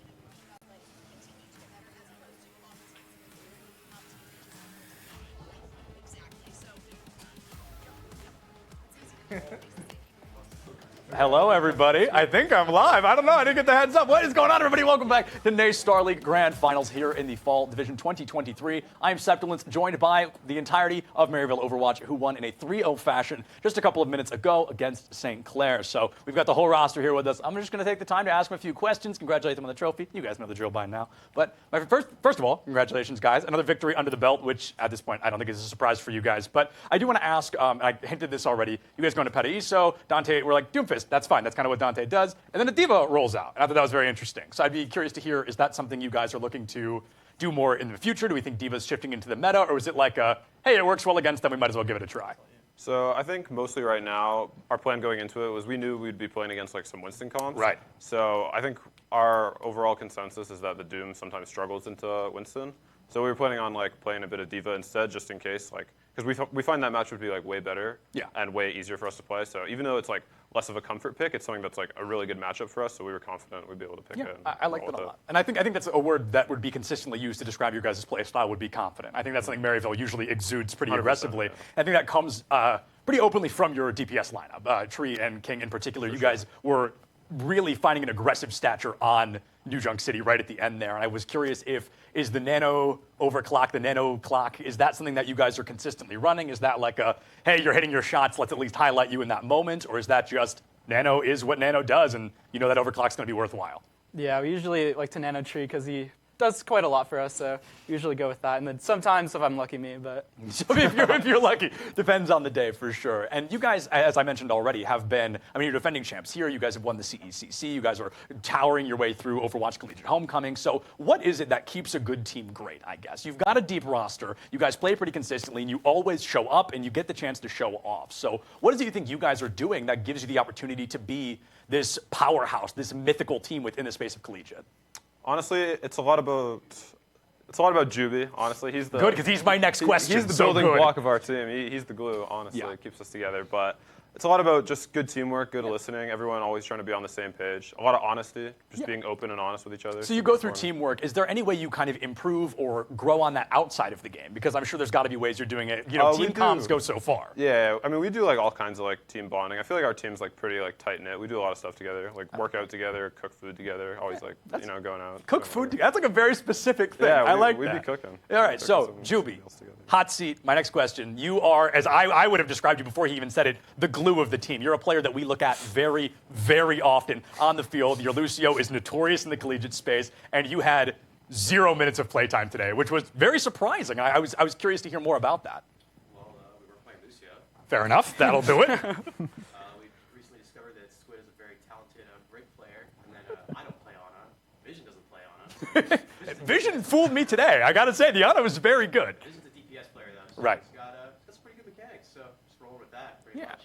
Hello, everybody. I think I'm live. I don't know. I didn't get the heads up. What is going on, everybody? Welcome back to NACE Starleague Grand Finals here in the Fall Division 2023. I'm Septilins, joined by the entirety of Maryville Overwatch, who won in a 3-0 fashion just a couple of minutes ago against St. Clair. So we've got the whole roster here with us. I'm just going to take the time to ask them a few questions, congratulate them on the trophy. You guys know the drill by now. But first of all, congratulations, guys. Another victory under the belt, which at this point I don't think is a surprise for you guys. But I do want to ask, I hinted this already, you guys going to Paraiso, Dante, we're like, Doomfist. That's fine. That's kind of what Dante does. And then a Diva rolls out. And I thought that was very interesting. So I'd be curious to hear, is that something you guys are looking to do more in the future? Do we think Diva's shifting into the meta? Or is it like, hey, it works well against them, we might as well give it a try? So I think mostly right now, our plan going into it was we knew we'd be playing against like some Winston comps. Right. So I think our overall consensus is that the Doom sometimes struggles into Winston. So we were planning on like playing a bit of Diva instead, just in case, like, because we find that match would be like way better and way easier for us to play. So even though it's like less of a comfort pick, it's something that's like a really good matchup for us. So we were confident we'd be able to pick it. I like that a lot. And I think that's a word that would be consistently used to describe your guys' play style would be confident. I think that's something Maryville usually exudes pretty aggressively. I think that comes pretty openly from your DPS lineup. Tree and King in particular, you guys were really finding an aggressive stature on New Junk City right at the end there. And I was curious is the nano overclock, the nano clock, is that something that you guys are consistently running? Is that like a, hey, you're hitting your shots, let's at least highlight you in that moment? Or is that just nano is what nano does and you know that overclock's going to be worthwhile? Yeah, we usually like to nano Tree because he does quite a lot for us, so we usually go with that. And then sometimes if I'm lucky, me, but if you're lucky, depends on the day for sure. And you guys, as I mentioned already, have been, I mean, you're defending champs here. You guys have won the CECC. You guys are towering your way through Overwatch Collegiate Homecoming. So what is it that keeps a good team great, I guess? You've got a deep roster. You guys play pretty consistently, and you always show up, and you get the chance to show off. So what is it you think you guys are doing that gives you the opportunity to be this powerhouse, this mythical team within the space of collegiate? Honestly, it's a lot about Juby. Honestly, he's the good because he's my next question. He's the building block of our team. He's the glue. Honestly, it keeps us together. But it's a lot about just good teamwork, good listening. Everyone always trying to be on the same page. A lot of honesty, just being open and honest with each other. So you go through teamwork. Is there any way you kind of improve or grow on that outside of the game? Because I'm sure there's got to be ways you're doing it. You know, team comms go so far. Yeah, I mean, we do like all kinds of like team bonding. I feel like our team's like pretty like tight knit. We do a lot of stuff together, like work out together, cook food together. Always like going out. Cook food. That's like a very specific thing. Yeah, I like we'd that. be cooking. All right, so Juby, hot seat. My next question. You are, as I would have described you before he even said it, the glue of the team. You're a player that we look at very, very often on the field. Your Lucio is notorious in the collegiate space, and you had 0 minutes of playtime today, which was very surprising. I was curious to hear more about that. Well, we were playing Lucio. Fair enough. That'll do it. We recently discovered that Squid is a very talented Brig player, and then I don't play Ana. Vision doesn't play Ana. Vision fooled me today. I got to say, the Ana was very good. Vision's a DPS player, though. So Right. He's got some pretty good mechanics, so just roll with that pretty much.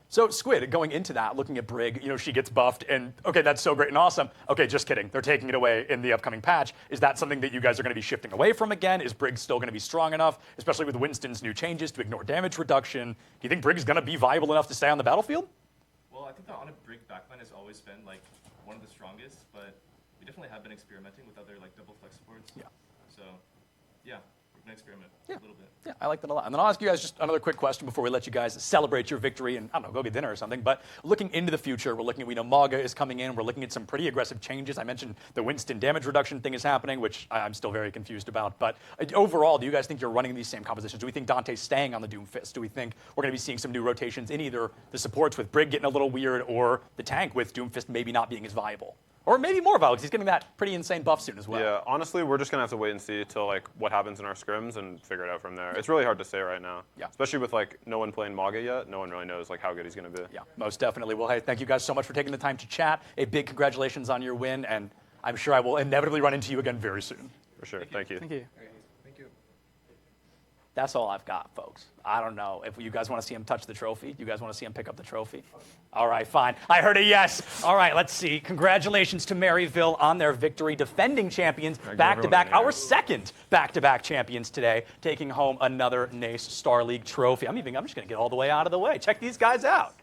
So Squid, going into that, looking at Brig, you know, she gets buffed, and okay, that's so great and awesome. Okay, just kidding. They're taking it away in the upcoming patch. Is that something that you guys are going to be shifting away from again? Is Brig still going to be strong enough, especially with Winston's new changes, to ignore damage reduction? Do you think Brig's going to be viable enough to stay on the battlefield? Well, I think the on a Brig backline has always been like one of the strongest, but we definitely have been experimenting with other like double flex supports. Yeah. So, yeah, we're gonna experiment a little bit. Yeah, I like that a lot. And then I'll ask you guys just another quick question before we let you guys celebrate your victory and, I don't know, go get dinner or something. But looking into the future, we're looking at, we know Maga is coming in. We're looking at some pretty aggressive changes. I mentioned the Winston damage reduction thing is happening, which I'm still very confused about. But overall, do you guys think you're running these same compositions? Do we think Dante's staying on the Doomfist? Do we think we're going to be seeing some new rotations in either the supports with Brig getting a little weird or the tank with Doomfist maybe not being as viable? Or maybe more viable because he's getting that pretty insane buff soon as well. Yeah, honestly, we're just gonna have to wait and see till like what happens in our scrims and figure it out from there. It's really hard to say right now. Yeah. Especially with like no one playing Maga yet. No one really knows like how good he's gonna be. Yeah, most definitely. Well, hey, thank you guys so much for taking the time to chat. A big congratulations on your win, and I'm sure I will inevitably run into you again very soon. For sure. Thank you. Thank you. Thank you. That's all I've got, folks. I don't know if you guys want to see him touch the trophy. You guys want to see him pick up the trophy? All right, fine. I heard a yes. All right, let's see. Congratulations to Maryville on their victory. Defending champions, back-to-back, our second back-to-back champions today, taking home another NACE Starleague trophy. I'm just going to get all the way out of the way. Check these guys out.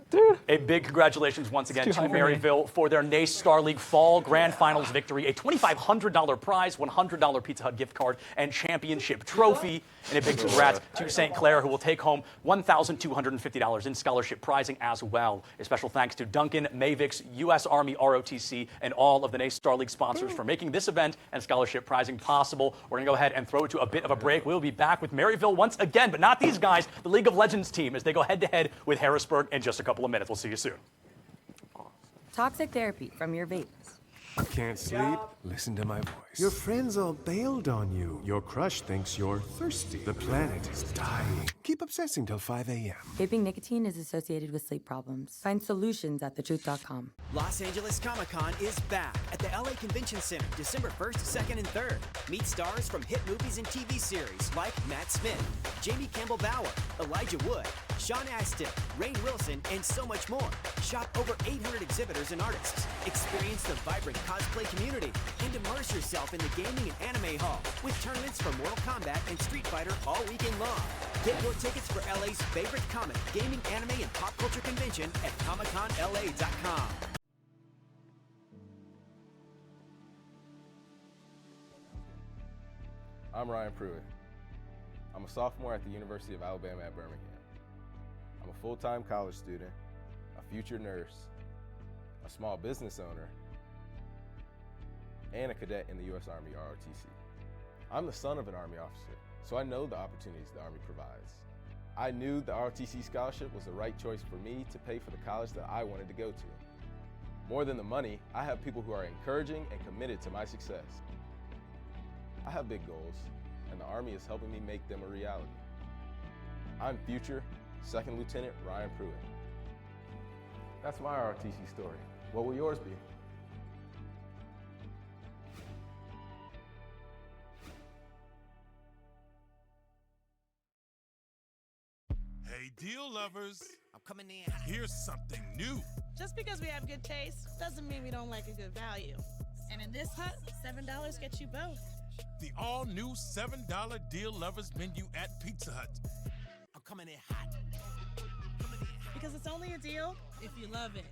Dude. A big congratulations once again to Maryville for their NACE Starleague Fall Grand Finals victory. A $2,500 prize, $100 Pizza Hut gift card, and championship trophy. And a big congrats to St. Clair, who will take home $1,250 in scholarship prizing as well. A special thanks to Duncan, Mavix, U.S. Army ROTC, and all of the NACE Starleague sponsors for making this event and scholarship prizing possible. We're going to go ahead and throw it to a bit of a break. We'll be back with Maryville once again, but not these guys, the League of Legends team, as they go head-to-head with Harrisburg in just a couple of minutes. We'll see you soon. Toxic therapy from your vapes. Can't sleep? Listen to my voice. Your friends all bailed on you. Your crush thinks you're thirsty. The planet is dying. Keep obsessing till 5 a.m. Vaping nicotine is associated with sleep problems. Find solutions at thetruth.com. Los Angeles Comic-Con is back at the LA Convention Center December 1st, 2nd, and 3rd. Meet stars from hit movies and TV series like Matt Smith, Jamie Campbell-Bower, Elijah Wood, Sean Astin, Rainn Wilson, and so much more. Shop over 800 exhibitors and artists. Experience the vibrant cosplay community and immerse yourself in the gaming and anime hall with tournaments from Mortal Kombat and Street Fighter all weekend long. Get your tickets for LA's favorite comic, gaming, anime, and pop culture convention at ComicConLA.com. I'm Ryan Pruitt. I'm a sophomore at the University of Alabama at Birmingham. I'm a full-time college student, a future nurse, a small business owner, and a cadet in the U.S. Army ROTC. I'm the son of an Army officer, so I know the opportunities the Army provides. I knew the ROTC scholarship was the right choice for me to pay for the college that I wanted to go to. More than the money, I have people who are encouraging and committed to my success. I have big goals, and the Army is helping me make them a reality. I'm future 2nd Lieutenant Ryan Pruitt. That's my ROTC story. What will yours be? Hey, deal lovers. I'm coming in. Here's something new. Just because we have good taste doesn't mean we don't like a good value. And in this hut, $7 gets you both. The all-new $7 deal lovers menu at Pizza Hut. I'm coming in hot. Because it's only a deal if you love it.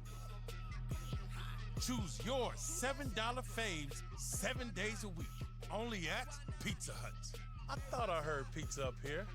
Choose your $7 faves 7 days a week. Only at Pizza Hut. I thought I heard pizza up here.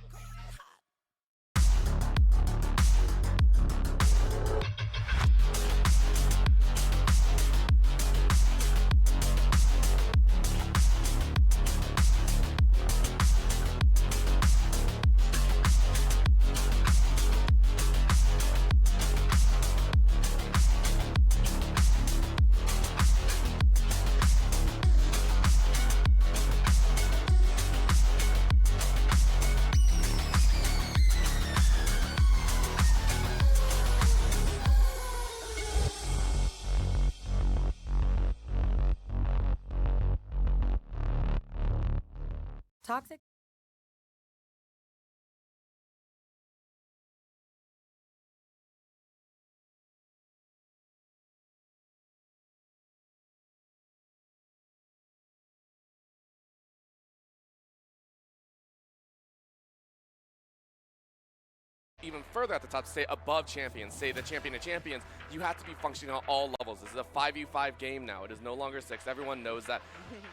Toxic. Even further at the top, stay above champions, say the champion of champions, you have to be functioning on all levels. This is a 5v5 game now. It is no longer 6. Everyone knows that.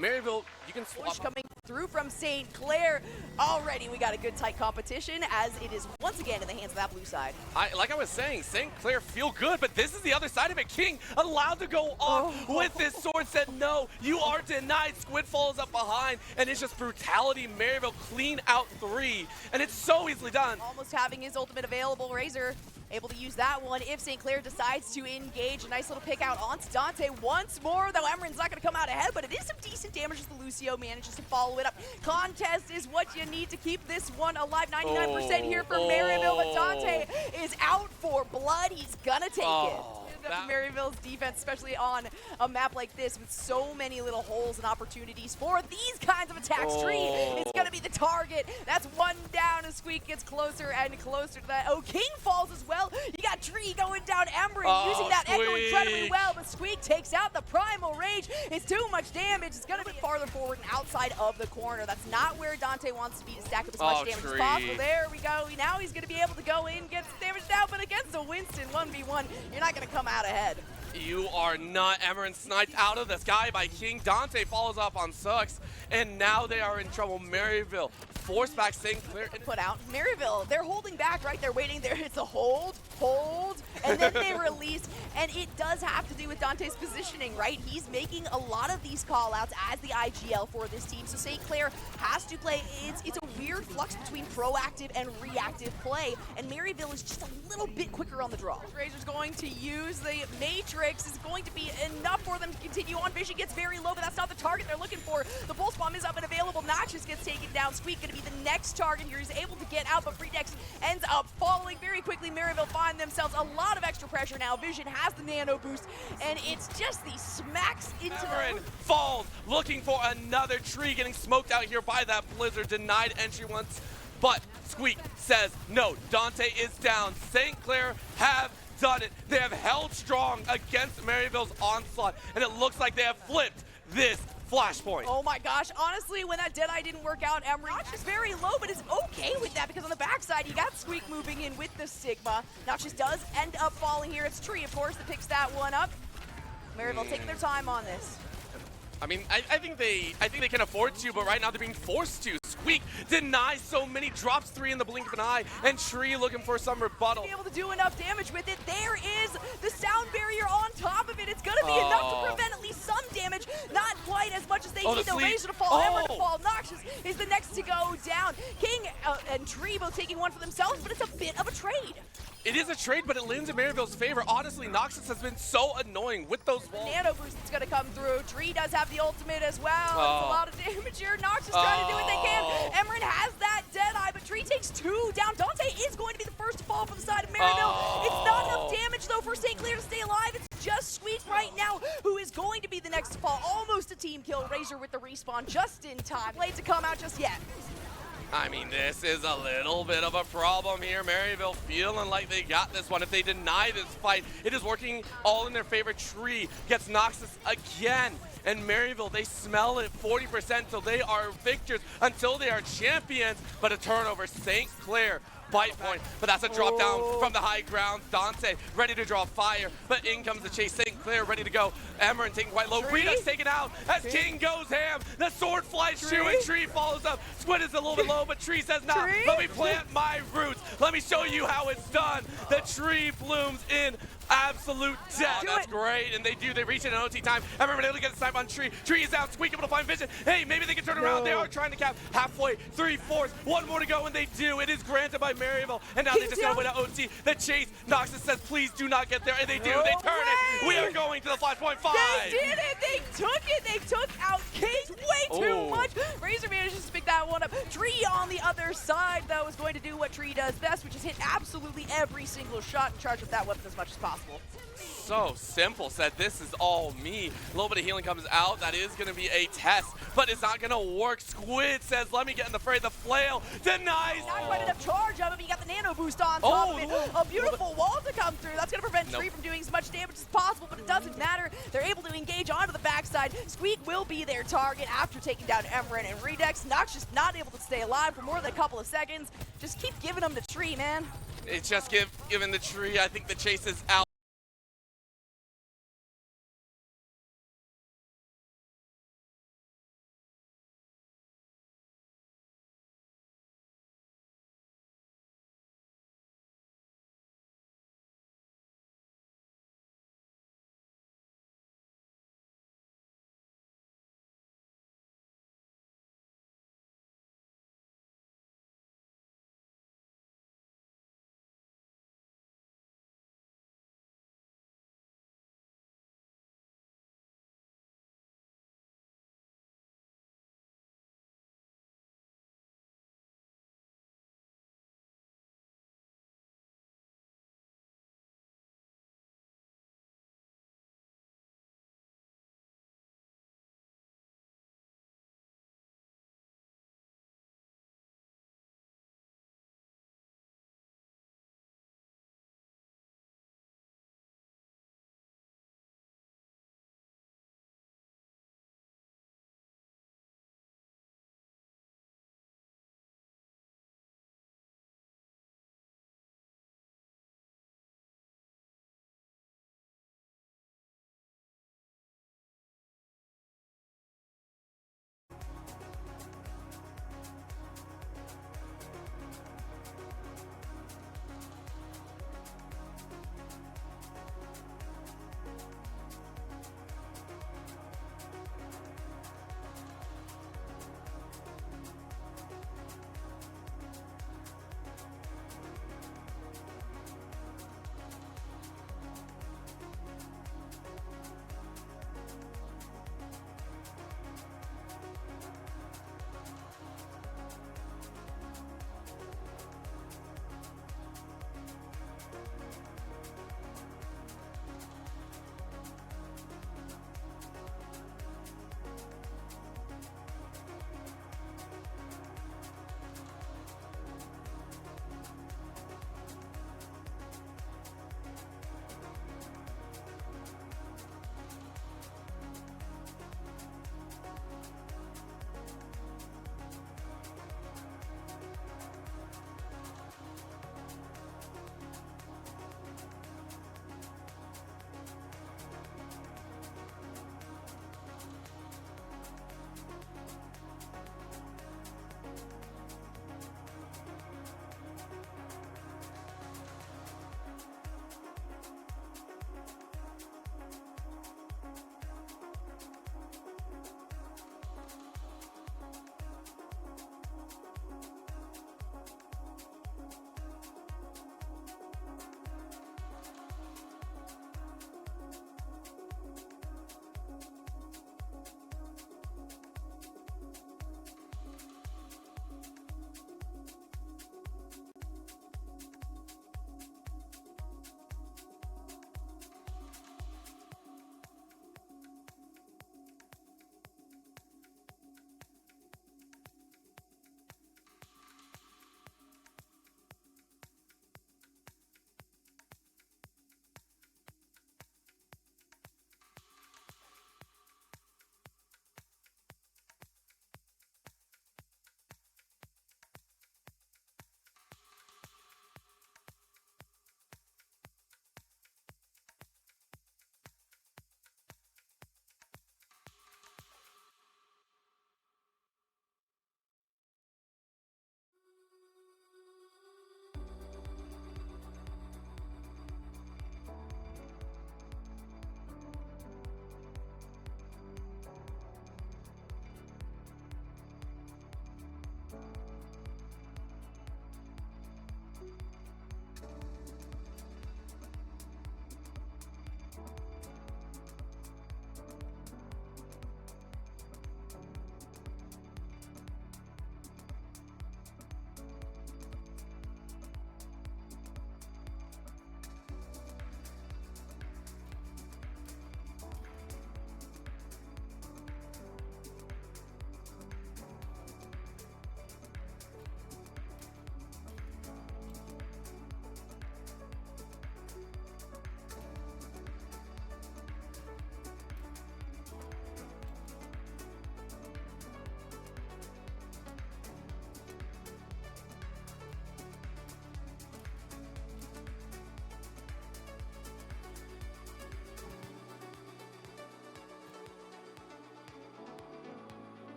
Maryville, you can swap. Push coming through from St. Clair. Already we got a good tight competition as it is once again in the hands of that blue side. Like I was saying, St. Clair feel good, but this is the other side of it. King allowed to go off with this sword, said no, you are denied. Squid falls up behind, and it's just brutality. Maryville clean out 3, and it's so easily done. Almost having his ultimate available. Razor able to use that one if St. Clair decides to engage. A nice little pick out onto Dante once more, though Emeren's not going to come out ahead, but it is some decent damage as the Lucio manages to follow it up. Contest is what you need to keep this one alive. 99% here for Maryville, but Dante is out for blood. He's going to take it. That's Maryville's defense, especially on a map like this with so many little holes and opportunities for these kinds of attacks. Tree is going to be the target. That's one down as Squeak gets closer and closer to that. Oh, King falls as well. You got Tree going down. Emeren using that Echo incredibly well, but Squeak takes out the Primal Rage. It's too much damage. It's going to be farther forward and outside of the corner. That's not where Dante wants to be to stack up as much damage as possible. There we go. Now he's going to be able to go in, get some damage down, but against a Winston 1v1, you're not going to come out ahead. You are not. Emeren sniped out of the sky by King. Dante follows up on Sux, and now they are in trouble. Maryville force back St. Clair. And put out. Maryville, they're holding back, right? They're waiting there. It's a hold, and then they release. And it does have to do with Dante's positioning, right? He's making a lot of these call-outs as the IGL for this team. So St. Clair has to play. It's a weird flux between proactive and reactive play. And Maryville is just a little bit quicker on the draw. Razor's going to use the Matrix. Is going to be enough for them to continue on. Vision gets very low, but that's not the target they're looking for. The Pulse Bomb is up and available. Noxious gets taken down. Squeak going to be the next target here. He's able to get out, but Freedex ends up falling very quickly. Maryville find themselves a lot of extra pressure now. Vision has the nano boost, and it's just these smacks into Emeren falls, looking for another tree, getting smoked out here by that Blizzard. Denied entry once but Squeak says no. Dante is down. St. Clair have done it. They have held strong against Maryville's onslaught, and it looks like they have flipped this flashpoint. Oh my gosh, honestly, when that Deadeye didn't work out, Emery Noxious very low, but is okay with that because on the backside, you got Squeak moving in with the Sigma. Noxious does end up falling here. It's Tree, of course, that picks that one up. Maryville taking their time on this. I mean, I think they can afford to, but right now they're being forced to. Squeak denies so many, drops 3 in the blink of an eye, and Tree looking for some rebuttal. Be able to do enough damage with it. There is the sound barrier on top of it. It's gonna be enough to prevent at least some damage. Not quite as much as they need. The Razor to fall, Ember to fall. Noxious is the next to go down. King and Tree both taking one for themselves, but it's a bit of a trade. It is a trade, but it lands in Maryville's favor. Honestly, Noxious has been so annoying with those walls. Nano boost is going to come through. Tree does have the ultimate as well. It's a lot of damage here. Noxious trying to do what they can. Emerin has that Deadeye, but Tree takes 2 down. Dante is going to be the first to fall from the side of Maryville. It's not enough damage, though, for St. Clair to stay alive. It's just Squeak right now who is going to be the next to fall. Almost a team kill. Razor with the respawn just in time. Late to come out just yet. I mean, this is a little bit of a problem here. Maryville feeling like they got this one. If they deny this fight, it is working all in their favor. Tree gets Noxious again. And Maryville, they smell it 40%, so they are victors until they are champions. But a turnover, St. Clair. Bite point, but that's a drop down from the high ground. Dante ready to draw fire, but in comes the chase. St. Clair ready to go. Emerin taking quite low. Redux taken out as King goes ham. The sword flies true and Tree follows up. Squid is a little bit low, but Tree says, nah, let me plant my roots. Let me show you how it's done. The Tree blooms in absolute death. That's great, and they do. They reach it in OT time. Emerin able to get a snipe on Tree. Tree is out. Squeak able to find vision. Hey, maybe they can turn around. They are trying to cap halfway, 3/4. One more to go, and they do. It is granted by Maryville, and now they just go away to OT. The chase. Noxious says, please do not get there, and they do. They turn it. We are going to the flashpoint 5. They did it. They took it. They took out Case way too much. Razor manages to pick that one up. Tree on the other side, though, is going to do what Tree does best, which is hit absolutely every single shot and charge with that weapon as much as possible. So simple, said this is all me. A little bit of healing comes out. That is going to be a test, but it's not going to work. Squid says, let me get in the fray. The flail denies. Not quite enough charge of it, but you got the nano boost on top of it. A beautiful wall to come through. That's going to prevent Tree from doing as much damage as possible, but it doesn't matter. They're able to engage onto the backside. Squeak will be their target after taking down Emerin and Redux. Noxious not able to stay alive for more than a couple of seconds. Just keep giving them the Tree, man. It's just given the Tree. I think the chase is out.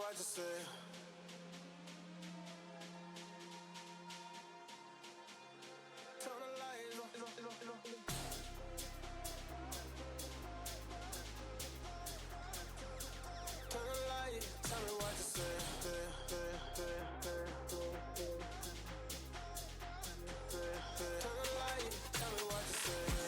what to say. Turn the lights off. Turn the light, tell me what to say. Turn the light, tell me what to say.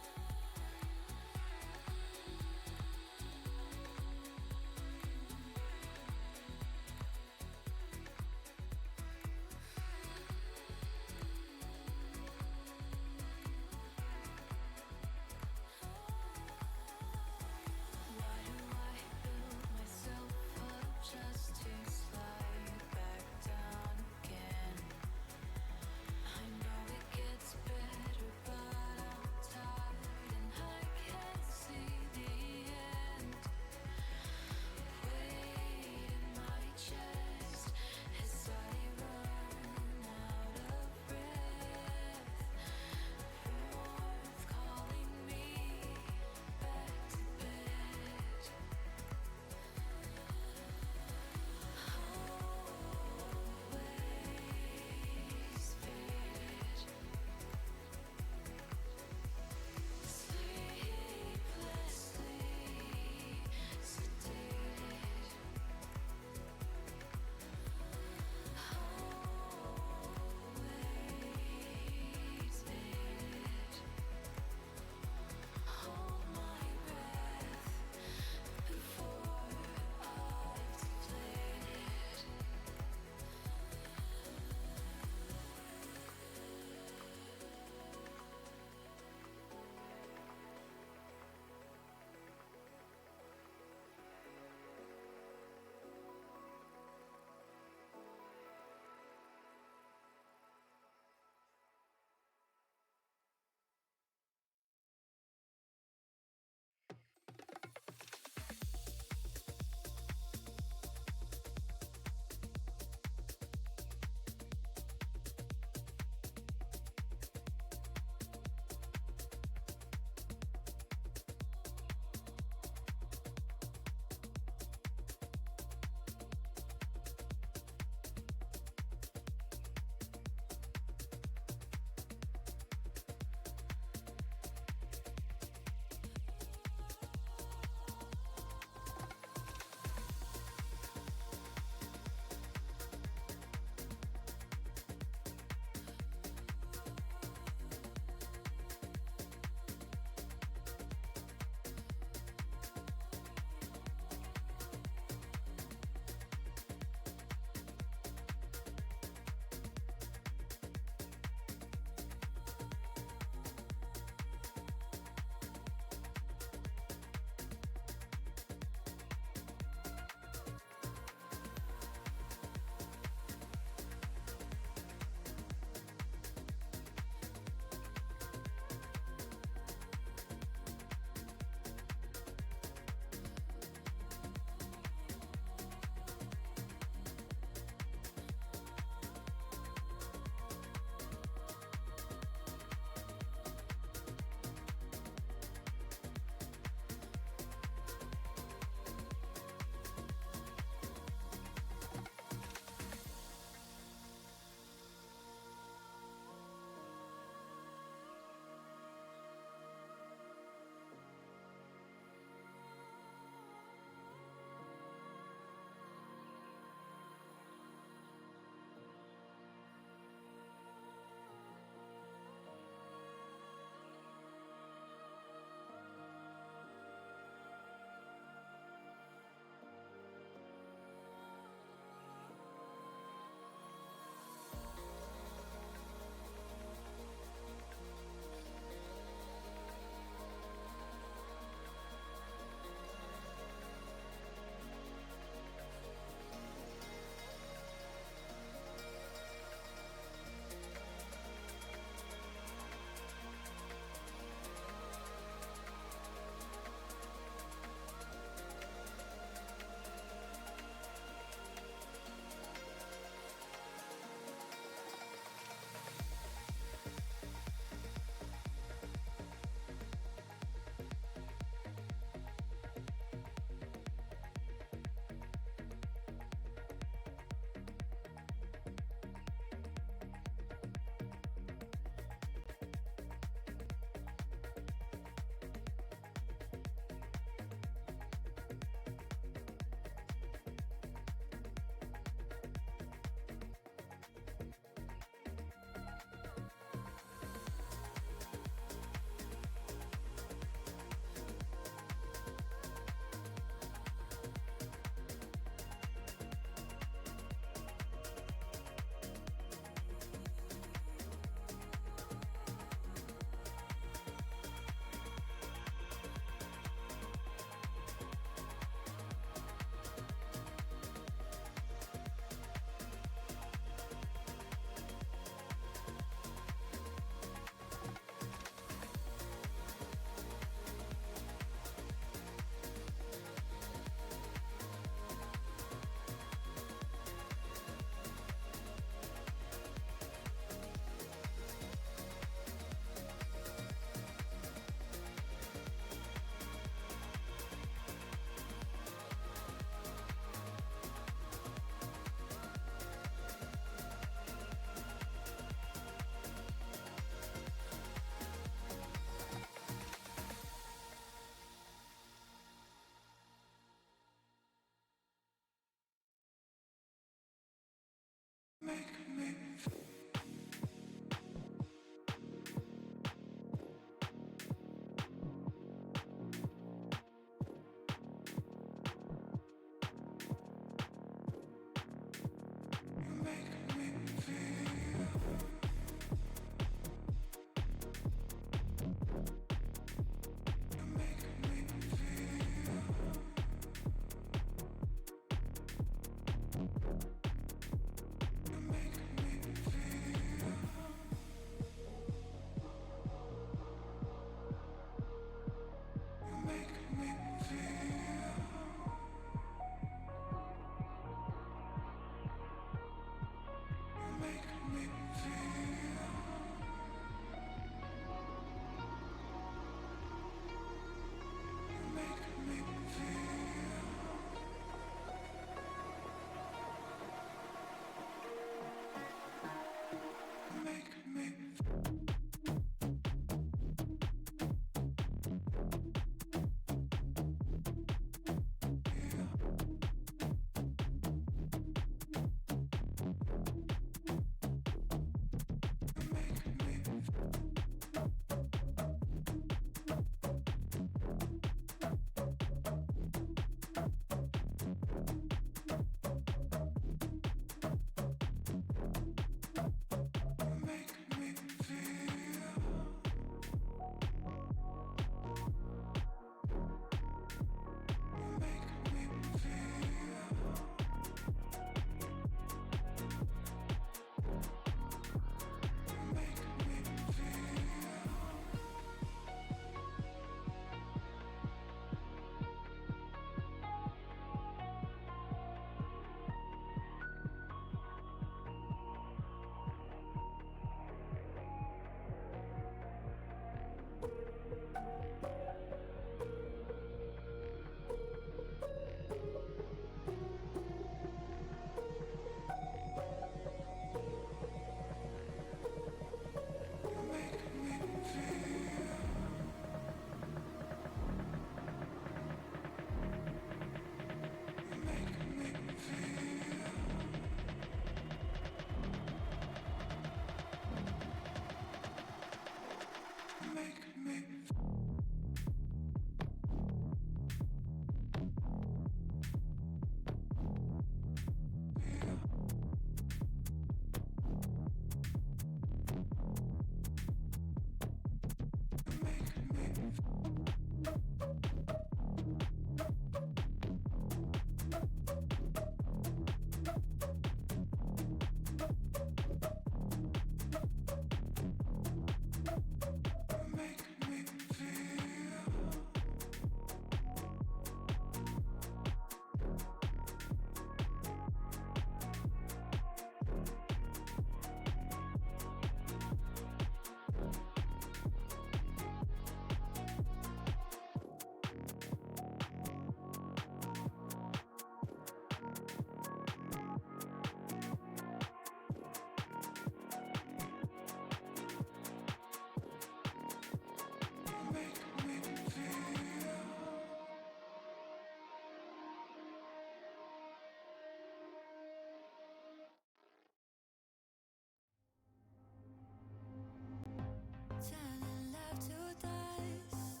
Turning love to dust,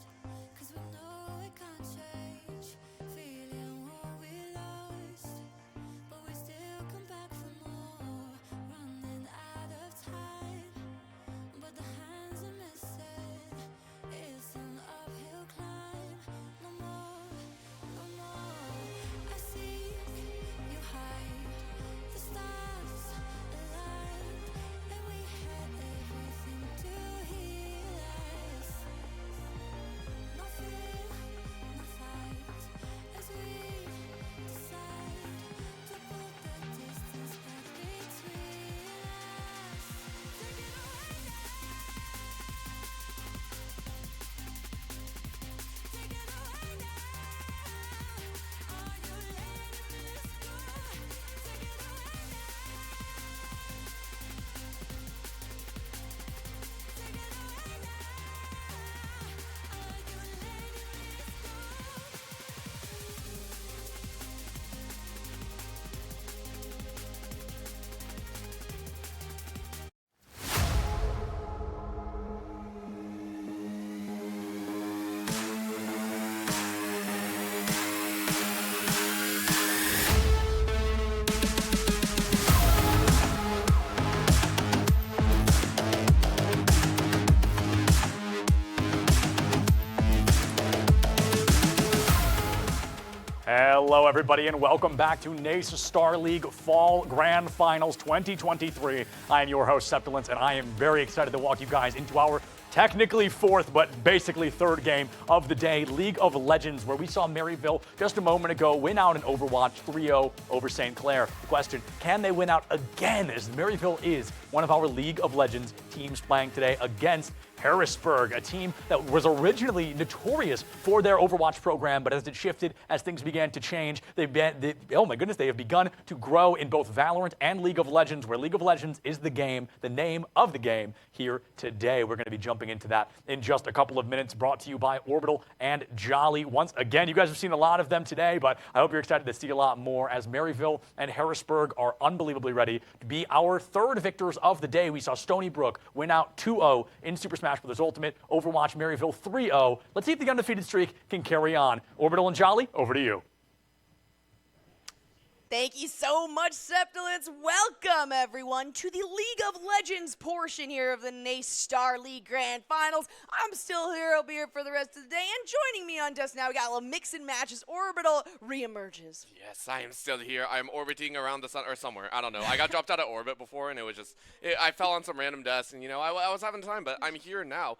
'cause we know it can't change. Feeling what we lost, but we still come back for more. Running out of time, but the hands are missing. It's an uphill climb. No more, no more. I see you hide. The stars aligned, and we had everything to heal us. No fear, no fight, as we decide to put the distance back between us. Take it away now. Take it away now. Are you letting this go? Take it away now. Take it away now. Are you letting this go? Hello, everybody, and welcome back to NACE Starleague Fall Grand Finals 2023. I am your host, Septilence, and I am very excited to walk you guys into our technically fourth, but basically third game of the day, League of Legends, where we saw Maryville just a moment ago win out in Overwatch 3-0 over St. Clair. The question, can they win out again, as Maryville is one of our League of Legends teams playing today against Harrisburg, a team that was originally notorious for their Overwatch program, but as it shifted, as things began to change, they have begun to grow in both Valorant and League of Legends, where League of Legends is the game, the name of the game here today. We're going to be jumping into that in just a couple of minutes, brought to you by Orbital and Jolly. Once again, you guys have seen a lot of them today, but I hope you're excited to see a lot more, as Maryville and Harrisburg are unbelievably ready to be our third victors of the day. We saw Stony Brook win out 2-0 in Super Smash Bros. Ultimate, Overwatch Maryville 3-0. Let's see if the undefeated streak can carry on. Orbital and Jolly, over to you. Thank you so much, Septilance. Welcome, everyone, to the League of Legends portion here of the NACE Starleague Grand Finals. I'm still here. I'll be here for the rest of the day. And joining me on Dust now, we got a little mix and match as Orbital reemerges. Yes, I am still here. I'm orbiting around the sun, or somewhere. I don't know. I got dropped out of orbit before, and it was just, I fell on some random dust, and, I was having time, but I'm here now,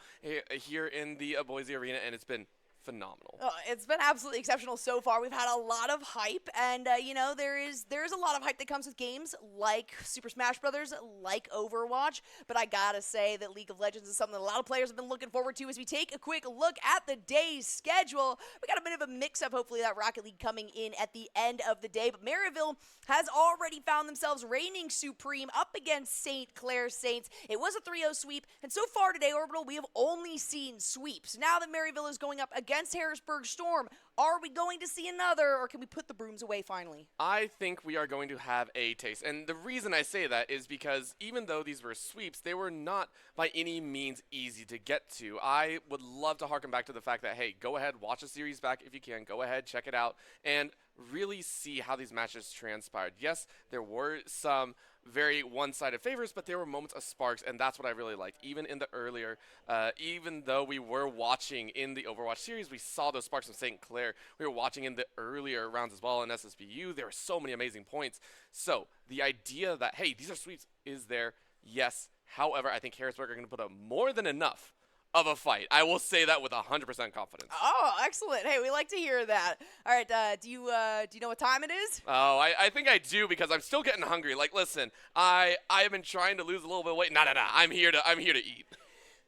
here in the Boise Arena, and it's been phenomenal. It's been absolutely exceptional so far. We've had a lot of hype, and there's a lot of hype that comes with games like Super Smash Brothers, like Overwatch. But I gotta say that League of Legends is something that a lot of players have been looking forward to. As we take a quick look at the day's schedule, we got a bit of a mix-up. Hopefully, that Rocket League coming in at the end of the day. But Maryville has already found themselves reigning supreme up against St. Clair Saints. It was a 3-0 sweep, and so far today, Orbital, we have only seen sweeps. Now that Maryville is going up against Harrisburg Storm, are we going to see another, or can we put the brooms away finally? I think we are going to have a taste. And the reason I say that is because even though these were sweeps, they were not by any means easy to get to. I would love to harken back to the fact that, hey, go ahead, watch the series back if you can. Go ahead, check it out, and really see how these matches transpired. Yes, there were some very one-sided favors, but there were moments of sparks, and that's what I really liked. Even in the earlier, even though we were watching in the Overwatch series, we saw those sparks from St. Clair. We were watching in the earlier rounds as well in SSBU. There were so many amazing points. So the idea that, hey, these are sweeps is there, yes. However, I think Harrisburg are going to put up more than enough of a fight. I will say that with 100% confidence. Oh, excellent. Hey, we like to hear that. All right, do you know what time it is? Oh, I think I do, because I'm still getting hungry. Like, listen, I have been trying to lose a little bit of weight. No. I'm here to eat.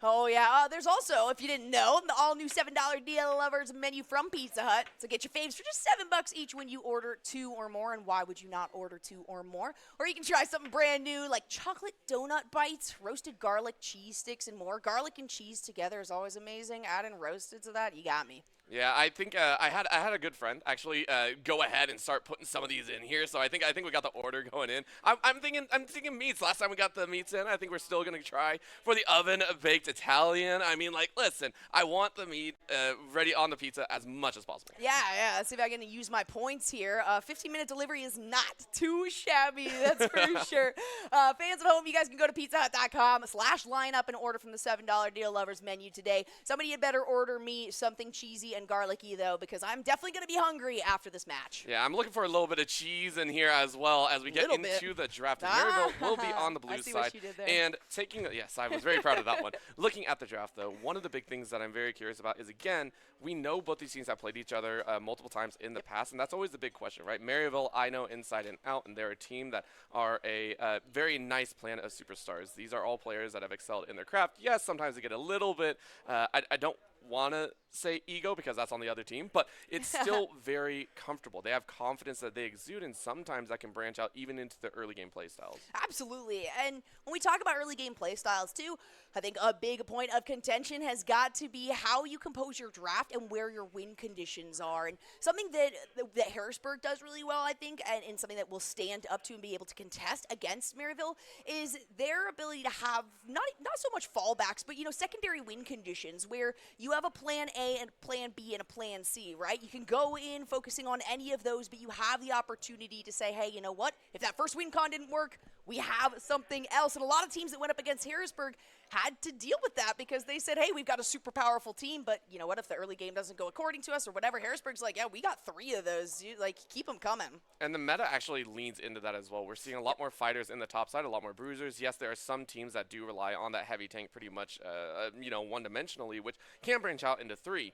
Oh, yeah. There's also, if you didn't know, the all-new $7 DL Lovers menu from Pizza Hut. So get your faves for just $7 each when you order 2 or more. And why would you not order 2 or more? Or you can try something brand new like chocolate donut bites, roasted garlic cheese sticks, and more. Garlic and cheese together is always amazing. Add in roasted to that, you got me. Yeah, I think I had a good friend actually go ahead and start putting some of these in here. So I think we got the order going in. I'm thinking meats. Last time we got the meats in, I think we're still gonna try for the oven baked Italian. I mean, like, listen, I want the meat ready on the pizza as much as possible. Yeah. Let's see if I can use my points here. 15-minute delivery is not too shabby, that's for sure. Fans at home, you guys can go to pizzahut.com/lineup and order from the $7 Deal Lovers menu today. Somebody had better order me something cheesy and garlicky, though, because I'm definitely going to be hungry after this match. Yeah, I'm looking for a little bit of cheese in here as well as we get into the draft. Maryville will be on the blue side. What you did there. And yes, I was very proud of that one. Looking at the draft, though, one of the big things that I'm very curious about is, again, we know both these teams have played each other multiple times in the past, and that's always the big question, right? Maryville, I know inside and out, and they're a team that are a very nice plan of superstars. These are all players that have excelled in their craft. Yes, sometimes they get a little bit, I don't want to say ego because that's on the other team, but it's still very comfortable. They have confidence that they exude, and sometimes that can branch out even into the early game play styles. Absolutely. And when we talk about early game play styles too, I think a big point of contention has got to be how you compose your draft and where your win conditions are. And something that Harrisburg does really well, I think, and something that will stand up to and be able to contest against Maryville is their ability to have not so much fallbacks, but secondary win conditions where you have a plan A and plan B and a plan C, right? You can go in focusing on any of those, but you have the opportunity to say, hey, you know what? If that first win con didn't work, we have something else. And a lot of teams that went up against Harrisburg had to deal with that because they said, hey, we've got a super powerful team, but you know what? If the early game doesn't go according to us or whatever, Harrisburg's like, yeah, we got 3 of those. Keep them coming. And the meta actually leans into that as well. We're seeing a lot more fighters in the top side, a lot more bruisers. Yes, there are some teams that do rely on that heavy tank pretty much, one-dimensionally, which can branch out into 3.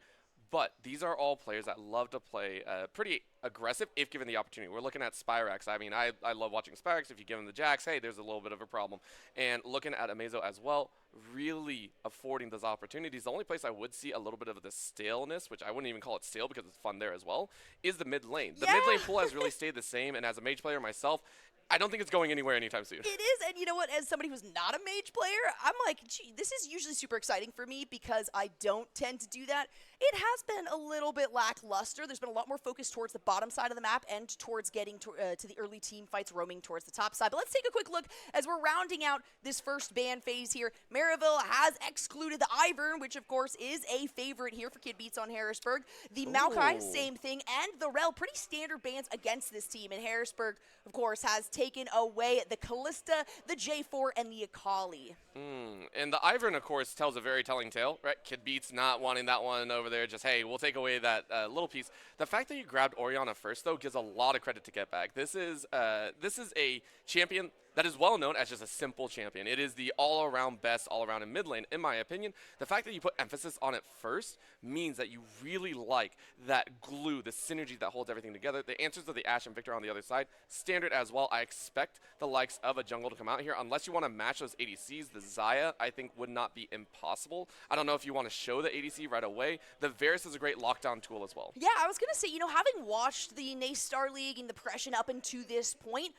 But these are all players that love to play pretty aggressive if given the opportunity. We're looking at Spyrex. I mean, I love watching Spyrex. If you give him the Jax, hey, there's a little bit of a problem. And looking at Amazo as well, really affording those opportunities. The only place I would see a little bit of the staleness, which I wouldn't even call it stale because it's fun there as well, is the mid lane. The mid lane pool has really stayed the same, and as a mage player myself, I don't think it's going anywhere anytime soon. It is, and you know what? As somebody who's not a mage player, I'm like, gee, this is usually super exciting for me because I don't tend to do that. It has been a little bit lackluster. There's been a lot more focus towards the bottom side of the map and towards getting to the early team fights, roaming towards the top side. But let's take a quick look as we're rounding out this first ban phase here. Maryville has excluded the Ivern, which of course is a favorite here for Kid Beats on Harrisburg. The Maokai, same thing, and the Rel, pretty standard bans against this team. And Harrisburg, of course, has taken away the Callista, the J4, and the Akali. And the Ivern, of course, tells a very telling tale, right? Kid Beats not wanting that one over there, just, hey, we'll take away that little piece. The fact that you grabbed Orianna first, though, gives a lot of credit to Get Back. This is a champion that is well known as just a simple champion. It is the all-around best, all-around in mid lane, in my opinion. The fact that you put emphasis on it first means that you really like that glue, the synergy that holds everything together. The answers of the Ashe and Victor on the other side, standard as well. I expect the likes of a jungle to come out here. Unless you want to match those ADCs, the Xayah, I think, would not be impossible. I don't know if you want to show the ADC right away. The Varus is a great lockdown tool as well. Yeah, I was going to say, having watched the NACE Starleague and the progression up into this point,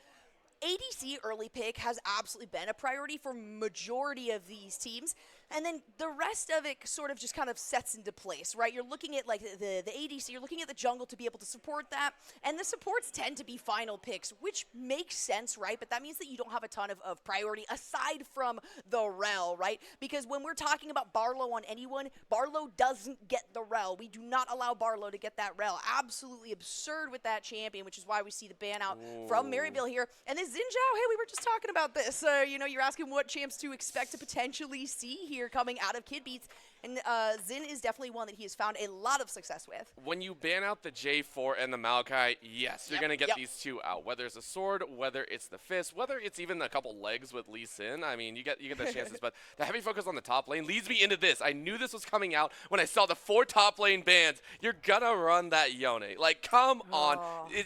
ADC early pick has absolutely been a priority for majority of these teams, and then the rest of it sort of just kind of sets into place, right? You're looking at like the ADC, you're looking at the jungle to be able to support that, and the supports tend to be final picks, which makes sense, right? But that means that you don't have a ton of priority aside from the Rel, right? Because when we're talking about Barlow on anyone, Barlow doesn't get the Rel. We do not allow Barlow to get that Rel. Absolutely absurd with that champion, which is why we see the ban out from Maryville here. And this Xin Zhao, hey, we were just talking about this. You're asking what champs to expect to potentially see here coming out of Kid Beats, and Xin is definitely one that he has found a lot of success with. When you ban out the J4 and the Maokai, yes, you're going to get these two out. Whether it's a sword, whether it's the fist, whether it's even a couple legs with Lee Sin. I mean, you get the chances, but the heavy focus on the top lane leads me into this. I knew this was coming out when I saw the 4 top lane bans. You're going to run that Yone. Like, come on.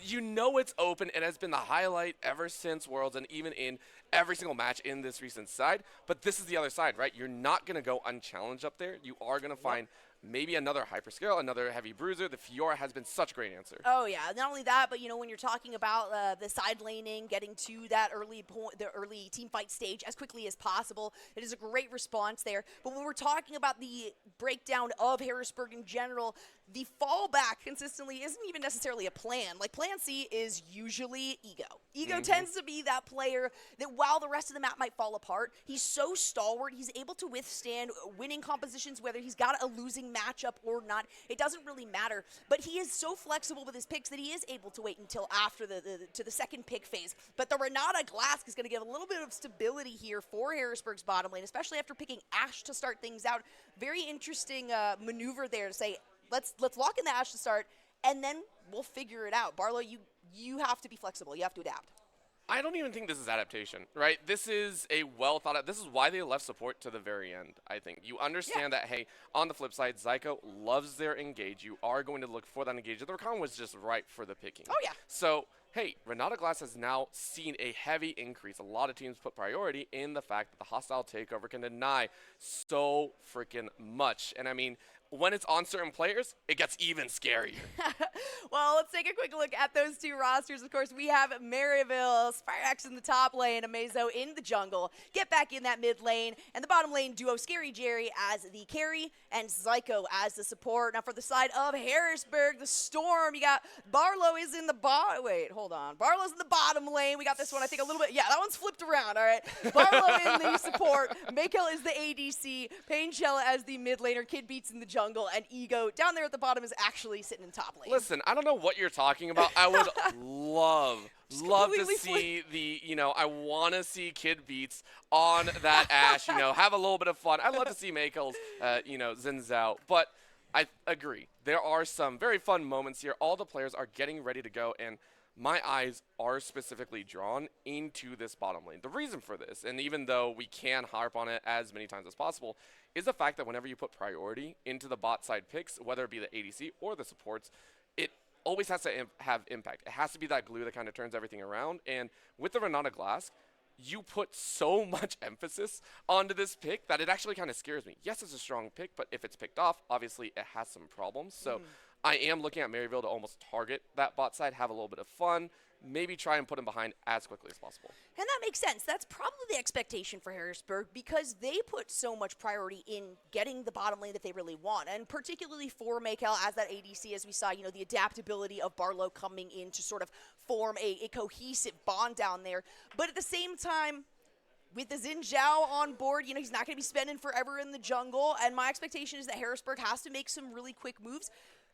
You know it's open. It has been the highlight ever since Worlds and even in every single match in this recent side. But this is the other side, right? You're not going to go unchallenged up there. You are going to find maybe another hyperscale, another heavy bruiser. The Fiora has been such a great answer. Oh yeah, not only that, but when you're talking about the side laning, getting to that early point, the early team fight stage as quickly as possible, it is a great response there. But when we're talking about the breakdown of Harrisburg in general, the fallback consistently isn't even necessarily a plan. Like plan C is usually Ego. Ego tends to be that player that while the rest of the map might fall apart, he's so stalwart, he's able to withstand winning compositions, whether he's got a losing matchup or not. It doesn't really matter. But he is so flexible with his picks that he is able to wait until after the second pick phase. But the Renata Glask is going to give a little bit of stability here for Harrisburg's bottom lane, especially after picking Ashe to start things out. Very interesting maneuver there to say, let's lock in the Ashe to start, and then we'll figure it out. Barlow, you have to be flexible. You have to adapt. I don't even think this is adaptation, right? This is a well thought out. This is why they left support to the very end, I think. You understand that, hey, on the flip side, Zyko loves their engage. You are going to look for that engage. The recon was just ripe for the picking. Oh, yeah. So, hey, Renata Glass has now seen a heavy increase. A lot of teams put priority in the fact that the hostile takeover can deny so freaking much. And I mean, when it's on certain players, it gets even scarier. Well, let's take a quick look at those two rosters. Of course, we have Maryville, Spyrex in the top lane, Amazo in the jungle, Get Back in that mid lane, and the bottom lane duo, Scary Jerry as the carry and Zyko as the support. Now for the side of Harrisburg, the Storm, you got Barlow is in the wait, hold on. Barlow's in the bottom lane. We got this one, I think, a little bit. Yeah, that one's flipped around, all right. Barlow in the support. Makel is the ADC. Pain Shell as the mid laner. Kid Beats in the jungle. jungle, and Ego down there at the bottom is actually sitting in top lane. Listen, I don't know what you're talking about. I would love to completely see I want to see Kid Beats on that Ashe, have a little bit of fun. I'd love to see Maykel's, Zins out. But I agree. There are some very fun moments here. All the players are getting ready to go, and my eyes are specifically drawn into this bottom lane. The reason for this, and even though we can harp on it as many times as possible, is the fact that whenever you put priority into the bot side picks, whether it be the ADC or the supports, it always has to have impact. It has to be that glue that kind of turns everything around. And with the Renata Glass, you put so much emphasis onto this pick that it actually kind of scares me. Yes, it's a strong pick, but if it's picked off, obviously it has some problems. So I am looking at Maryville to almost target that bot side, have a little bit of fun, maybe try and put him behind as quickly as possible. And that makes sense. That's probably the expectation for Harrisburg because they put so much priority in getting the bottom lane that they really want. And particularly for Maykel as that ADC, as we saw, the adaptability of Barlow coming in to sort of form a cohesive bond down there. But at the same time, with the Xin Zhao on board, he's not going to be spending forever in the jungle. And my expectation is that Harrisburg has to make some really quick moves.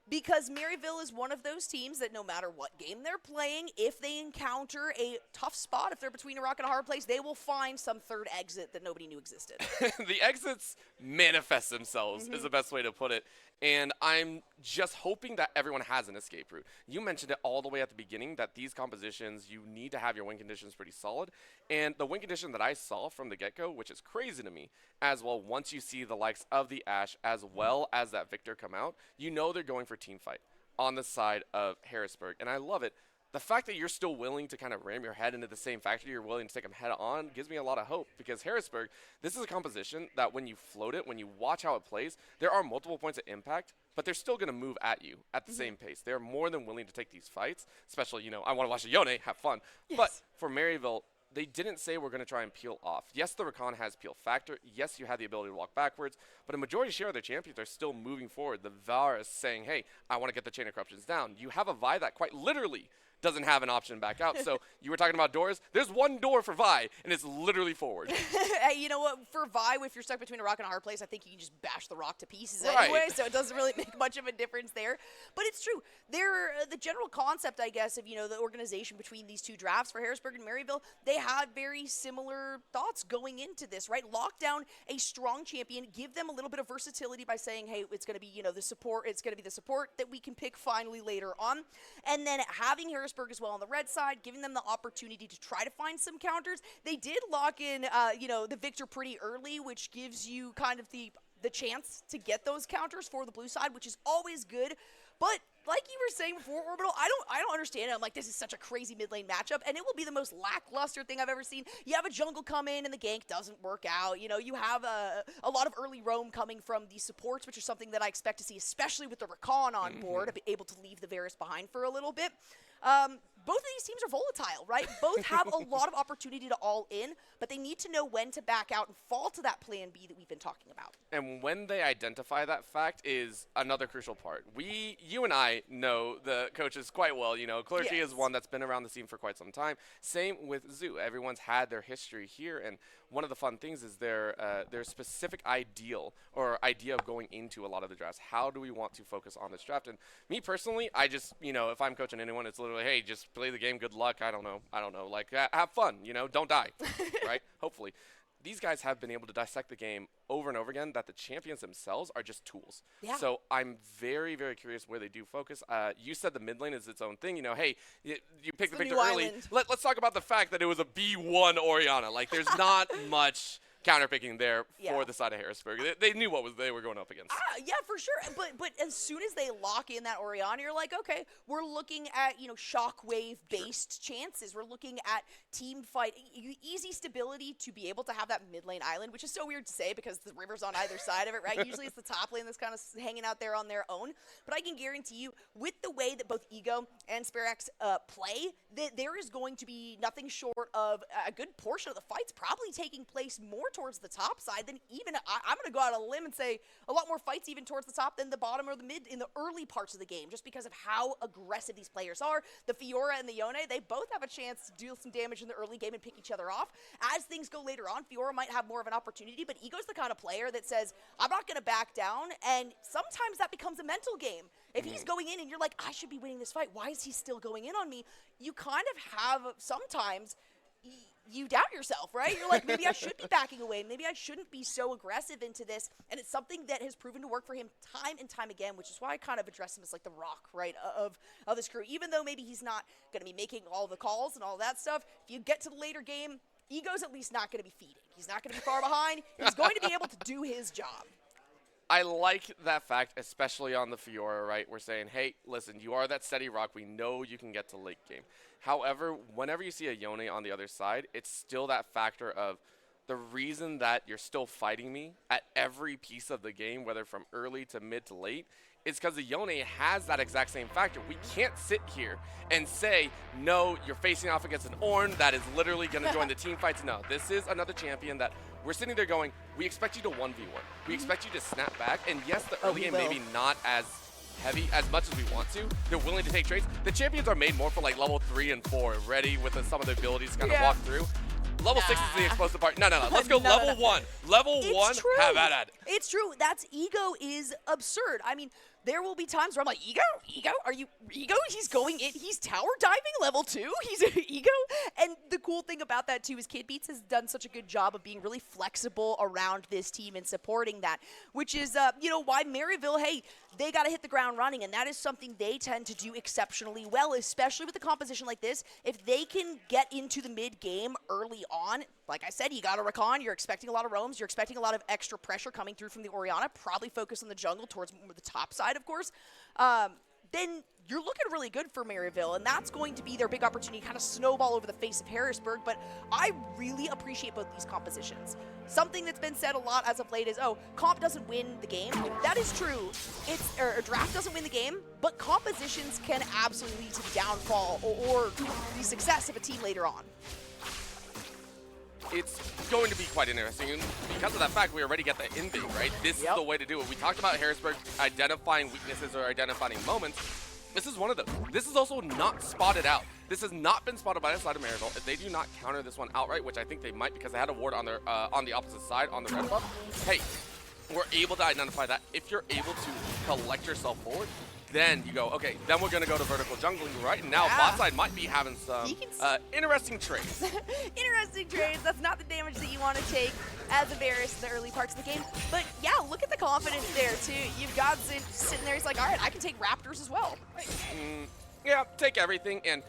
Because Maryville is one of those teams that no matter what game they're playing, if they encounter a tough spot, if they're between a rock and a hard place, they will find some third exit that nobody knew existed. The exits manifest themselves is the best way to put it. And I'm just hoping that everyone has an escape route. You mentioned it all the way at the beginning that these compositions, you need to have your win conditions pretty solid. And the win condition that I saw from the get-go, which is crazy to me, as well, once you see the likes of the Ashe as well as that Victor come out, they're going for team fight on the side of Harrisburg. And I love it. The fact that you're still willing to kind of ram your head into the same factory, you're willing to take them head on, gives me a lot of hope because Harrisburg, this is a composition that when you float it, when you watch how it plays, there are multiple points of impact, but they're still going to move at you at the same pace. They're more than willing to take these fights, especially, I want to watch a Yone have fun. Yes. But for Maryville, they didn't say we're going to try and peel off. Yes, the Rakan has peel factor. Yes, you have the ability to walk backwards. But a majority share of their champions are still moving forward. The Varus saying, hey, I want to get the Chain of Corruptions down. You have a Vi that quite literally doesn't have an option back out. So you were talking about doors. There's one door for Vi, and it's literally forward. Hey, you know what? For Vi, if you're stuck between a rock and a hard place, I think you can just bash the rock to pieces anyway, so it doesn't really make much of a difference there. But it's true. The general concept, I guess, of, the organization between these two drafts for Harrisburg and Maryville, they had very similar thoughts going into this, right? Lock down a strong champion, give them a little bit of versatility by saying, hey, it's going to be, the support. It's going to be the support that we can pick finally later on. And then having Harrisburg as well on the red side, giving them the opportunity to try to find some counters. They did lock in, the Victor pretty early, which gives you kind of the chance to get those counters for the blue side, which is always good. But like you were saying before, Orbital, I don't understand it. I'm like, this is such a crazy mid lane matchup, and it will be the most lackluster thing I've ever seen. You have a jungle come in, and the gank doesn't work out. You have a lot of early roam coming from the supports, which is something that I expect to see, especially with the Rakan on board, to be able to leave the Varus behind for a little bit. Both of these teams are volatile, right? Both have a lot of opportunity to all in, but they need to know when to back out and fall to that plan B that we've been talking about. And when they identify that fact is another crucial part. You and I know the coaches quite well. Clerky is one that's been around the scene for quite some time. Same with Zoo. Everyone's had their history here, and one of the fun things is their specific idea of going into a lot of the drafts. How do we want to focus on this draft? And me personally, I just, if I'm coaching anyone, it's literally, hey, just play the game. Good luck. I don't know. Like, have fun. Don't die. Right? Hopefully. These guys have been able to dissect the game over and over again that the champions themselves are just tools. Yeah. So I'm very, very curious where they do focus. You said the mid lane is its own thing. Hey, you picked the Victor early. Let's talk about the fact that it was a B1 Orianna. Like, there's not much counterpicking there for the side of Harrisburg. They knew what they were going up against. Yeah, for sure. But as soon as they lock in that Orianna, you're like, okay, we're looking at, shockwave-based chances. We're looking at team fight, easy stability to be able to have that mid lane island, which is so weird to say because the river's on either side of it, right? Usually it's the top lane that's kind of hanging out there on their own. But I can guarantee you, with the way that both Ego and Spirax play, that there is going to be nothing short of a good portion of the fights probably taking place more towards the top side than even, I'm going to go out on a limb and say a lot more fights even towards the top than the bottom or the mid in the early parts of the game, just because of how aggressive these players are. The Fiora and the Yone, they both have a chance to deal some damage in the early game and pick each other off. As things go later on, Fiora might have more of an opportunity, but Ego's the kind of player that says, I'm not going to back down, and sometimes that becomes a mental game. If he's going in and you're like, I should be winning this fight, why is he still going in on me? You kind of have sometimes, you doubt yourself, right? You're like, maybe I should be backing away. Maybe I shouldn't be so aggressive into this. And it's something that has proven to work for him time and time again, which is why I kind of address him as like the rock, right, of this crew. Even though maybe he's not going to be making all the calls and all that stuff, if you get to the later game, Ego's at least not going to be feeding. He's not going to be far behind. He's going to be able to do his job. I like that fact, especially on the Fiora, right? We're saying, hey, listen, you are that steady rock. We know you can get to late game. However, whenever you see a Yone on the other side, it's still that factor of the reason that you're still fighting me at every piece of the game, whether from early to mid to late, is because the Yone has that exact same factor. We can't sit here and say, no, you're facing off against an Ornn that is literally going to join the team fights. No, this is another champion that we're sitting there going, we expect you to 1v1. We expect you to snap back. And yes, the early game maybe not as heavy as much as we want to. They're willing to take trades. The champions are made more for like level 3 and 4, ready with some of the abilities to kind of walk through. Level 6 is the explosive part. No. Let's go level 1. Level 1, have at it. It's true. That's Ego is absurd. I mean, there will be times where I'm like, Ego? Are you Ego? He's going in. He's tower diving level 2. He's Ego. And the cool thing about that, too, is Kid Beats has done such a good job of being really flexible around this team and supporting that, which is, why Maryville, hey, they got to hit the ground running, and that is something they tend to do exceptionally well, especially with a composition like this. If they can get into the mid-game early on, like I said, you got to recon. You're expecting a lot of roams. You're expecting a lot of extra pressure coming through from the Orianna, probably focus on the jungle towards the top side, of course. Then you're looking really good for Maryville, and that's going to be their big opportunity to kind of snowball over the face of Harrisburg. But I really appreciate both these compositions. Something that's been said a lot as of late is, oh, comp doesn't win the game. That is true. Or draft doesn't win the game, but compositions can absolutely lead to the downfall or the success of a team later on. It's going to be quite interesting, and because of that fact, we already get the invade, right? This is the way to do it. We talked about Harrisburg identifying weaknesses or identifying moments. This is one of them. This is also not spotted out. This has not been spotted by the side of Maryville. If they do not counter this one outright, which I think they might because they had a ward on their on the opposite side, on the red buff, hey, we're able to identify that. If you're able to collect yourself forward, then you go, okay, then we're going to go to vertical jungling, right? And now bot side might be having some interesting trades. Interesting trades. That's not the damage that you want to take as a Varus in the early parts of the game. But yeah, look at the confidence there, too. You've got Zin sitting there. He's like, all right, I can take Raptors as well. Yeah, take everything. And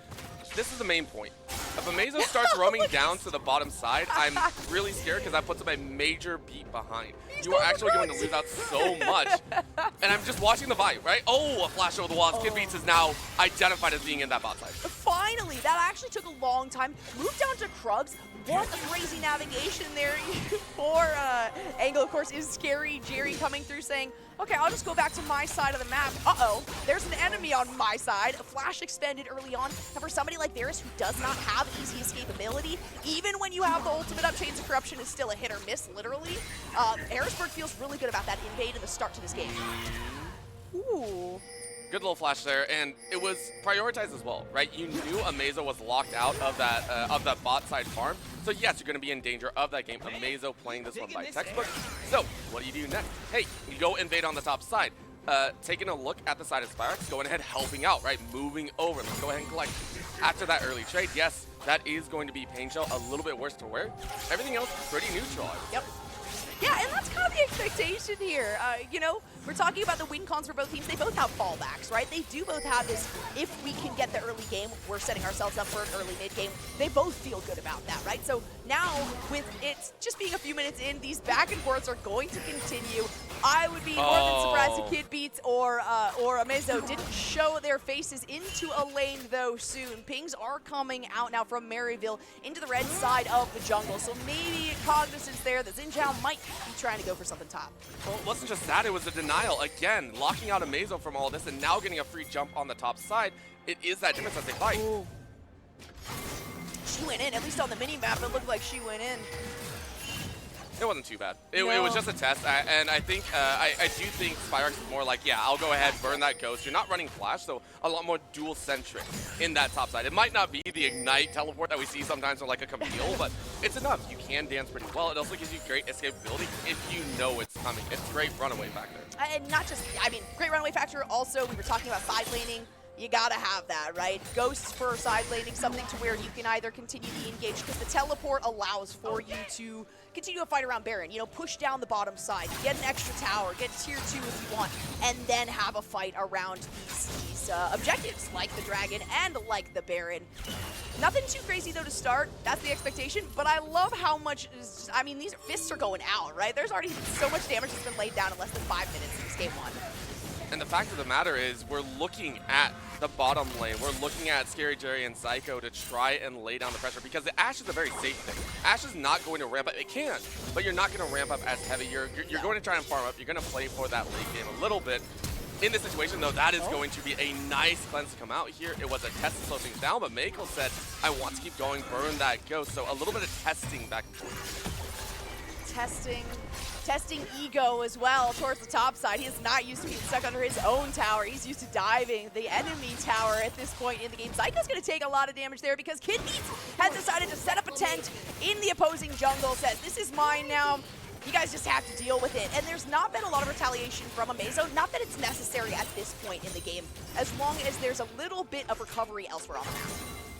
this is the main point. If Amazo starts roaming down to the bottom side, I'm really scared because that puts him a major beat behind. You are actually going to lose out so much. And I'm just watching the fight, right? Oh, a flash over the walls. Kid Beats is now identified as being in that bot side. Finally, that actually took a long time. Moved down to Krugs. What a crazy navigation there for Angle, of course, is scary. Jerry coming through saying, okay, I'll just go back to my side of the map. Uh-oh, there's an enemy on my side. A flash expended early on. And for somebody like Varus who does not have easy escapability, even when you have the ultimate up, Chains of Corruption is still a hit or miss, literally. Harrisburg feels really good about that invade and the start to this game. Ooh. Good little flash there, and it was prioritized as well, right? You knew Amazo was locked out of that bot side farm, so yes, you're going to be in danger of that game. Amazo playing this one by textbook. So what do you do next? Hey, you go invade on the top side. Taking a look at the side of Spyrex, going ahead, helping out, right? Moving over. Let's go ahead and collect. After that early trade, yes, that is going to be Pain Shell, a little bit worse to wear. Everything else pretty neutral. Yep. Yeah, and that's kind of the expectation here. We're talking about the win cons for both teams. They both have fallbacks, right? They do both have this, if we can get the early game, we're setting ourselves up for an early mid game. They both feel good about that, right? So now, with it just being a few minutes in, these back and forths are going to continue. I would be more than surprised if Kid Beats or Amazo didn't show their faces into a lane, though, soon. Pings are coming out now from Maryville into the red side of the jungle. So maybe Cognizance there. The Xinjiao might be trying to go for something top. Well, it wasn't just that. It was a denial. Again, locking out Amazo from all this and now getting a free jump on the top side. It is that difference as they fight. Ooh. She went in. At least on the mini-map, it looked like she went in. It wasn't too bad. It was just a test, and I think I do think Spyrox is more like, yeah, I'll go ahead, burn that Ghost. You're not running Flash, so a lot more dual-centric in that top side. It might not be the Ignite teleport that we see sometimes from like a Camille, but it's enough. You can dance pretty well. It also gives you great escapability if you know it's coming. It's great runaway factor. And not just, I mean, great runaway factor. Also, we were talking about side laning. You gotta have that, right? Ghosts for side laning, something to where you can either continue the engage, because the teleport allows for you to continue a fight around Baron. You know, push down the bottom side, get an extra tower, get tier 2 if you want, and then have a fight around these objectives, like the Dragon and like the Baron. Nothing too crazy, though, to start. That's the expectation, but I love how much, I mean, these fists are going out, right? There's already so much damage that's been laid down in less than 5 minutes since game 1. And the fact of the matter is, we're looking at the bottom lane. We're looking at Scary Jerry and Psycho to try and lay down the pressure, because the Ashe is a very safe thing. Ashe is not going to ramp up. It can, but you're not going to ramp up as heavy. You're going to try and farm up. You're going to play for that late game a little bit. In this situation, though, that is going to be a nice cleanse to come out here. It was a test to slow things down, but Mako said, I want to keep going, burn that Ghost. So a little bit of testing back and forth. Testing ego as well towards the top side. He is not used to being stuck under his own tower. He's used to diving the enemy tower at this point in the game. Psycho's going to take a lot of damage there because Kid Beats has decided to set up a tent in the opposing jungle, says, this is mine now. You guys just have to deal with it. And there's not been a lot of retaliation from Amazo. Not that it's necessary at this point in the game, as long as there's a little bit of recovery elsewhere on the map.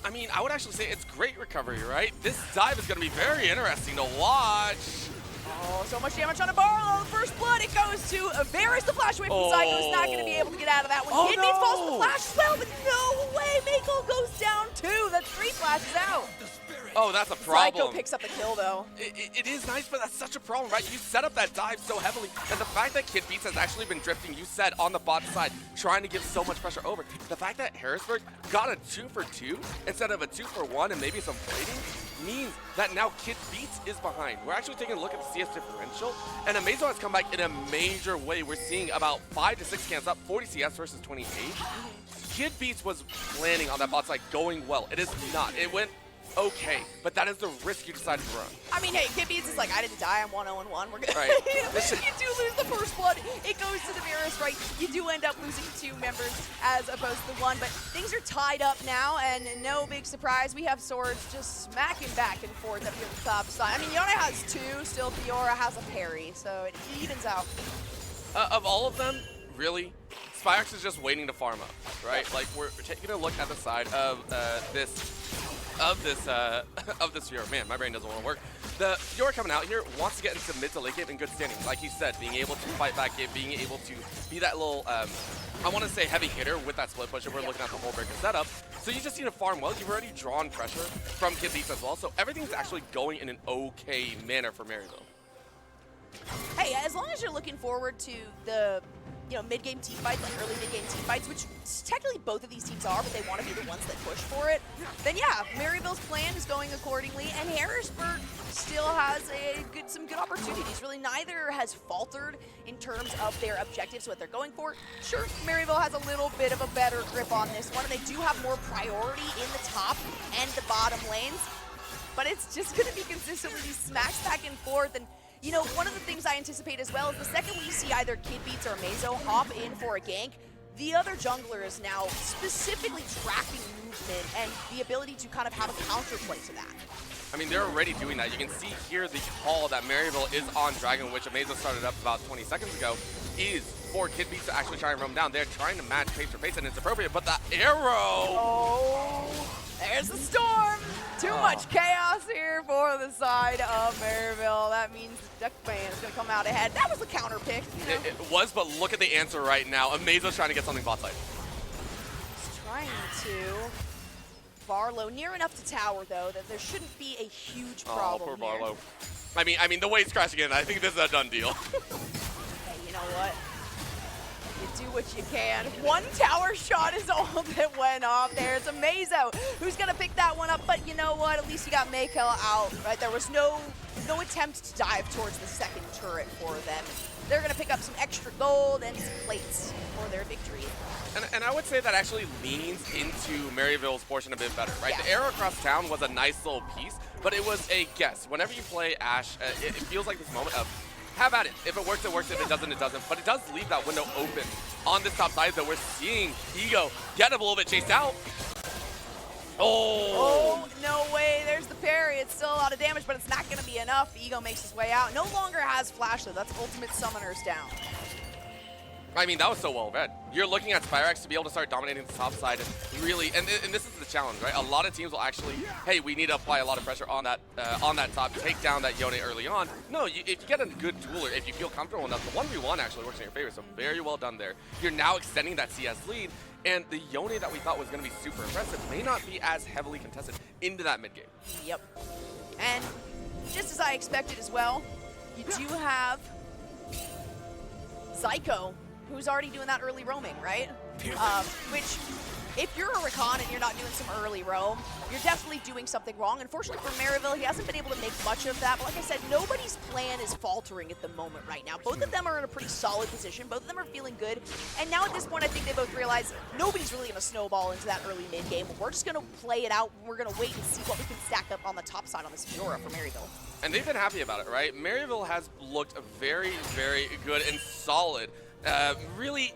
I mean, I would actually say it's great recovery, right? This dive is going to be very interesting to watch. Oh, so much damage on a Barlow. First blood, it goes to Varus. The flash away from Psycho's not going to be able to get out of that one. Kid Beats falls to the flash as well, but no way. Mako goes down too. That's 3 flashes out. Oh, that's a problem. Psycho picks up the kill, though. It is nice, but that's such a problem, right? You set up that dive so heavily, and the fact that Kid Beats has actually been drifting, you said, on the bot side, trying to give so much pressure over. The fact that Harrisburg got a 2 for 2 instead of a 2 for 1 and maybe some plating means that now Kid Beats is behind. We're actually taking a look at the CS differential, and Amazo has come back in a major way. We're seeing about 5 to 6 cans up, 40 CS versus 28. Kid Beats was planning on that bot side going well. It is not. It went okay, but that is the risk you decided to run. I mean, hey, Kid Beats is like, I didn't die, I'm 1-0-1, we're good. Right. You do lose the first blood, it goes to the Varus, right? You do end up losing 2 members as opposed to 1, but things are tied up now, and no big surprise, we have swords just smacking back and forth up here at the top side. I mean, Yone has 2, still Fiora has a parry, so it evens out. Of all of them, really, Spyrox is just waiting to farm up, right? Like, we're taking a look at the side of this Fiora. Man, my brain doesn't want to work. The Fiora coming out here wants to get into mid to late game in good standing. Like he said, being able to fight back game, being able to be that little, I want to say heavy hitter with that split push, and we're looking at the whole breaker setup. So you just need to farm well. You've already drawn pressure from Kid Beats as well, so everything's actually going in an okay manner for Maryville. Hey, as long as you're looking forward to the mid-game team fights, like early mid-game team fights, which technically both of these teams are, but they want to be the ones that push for it, then yeah, Maryville's plan is going accordingly, and Harrisburg still has some good opportunities. Really, neither has faltered in terms of their objectives, what they're going for. Sure, Maryville has a little bit of a better grip on this one, and they do have more priority in the top and the bottom lanes, but it's just going to be consistently these smacks back and forth. And you know, one of the things I anticipate as well is the second we see either Kid Beats or Amazo hop in for a gank, the other jungler is now specifically tracking movement and the ability to kind of have a counterplay to that. I mean, they're already doing that. You can see here the call that Maryville is on Dragon, which Amazo started up about 20 seconds ago, is for Kid Beats to actually try and roam down. They're trying to match pace for pace, and it's appropriate, but the arrow! Oh, there's the storm! Too much chaos here for the side of Maryville. That means the Duckman is going to come out ahead. That was the counter pick. You know? It was, but look at the answer right now. Amazo's trying to get something bot side. He's trying to. Barlow near enough to tower, though, that there shouldn't be a huge problem poor here. Barlow. I mean, the way he's crashing in, I think this is a done deal. Hey, you know what? You do what you can. One tower shot is all that went off there. It's Amazo who's gonna pick that one up, but you know what? At least you got Maykel out, right? There was no attempt to dive towards the second turret for them. They're gonna pick up some extra gold and some plates for their victory. And I would say that actually leans into Maryville's portion a bit better, right? Yeah. The arrow across town was a nice little piece, but it was a guess. Whenever you play Ashe, it feels like this moment of, have at it. If it works, it works. If it doesn't, it doesn't. But it does leave that window open on this top side, though. We're seeing Ego get a little bit chased out. Oh, no way. There's the parry. It's still a lot of damage, but it's not going to be enough. Ego makes his way out. No longer has Flash, though. That's Ultimate Summoners down. I mean, that was so well read. You're looking at Spyrax to be able to start dominating the top side and really, and this is the challenge, right? A lot of teams will actually, hey, we need to apply a lot of pressure on that top, take down that Yone early on. No, if you get a good tool or if you feel comfortable enough, the 1v1 actually works in your favor, so very well done there. You're now extending that CS lead, and the Yone that we thought was going to be super impressive may not be as heavily contested into that mid game. Yep. And just as I expected as well, you do have Zyko, who's already doing that early roaming, right? Which, if you're a Recon and you're not doing some early roam, you're definitely doing something wrong. Unfortunately for Maryville, he hasn't been able to make much of that, but like I said, nobody's plan is faltering at the moment right now. Both of them are in a pretty solid position. Both of them are feeling good. And now at this point, I think they both realize nobody's really going to snowball into that early mid game. We're just going to play it out. We're going to wait and see what we can stack up on the top side on this Fiora for Maryville. And they've been happy about it, right? Maryville has looked very, very good and solid. Really,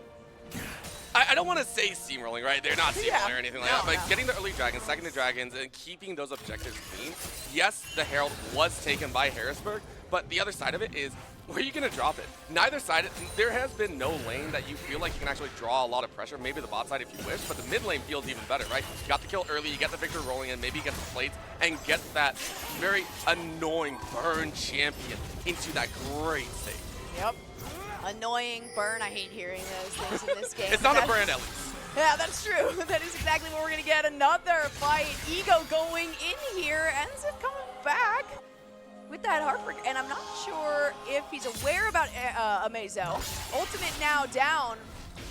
I don't want to say steamrolling, right? They're not steamrolling or anything like that, but getting the early dragons, second to dragons, and keeping those objectives clean. Yes, the Herald was taken by Harrisburg, but the other side of it is, where are you going to drop it? Neither side, there has been no lane that you feel like you can actually draw a lot of pressure, maybe the bot side if you wish, but the mid lane feels even better, right? You got the kill early, you get the Victor rolling in, maybe you get the plates, and get that very annoying burn champion into that great state. Yep. Annoying burn. I hate hearing those things in this game. It's not a brand, at least. Yeah, that's true. That is exactly what we're going to get. Another fight. Ego going in here. Ends up coming back with that heartbreak. And I'm not sure if he's aware about Amazo. Ultimate now down.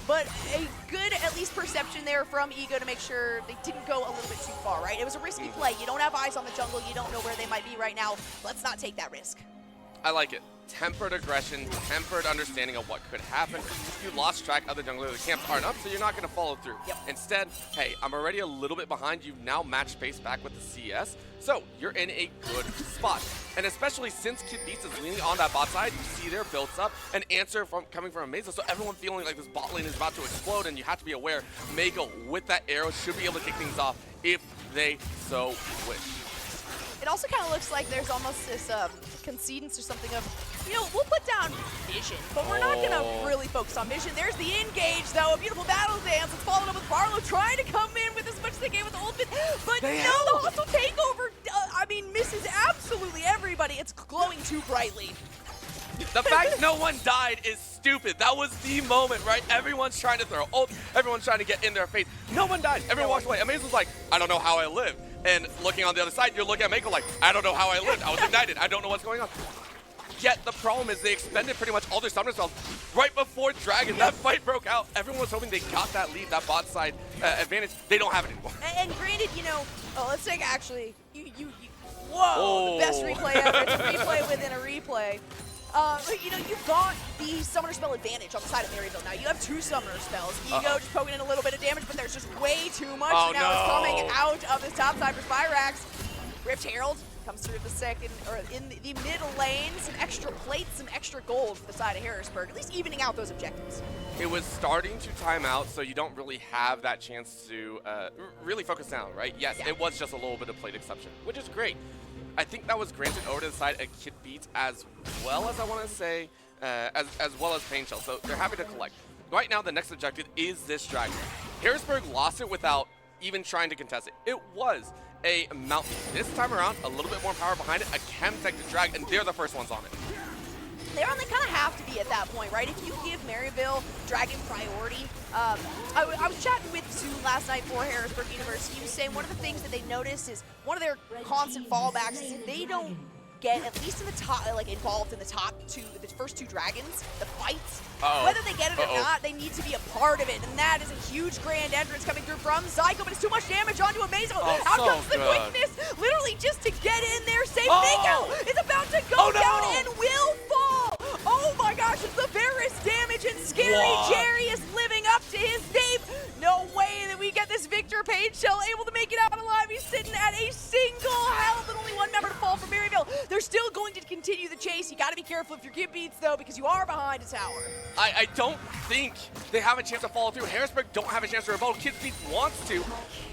But a good, at least, perception there from Ego to make sure they didn't go a little bit too far, right? It was a risky play. You don't have eyes on the jungle. You don't know where they might be right now. Let's not take that risk. I like it. Tempered aggression, tempered understanding of what could happen. You lost track of the jungler. The camps aren't up, so you're not going to follow through. Yep. Instead, hey, I'm already a little bit behind. You've now matched pace back with the CS, so you're in a good spot. And especially since Kid Beast is leaning on that bot side, you see there builds up an answer coming from Amazo, so everyone feeling like this bot lane is about to explode, and you have to be aware, Mako with that arrow should be able to kick things off if they so wish. It also kind of looks like there's almost this concedence or something of, you know, we'll put down Vision, but we're not going to really focus on Vision. There's the engage, though, a beautiful battle dance. It's followed up with Barlow trying to come in with as much as they can with the ultimate, but no, the hostile takeover, I mean, misses absolutely everybody. It's glowing too brightly. The fact no one died is stupid. That was the moment, right? Everyone's trying to throw ult. Everyone's trying to get in their face. No one died. Everyone walked away. Amazo's like, I don't know how I lived. And looking on the other side, you're looking at Mako like, I don't know how I lived. I was ignited. I don't know what's going on. Yet the problem is they expended pretty much all their summoner spells right before Dragon. That fight broke out. Everyone was hoping they got that lead, that bot side advantage. They don't have it anymore. And granted, you know, let's take actually, whoa, the best replay ever. It's a replay within a replay. You know, you've got the summoner spell advantage on the side of Maryville now. You have two summoner spells. Ego just poking in a little bit of damage, but there's just way too much now. It's coming out of this top side for Spyrax. Rift Herald comes through the second, or in the middle lane. Some extra plates, some extra gold for the side of Harrisburg, at least evening out those objectives. It was starting to time out, so you don't really have that chance to really focus down, right? Yes, it was just a little bit of plate exception, which is great. I think that was granted over to the side of Kid Beats as well as I want to say, as well as Pain Shell. So they're happy to collect. Right now, the next objective is this dragon. Harrisburg lost it without even trying to contest it. It was a mountain. This time around, a little bit more power behind it, a Chemtech to drag, and they're the first ones on it. They kind of have to be at that point, right? If you give Maryville Dragon priority, I was chatting with Zoom last night for Harrisburg University. He was saying one of the things that they noticed is one of their constant fallbacks is if they don't get at least in the top, like involved in the first 2 dragons, the fights. Uh-oh. Whether they get it or Uh-oh. not, they need to be a part of it, and that is a huge grand entrance coming through from Zyko, but it's too much damage onto Amazo. Oh, Out so comes the good. quickness, literally just to get in there, save Oh! Mako is about to go Oh, no! down and will fall. Oh my gosh, it's the Varus damage, and Scary What? Jerry is living up to his name. No way that we get this Victor Page Shell able to make it out alive. He's sitting at a single health and only 1 member to fall from Maryville. They're still going to continue the chase. You got to be careful if your kid beats, though, because you are behind a tower. I don't think they have a chance to follow through. Harrisburg don't have a chance to rebuttal. Kid Feet wants to,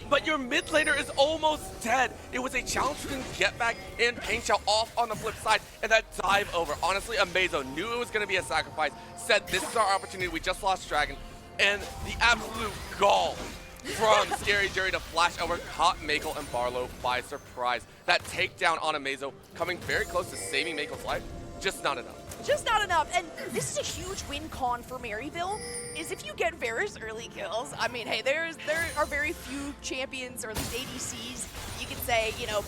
but your mid laner is almost dead. It was a challenging get back and Pain Shell off on the flip side, and that dive over. Honestly, Amazo knew it was going to be a sacrifice, said this is our opportunity. We just lost Dragon, and the absolute gall from Scary Jerry to flash over caught Mako and Barlow by surprise. That takedown on Amazo coming very close to saving Mako's life, just not enough. Just not enough, and this is a huge win con for Maryville, is if you get Varus early kills, I mean, hey, there are very few champions, or at least ADCs, you could say, you know,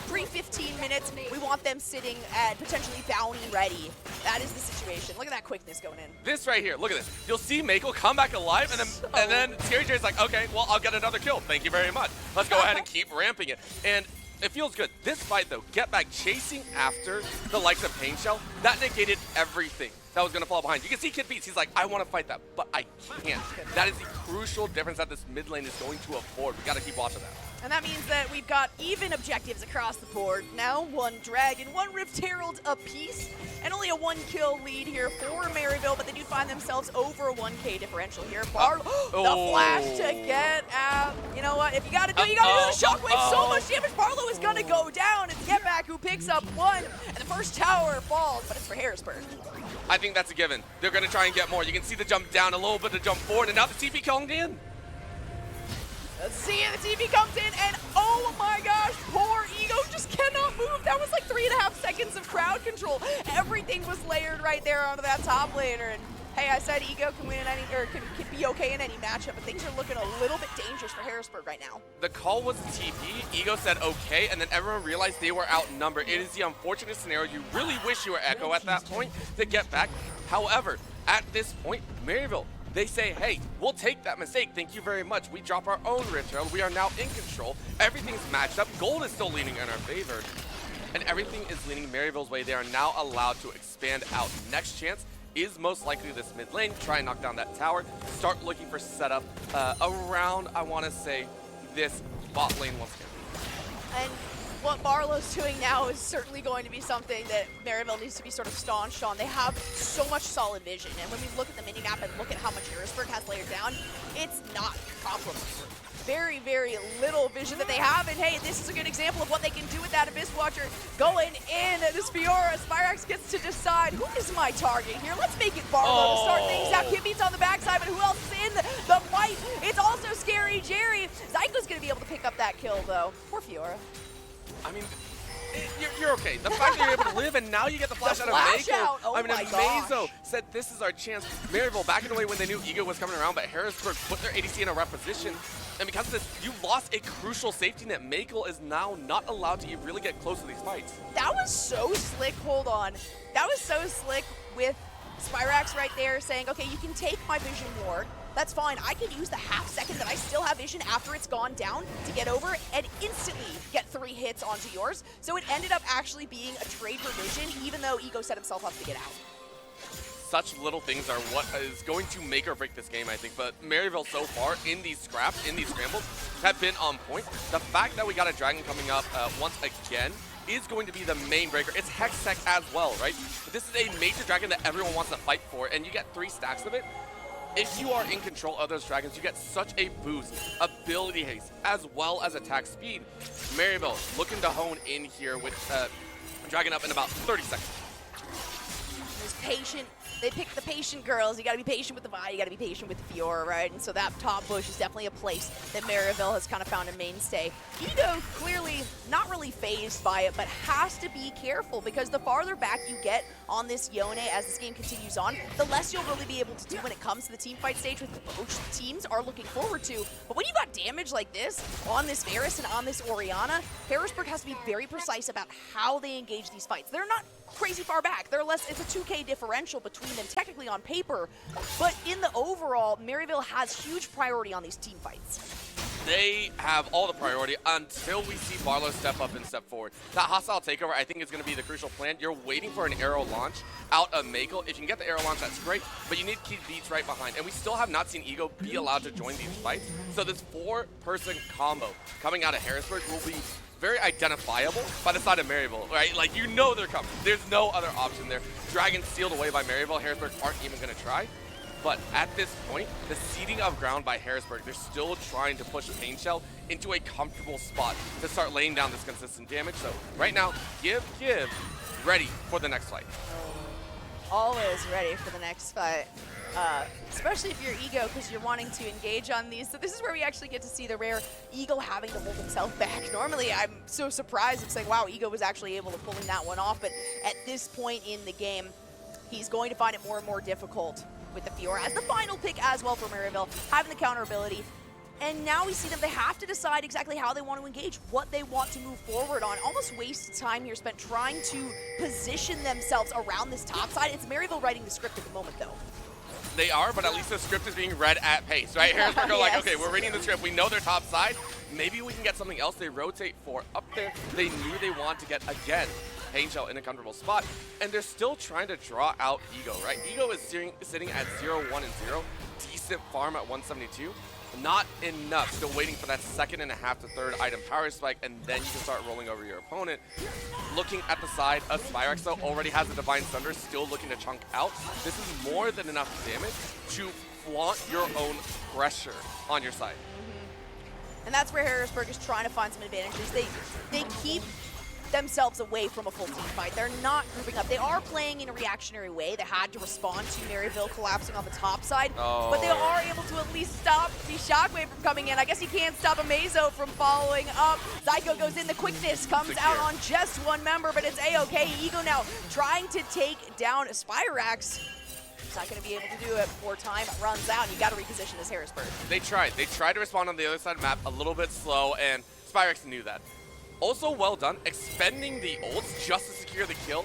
pre-15 minutes, we want them sitting at potentially bounty ready. That is the situation. Look at that quickness going in. This right here, look at this. You'll see Mako come back alive, and then Scary Jerry's like, okay, well, I'll get another kill. Thank you very much. Let's go ahead and keep ramping it. And it feels good. This fight, though, get back chasing after the likes of Pain Shell, that negated everything that was going to fall behind. You can see Kid Beats. He's like, I want to fight that, but I can't. That is the crucial difference that this mid lane is going to afford. We got to keep watching that. And that means that we've got even objectives across the board. Now 1 Dragon, 1 Rift Herald apiece, and only a 1 kill lead here for Maryville, but they do find themselves over a 1K differential here. Barlow, the flash to get out. You know what? If you got to do it, you got to do the shockwave. So much damage. Barlow is going to go down. It's Get Back who picks up 1, and the first tower falls, but it's for Harrisburg. I think that's a given. They're going to try and get more. You can see the jump down, a little bit of jump forward, and now the TP coming in. Let's see it. The TP comes in, and oh my gosh, poor Ego just cannot move. That was like 3.5 seconds of crowd control. Everything was layered right there onto that top laner. And hey, I said Ego can win in any, or can be okay in any matchup, but things are looking a little bit dangerous for Harrisburg right now. The call was TP. Ego said okay, and then everyone realized they were outnumbered. It is the unfortunate scenario. You really wish you were Echo at that point to get back. However, at this point, Maryville, they say, hey, we'll take that mistake. Thank you very much. We drop our own Rift Herald. We are now in control. Everything's matched up. Gold is still leaning in our favor. And everything is leaning Maryville's way. They are now allowed to expand out. Next chance is most likely this mid lane. Try and knock down that tower. Start looking for setup around, I want to say, this bot lane once again. And what Barlow's doing now is certainly going to be something that Maryville needs to be sort of staunched on. They have so much solid vision, and when we look at the minimap and look at how much Harrisburg has layered down, it's not comparable. Very, very little vision that they have, and hey, this is a good example of what they can do with that Abyss Watcher going in. This Fiora, Spyrax gets to decide, who is my target here? Let's make it Barlow to start things out. Kid Beats on the backside, but who else is in the fight? It's also Scary Jerry. Zyko's going to be able to pick up that kill, though. Poor Fiora. I mean, you're okay. The fact that you're able to live, and now you get the flash out of Mako. Oh I mean, my Amazo gosh. said this is our chance. Maryville backing away when they knew Ego was coming around, but Harrisburg put their ADC in a rep position. And because of this, you lost a crucial safety net. Mako is now not allowed to really get close to these fights. That was so slick. Hold on. That was so slick with Spyrax right there saying, okay, you can take my vision ward. That's fine. I can use the half second that I still have vision after it's gone down to get over and instantly get 3 hits onto yours. So it ended up actually being a trade for vision, even though Ego set himself up to get out. Such little things are what is going to make or break this game, I think. But Maryville so far in these scraps, in these scrambles, have been on point. The fact that we got a Dragon coming up once again is going to be the main breaker. It's Hextech as well, right? But this is a major Dragon that everyone wants to fight for, and you get 3 stacks of it. If you are in control of those dragons, you get such a boost, ability haste, as well as attack speed. Maryville looking to hone in here with Dragon up in about 30 seconds. There's patient. They pick the patient girls. You got to be patient with the Vi. You got to be patient with the Fiora, right? And so that top bush is definitely a place that Maryville has kind of found a mainstay. Ego clearly not really phased by it, but has to be careful because the farther back you get on this Yone as this game continues on, the less you'll really be able to do when it comes to the team fight stage, which teams are looking forward to. But when you got damage like this on this Varus and on this Orianna, Harrisburg has to be very precise about how they engage these fights. They're not crazy far back. They're less, it's a 2K differential between them technically on paper, but in the overall, Maryville has huge priority on these team fights. They have all the priority until we see Barlow step up and step forward. That hostile takeover, I think, is going to be the crucial plan. You're waiting for an arrow launch out of Mako. If you can get the arrow launch, that's great, but you need to keep beats right behind. And we still have not seen Ego be allowed to join these fights. So this 4-person combo coming out of Harrisburg will be very identifiable by the side of Maryville, right? Like, you know they're coming. There's no other option there. Dragon sealed away by Maryville. Harrisburg aren't even going to try. But at this point, the seeding of ground by Harrisburg, they're still trying to push Pain Shell into a comfortable spot to start laying down this consistent damage. So right now, give, ready for the next fight. Always ready for the next fight. Especially if you're Ego, because you're wanting to engage on these. So this is where we actually get to see the rare Ego having to hold himself back. Normally, I'm so surprised. It's like, wow, Ego was actually able to pulling that one off. But at this point in the game, he's going to find it more and more difficult with the Fiora as the final pick as well for Maryville, having the counter ability. And now we see them, they have to decide exactly how they want to engage, what they want to move forward on. Almost wasted time here spent trying to position themselves around this top side. It's Maryville writing the script at the moment, though. They are, but at least the script is being read at pace, right? Harrisburg are like, okay, we're reading the script. We know their top side. Maybe we can get something else. They rotate 4 up there. They knew they want to get, again, Pain Shell in a comfortable spot, and they're still trying to draw out Ego, right? Ego is sitting at 0, 1, and 0. Decent farm at 172. Not enough. Still waiting for that 2.5 to 3rd item power spike, and then you can start rolling over your opponent. Looking at the side of Spyrex, though, already has a Divine Thunder, still looking to chunk out. This is more than enough damage to flaunt your own pressure on your side. And that's where Harrisburg is trying to find some advantages. They keep themselves away from a full team fight. They're not grouping up. They are playing in a reactionary way. They had to respond to Maryville collapsing on the top side, but they are able to at least stop the Shockwave from coming in. I guess you can't stop Amazo from following up. Zyko goes in, the quickness comes out on just one member, but it's A-okay. Ego now trying to take down Spyrax. He's not going to be able to do it before time runs out. You got to reposition this Harrisburg. They tried. They tried to respond on the other side of the map a little bit slow, and Spyrex knew that. Also well done, expending the ults just to secure the kill.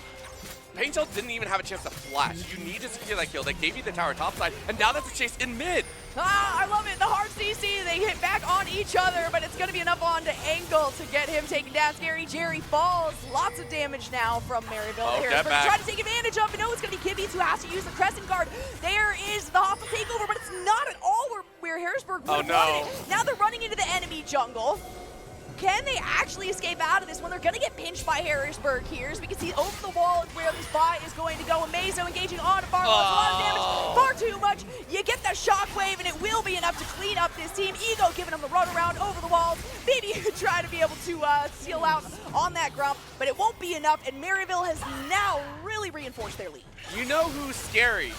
Pain Shell didn't even have a chance to flash. You need to secure that kill. They gave you the tower topside, and now that's a chase in mid. Ah, I love it. The hard CC, they hit back on each other, but it's going to be enough on to Angle to get him taken down. Scary Jerry falls. Lots of damage now from Maryville. Harrisburg trying to take advantage of it. No, it's going to be Kibitz who has to use the Crescent Guard. There is the hostile takeover, but it's not at all where Harrisburg would have wanted it. Now they're running into the enemy jungle. Can they actually escape out of this one? They're going to get pinched by Harrisburg here. As we can see, over the wall is where this buy is going to go. Amazo engaging on Barlow. It's a lot of damage. Far too much. You get the shockwave, and it will be enough to clean up this team. Ego giving them the run around over the walls. Maybe you could try to be able to seal out on that Grump, but it won't be enough, and Maryville has now really reinforced their lead. You know who's scary?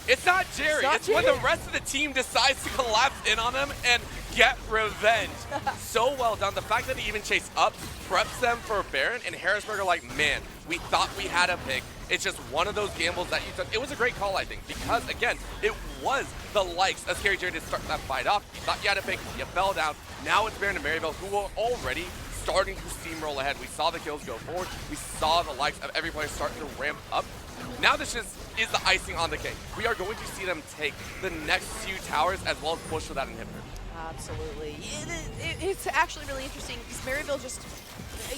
It's not Jerry. It's when the rest of the team decides to collapse in on them and get revenge. So well done. The fact that he even chased up preps them for Baron, and Harrisburg are like, man, we thought we had a pick. It's just one of those gambles that you took. It was a great call, I think, because, again, it was the likes of Scary Jerry to start that fight off. You thought you had a pick, you fell down. Now it's Baron and Maryville, who are already starting to steamroll ahead. We saw the kills go forward. We saw the likes of every player starting to ramp up. Now this just is the icing on the cake. We are going to see them take the next few towers as well as push for that inhibitor. Absolutely. It's actually really interesting because Maryville just,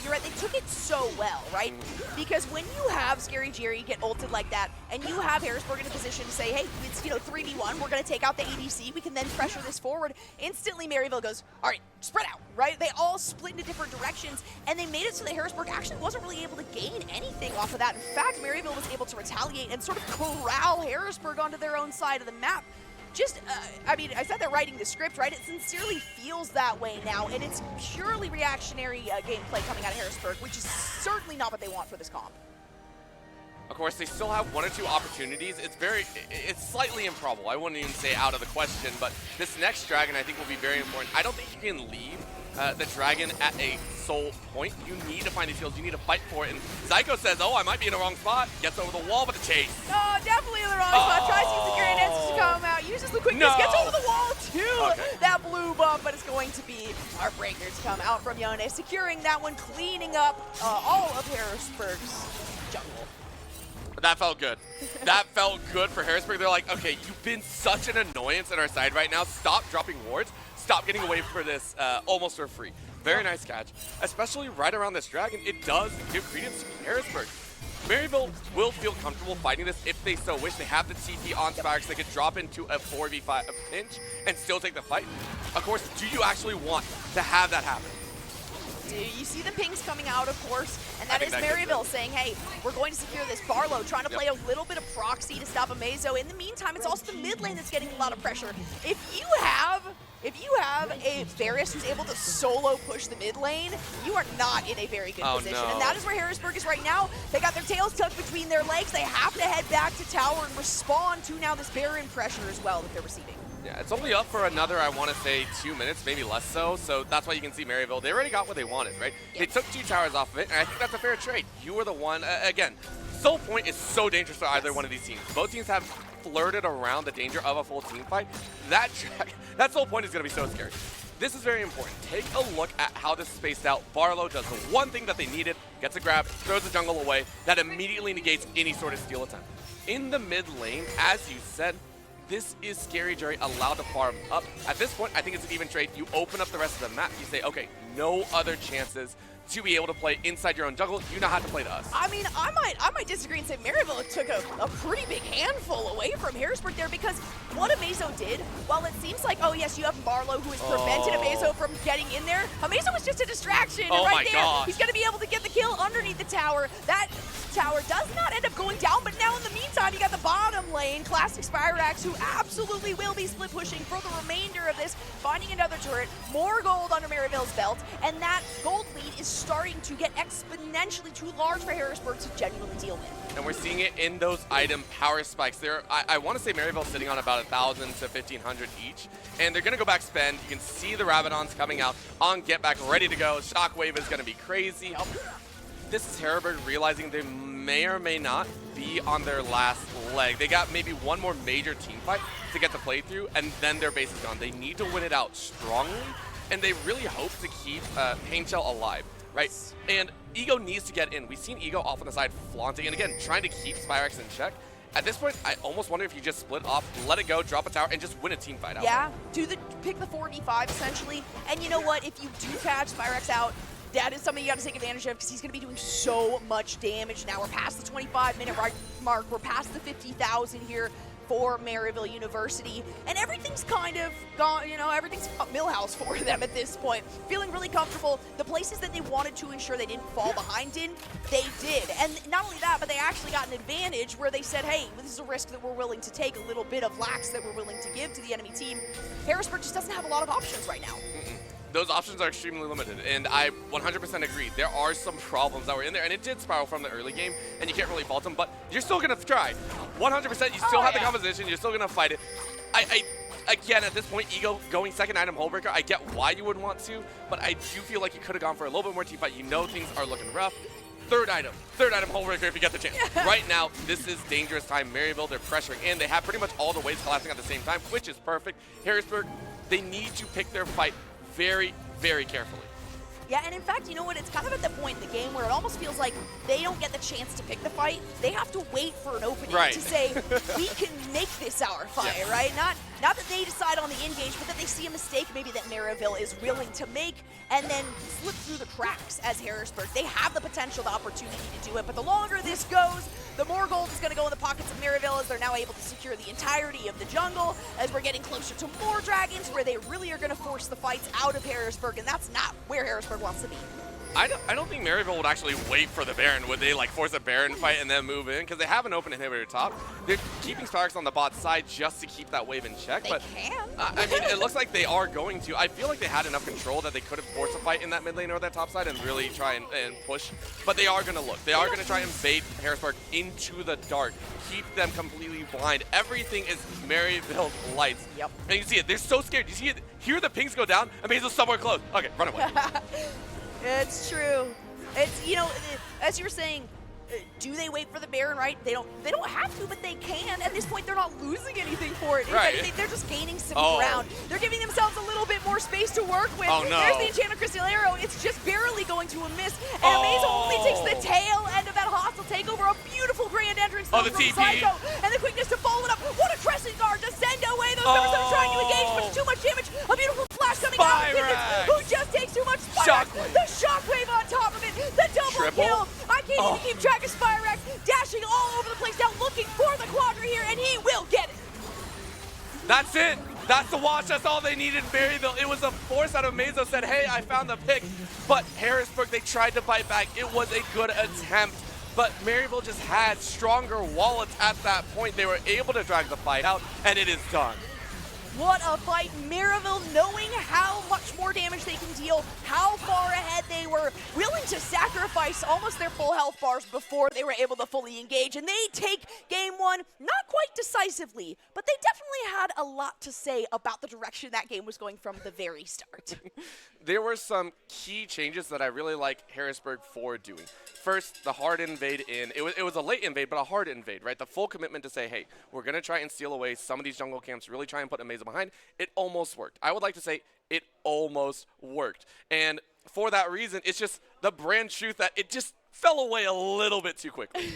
you're right, they took it so well, right? Because when you have Scary Jerry get ulted like that, and you have Harrisburg in a position to say, hey, it's 3v1, we're going to take out the ADC, we can then pressure this forward, instantly Maryville goes, all right, spread out, right? They all split into different directions, and they made it so that Harrisburg actually wasn't really able to gain anything off of that. In fact, Maryville was able to retaliate and sort of corral Harrisburg onto their own side of the map. Just, I mean, I said they're writing the script, right? It sincerely feels that way now, and it's purely reactionary gameplay coming out of Harrisburg, which is certainly not what they want for this comp. Of course, they still have 1 or 2 opportunities. It's slightly improbable. I wouldn't even say out of the question, but this next dragon I think will be very important. I don't think you can leave the dragon at a sole point. You need to find these kills. You need to fight for it. And Zyko says, oh, I might be in the wrong spot. Gets over the wall, but the chase. Oh, definitely in the wrong spot. Tries to use the Grand Answers to come out. Uses the quickness. No. Gets over the wall, too. Okay. That blue bump, but it's going to be our breakers come out from Yone. Securing that one, cleaning up all of Harrisburg's jungle. That felt good. That felt good for Harrisburg. They're like, okay, you've been such an annoyance on our side right now. Stop dropping wards. Stop getting away for this almost for free. Very nice catch. Especially right around this dragon, it does give credence to Harrisburg. Maryville will feel comfortable fighting this if they so wish. They have the TP on Sparks. They could drop into a 4v5 pinch and still take the fight. Of course, do you actually want to have that happen? You see the pings coming out, of course, and that is Maryville saying, hey, we're going to secure this. Barlow trying to play a little bit of proxy to stop Amazo. In the meantime, it's also the mid lane that's getting a lot of pressure. If you have a Varus who's able to solo push the mid lane, you are not in a very good position. No. And that is where Harrisburg is right now. They got their tails tucked between their legs. They have to head back to tower and respond to now this Baron pressure as well that they're receiving. Yeah, it's only up for another, I want to say, 2 minutes, maybe less so. So that's why you can see Maryville. They already got what they wanted, right? Yep. They took 2 towers off of it, and I think that's a fair trade. You were the one, again, Soul Point is so dangerous for either one of these teams. Both teams have flirted around the danger of a full team fight. That Soul Point is going to be so scary. This is very important. Take a look at how this is spaced out. Barlow does the one thing that they needed, gets a grab, throws the jungle away. That immediately negates any sort of steal attempt. In the mid lane, as you said, this is Scary Jerry allowed to farm up. At this point, I think it's an even trade. You open up the rest of the map. You say, okay, no other chances to be able to play inside your own jungle. You know how to play to us. I mean, I might disagree and say Maryville took a pretty big handful away from Harrisburg there, because what Amazo did, while it seems like, oh yes, you have Barlow who has prevented Amazo from getting in there, Amazo was just a distraction. Oh right my there, gosh. he's going to be able to get the kill underneath the tower. That tower does not end up going down, but now in the meantime, you got the bottom lane, Classic Spyrax, who absolutely will be split pushing for the remainder of this, finding another turret, more gold under Maryville's belt, and that gold lead is starting to get exponentially too large for Harrisburg to genuinely deal with. And we're seeing it in those item power spikes. I want to say Maryville's sitting on about 1,000 to 1,500 each, and they're going to go back spend. You can see the Rabadons coming out on get back, ready to go. Shockwave is going to be crazy. This is Harrisburg realizing they may or may not be on their last leg. They got maybe one more major team fight to get the playthrough, and then their base is gone. They need to win it out strongly, and they really hope to keep Pain Shell alive, right? And Ego needs to get in. We've seen Ego off on the side flaunting, and again, trying to keep Spyrax in check. At this point, I almost wonder if you just split off, let it go, drop a tower, and just win a team fight out. Yeah, pick the 4v5 essentially, and you know what? If you do catch Spyrax out, that is something you got to take advantage of, because he's going to be doing so much damage now. We're past the 25-minute mark. We're past the 50,000 here for Maryville University, and everything's kind of gone, you know, everything's Millhouse for them at this point. Feeling really comfortable. The places that they wanted to ensure they didn't fall behind in, they did. And not only that, but they actually got an advantage where they said, hey, this is a risk that we're willing to take, a little bit of lax that we're willing to give to the enemy team. Harrisburg just doesn't have a lot of options right now. Those options are extremely limited, and I 100% agree. There are some problems that were in there, and it did spiral from the early game, and you can't really fault them, but you're still going to try. 100%, you still have the composition, you're still going to fight it. Again, at this point, Ego going second item Hullbreaker, I get why you would want to, but I do feel like you could have gone for a little bit more team fight. You know things are looking rough. Third item Hullbreaker if you get the chance. Right now, this is dangerous time. Maryville, they're pressuring in. They have pretty much all the waves collapsing at the same time, which is perfect. Harrisburg, they need to pick their fight very, very carefully. Yeah, and in fact, you know what? It's kind of at the point in the game where it almost feels like they don't get the chance to pick the fight. They have to wait for an opening to say, we can make this our fight, right? Not that they decide on the engage, but that they see a mistake maybe that Maryville is willing to make and then slip through the cracks as Harrisburg. They have the potential, the opportunity to do it, but the longer this goes, the more gold is going to go in the pockets of Maryville as they're now able to secure the entirety of the jungle, as we're getting closer to more dragons where they really are going to force the fights out of Harrisburg, and that's not where Harrisburg wants to be. I don't think Maryville would actually wait for the Baron. Would they like force a Baron fight and then move in? Because they have an open inhibitor top. They're keeping Sparks on the bot side just to keep that wave in check. But I mean, it looks like they are going to. I feel like they had enough control that they could have forced a fight in that mid lane or that top side and really try and push. But they are going to look. They are going to try and bait Harrisburg into the dark. Keep them completely blind. Everything is Maryville's lights. Yep. And you see it. They're so scared. You see it. Hear the pings go down. And Mazel's somewhere close. Okay, run away. It's true. It's, you know, as you were saying, do they wait for the Baron, right? They don't have to, but they can. At this point, they're not losing anything for it. Right. They're just gaining some ground. They're giving themselves a little bit more space to work with. Oh, no. There's the Enchanted Crystal Arrow. It's just barely going to a miss. And Amazo only takes the tail end of that hostile takeover. A beautiful grand entrance Oh, from the TP. Psycho. And the quickness to follow it up. What a crescent guard to send away those members that are trying to engage, but it's too much damage. A beautiful flash coming out of Pickens, who just takes too much. Shockwave. The shockwave on top of it. The double Triple. kill. I can't even keep track of Spyrex. Dashing all over the place now, looking for the quadra here, and he will get it. That's it. That's the watch. That's all they needed in Maryville. It was a force out of Mazo said, hey, I found the pick. But Harrisburg, they tried to fight back. It was a good attempt. But Maryville just had stronger wallets at that point. They were able to drag the fight out, and it is done. What a fight. Maryville knowing how much more damage they can deal, how far ahead they were, willing to sacrifice almost their full health bars before they were able to fully engage. And they take game one, not quite decisively, but they definitely had a lot to say about the direction that game was going from the very start. There were some key changes that I really like Harrisburg for doing. First, the hard invade in. It was a late invade, but a hard invade, right? The full commitment to say, hey, we're going to try and steal away some of these jungle camps, really try and put Amazo behind. It almost worked. I would like to say it almost worked. And for that reason, it's just the brand truth that it just fell away a little bit too quickly.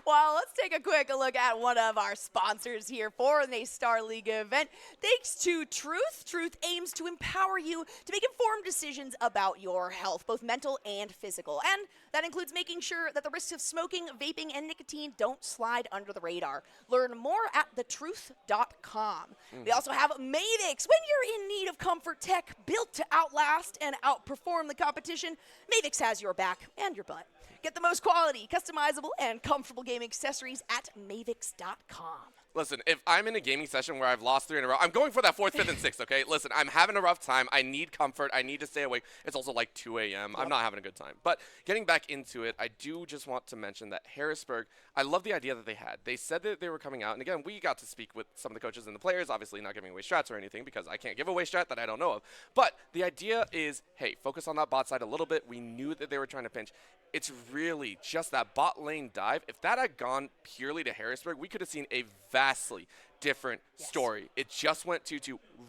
Well, let's take a quick look at one of our sponsors here for the NACE Starleague event. Thanks to Truth. Truth aims to empower you to make informed decisions about your health, both mental and physical. And that includes making sure that the risks of smoking, vaping, and nicotine don't slide under the radar. Learn more at thetruth.com. We also have Mavix. When you're in need of comfort tech built to outlast and outperform the competition, Mavix has your back and your butt. Get the most quality, customizable, and comfortable gaming accessories at Mavix.com. Listen, if I'm in a gaming session where I've lost 3 in a row, I'm going for that 4th, 5th, and 6th, okay? Listen, I'm having a rough time. I need comfort. I need to stay awake. It's also like 2 a.m. I'm not having a good time. But getting back into it, I do just want to mention that Harrisburg, I love the idea that they had. They said that they were coming out, and again, we got to speak with some of the coaches and the players, obviously not giving away strats or anything because I can't give away strat that I don't know of. But the idea is, hey, focus on that bot side a little bit. We knew that they were trying to pinch. It's really just that bot lane dive. If that had gone purely to Harrisburg, we could have seen a vastly different story. It just went to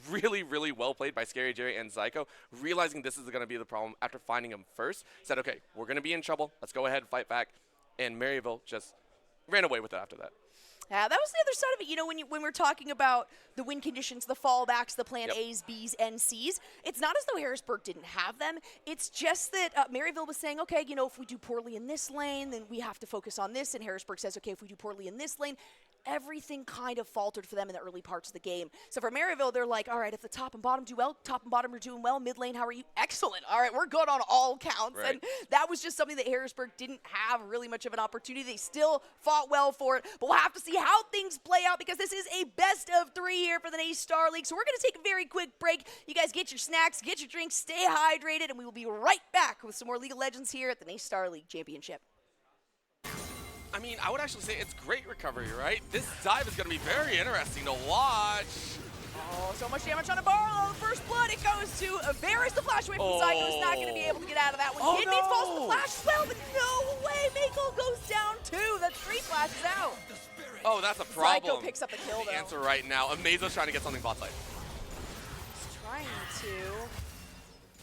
really, really well played by Scary Jerry and Zyko, realizing this is going to be the problem after finding him first. Said, okay, we're going to be in trouble. Let's go ahead and fight back. And Maryville just ran away with it after that. Yeah, that was the other side of it. You know, when we're talking about the win conditions, the fallbacks, the plan A's, B's, and C's, it's not as though Harrisburg didn't have them. It's just that Maryville was saying, okay, you know, if we do poorly in this lane, then we have to focus on this. And Harrisburg says, okay, if we do poorly in this lane, everything kind of faltered for them in the early parts of the game. So for Maryville, they're like, all right, if the top and bottom do well, top and bottom are doing well, mid lane, how are you? Excellent. All right, we're good on all counts. Right. And that was just something that Harrisburg didn't have really much of an opportunity. They still fought well for it, but we'll have to see how things play out because this is a best of 3 here for the NACE Starleague. So we're going to take a very quick break. You guys get your snacks, get your drinks, stay hydrated, and we will be right back with some more League of Legends here at the NACE Starleague Championship. I mean, I would actually say it's great recovery, right? This dive is going to be very interesting to watch. Oh, so much damage on a Barlow. First blood, it goes to Varus. The flash away from Zyko is not going to be able to get out of that one. Oh, Kidmeats falls to the flash. Well, but no way. Mako goes down too. That 3 flash is out. Oh, that's a problem. Zyko picks up the kill, though. The answer right now. Amazo's trying to get something bot side. He's trying to.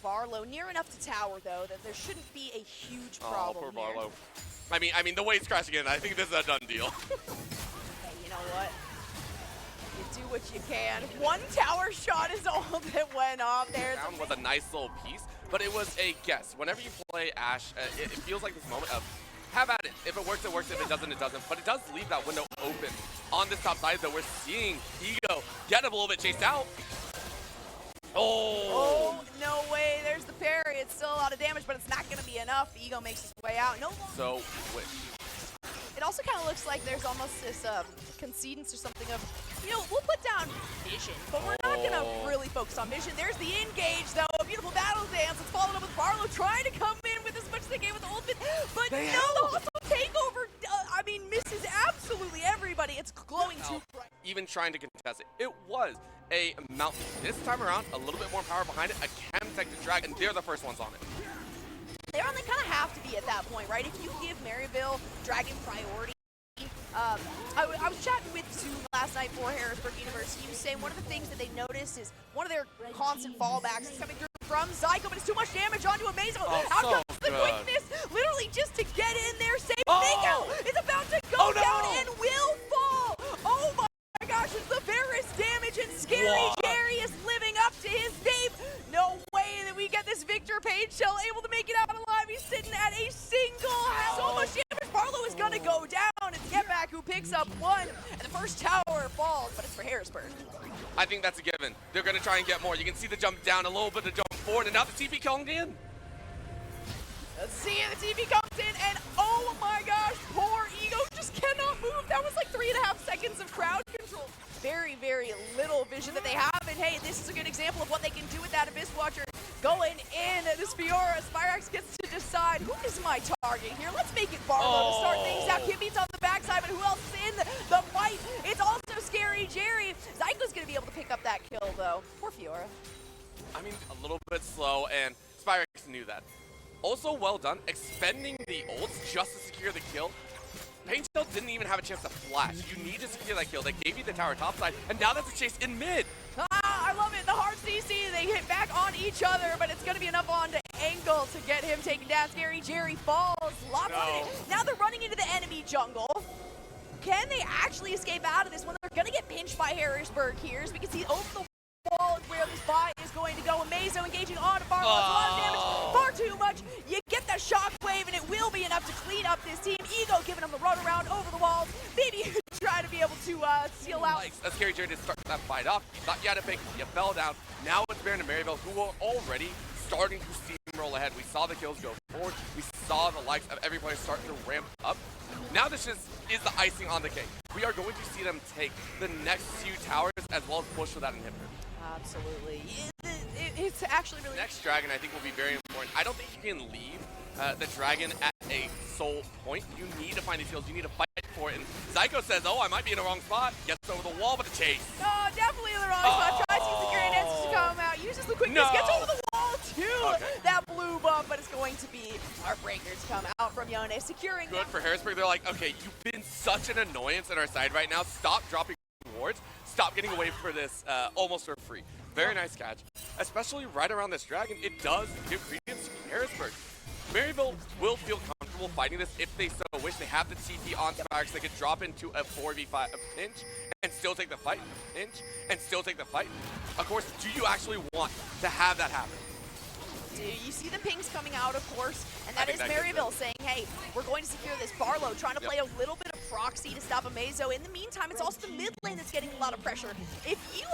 Barlow near enough to tower, though, that there shouldn't be a huge problem poor here. Barlow. I mean, the wave's crashing in. I think this is a done deal. Hey, you know what? You do what you can. 1 tower shot is all that went off there. Down was a nice little piece, but it was a guess. Whenever you play Ashe, it feels like this moment of have at it. If it works, it works. If it doesn't, it doesn't. But it does leave that window open on this top side that we're seeing Ego get a little bit chased out. Oh, no way. There's the parry. Jerry. It's still a lot of damage, but it's not going to be enough. Ego makes his way out. No longer. So quick. It also kind of looks like there's almost this concedence or something of, you know, we'll put down Vision, but we're not going to really focus on Vision. There's the engage, though. A beautiful battle dance. It's followed up with Barlow trying to come in with as much as they can with the ultimate, but no, the hostile takeover, I mean, misses absolutely everybody. It's glowing too bright. Even trying to contest it. It was a mountain. This time around, a little bit more power behind it. A Chemtech to drag, and they're the first ones on it. They kind of have to be at that point, right? If you give Maryville Dragon priority, I was chatting with Zoom last night for Harrisburg University. He was saying one of the things that they noticed is one of their constant fallbacks is coming through from Zyko, but it's too much damage onto Amazo. Out comes the quickness, literally just to get in there, save Makeout. It's about to go down and will fall. Oh my gosh, it's the Varus damage, and Scary Jerry is living up to his name. No way that we get this Victor Page Shell able to make it out alive. He's sitting at a single. So much damage. Barlow is going to go down. It's Getback who picks up one, and the first tower falls, but it's for Harrisburg. I think that's a given. They're going to try and get more. You can see the jump down, a little bit of jump forward, and now the TP coming in. Let's see it. The TP comes in, and oh my gosh, poor Ego just cannot move. That was like 3.5 seconds of crowd control. Very, very little vision that they have, and hey, this is a good example of what they can do with that Abyss Watcher going in. This Fiora, Spyrax gets to decide, who is my target here? Let's make it Barlow to start things out. Kimby's on the backside, but who else is in the fight? It's also Scary Jerry. Zyko's going to be able to pick up that kill, though. Poor Fiora. I mean, a little bit slow, and Spyrax knew that. Also well done, expending the ults just to secure the kill. Paintail didn't even have a chance to flash. You need to secure that kill. They gave you the tower topside, and now that's a chase in mid. I love it. The hard CC, they hit back on each other, but it's going to be enough on to Angle to get him taken down. Scary Jerry falls. Lots of it. Now they're running into the enemy jungle. Can they actually escape out of this one? They're going to get pinched by Harrisburg here, as we can see over the wall is where this buy is going to go. Amazo engaging on Barlow. A lot of damage. Far too much. You get the shockwave, and it will be enough to clean up this team. Ego giving them the run around over the walls. Maybe try to be able to seal out. A Scary Jerry to start that fight off. You thought you had to pick, you fell down. Now it's Baron and Maryville, who are already starting to steamroll ahead. We saw the kills go forward. We saw the likes of every player starting to ramp up. Now this is the icing on the cake. We are going to see them take the next few towers as well as push for that inhibitor. Absolutely. It's actually really... Next Dragon, I think, will be very important. I don't think you can leave the Dragon at a sole point. You need to find these kills. You need to fight for it. And Zyko says, oh, I might be in the wrong spot. Gets over the wall with a chase. Oh, definitely in the wrong spot. Tries to use the Grand Answers to come out. Uses the quickness. Gets over the wall, too. That blue buff, but it's going to be our breakers come out from Yone. Securing... Good for Harrisburg. They're like, okay, you've been such an annoyance on our side right now. Stop dropping wards. Stop getting away for this almost for free. Very nice catch. Especially right around this Dragon, it does give credence to Harrisburg. Maryville will feel comfortable fighting this if they so wish. They have the TP on Spyrax. They could drop into a 4v5 pinch and still take the fight. Pinch and still take the fight. Of course, do you actually want to have that happen? You see the pings coming out, of course, and that is Maryville saying, hey, we're going to secure this. Barlow trying to play a little bit of proxy to stop Amazo. In the meantime, it's also the mid lane that's getting a lot of pressure. If you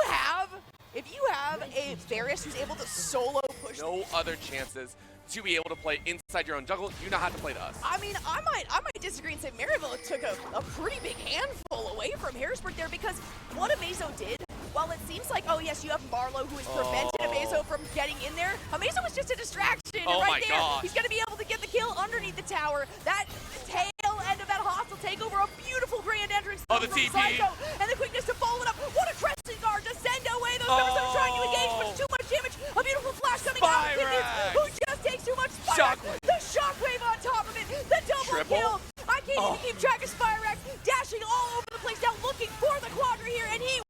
have a Varus who's able to solo push... No other chances to be able to play inside your own jungle. You know how to play to us. I mean, I might disagree and say Maryville took a pretty big handful away from Harrisburg there, because what Amazo did, while it seems like, oh yes, you have Barlow who has prevented Amazo from getting in there, Amazo was just a distraction right there. He's going to be able to get the kill underneath the tower. That tail end of that hostile takeover, a beautiful grand entrance from TP. Zyko, and the quickness to follow it up. What a crescent guard to send away. Those members are trying to engage, but it's too much damage. A beautiful flash coming out of Kimby, who just takes too much. Spyrax, the shockwave on top of it, the double kill. I can't even keep track of Spyrax, dashing all over the place now, looking for the quadra here, and he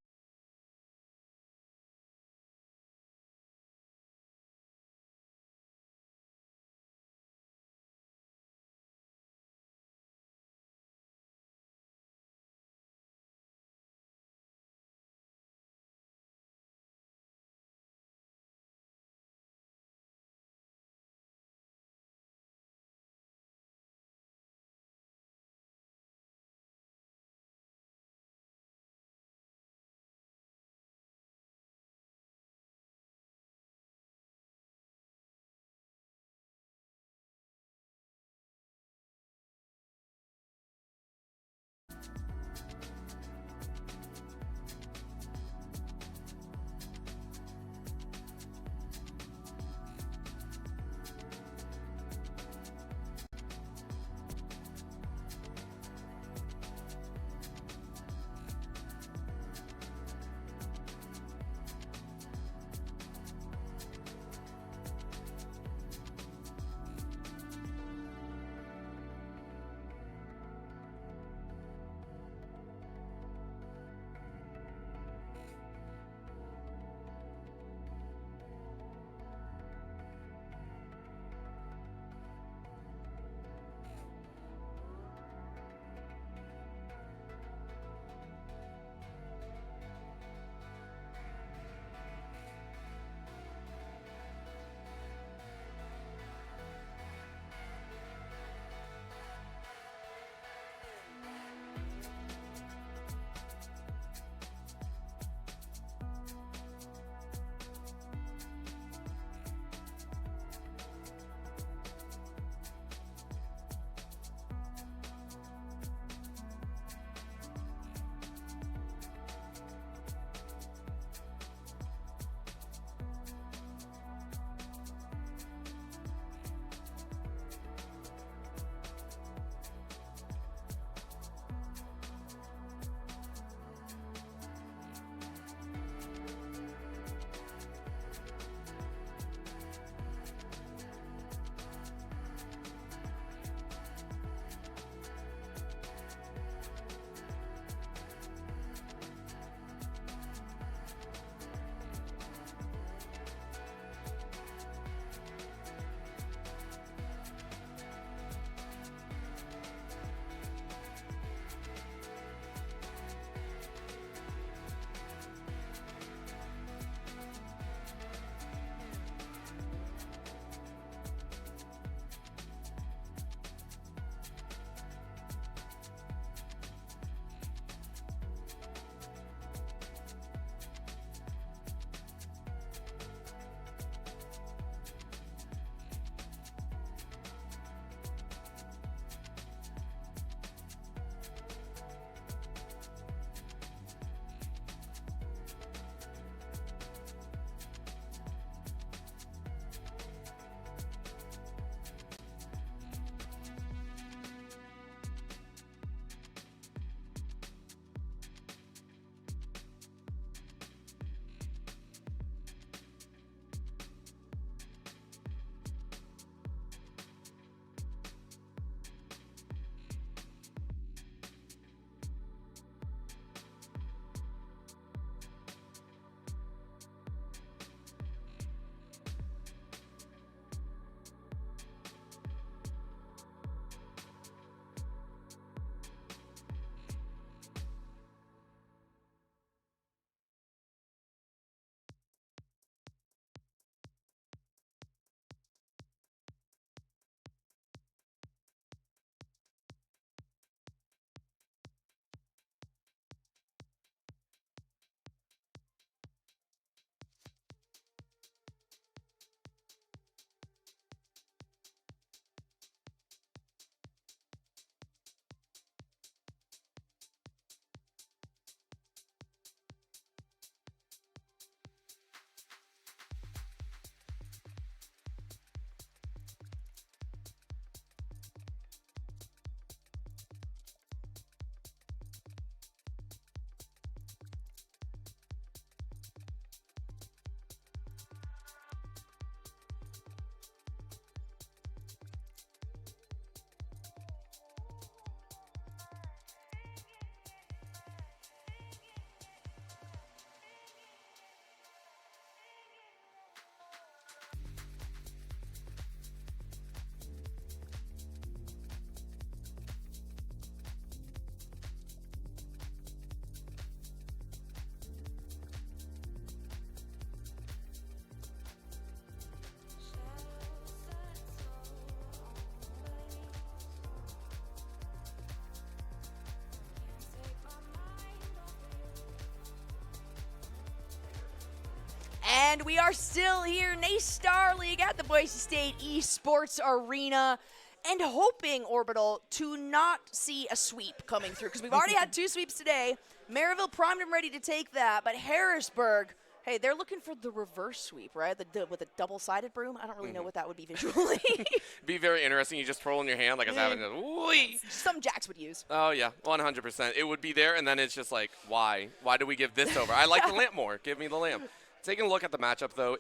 And we are still here, NACE Starleague at the Boise State Esports Arena, and hoping, Orbital, to not see a sweep coming through, because we've already had 2 sweeps today. Maryville primed and ready to take that, but Harrisburg, hey, they're looking for the reverse sweep, right? With a double-sided broom. I don't really know what that would be visually. Be very interesting. You just twirl in your hand like I was having a wee. Some Jacks would use. Oh, yeah, 100%. It would be there, and then it's just like, why? Why do we give this over? I like the lamp more. Give me the lamp. Taking a look at the matchup, though,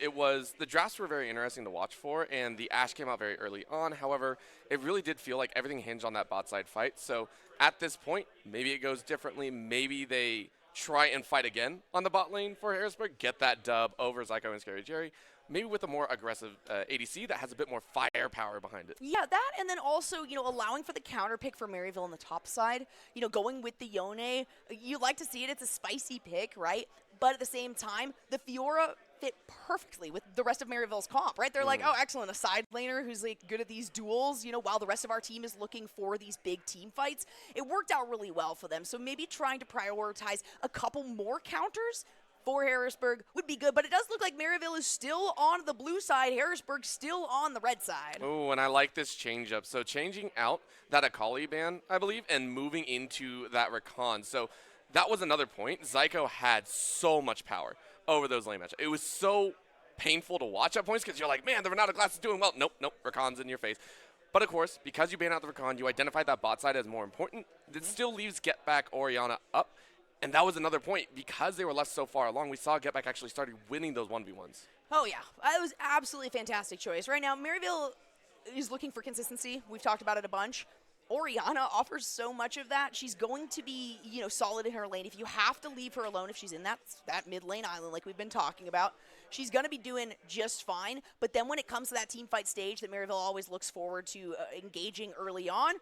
the drafts were very interesting to watch for, and the Ashe came out very early on. However, it really did feel like everything hinged on that bot side fight. So at this point, maybe it goes differently. Maybe they try and fight again on the bot lane for Harrisburg, get that dub over Zyko and Scary Jerry, maybe with a more aggressive ADC that has a bit more firepower behind it. Yeah, that, and then also, allowing for the counter pick for Maryville on the top side, going with the Yone. You like to see it. It's a spicy pick, right? But at the same time, the Fiora fit perfectly with the rest of Maryville's comp, right? They're like, oh, excellent, a side laner who's like good at these duels, while the rest of our team is looking for these big team fights. It worked out really well for them. So maybe trying to prioritize a couple more counters for Harrisburg would be good, but it does look like Maryville is still on the blue side, Harrisburg still on the red side. Oh, and I like this change up. So changing out that Akali ban, I believe, and moving into that Rakan. So that was another point. Zyko had so much power over those lane matchups. It was so painful to watch at points because you're like, man, the Renata class is doing well. Nope, Rakan's in your face. But of course, because you ban out the Rakan, you identify that bot side as more important. It still leaves Get Back Orianna up. And that was another point. Because they were left so far along, we saw Get Back actually started winning those 1v1s. Oh, yeah. It was absolutely a fantastic choice. Right now, Maryville is looking for consistency. We've talked about it a bunch. Orianna offers so much of that. She's going to be, solid in her lane. If you have to leave her alone, if she's in that mid lane island like we've been talking about, she's going to be doing just fine. But then when it comes to that team fight stage that Maryville always looks forward to engaging early on,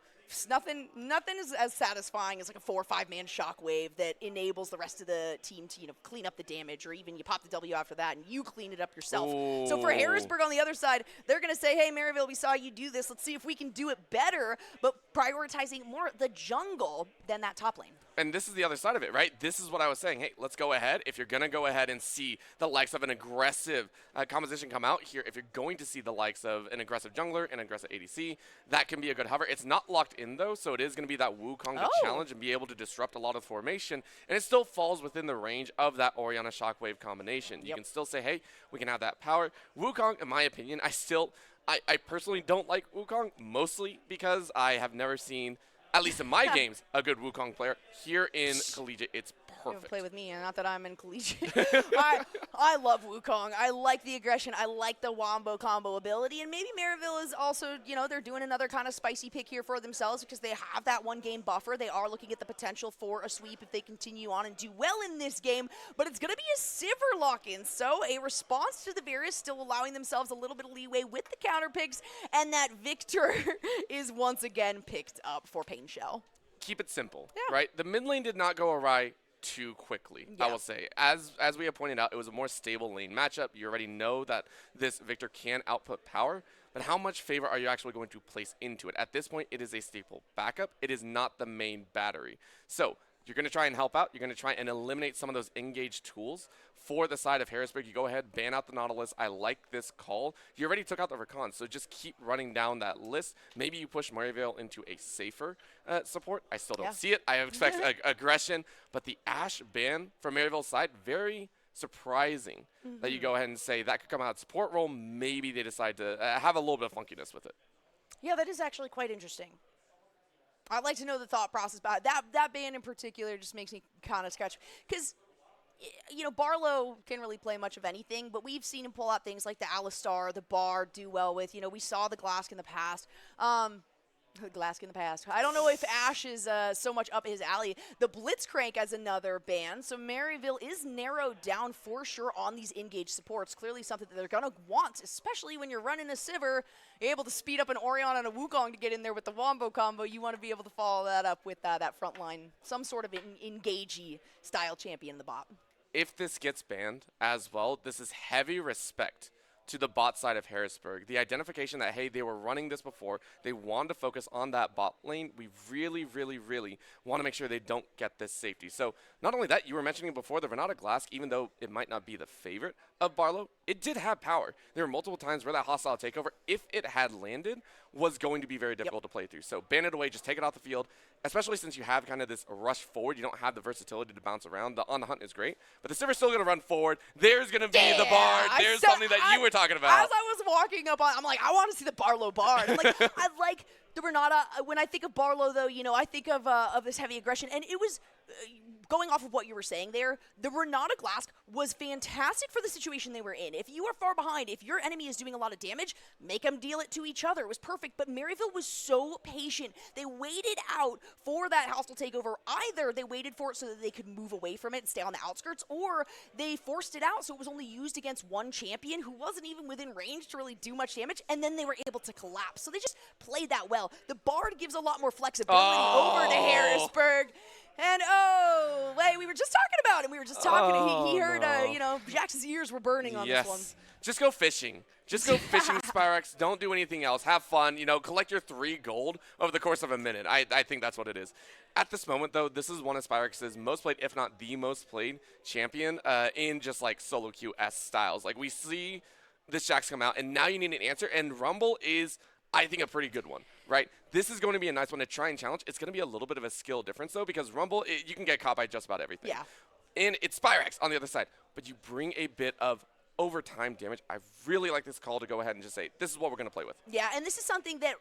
nothing is as satisfying as like a 4 or 5 man shockwave that enables the rest of the team to clean up the damage, or even you pop the W after that and you clean it up yourself. Ooh. So for Harrisburg on the other side, they're going to say, hey, Maryville, we saw you do this. Let's see if we can do it better, but prioritizing more the jungle than that top lane. And this is the other side of it, right? This is what I was saying. Hey, let's go ahead. If you're going to go ahead and see the likes of an aggressive composition come out here, if you're going to see the likes of an aggressive jungler, an aggressive ADC, that can be a good hover. It's not locked in, though, so it is going to be that Wukong to challenge and be able to disrupt a lot of formation. And it still falls within the range of that Orianna Shockwave combination. You can still say, hey, we can have that power. Wukong, in my opinion, I personally don't like Wukong, mostly because I have never seen, at least in my games, a good Wukong player. Here in Collegiate, it's perfect. Play with me, and not that I'm in Collegiate. I love Wukong. I like the aggression. I like the wombo combo ability, and maybe Maryville is also, they're doing another kind of spicy pick here for themselves because they have that 1-game buffer. They are looking at the potential for a sweep if they continue on and do well in this game, but it's going to be a Sivir lock-in, so a response to the Varus, still allowing themselves a little bit of leeway with the counter picks, and that Victor is once again picked up for Pain Shell. Keep it simple, right? The mid lane did not go awry too quickly, I will say. As we have pointed out, it was a more stable lane matchup. You already know that this Victor can output power, but how much favor are you actually going to place into it? At this point, it is a staple backup. It is not the main battery. So you're going to try and help out. You're going to try and eliminate some of those engaged tools. For the side of Harrisburg, you go ahead, ban out the Nautilus. I like this call. You already took out the Rakan, so just keep running down that list. Maybe you push Maryville into a safer support. I still don't see it. I expect aggression, but the Ashe ban from Maryville's side, very surprising that you go ahead and say that could come out support role. Maybe they decide to have a little bit of funkiness with it. Yeah, that is actually quite interesting. I'd like to know the thought process about it. That ban in particular just makes me kind of scratch, because Barlow can't really play much of anything, but we've seen him pull out things like the Alistar, the Bard, do well with. We saw the Glask in the past. I don't know if Ashe is so much up his alley. The Blitzcrank as another ban, so Maryville is narrowed down for sure on these engaged supports. Clearly something that they're going to want, especially when you're running a Sivir. You're able to speed up an Orianna and a Wukong to get in there with the Wombo combo. You want to be able to follow that up with that front line, some sort of engagey style champion in the bot. If this gets banned as well, this is heavy respect to the bot side of Harrisburg. The identification that, hey, they were running this before. They wanted to focus on that bot lane. We really, really, really want to make sure they don't get this safety. So not only that, you were mentioning before, the Renata Glask, even though it might not be the favorite of Barlow, it did have power. There were multiple times where that hostile takeover, if it had landed, was going to be very difficult to play through. So ban it away, just take it off the field, especially since you have kind of this rush forward. You don't have the versatility to bounce around. The on the hunt is great, but the Sivers still going to run forward. There's going to be the Bard. There's something that you were talking about. As I was walking up on, I'm like, I want to see the Barlow Bard. I'm like, I like the Renata. When I think of Barlow, though, you know, I think of this heavy aggression, and it was going off of what you were saying there. The Renata Glask was fantastic for the situation they were in. If you are far behind, if your enemy is doing a lot of damage, make them deal it to each other. It was perfect, but Maryville was so patient. They waited out for that hostile takeover. Either they waited for it so that they could move away from it and stay on the outskirts, or they forced it out so it was only used against one champion who wasn't even within range to really do much damage, and then they were able to collapse. So they just played that well. The Bard gives a lot more flexibility over to Harrisburg. And wait, we were just talking about him. We were just talking. He heard, you know, Jax's ears were burning on this one. Just go fishing. Just go fishing, Spyrex. Don't do anything else. Have fun. You know, collect your 3 gold over the course of a minute. I think that's what it is. At this moment, though, this is one of Spyrex's most played, if not the most played champion in just like solo queue-esque styles. Like we see this Jax come out, and now you need an answer. And Rumble is, I think, a pretty good one, right? This is going to be a nice one to try and challenge. It's going to be a little bit of a skill difference, though, because Rumble, you can get caught by just about everything. Yeah. And it's Spyrex on the other side, but you bring a bit of overtime damage. I really like this call to go ahead and just say, this is what we're going to play with. Yeah, and this is something that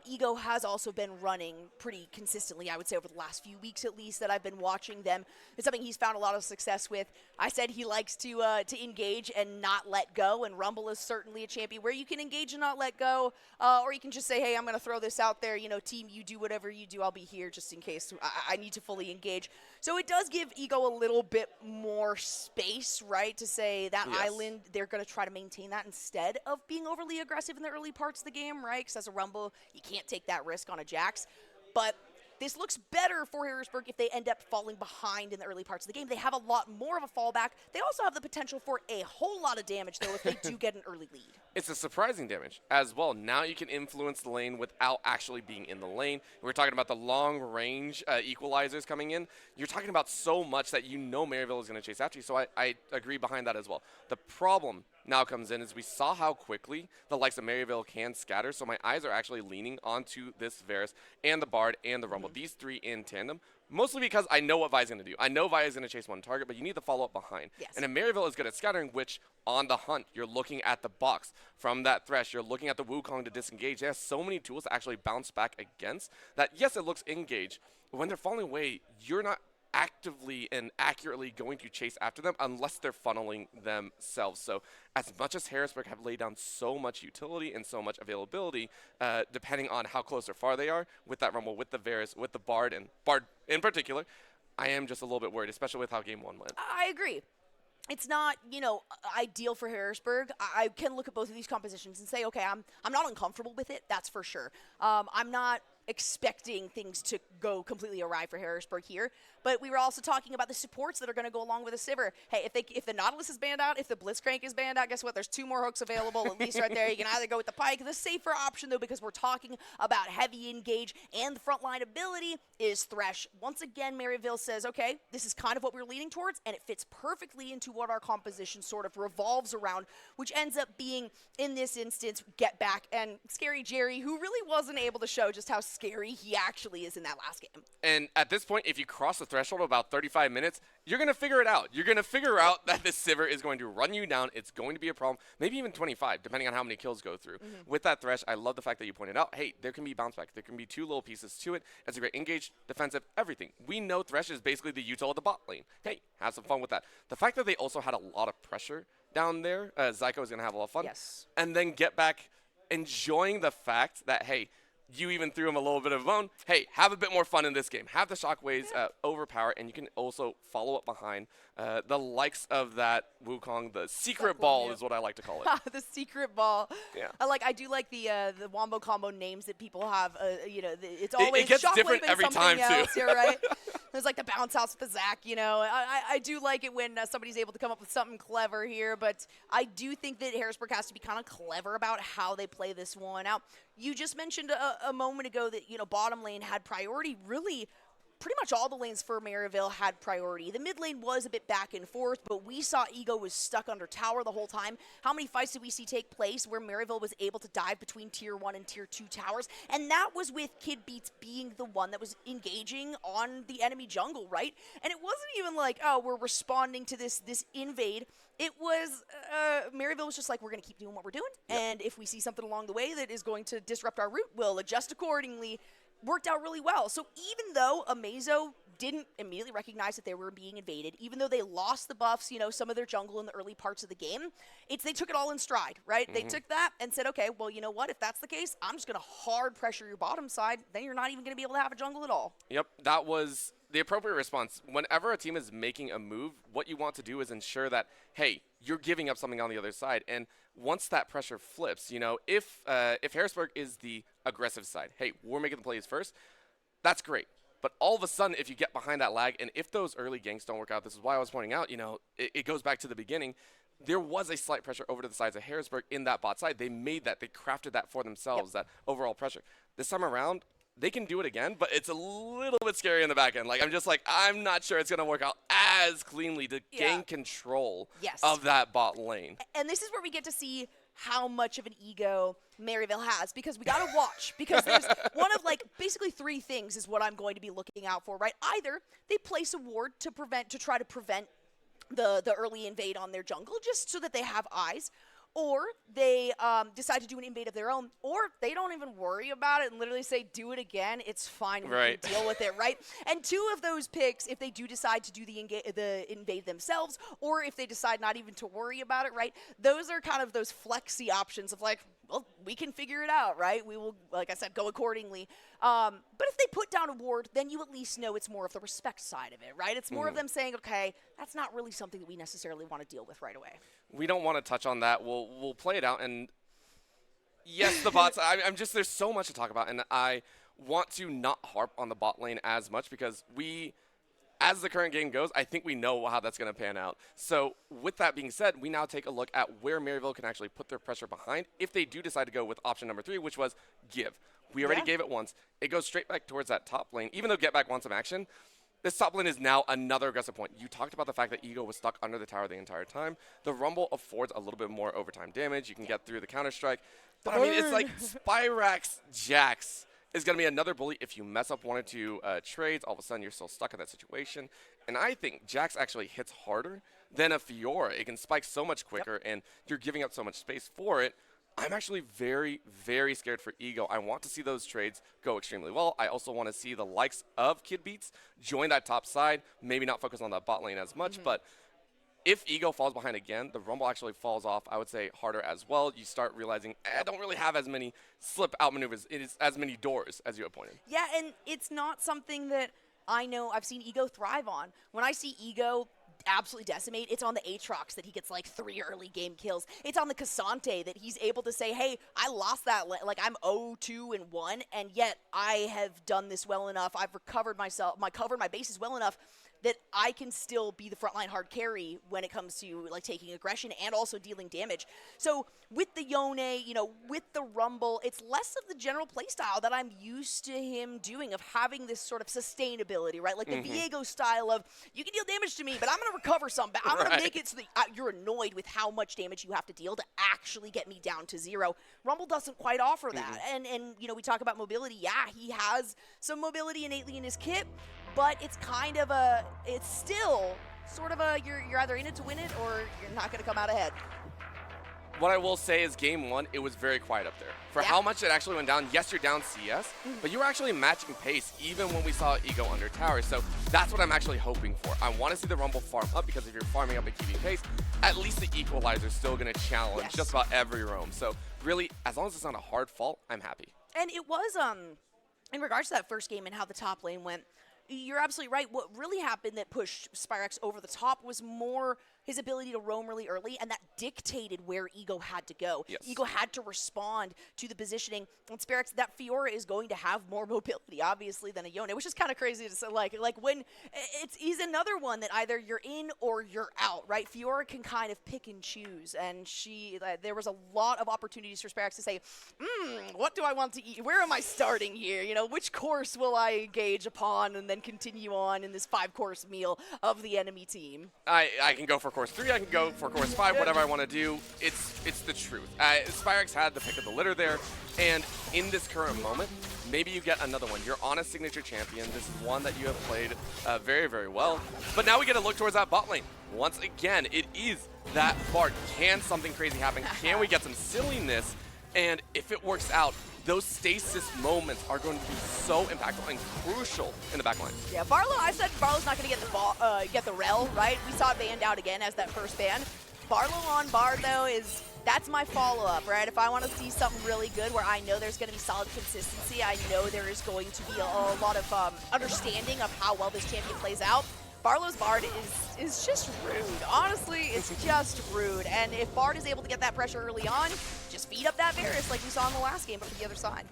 Ego has also been running pretty consistently, I would say, over the last few weeks at least that I've been watching them. It's something he's found a lot of success with. I said he likes to engage and not let go, and Rumble is certainly a champion where you can engage and not let go, or you can just say, hey, I'm going to throw this out there, you know, team, you do whatever you do, I'll be here just in case I need to fully engage. So it does give Ego a little bit more space, right, to say that island, they're going to try to maintain that instead of being overly aggressive in the early parts of the game, right? Because as a Rumble, you can't take that risk on a Jax. But this looks better for Harrisburg if they end up falling behind in the early parts of the game. They have a lot more of a fallback. They also have the potential for a whole lot of damage, though, if they do get an early lead. It's a surprising damage as well. Now you can influence the lane without actually being in the lane. We're talking about the long-range equalizers coming in. You're talking about so much that you know Maryville is going to chase after you, so I agree behind that as well. The problem now comes in is we saw how quickly the likes of Maryville can scatter, so my eyes are actually leaning onto this Varus and the Bard and the Rumble, these 3 in tandem, mostly because I know what Vi's going to do. I know Vi is going to chase one target, but you need the follow-up behind. Yes. And if Maryville is good at scattering, which on the hunt, you're looking at the box from that Thresh, you're looking at the Wukong to disengage. They have so many tools to actually bounce back against that, yes, it looks engaged, but when they're falling away, you're not actively and accurately going to chase after them unless they're funneling themselves. So as much as Harrisburg have laid down so much utility and so much availability, depending on how close or far they are with that Rumble, with the Varus, with the Bard, and Bard in particular, I am just a little bit worried, especially with how game 1 went. I agree. It's not, you know, ideal for Harrisburg. I can look at both of these compositions and say, okay, I'm not uncomfortable with it, that's for sure. I'm not expecting things to go completely awry for Harrisburg here, but we were also talking about the supports that are going to go along with a Sivir. Hey, if the Nautilus is banned out, if the Blitzcrank is banned out, guess what? There's 2 more hooks available, at least right there. You can either go with the Pike. The safer option, though, because we're talking about heavy engage and the frontline ability, is Thresh. Once again, Maryville says, okay, this is kind of what we're leaning towards, and it fits perfectly into what our composition sort of revolves around, which ends up being, in this instance, Get Back and Scary Jerry, who really wasn't able to show just how scary he actually is in that last game. And at this point, if you cross the threshold of about 35 minutes, you're going to figure it out. You're going to figure out that this Sivir is going to run you down. It's going to be a problem, maybe even 25, depending on how many kills go through. With that Thresh, I love the fact that you pointed out, hey, there can be bounce back. There can be 2 little pieces to it. It's a great engaged, defensive, everything. We know Thresh is basically the util of the bot lane. Hey, have some fun with that. The fact that they also had a lot of pressure down there, Zyko is going to have a lot of fun. Yes. And then Get Back enjoying the fact that, hey, you even threw him a little bit of a bone. Hey, have a bit more fun in this game. Have the shockwaves overpower, and you can also follow up behind the likes of that Wukong. The secret ball is what I like to call it. The secret ball. Yeah. I do like the wombo combo names that people have. You know, it's always it gets Shockwave different and every something time else too. Here, right? There's like the bounce house with the Zach, you know. I do like it when somebody's able to come up with something clever here, but I do think that Harrisburg has to be kind of clever about how they play this one out. You just mentioned a moment ago that, you know, bottom lane had priority. Really, pretty much all the lanes for Maryville had priority. The mid lane was a bit back and forth, but we saw Ego was stuck under tower the whole time. How many fights did we see take place where Maryville was able to dive between tier 1 and tier 2 towers? And that was with Kid Beats being the one that was engaging on the enemy jungle, right? And it wasn't even like, oh, we're responding to this invade. It was, Maryville was just like, we're going to keep doing what we're doing, and if we see something along the way that is going to disrupt our route, we'll adjust accordingly. Worked out really well. So even though Amazo didn't immediately recognize that they were being invaded, even though they lost the buffs, you know, some of their jungle in the early parts of the game, they took it all in stride, right? They took that and said, okay, well, you know what? If that's the case, I'm just going to hard pressure your bottom side. Then you're not even going to be able to have a jungle at all. Yep, that was the appropriate response. Whenever a team is making a move, what you want to do is ensure that, hey, you're giving up something on the other side. And once that pressure flips, you know, if Harrisburg is the aggressive side, hey, we're making the plays first, that's great. But all of a sudden, if you get behind that lag, and if those early ganks don't work out, this is why I was pointing out, you know, it goes back to the beginning. There was a slight pressure over to the sides of Harrisburg in that bot side. They made that. They crafted that for themselves, that overall pressure. This time around, they can do it again, but it's a little bit scary in the back end. Like, I'm not sure it's going to work out as cleanly to gain control of that bot lane. And this is where we get to see how much of an ego Maryville has, because we got to watch, because there's one of like basically three things is what I'm going to be looking out for, right? Either they place a ward to try to prevent the early invade on their jungle, just so that they have eyes, or they decide to do an invade of their own, or they don't even worry about it and literally say, do it again, it's fine, we can deal with it, right? And two of those picks, if they do decide to do the invade themselves, or if they decide not even to worry about it, right? Those are kind of those flexy options of like, well, we can figure it out, right? We will, like I said, go accordingly. But if they put down a ward, then you at least know it's more of the respect side of it, right? It's more of them saying, okay, that's not really something that we necessarily want to deal with right away. We don't want to touch on that. We'll play it out. And yes, the bots, I'm just, there's so much to talk about. And I want to not harp on the bot lane as much, because as the current game goes, I think we know how that's going to pan out. So with that being said, we now take a look at where Maryville can actually put their pressure behind if they do decide to go with option number 3, which was give. We already gave it once. It goes straight back towards that top lane. Even though Get Back wants some action, this top lane is now another aggressive point. You talked about the fact that Ego was stuck under the tower the entire time. The Rumble affords a little bit more overtime damage. You can get through the Counter-Strike. But, I mean, it's like Spyrax Jax is going to be another bully. If you mess up one or two trades, all of a sudden you're still stuck in that situation. And I think Jax actually hits harder than a Fiora. It can spike so much quicker, and you're giving up so much space for it. I'm actually very, very scared for Ego. I want to see those trades go extremely well. I also want to see the likes of Kid Beats join that top side, maybe not focus on that bot lane as much, but if Ego falls behind again, the Rumble actually falls off, I would say, harder as well. You start realizing, I don't really have as many slip out maneuvers. It is as many doors, as you have pointed. Yeah, and it's not something that I know I've seen Ego thrive on. When I see Ego absolutely decimate, it's on the Aatrox that he gets like 3 early game kills. It's on the Cassante that he's able to say, hey, I lost that, like I'm 0-2-1, and yet I have done this well enough. I've recovered covered my bases well enough that I can still be the frontline hard carry when it comes to like taking aggression and also dealing damage. So with the Yone, you know, with the Rumble, it's less of the general playstyle that I'm used to him doing, of having this sort of sustainability, right? Like the Viego style of, you can deal damage to me, but I'm going to recover some. But I'm going to make it so that you're annoyed with how much damage you have to deal to actually get me down to 0. Rumble doesn't quite offer that. And you know, we talk about mobility. Yeah, he has some mobility innately in his kit, but it's kind of it's still sort of you're either in it to win it or you're not going to come out ahead. What I will say is game 1, it was very quiet up there. For how much it actually went down, yes, you're down CS, but you were actually matching pace even when we saw Ego under tower. So that's what I'm actually hoping for. I want to see the Rumble farm up, because if you're farming up and keeping pace, at least the Equalizer is still going to challenge just about every roam. So really, as long as it's not a hard fault, I'm happy. And it was, in regards to that first game and how the top lane went, you're absolutely right. What really happened that pushed Spyrax over the top was more his ability to roam really early, and that dictated where Ego had to go. Yes. Ego had to respond to the positioning. And Sperex, that Fiora is going to have more mobility, obviously, than a Yone, which is kind of crazy to say. Like when he's another one that either you're in or you're out, right? Fiora can kind of pick and choose, and there was a lot of opportunities for Sperex to say, what do I want to eat? Where am I starting here? You know, which course will I engage upon and then continue on in this 5-course meal of the enemy team? I can go for course 3, I can go for course 5, whatever I want to do. It's the truth. Spirex had the pick of the litter there, and in this current moment, maybe you get another one. You're on a signature champion. This is one that you have played very, very well. But now we get to look towards that bot lane. Once again, it is that Bard. Can something crazy happen? Can we get some silliness? And if it works out, those stasis moments are going to be so impactful and crucial in the backline. Yeah, Barlow, I said Barlow's not going to get the rel, right? We saw it banned out again as that first ban. Barlow on Bard, though, that's my follow-up, right? If I want to see something really good where I know there's going to be solid consistency, I know there is going to be a lot of understanding of how well this champion plays out, Barlow's Bard is just rude. Honestly, it's just rude. And if Bard is able to get that pressure early on, just feed up that Varus like we saw in the last game, but for the other side.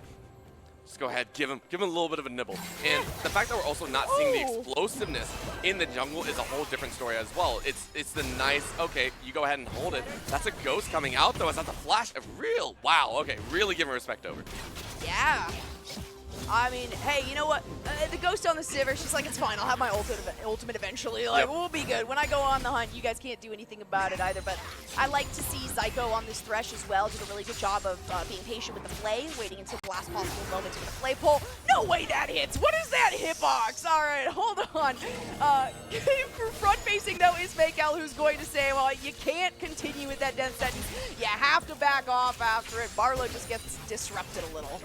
Just go ahead, give him a little bit of a nibble. And the fact that we're also not seeing the explosiveness in the jungle is a whole different story as well. It's the nice, okay, you go ahead and hold it. That's a ghost coming out though. It's not the flash. Wow, okay, really giving respect over. Yeah. I mean, hey, you know what? The ghost on the Sivir, she's like, it's fine. I'll have my ultimate eventually. Like, we'll be good. When I go on the hunt, you guys can't do anything about it either. But I like to see Zyko on this Thresh as well. Did a really good job of being patient with the play, waiting until the last possible moment to get a play pull. No way that hits. What is that hitbox? All right, hold on. Front-facing, though, is Makel, who's going to say, well, you can't continue with that death sentence. You have to back off after it. Barlow just gets disrupted a little.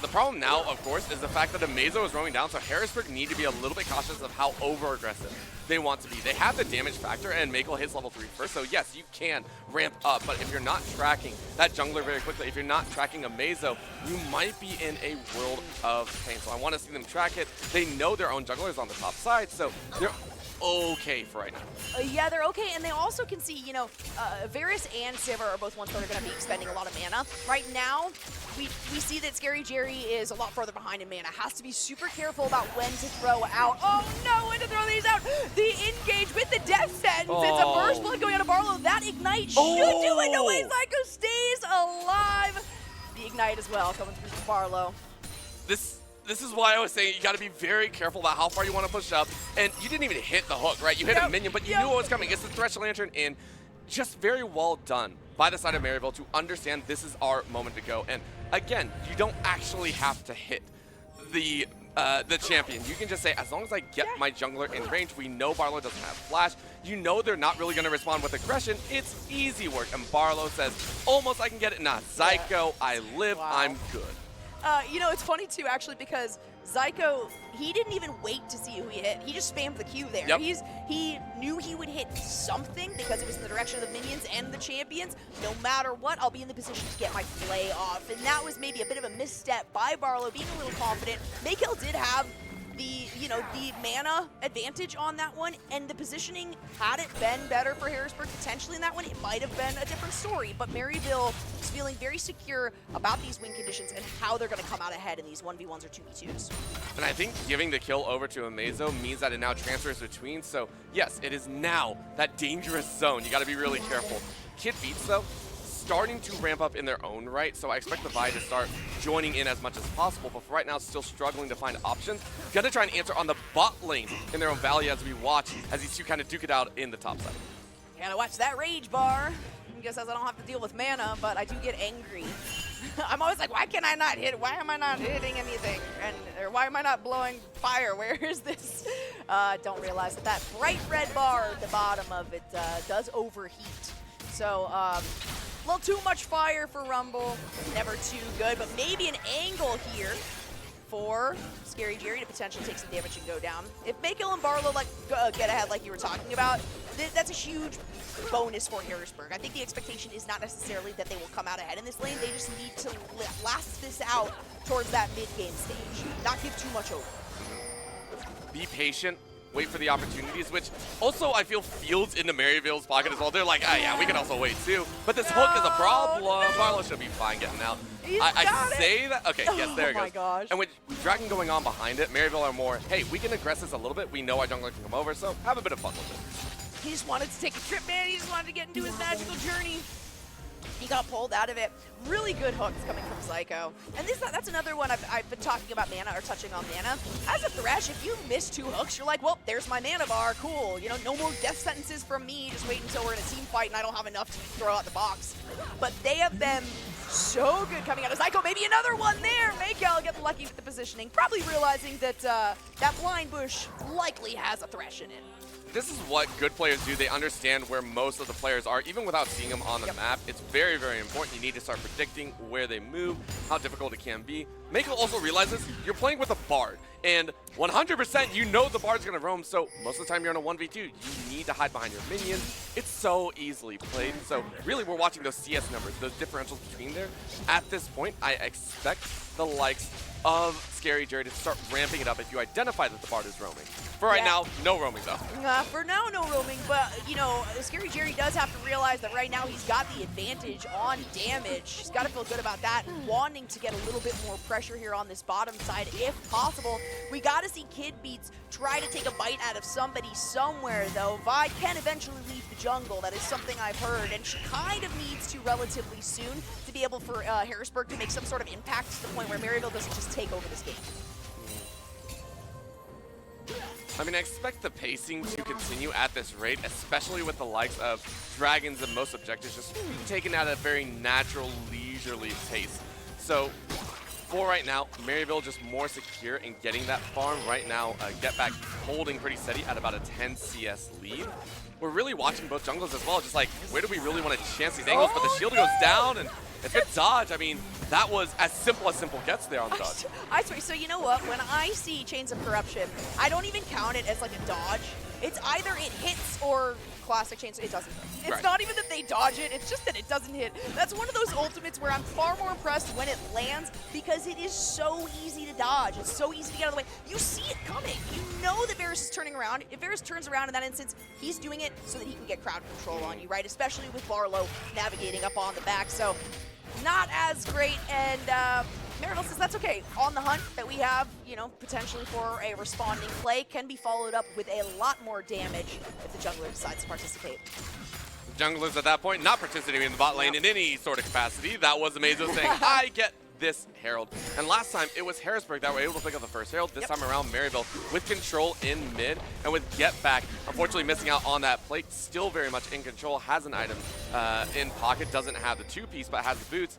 The problem now, of course, is the fact that Amazo is roaming down, so Harrisburg need to be a little bit cautious of how over-aggressive they want to be. They have the damage factor, and Makel hits level 3 first, so yes, you can ramp up, but if you're not tracking that jungler very quickly, if you're not tracking Amazo, you might be in a world of pain. So I want to see them track it. They know their own jungler is on the top side, so they're okay for right now. Yeah, they're okay, and they also can see, you know, Varus and Sivir are both ones that are going to be expending a lot of mana. Right now, we see that Scary Jerry is a lot further behind in mana. Has to be super careful about when to throw out. Oh no, when to throw these out. The engage with the death sentence. Oh. It's a burst blood going out of Barlow. That ignite should do it. No way, Zyko stays alive. The ignite as well coming through from Barlow. This is why I was saying you got to be very careful about how far you want to push up. And you didn't even hit the hook, right? You hit a minion, but you knew what was coming. It's the Thresh Lantern in. Just very well done by the side of Maryville to understand this is our moment to go. And again, you don't actually have to hit the champion. You can just say, as long as I get my jungler in range, we know Barlow doesn't have flash. You know they're not really going to respond with aggression. It's easy work. And Barlow says, almost I can get it. Nah, Zyko, I live, I'm good. You know, it's funny too, actually, because Zyko, he didn't even wait to see who he hit. He just spammed the Q there. Yep. He knew he would hit something because it was in the direction of the minions and the champions. No matter what, I'll be in the position to get my play off. And that was maybe a bit of a misstep by Barlow, being a little confident. Makel did have the mana advantage on that one, and the positioning, had it been better for Harrisburg potentially in that one, it might have been a different story. But Maryville is feeling very secure about these win conditions and how they're going to come out ahead in these 1v1s or 2v2s. And I think giving the kill over to Amazo means that it now transfers between. So yes, it is now that dangerous zone. You got to be really careful. Kid Beats, though, starting to ramp up in their own right, so I expect the Vi to start joining in as much as possible, but for right now, still struggling to find options. Got to try and answer on the bot lane in their own valley as we watch, as these two kind of duke it out in the top side. You gotta watch that rage bar. I guess as I don't have to deal with mana, but I do get angry. I'm always like, why can I not hit? Why am I not hitting anything? Or why am I not blowing fire? Where is this? Don't realize that bright red bar at the bottom of it does overheat. So, a little too much fire for Rumble, never too good, but maybe an angle here for Scary Jerry to potentially take some damage and go down. If Makel and Barlow get ahead like you were talking about, that's a huge bonus for Harrisburg. I think the expectation is not necessarily that they will come out ahead in this lane, they just need to last this out towards that mid-game stage, not give too much over. Be patient. wait for the opportunities, which also I feel feels into Maryville's pocket as well. They're like, oh yeah, we can also wait too. But this hook is a problem. Barlow should be fine getting out. I say that. Okay, yes, there it goes. Oh my gosh. And with Dragon going on behind it, Maryville are more, hey, we can aggress this a little bit. We know our jungler can come over, so have a bit of fun with it. He just wanted to take a trip, man. He just wanted to get into his magical journey. He got pulled out of it. Really good hooks coming from Psycho. And that's another one I've been talking about mana, or touching on mana. As a Thresh, if you miss 2 hooks, you're like, well, there's my mana bar, cool. You know, no more death sentences from me. Just wait until we're in a team fight and I don't have enough to throw out the box. But they have been so good coming out of Psycho. Maybe another one there. Maykel getting lucky with the positioning. Probably realizing that that blind bush likely has a Thresh in it. This is what good players do. They understand where most of the players are, even without seeing them on the map. It's very, very important. You need to start predicting where they move, how difficult it can be. Mako also realizes you're playing with a Bard, and 100% you know the Bard's going to roam, so most of the time you're in a 1v2. You need to hide behind your minions. It's so easily played. So really, we're watching those CS numbers, those differentials between there. At this point, I expect the likes of Scary Jerry to start ramping it up if you identify that the Bard is roaming. For right now, no roaming though. For now, no roaming, but you know, Scary Jerry does have to realize that right now he's got the advantage on damage. He's got to feel good about that, wanting to get a little bit more pressure here on this bottom side if possible. We got to see Kid Beats try to take a bite out of somebody somewhere though. Vi can eventually leave the jungle. That is something I've heard, and she kind of needs to relatively soon to be able for Harrisburg to make some sort of impact to the point where Maryville doesn't just take over this game. I mean, I expect the pacing to continue at this rate, especially with the likes of Dragons and most objectives just taken at a very natural, leisurely pace. So, for right now, Maryville just more secure in getting that farm. Right now, Get Back holding pretty steady at about a 10 CS lead. We're really watching both jungles as well, just like, where do we really want to chance these angles? But the shield goes down, and if it's dodge, I mean, that was as simple gets there on the dodge. I swear, so you know what? When I see Chains of Corruption, I don't even count it as like a dodge. It's either it hits or classic Chains, it doesn't hit. It's not even that they dodge it, it's just that it doesn't hit. That's one of those ultimates where I'm far more impressed when it lands because it is so easy to dodge. It's so easy to get out of the way. You see it coming. You know that Varus is turning around. If Varus turns around in that instance, he's doing it so that he can get crowd control on you, right? Especially with Barlow navigating up on the back. So not as great, and Maryville says that's okay. On the hunt that we have, you know, potentially for a responding play can be followed up with a lot more damage if the jungler decides to participate. Junglers at that point not participating in the bot lane in any sort of capacity. That was Amazo saying, I get this Herald. And last time, it was Harrisburg that were able to pick up the first Herald. This time around, Maryville with control in mid, and with Get Back, unfortunately missing out on that plate, still very much in control, has an item in pocket, doesn't have the 2-piece, but has the boots.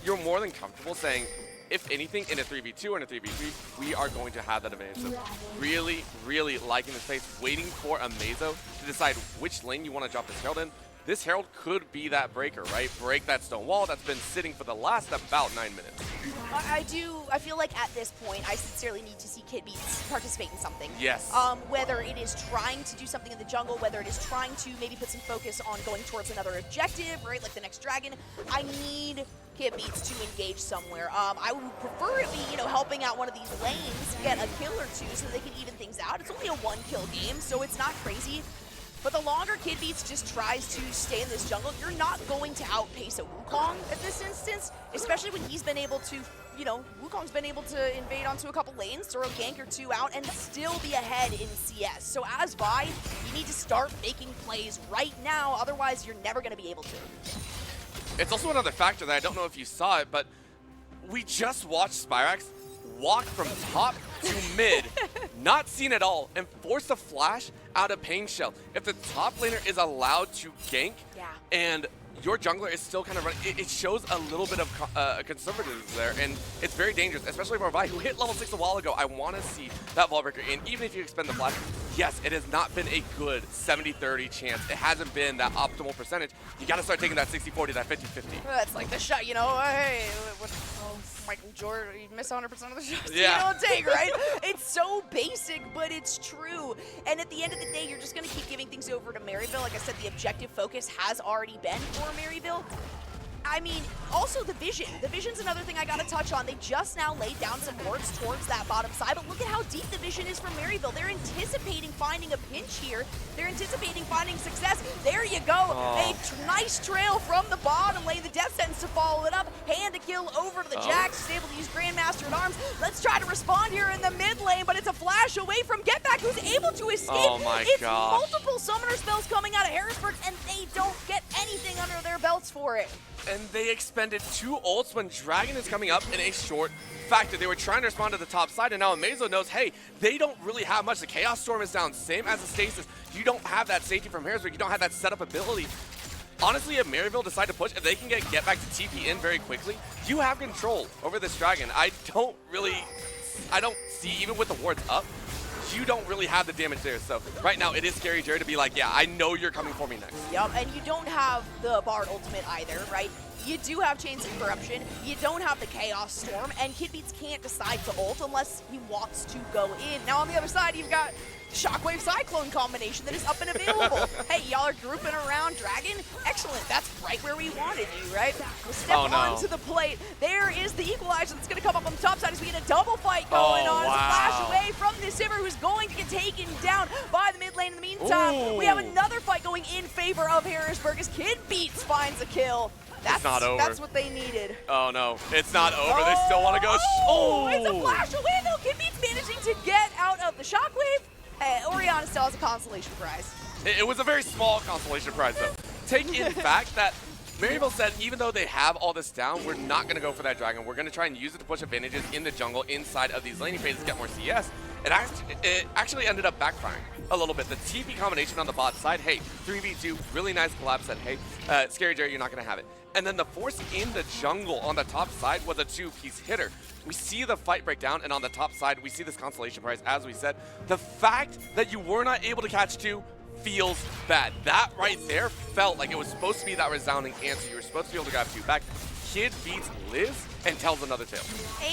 You're more than comfortable saying, if anything, in a 3v2 or in a 3v3, we are going to have that advantage. So really, really liking this pace, waiting for Amazo to decide which lane you want to drop this Herald in. This Herald could be that breaker, right? Break that stone wall that's been sitting for the last about 9 minutes. I feel like at this point, I sincerely need to see Kid Beats participate in something. Yes. Whether it is trying to do something in the jungle, whether it is trying to maybe put some focus on going towards another objective, right? Like the next dragon. I need Kid Beats to engage somewhere. I would prefer it be, you know, helping out one of these lanes, get a kill or two so they can even things out. It's only a 1-kill game, so it's not crazy. But the longer Kid Beats just tries to stay in this jungle, you're not going to outpace a Wukong at this instance, especially when he's been able to, you know, Wukong's been able to invade onto a couple lanes, throw a gank or two out, and still be ahead in CS. So as Vi, you need to start making plays right now, otherwise you're never going to be able to. It's also another factor that I don't know if you saw it, but we just watched Spyrax walk from top to mid, not seen at all, and force a flash out of Pain Shell. If the top laner is allowed to gank, and your jungler is still kind of running, it shows a little bit of conservatism there, and it's very dangerous, especially for Vi, who hit level 6 a while ago. I want to see that Vault Breaker in, even if you expend the flash. Yes, it has not been a good 70-30 chance. It hasn't been that optimal percentage. You got to start taking that 60-40, that 50-50. That's like the shot, you know, hey, Michael Jordan, you miss 100% of the shots you don't take, right? It's so basic, but it's true. And at the end of the day, you're just going to keep giving things over to Maryville. Like I said, the objective focus has already been for Maryville. I mean, also the vision. The vision's another thing I gotta touch on. They just now laid down some wards towards that bottom side, but look at how deep the vision is from Maryville. They're anticipating finding a pinch here. They're anticipating finding success. There you go. A nice trail from the bottom lane. The death sentence to follow it up. Hand to kill over to the Jax. He's able to use Grandmaster at arms. Let's try to respond here in the mid lane, but it's a flash away from Get Back, who's able to escape. Oh my it's gosh. multiple summoner spells coming out of Harrisburg, and they don't get anything under their belts for it. And they expended 2 ults when Dragon is coming up in a short factor. They were trying to respond to the top side, and now Amazo knows, hey, they don't really have much. The Chaos Storm is down, same as the Stasis. You don't have that safety from Harrisburg. You don't have that setup ability. Honestly, if Maryville decide to push, if they can get back to TP in very quickly, you have control over this Dragon. I don't see, even with the wards up, you don't really have the damage there. So right now, it is scary, Jerry, to be like, yeah, I know you're coming for me next. Yup, and you don't have the Bard ultimate either, right? You do have Chains of Corruption, you don't have the Chaos Storm, and Kid Beats can't decide to ult unless he wants to go in. Now on the other side, you've got Shockwave Cyclone combination that is up and available. Hey, y'all are grouping around Dragon? Excellent, that's right where we wanted you, right? We'll step onto the plate. There is the equalizer that's gonna come up on the top side as we get a double fight going on. It's a flash away from the Sivir, who's going to get taken down by the mid lane. In the meantime, we have another fight going in favor of Harrisburg as Kid Beats finds a kill. It's not over. That's what they needed. Oh no, it's not over. They still want to go. It's a flash away though. Kid Beats managing to get out of the shockwave. Oriana still has a consolation prize. It was a very small consolation prize though. Take in fact that Maryville said, even though they have all this down, we're not going to go for that Dragon. We're going to try and use it to push advantages in the jungle inside of these laning phases, get more CS. It actually ended up backfiring a little bit. The TP combination on the bot side, hey, 3v2, really nice collab said, hey, Scary Jerry, you're not going to have it. And then the force in the jungle on the top side was a 2-piece hitter. We see the fight break down, and on the top side, we see this consolation prize, as we said. The fact that you were not able to catch 2 feels bad. That right there felt like it was supposed to be that resounding answer. You were supposed to be able to grab 2 back. Kid beats Liz and tells another tale.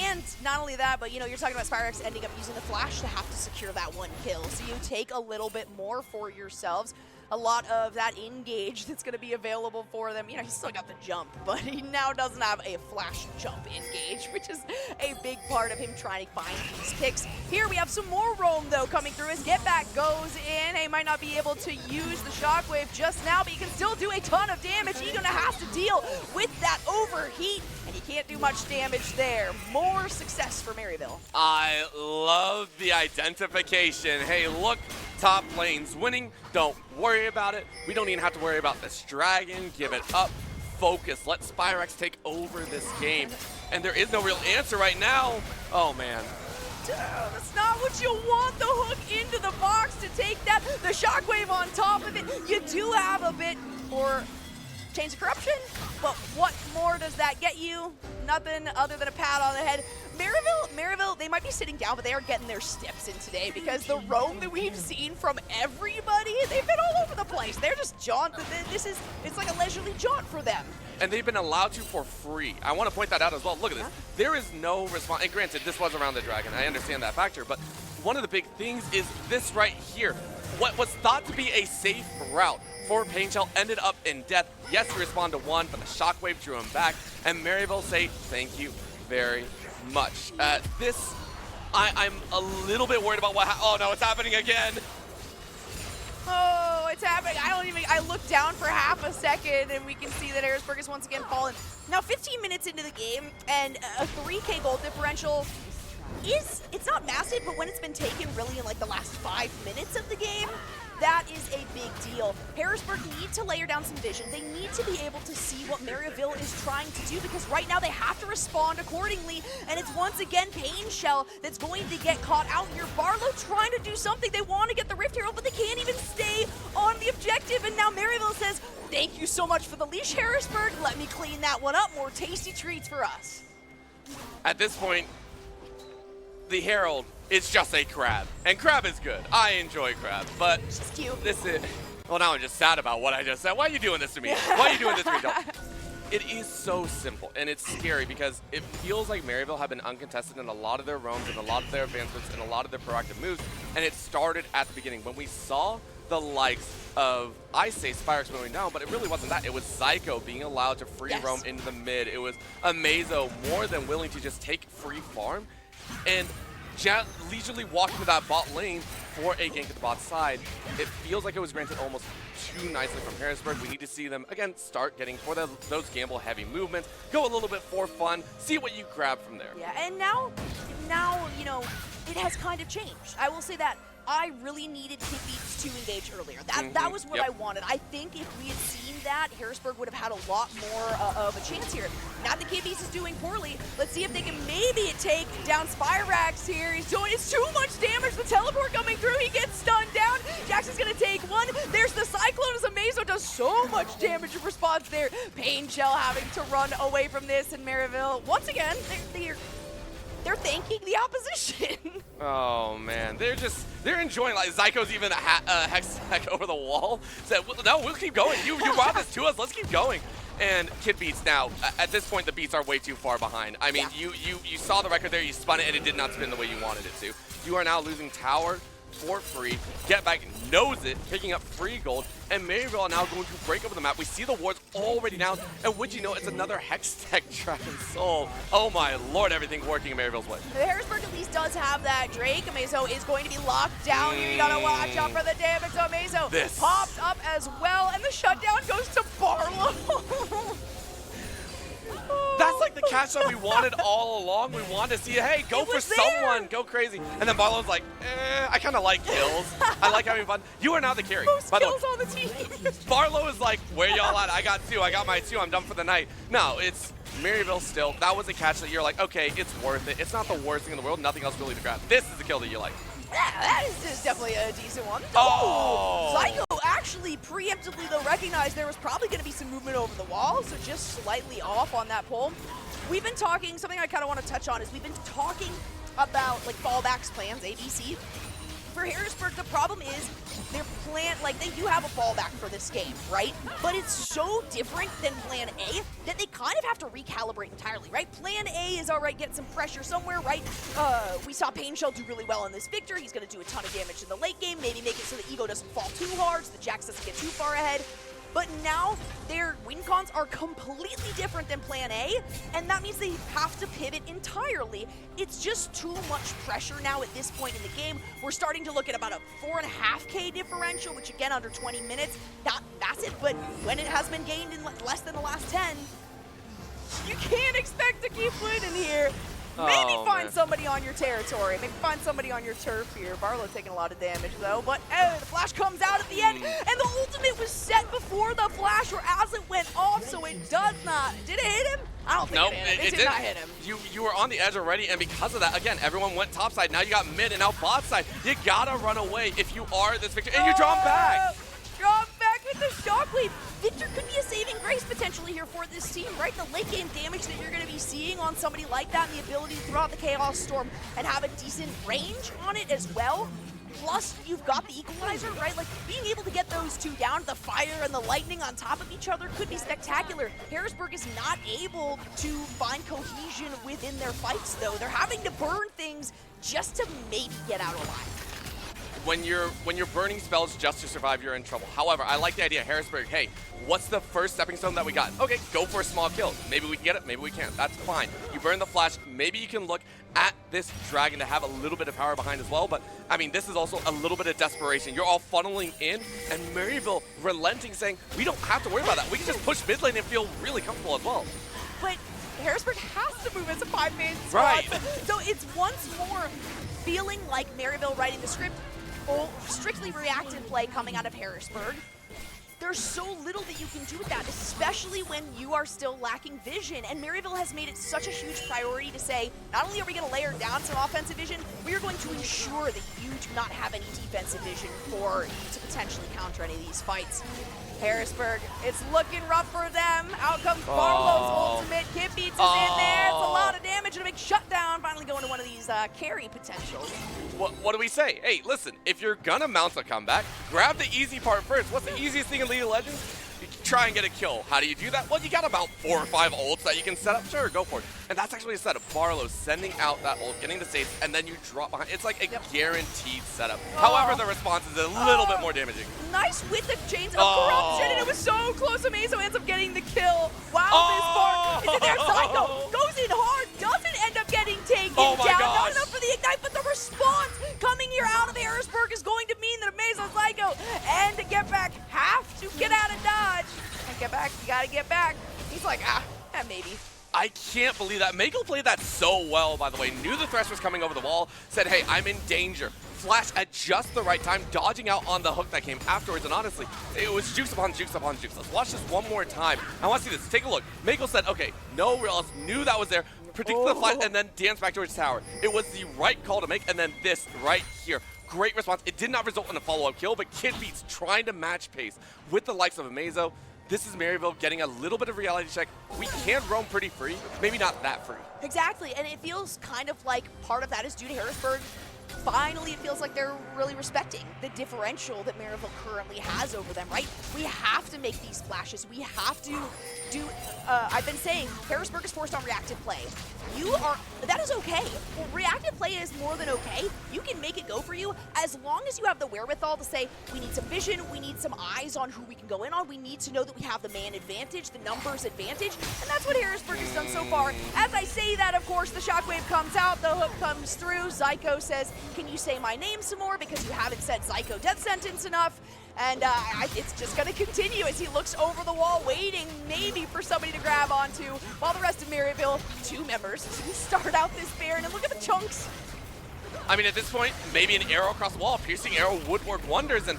And not only that, but you know, you're talking about Spyrex ending up using the flash to have to secure that 1 kill. So you take a little bit more for yourselves. A lot of that engage that's going to be available for them. You know, he's still got the jump, but he now doesn't have a flash jump engage, which is a big part of him trying to find these kicks. Here we have some more roam, though, coming through as Get Back goes in. He might not be able to use the shockwave just now, but he can still do a ton of damage. He's going to have to deal with that overheat, and he can't do much damage there. More success for Maryville. I love the identification. Hey, look, top lane's winning. Don't worry about it. We don't even have to worry about this Dragon. Give it up. Focus. Let Spyrex take over this game. And there is no real answer right now. Oh, man. That's not what you want. The hook into the box to take that. The shockwave on top of it. You do have a bit for Chains of Corruption, but what more does that get you? Nothing other than a pat on the head. Maryville, they might be sitting down, but they are getting their steps in today because the roam that we've seen from everybody, they've been all over the place. They're just jaunting. It's like a leisurely jaunt for them. And they've been allowed to for free. I want to point that out as well. Look at this. There is no response. And granted, this was around the Dragon. I understand that factor, but one of the big things is this right here. What was thought to be a safe route for Pain Shell ended up in death. Yes, he responded to 1, but the shockwave drew him back. And Maryville say, thank you very much. I'm a little bit worried about oh no, it's happening again. Oh, it's happening. I looked down for half a second and we can see that Harrisburg is once again fallen. Now 15 minutes into the game and a 3K goal differential it's not massive, but when it's been taken really in like the last 5 minutes of the game, that is a big deal. Harrisburg need to layer down some vision. They need to be able to see what Maryville is trying to do because right now they have to respond accordingly, and it's once again Pain Shell that's going to get caught out here. Barlow trying to do something. They want to get the Rift Hero, but they can't even stay on the objective, and now Maryville says, thank you so much for the leash, Harrisburg. Let me clean that one up. More tasty treats for us. At this point, the Herald is just a crab, and crab is good. I enjoy crab, but she's cute. This is, well, now I'm just sad about what I just said. Why are you doing this to me? Why are you doing this to me, Joe? It is so simple, and it's scary because it feels like Maryville have been uncontested in a lot of their roams and a lot of their advancements and a lot of their proactive moves, and it started at the beginning. When we saw the likes of, I say, Spyrex moving down, but it really wasn't that. It was Zyko being allowed to free roam into the mid. It was Amazo more than willing to just take free farm and leisurely walk into that bot lane for a gank at the bot side. It feels like it was granted almost too nicely from Harrisburg. We need to see them, again, start getting for those gamble-heavy movements, go a little bit for fun, see what you grab from there. Yeah, and now, you know, it has kind of changed. I will say that. I really needed Kid Beats to engage earlier. That was what I wanted. I think if we had seen that, Harrisburg would have had a lot more of a chance here. Now that Kid Beats is doing poorly, let's see if they can maybe take down Spyrex here. It's too much damage. The teleport coming through. He gets stunned down. Jackson's going to take one. There's the Cyclone as Amazo does so much damage in response there. Pain Shell having to run away from this, and Maryville, once again, they're thanking the opposition. Oh man, they're enjoying. Like Zyko's even a hex tech over the wall. Said, no, we'll keep going. You brought this to us. Let's keep going. And Kid Beats now. At this point, the Beats are way too far behind. I mean, you saw the record there. You spun it, and it did not spin the way you wanted it to. You are now losing tower for free. Get back knows it, picking up free gold, and Maryville are now going to break over the map. We see the wards already down, and would you know, it's another Hextech Dragon Soul. Oh my lord, everything working in Maryville's way. Harrisburg at least does have that Drake. Amazo is going to be locked down here. You gotta watch out for the damage. Amazo pops up as well, and the shutdown goes to Barlow. That's like the catch that we wanted all along. We wanted to see, hey, go for someone, go crazy. And then Barlow's like, I kind of like kills. I like having fun. You are now the carry. Most kills on the team. Barlow is like, where y'all at? I got two. I got my two. I'm done for the night. No, it's Maryville still. That was a catch that you're like, okay, it's worth it. It's not the worst thing in the world. Nothing else really to grab. This is the kill that you like. Yeah, that is definitely a decent one. Oh! Zyko actually preemptively, though, recognized there was probably going to be some movement over the wall, so just slightly off on that pole. We've been talking, something I kind of want to touch on is we've been talking about, like, fallbacks plans, ABC. For Harrisburg, the problem is their plan, like, they do have a fallback for this game, right? But it's so different than plan A that they kind of have to recalibrate entirely, right? Plan A is, all right, get some pressure somewhere, right? We saw Pain Shell do really well in this victor. He's going to do a ton of damage in the late game, maybe make it so the ego doesn't fall too hard, so the Jax doesn't get too far ahead. But now their win cons are completely different than plan A, and that means they have to pivot entirely. It's just too much pressure now at this point in the game. We're starting to look at about a 4.5K differential, which again, under 20 minutes, not massive, but when it has been gained in less than the last 10, you can't expect to keep winning here. Maybe find somebody on your territory. Maybe find somebody on your turf here. Barlow taking a lot of damage, though. But the flash comes out at the end, and the ultimate was set before the flash, or as it went off, so it does not. Did it hit him? I don't think it did not hit him. You were on the edge already, and because of that, again, everyone went topside. Now you got mid and now bot side. You gotta run away if you are this Victor, and you're drawn back. Drawn back with the shockwave. Victor could be a saving grace potentially here for this team, right? The late game damage that you're going to be seeing on somebody like that, and the ability to throw out the Chaos Storm and have a decent range on it as well. Plus, you've got the equalizer, right? Like, being able to get those two down, the fire and the lightning on top of each other could be spectacular. Harrisburg is not able to find cohesion within their fights, though. They're having to burn things just to maybe get out alive. When you're burning spells just to survive, you're in trouble. However, I like the idea, Harrisburg, hey, what's the first stepping stone that we got? Okay, go for a small kill. Maybe we can get it, maybe we can't. That's fine. You burn the flash, maybe you can look at this dragon to have a little bit of power behind as well, but I mean, this is also a little bit of desperation. You're all funneling in, and Maryville relenting, saying, we don't have to worry about that. We can just push mid lane and feel really comfortable as well. But Harrisburg has to move as a 5-man squad. Right. So it's once more feeling like Maryville writing the script, strictly reactive play coming out of Harrisburg. There's so little that you can do with that, especially when you are still lacking vision. And Maryville has made it such a huge priority to say, not only are we going to layer down some offensive vision, we are going to ensure that you do not have any defensive vision for you to potentially counter any of these fights. Harrisburg, it's looking rough for them. Out comes Barlow's ultimate. Kid Beats is in there. It's a lot of damage and a big shutdown. Finally going to one of these carry potentials. What do we say? Hey, listen, if you're gonna mount a comeback, grab the easy part first. What's the easiest thing in League of Legends? try and get a kill. How do you do that? Well, you got about 4 or 5 ults that you can set up. Sure, go for it. And that's actually a setup. Barlow sending out that ult, getting the saves, and then you drop behind. It's like a guaranteed setup. However, the response is a little bit more damaging. Nice with the chains of corruption, and it was so close. Amazo ends up getting the kill. Wow, this bar is in there. Psycho goes in hard, doesn't end up getting taken down. Not enough for the ignite, but the response coming here out of Harrisburg is going to mean that Amazo, Psycho, and to get back have to get out of dodge. And get back, you gotta get back. He's like, maybe. I can't believe that. Mako played that so well, by the way. Knew the thresh was coming over the wall, said, hey, I'm in danger. Flash at just the right time, dodging out on the hook that came afterwards. And honestly, it was jukes upon jukes upon jukes. Let's watch this one more time. I want to see this. Take a look. Mako said, okay, no real else, knew that was there, predicted the flash, and then danced back towards tower. It was the right call to make, and then this right here. Great response. It did not result in a follow-up kill, but Kid Beats trying to match pace with the likes of Amazo. This is Maryville getting a little bit of reality check. We can roam pretty free, maybe not that free. Exactly, and it feels kind of like part of that is due to Harrisburg. Finally, it feels like they're really respecting the differential that Maryville currently has over them, right? We have to make these splashes. We have to do, I've been saying, Harrisburg is forced on reactive play. That is okay. Well, reactive play is more than okay. You can make it go for you as long as you have the wherewithal to say, we need some vision, we need some eyes on who we can go in on, we need to know that we have the man advantage, the numbers advantage, and that's what Harrisburg has done so far. As I say that, of course, the shockwave comes out, the hook comes through, Zyko says, can you say my name some more because you haven't said Zyko death sentence enough? And it's just going to continue as he looks over the wall, waiting maybe for somebody to grab onto, while the rest of Maryville, 2 members, start out this Baron. And look at the chunks. I mean, at this point, maybe an arrow across the wall, piercing arrow would work wonders. And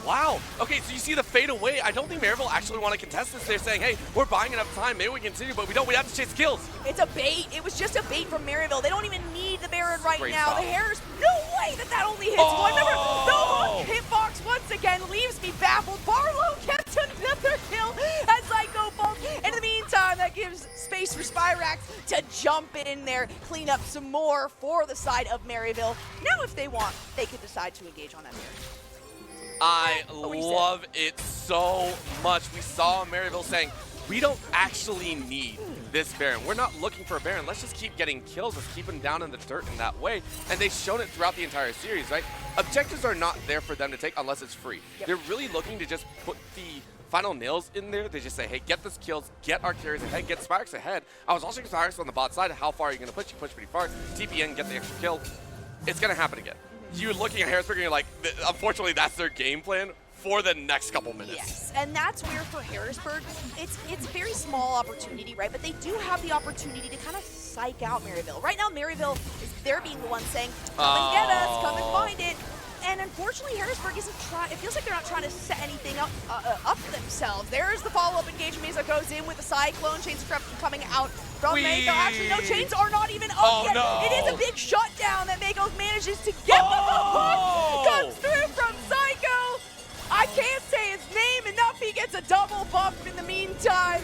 wow. Okay, so you see the fade away. I don't think Maryville actually want to contest this. They're saying, hey, we're buying enough time. Maybe we can continue, but we don't. We have to chase kills. It's a bait. It was just a bait from Maryville. They don't even need the Baron right Great now. stop. The Harris, no way that only hits one. Remember, the hook hitbox once again leaves me baffled. Barlow gets another kill as Zyko falls. In the meantime, that gives space for Spyrax to jump in there, clean up some more for the side of Maryville. Now, if they want, they could decide to engage on that Baron. I love it so much. We saw Maryville saying, we don't actually need this Baron. We're not looking for a Baron. Let's just keep getting kills. Let's keep them down in the dirt in that way. And they've shown it throughout the entire series, right? Objectives are not there for them to take unless it's free. They're really looking to just put the final nails in there. They just say, hey, get this kills, get our carries ahead, get Spyrax ahead. I was also Spyrax on the bot side. How far are you going to push? You push pretty far. TPN, get the extra kill. It's going to happen again. You're looking at Harrisburg and you're like, unfortunately, that's their game plan for the next couple minutes. Yes, and that's where for Harrisburg, it's a very small opportunity, right? But they do have the opportunity to kind of psych out Maryville. Right now, Maryville they're being the one saying, come and get us, come and find it. And unfortunately, Harrisburg isn't trying. It feels like they're not trying to set anything up for themselves. There's the follow-up engagement. Mesa goes in with the Cyclone. Chains of Corruption coming out from Mako. Actually, no, chains are not even up yet. No. It is a big shutdown that Mako manages to get. Comes through from Psycho. I can't say his name enough. He gets a double bump in the meantime.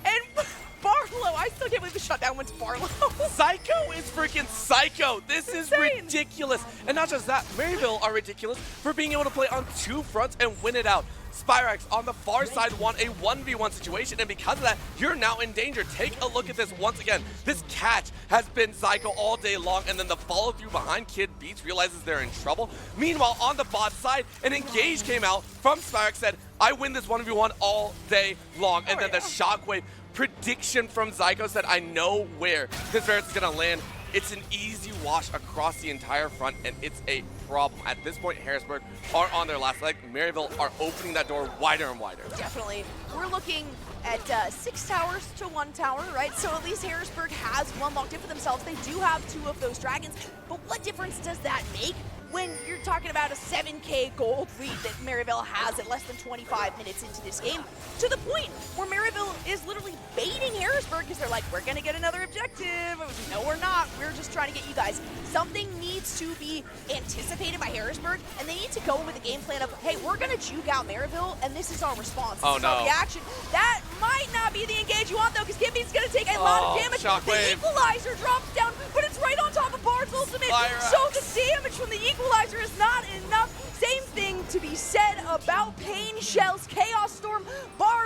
And Barlow, I still can't believe the shutdown went to Barlow. Psycho is freaking psycho. This is ridiculous. And not just that, Maryville are ridiculous for being able to play on 2 fronts and win it out. Spyrax on the far side won a 1v1 situation, and because of that, you're now in danger. Take a look at this once again. This catch has been Zyko all day long, and then the follow-through behind Kid Beats realizes they're in trouble. Meanwhile, on the bot side, an engage came out from Spyrax, said, I win this 1v1 all day long, and then the shockwave prediction from Zyko said, I know where this Varus is going to land. It's an easy wash across the entire front, and it's a problem. At this point, Harrisburg are on their last leg. Maryville are opening that door wider and wider. Definitely. We're looking at 6 towers to 1 tower, right? So at least Harrisburg has one locked in for themselves. They do have 2 of those dragons, but what difference does that make when you're talking about a 7K gold lead that Maryville has at less than 25 minutes into this game, to the point where Maryville is literally baiting Harrisburg because they're like, we're going to get another objective. No, we're not. We're just trying to get you guys. Something needs to be anticipated by Harrisburg, and they need to go in with a game plan of, hey, we're going to juke out Maryville, and this is our response. This is our reaction. That might not be the engage you want, though, because Kid Beats is going to take a lot of damage. Shockwave. The equalizer drops down, but it's right on top of Bard's ultimate. So the damage from the equalizer is not enough. Same thing to be said about Pain Shells, Chaos Storm, Bard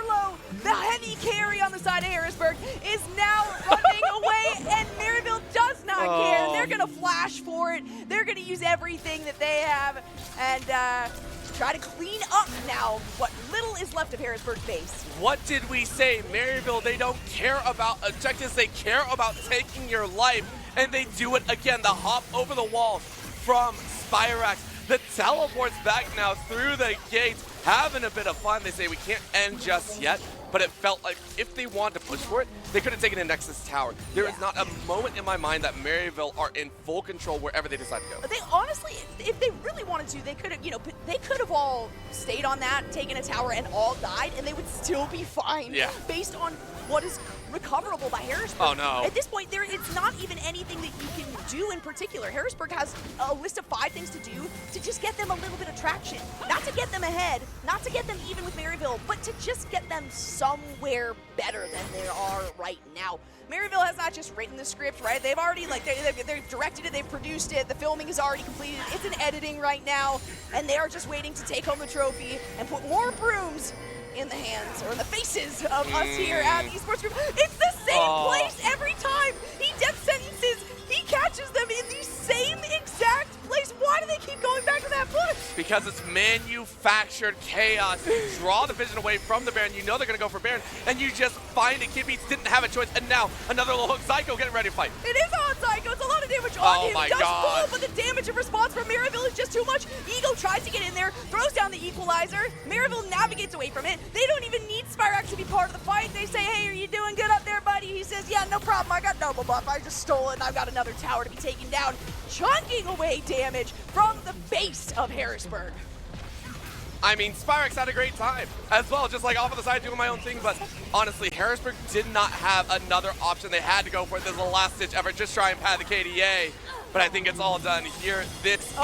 use everything that they have and try to clean up now what little is left of Harrisburg's base. What did we say? Maryville, they don't care about objectives, they care about taking your life, and they do it again. The hop over the wall from Spirax. The teleports back now through the gates, having a bit of fun. They say we can't end just yet, but it felt like if they wanted to push for it, they could have taken a Nexus Tower. There is not a moment in my mind that Maryville are in full control wherever they decide to go. They honestly, if they really wanted to, they could have, they could have all stayed on that, taken a tower, and all died, and they would still be fine. Yeah. Based on what is recoverable by Harrisburg. Oh no. At this point, it's not even anything that you can do in particular. Harrisburg has a list of 5 things to do to just get them a little bit of traction. Not to get them ahead, not to get them even with Maryville, but to just get them somewhere better than they are right now. Maryville has not just written the script, right? They've already, they've directed it, they've produced it, the filming is already completed, it's in editing right now, and they are just waiting to take home the trophy and put more brooms in the hands or in the faces of us here at the esports group. It's the same place every time. He death sentences, he catches them in the same exact place. Why do they keep going back to that push? Because it's manufactured chaos. You draw the vision away from the Baron. You know they're going to go for Baron, and you just find it. Kid Beats didn't have a choice, and now another little hook. Psycho getting ready to fight. It is on Psycho. It's a lot of damage on him. My Does God. pull, but the damage and response from Maryville is just too much. Ego tries to get in there, throws down the equalizer. Maryville navigates away from it. They don't even need Spirax to be part of the fight. They say, hey, are you doing good up there, buddy? He says, yeah, no problem. I got double buff. I just stole it, and I've got another tower to be taken down. Chunking away damage from the base of Harrisburg. I mean, Spirax had a great time as well, just like off on the side doing my own thing, but honestly, Harrisburg did not have another option. They had to go for it. This is a last-ditch effort, just try and pad the KDA, but I think it's all done here. This is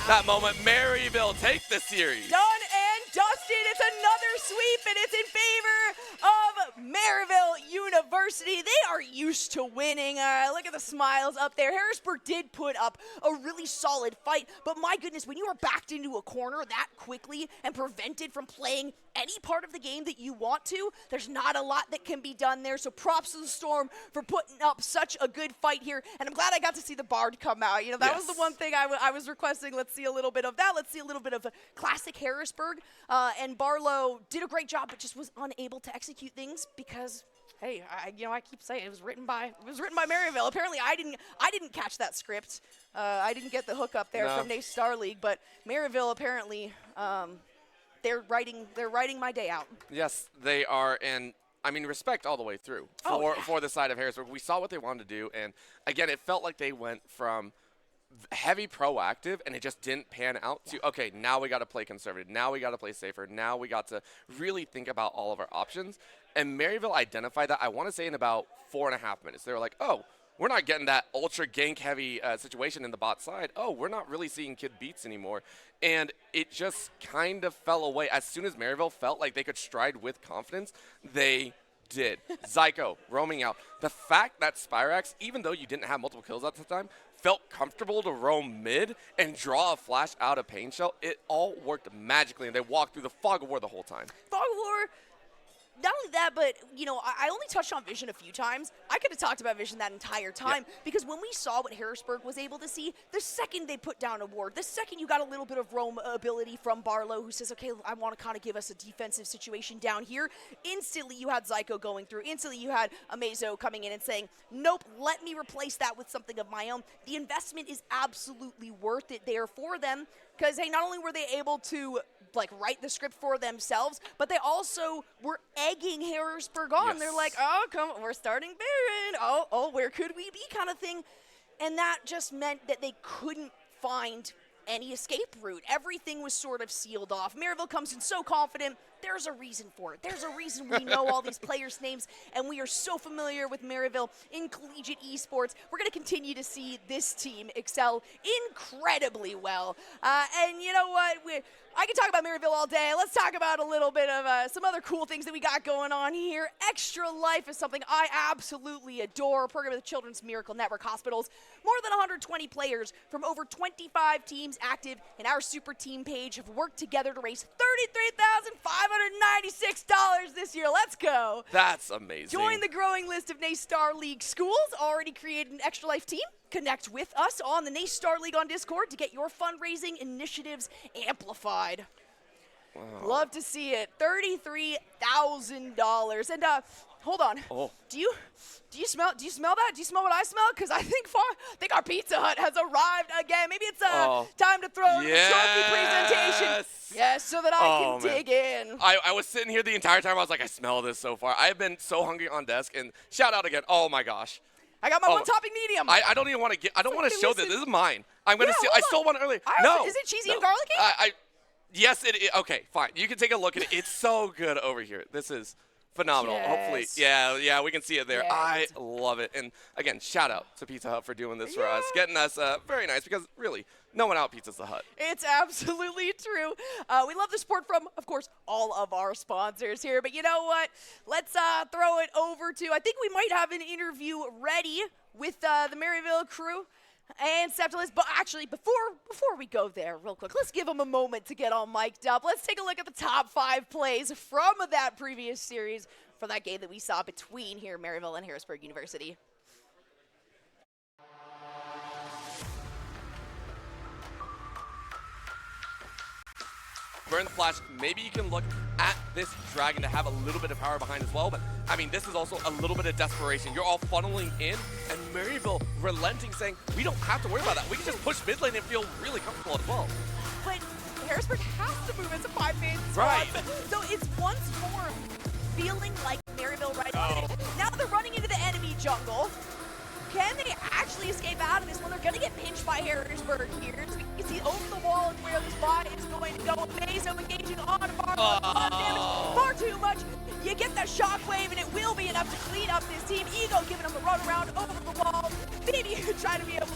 that moment. Maryville take the series. Done and dusted. It's another sweep, and it's in favor of Maryville University. They are used to winning. Look at the smiles up there. Harrisburg did put up a really solid fight, but my goodness, when you are backed into a corner that quickly and prevented from playing any part of the game that you want to, there's not a lot that can be done there. So props to the Storm for putting up such a good fight here. And I'm glad I got to see the Bard come out. You know, that was the one thing I was requesting. Let's see a little bit of that. Let's see a little bit of a classic Harrisburg. And Barlow did a great job, but just was unable to execute things because, hey, I keep saying it was written by Maryville. Apparently, I didn't catch that script. I didn't get the hook up there from NACE Starleague, but Maryville apparently. They're writing my day out. Yes, they are, and I mean, respect all the way through for the side of Harrisburg. We saw what they wanted to do, and again, it felt like they went from heavy proactive, and it just didn't pan out to, okay, now we got to play conservative. Now we got to play safer. Now we got to really think about all of our options. And Maryville identified that, I want to say, in about 4.5 minutes. They were like, oh, we're not getting that ultra gank heavy situation in the bot side. Oh, we're not really seeing Kid Beats anymore. And it just kind of fell away. As soon as Maryville felt like they could stride with confidence, they did. Zyko roaming out. The fact that Spirax, even though you didn't have multiple kills at the time, felt comfortable to roam mid and draw a flash out of Pain Shell, it all worked magically, and they walked through the Fog of War the whole time. Fog of War. Not only that, but, you know, I only touched on Vision a few times. I could have talked about Vision that entire time because when we saw what Harrisburg was able to see, the second they put down a ward, the second you got a little bit of roam ability from Barlow who says, okay, I want to kind of give us a defensive situation down here, instantly you had Zyko going through. Instantly you had Amazo coming in and saying, nope, let me replace that with something of my own. The investment is absolutely worth it there for them because, hey, not only were they able to write the script for themselves, but they also were egging Harrisburg on. Yes. They're like, oh, come on, we're starting Baron. Oh, where could we be kind of thing. And that just meant that they couldn't find any escape route. Everything was sort of sealed off. Maryville comes in so confident. There's a reason for it. There's a reason we know all these players' names, and we are so familiar with Maryville in collegiate esports. We're going to continue to see this team excel incredibly well. And you know what? I can talk about Maryville all day. Let's talk about a little bit of some other cool things that we got going on here. Extra Life is something I absolutely adore. A program of the Children's Miracle Network Hospitals. More than 120 players from over 25 teams active in our super team page have worked together to raise $33,596 this year. Let's go. That's amazing. Join the growing list of NACE Starleague schools. Already created an Extra Life team. Connect with us on the NACE Starleague on Discord to get your fundraising initiatives amplified. Wow. Love to see it. $33,000. And hold on. Oh. Do you smell that? Do you smell what I smell? Because I think our Pizza Hut has arrived again. Maybe it's time to throw in the trophy presentation. Yes, so that I can dig in. I was sitting here the entire time. I was like, I smell this so far. I've been so hungry on desk. And shout out again. Oh my gosh. I got my one-topping medium. I don't even want to get. I don't want to show this. This is mine. I'm gonna see. I stole one earlier. Is it cheesy and garlicky? Yes, it is. Okay, fine. You can take a look at it. It's so good over here. This is phenomenal. Yes. Hopefully, yeah, we can see it there. Yes. I love it. And again, shout out to Pizza Hut for doing this for us, getting us very nice because really, no one out pizzas the Hut. It's absolutely true. We love the support from, of course, all of our sponsors here. But you know what? Let's throw it over to, I think we might have an interview ready with the Maryville crew and Septimus. But actually, before we go there real quick, let's give them a moment to get all mic'd up. Let's take a look at the top 5 plays from that previous series from that game that we saw between here Maryville and Harrisburg University. Burn the Flash, maybe you can look at this Dragon to have a little bit of power behind as well, but I mean, this is also a little bit of desperation. You're all funneling in, and Maryville relenting, saying, we don't have to worry about that. We can just push mid lane and feel really comfortable as well. But Harrisburg has to move as a 5-man squad. Right. So it's once more feeling like Maryville right on it. Now they're running into the enemy jungle. Can they actually escape out of this one? They're going to get pinched by Harrisburg here. So we can see over the wall is where this bot is going to go. Mazo engaging on Far. A lot of damage. Far too much. You get that shockwave, and it will be enough to clean up this team. Ego giving them the run around over the wall. Maybe try to be able to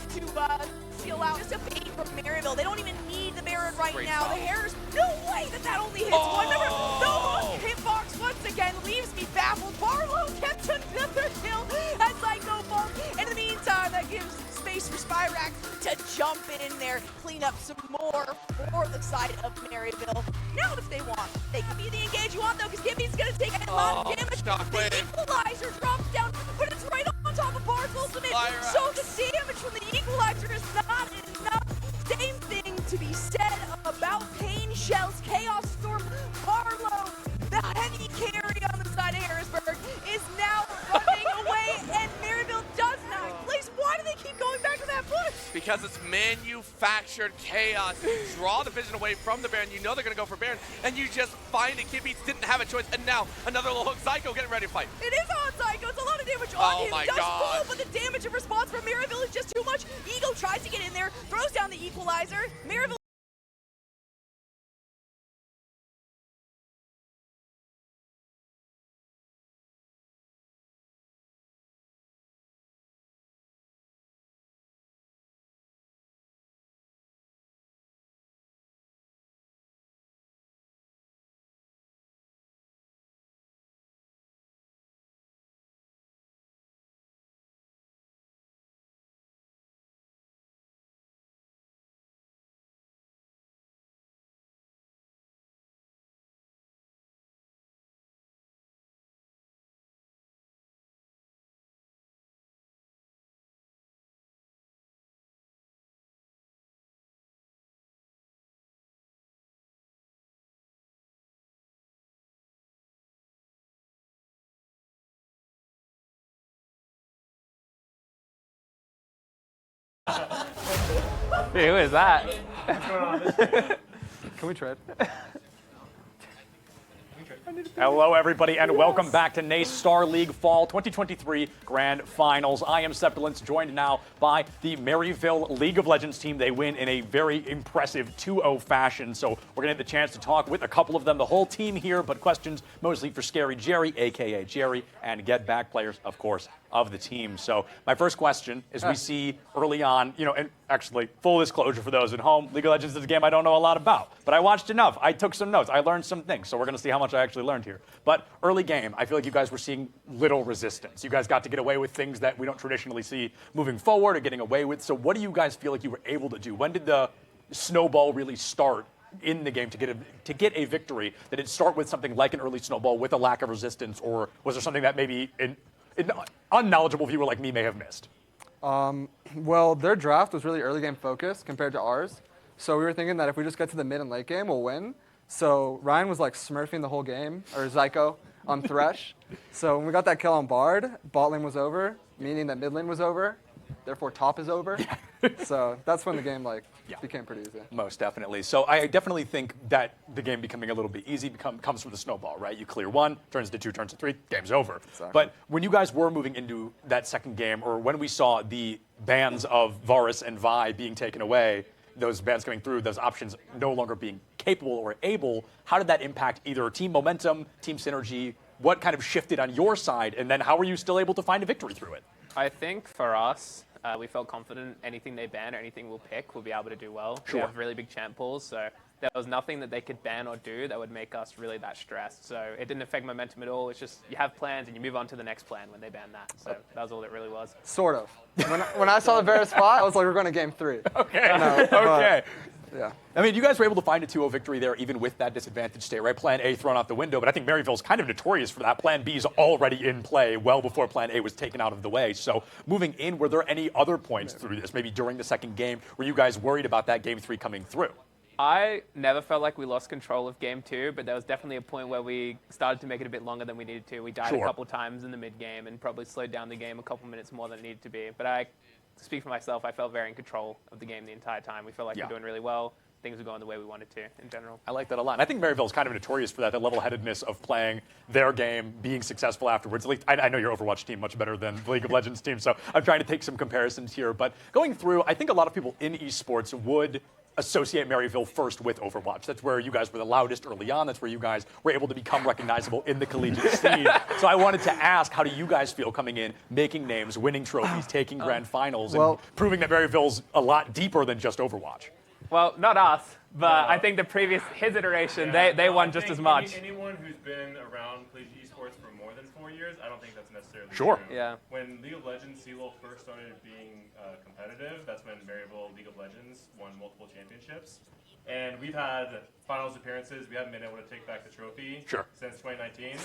seal out. Just a bait from Maryville. They don't even need the Baron right now. The Harris, no way that only hits one. Remember, no hitbox once again leaves me baffled. Barlow gets another kill as Psycho Funk. In the meantime, that gives space for Spyrack to jump in there, clean up some more for the side of Maryville. Now if they want, they can be the engage you want though, because Gibby's going to take a lot of damage. Shockwave. The equalizer drops down, but it's right on top of Bar's ultimate. So the damage from the equalizer is not enough. Same thing to be said about Pain Shells, Chaos Storm, Barlow. The heavy carry on the side of Harrisburg is now running away, and Maryville does not place. Why do they keep going back to that push? Because it's manufactured chaos. You draw the vision away from the Baron. You know they're going to go for Baron, and you just find it. Kid Beats didn't have a choice, and now another little hook. Psycho getting ready to fight. It is on Psycho. It's a lot of damage on him. Oh my Does God. fall, but the damage and response from Maryville is just too much. Ego tries to get in there, throws down the equalizer. Maryville. Hey, who is that? Can we trade? Hello, everybody, and welcome back to NACE Starleague Fall 2023 Grand Finals. I am Septilence, joined now by the Maryville League of Legends team. They win in a very impressive 2-0 fashion, so we're going to get the chance to talk with a couple of them, the whole team here, but questions mostly for Scary Jerry, a.k.a. Jerry, and Get Back players, of course, of the team. So my first question is we see early on, and actually full disclosure for those at home, League of Legends is a game I don't know a lot about, but I watched enough. I took some notes. I learned some things. So we're going to see how much I actually learned here. But early game, I feel like you guys were seeing little resistance. You guys got to get away with things that we don't traditionally see moving forward or getting away with. So what do you guys feel like you were able to do? When did the snowball really start in the game to get a victory? Did it start with something like an early snowball with a lack of resistance, or was there something that maybe an unknowledgeable viewer like me may have missed? Well, their draft was really early game focused compared to ours. So we were thinking that if we just get to the mid and late game, we'll win. So Ryan was like smurfing the whole game, or Zyko on Thresh. So when we got that kill on Bard, bot lane was over, meaning that mid lane was over. Therefore, top is over. So that's when the game became pretty easy. Most definitely. So I definitely think that the game becoming a little bit easy comes from the snowball, right? You clear one, turns to two, turns to three, game's over. Exactly. But when you guys were moving into that second game, or when we saw the bans of Varus and Vi being taken away, those bans coming through, those options no longer being capable or able, how did that impact either team momentum, team synergy? What kind of shifted on your side? And then how were you still able to find a victory through it? I think for us, we felt confident anything they ban or anything we'll pick, we'll be able to do well. Sure. We have really big champ pools, so there was nothing that they could ban or do that would make us really that stressed. So it didn't affect momentum at all. It's just you have plans and you move on to the next plan when they ban that. So that was all it really was. Sort of. When I saw the Varus spot, I was like, we're going to game 3. Okay. No, okay. Yeah. I mean, you guys were able to find a 2-0 victory there, even with that disadvantage state, right? Plan A thrown out the window, but I think Maryville's kind of notorious for that. Plan B is already in play well before Plan A was taken out of the way. So moving in, were there any other points through this, maybe during the second game, were you guys worried about that game 3 coming through? I never felt like we lost control of game 2, but there was definitely a point where we started to make it a bit longer than we needed to. We died a couple times in the mid game and probably slowed down the game a couple minutes more than it needed to be. But to speak for myself, I felt very in control of the game the entire time. We felt like we're doing really well. Things were going the way we wanted to in general. I like that a lot. And I think Maryville's kind of notorious for that, the level-headedness of playing their game, being successful afterwards. At least I know your Overwatch team much better than the League of Legends team, so I'm trying to take some comparisons here. But going through, I think a lot of people in esports would associate Maryville first with Overwatch. That's where you guys were the loudest early on. That's where you guys were able to become recognizable in the collegiate scene. So I wanted to ask, how do you guys feel coming in, making names, winning trophies, taking grand finals, and proving that Maryville's a lot deeper than just Overwatch? Well, not us, but I think his iteration, they won just as much. Anyone who's been around collegiate esports for more than 4 years, I don't think that's necessarily true. Yeah. When League of Legends CELO first started being competitive, that's when Maryville League of Legends won multiple championships. And we've had finals appearances. We haven't been able to take back the trophy since 2019.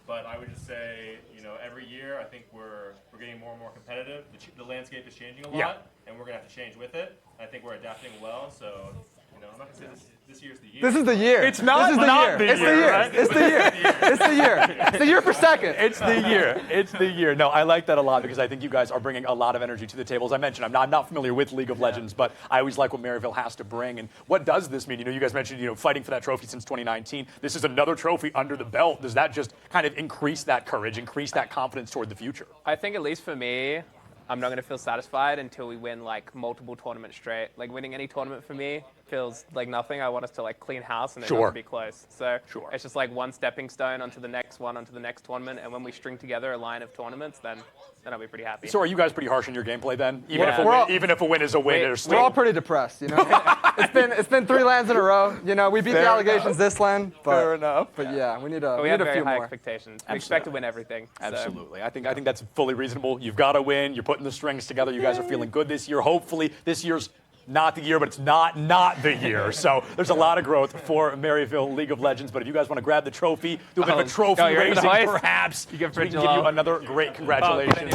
But I would just say, every year I think we're getting more and more competitive. The landscape is changing a lot, and we're going to have to change with it. I think we're adapting well, so I'm not going to say this year's the year. This is the year. It's not this is not the the year. year, right? It's the year. It's the year. It's the year for second. It's the year. It's the year. No, I like that a lot because I think you guys are bringing a lot of energy to the table. As I mentioned, I'm not familiar with League of Legends, but I always like what Maryville has to bring. And what does this mean? You guys mentioned, fighting for that trophy since 2019. This is another trophy under the belt. Does that just kind of increase that courage, increase that confidence toward the future? I think at least for me, I'm not going to feel satisfied until we win multiple tournaments straight. Winning any tournament for me feels like nothing. I want us to clean house and then not to be close. So it's just one stepping stone onto the next one, onto the next tournament. And when we string together a line of tournaments, then I'll be pretty happy. So are you guys pretty harsh in your gameplay then? Even if a win is a win, we're all pretty depressed. It's been 3 lands in a row. We beat the allegations this land. But, Fair enough. But yeah, we need a we have a very few high more expectations. We expect to win everything. Absolutely. So. I think that's fully reasonable. You've got to win. You're putting the strings together. You guys are feeling good this year. Hopefully this year's not the year, but it's not the year. So there's a lot of growth for Maryville League of Legends. But if you guys want to grab the trophy, do a bit of a trophy raising, perhaps, so we can give you another great congratulations.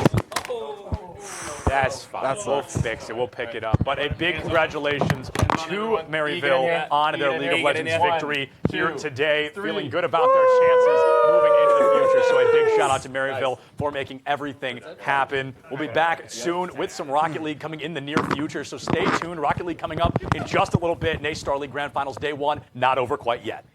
That's fine. We'll fix it. We'll pick it up. But a big congratulations to Maryville on their League of Legends victory here today. Feeling good about their chances moving into the future. So a big shout out to Maryville for making everything happen. We'll be back soon with some Rocket League coming in the near future. So stay tuned. Rocket League coming up in just a little bit. NACE Starleague Grand Finals Day 1 not over quite yet.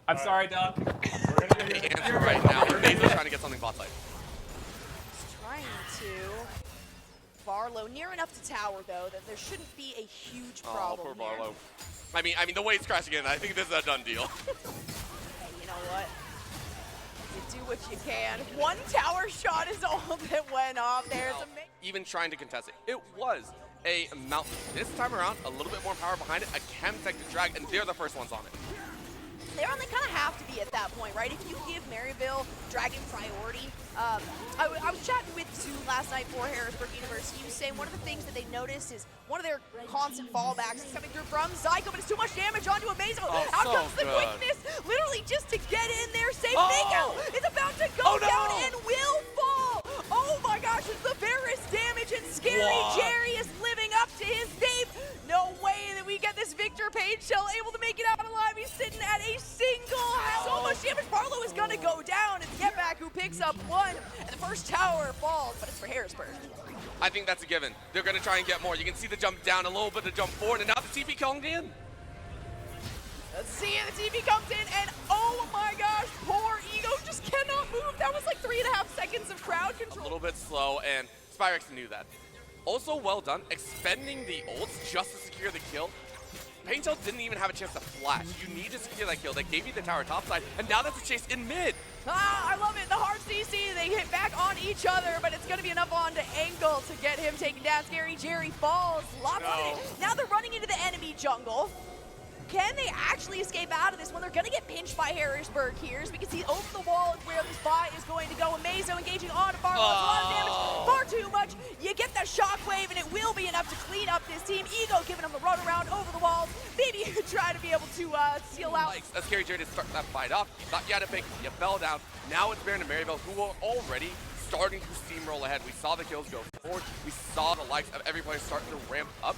I'm sorry, Doug. We're going to get the answer right now. Mazo's trying to get something bot side. He's trying to. Barlow near enough to tower, though, that there shouldn't be a huge problem poor here. Barlow. I mean, the wave's crashing in. I think this is a done deal. Hey, you know what? do what you can. One tower shot is all that went off there. It's amazing. Even trying to contest it. It was a mountain. This time around, a little bit more power behind it. A Chemtech to drag, and they're the first ones on it. They kind of have to be at that point, right? If you give Maryville Dragon priority, I was chatting with Sue last night for Harrisburg University. He was saying one of the things that they noticed is one of their constant fallbacks is coming through from Zyko, but it's too much damage onto Amazo. Out so comes the good. quickness, literally just to get in there. Save Mako is about to go down and will fall. Oh my gosh, it's the Varus damage, and Scary Jerry is living up to his name. No way that we get this Victor Page Shell able to make it out alive. He's sitting at a single. So much damage. Barlow is going to go down. It's Getback who picks up one, and the first tower falls, but it's for Harrisburg. I think that's a given. They're going to try and get more. You can see the jump down, a little bit of jump forward, and now the TP coming in. Let's see it. The TP comes in, and oh my gosh, poor Ego just cannot move. That was like 3.5 seconds of crowd control. A little bit slow, and Spyrex knew that. Also well done, expending the ults just to secure the kill. Paintel didn't even have a chance to flash. You need to secure that kill. That gave you the tower topside, and now that's a chase in mid. I love it. The hard CC, they hit back on each other, but it's going to be enough on to Angle to get him taken down. Scary Jerry falls. Lots of it. Now they're running into the enemy jungle. Can they actually escape out of this one? They're going to get pinched by Harrisburg here. As we can see, over the wall is where this buy is going to go. Amazo engaging on Barlow. It's a lot of damage. Far too much. You get the shockwave, and it will be enough to clean up this team. Ego giving them the run around over the walls. Maybe you could try to be able to seal out. A Scary Jerry to start that fight off. You thought you had a pick, you fell down. Now it's Baron and Maryville, who are already starting to steamroll ahead. We saw the kills go forward. We saw the likes of every player starting to ramp up.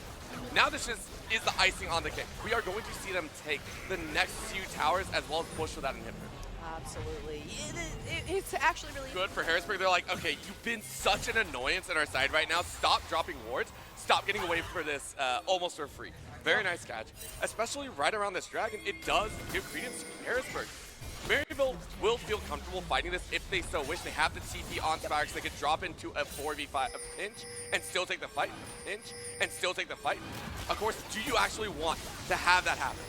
Now this is the icing on the cake. We are going to see them take the next few towers as well as push for that inhibitor. Absolutely. It's actually really good for Harrisburg. They're like, okay, you've been such an annoyance in our side right now. Stop dropping wards. Stop getting away for this almost for free. Very nice catch, especially right around this dragon. It does give credence to Harrisburg. Maryville will feel comfortable fighting this if they so wish. They have the TP on Spyrex. They could drop into a 4v5, a pinch, and still take the fight. Pinch, and still take the fight. Of course, do you actually want to have that happen?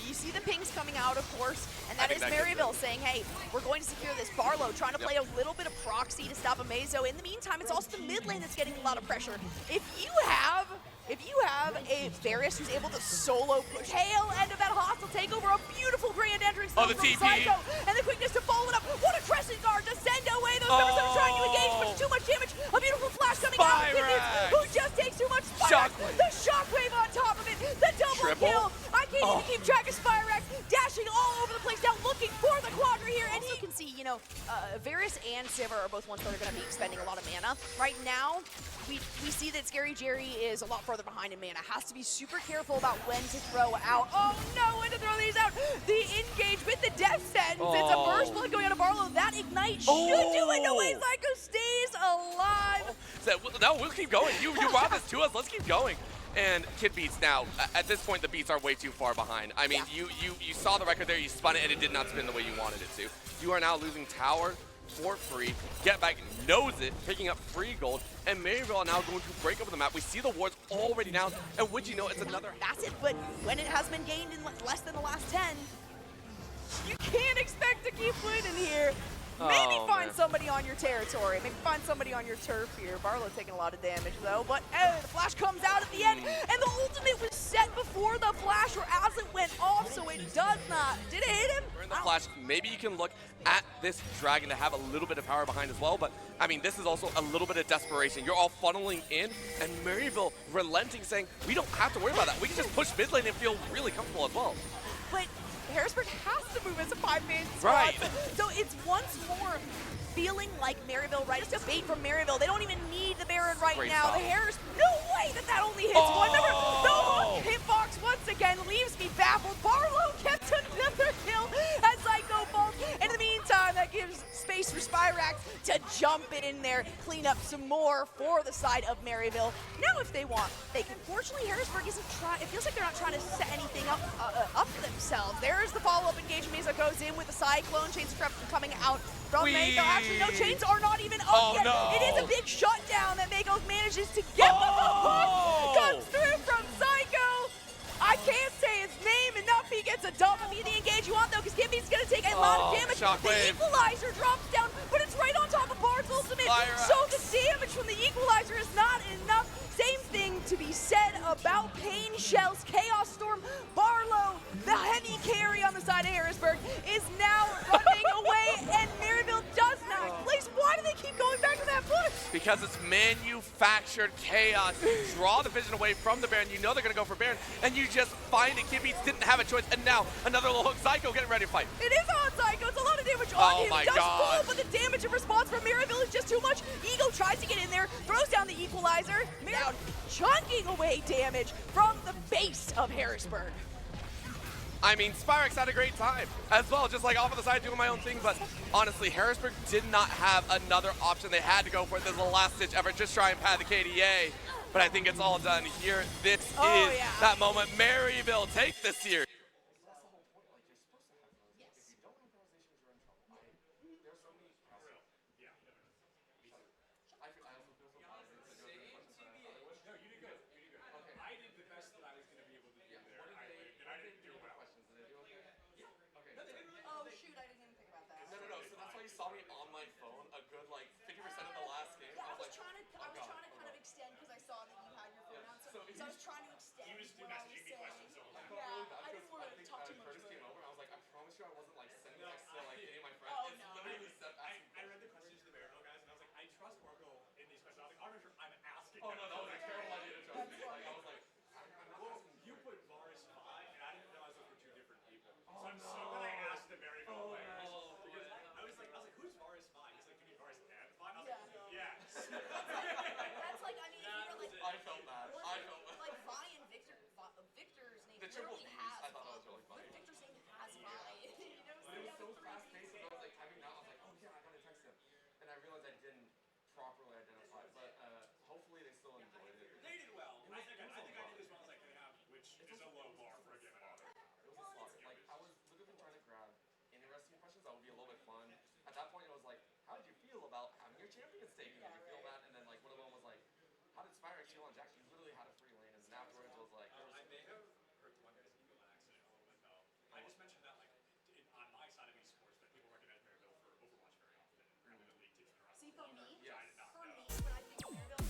You see the pings coming out, of course, and that is Maryville saying, hey, we're going to secure this. Barlow trying to play a little bit of proxy to stop Amazo. In the meantime, it's also the mid lane that's getting a lot of pressure. If you have a Varus who's able to solo push, tail end of that hostile takeover, a beautiful grand entrance from Psycho, and the quickness to follow it up. What a crescent guard to send away those members that are trying to engage, but too much damage. A beautiful flash coming out of Kidneys, who just takes too much. Spyrex, the shockwave on top of it, the double kill. I can't even keep track of Spyrex, dashing all over the place now, looking for the quadra here, and you can see, Varus and Sivir are both ones that are going to be expending a lot of mana. Right now, we see that Scary Jerry is a lot further behind in mana. Has to be super careful about when to throw out. Oh no, when to throw these out. The engage with the death sentence. It's a burst blood going out of Barlow. That ignite should do it. No way, Psycho stays alive. No, we'll keep going. You brought this to us. Let's keep going. And Kid Beats now, at this point, the beats are way too far behind. I mean, you saw the record there, you spun it, and it did not spin the way you wanted it to. You are now losing tower for free. Getback knows it, picking up free gold, and Maryville are now going to break over the map. We see the wards already down, and would you know, it's another. That's it, but when it has been gained in less than the last 10, you can't expect to keep winning here. Maybe find somebody on your territory. Maybe find somebody on your turf here. Barlow taking a lot of damage, though. But the flash comes out at the end, and the ultimate was set before the flash, or as it went off, so it does not. Did it hit him? In the flash, maybe you can look at this dragon to have a little bit of power behind as well, but I mean, this is also a little bit of desperation. You're all funneling in, and Maryville relenting, saying, we don't have to worry about that. We can just push mid lane and feel really comfortable as well. But Harrisburg has to move as a 5-man squad. Right. So it's once more feeling like Maryville, right? It's a bait from Maryville. They don't even need the Baron right now. The Harris, no way that only hits one. Remember, the hitbox once again leaves me baffled. Barlow gets another kill as Psycho falls. And in the meantime, that gives space for Spyrex to jump in there, clean up some more for the side of Maryville. Now, if they want, they can. Fortunately, Harrisburg isn't trying. It feels like they're not trying to set anything up for themselves. There's the follow-up engagement. Mesa goes in with the Cyclone. Chains of Corruption coming out from Mako. Actually, no, chains are not even up yet. No. It is a big shutdown that Mako manages to get, but the hook comes through from Psycho. I can't say his name enough. He gets a double. Be the engage you want, though, because Gibby's going to take a lot of damage. Shockwave. The equalizer drops down, but it's right on top of Bard's ultimate. Fire So up. the damage from the equalizer is not enough. Same thing to be said about Pain Shells. Chaos Storm, Barlow, the heavy carry on the side of Harrisburg, is now running away, and Maryville does not place. Why do they keep going back to that push? Because it's manufactured chaos. You draw the vision away from the Baron. You know they're going to go for Baron, and you just find it. Kidbeats didn't have a choice, and now another little hook. Psycho getting ready to fight. It is on Psycho. It's a lot of damage on him. my Does God. fall, but the damage in response from Maryville is just too much. Ego tries to get in there, throws down the equalizer. Now chunking away damage from the base of Harrisburg. I mean, Spyrex had a great time as well, just like off on the side doing my own thing, but honestly, Harrisburg did not have another option. They had to go for it. This is a last-ditch effort, just try and pad the KDA, but I think it's all done here. This is that moment. Maryville take the series. Oh shoot, I didn't even think about that. No, so that's why you saw me on my phone a good, like, 50% of the last game. Yeah, I was like, trying to kind of extend because I saw that you had your phone out, so I was trying to extend what I was saying. Yeah, I didn't want to talk too much. Curtis came over, and I was like, I promise you I wasn't, like, sending texts to, like, any of my friends. Oh, It's no. literally Seth asking. I read the questions to the Maryville guys, and I was like, I trust Oracle in these questions. I was like, I'm not sure I'm asking. Oh, no, that was a terrible idea to trust me. Like, I was like, I'm not Well, asking you put Varus 5, and I didn't realize those were two different people. Oh, So I'm so no. glad I asked the Maryville players. no. Because I was like, who's Varus 5? He's like, you mean Varus and 5? I was like, yes. That's like, I mean, if you were like, I felt bad. I felt bad. like Vi and Victor, Victor's name The triple literally V's, has I thought that was really funny. Victor's name has Vi. You know, But it was so fast-paced, and I was like typing out, I was like, oh yeah, I gotta text him. And I realized I didn't properly identify, but hopefully they still enjoyed it. They did well. It I was- think it was I a did lot. as well as I could have, which is a low bar for a given author. It was a slaughter. Like, I was literally trying to grab interesting questions that would be a little bit fun. At that point, it was like, how did you feel about having your champions taken? Did you feel that? And then, like, one of them was like, how did Spyrex feel on Jack? You literally had a free lane, and then afterwards it was like, I may have hurt one guy's ego on accident a little bit, though. I just mentioned that, like, on my side of esports, that people recognize Maryville for Overwatch very often, and granted the league teams in the rest See, of the for world, me, which I did not for know. me, when I think of Maryville,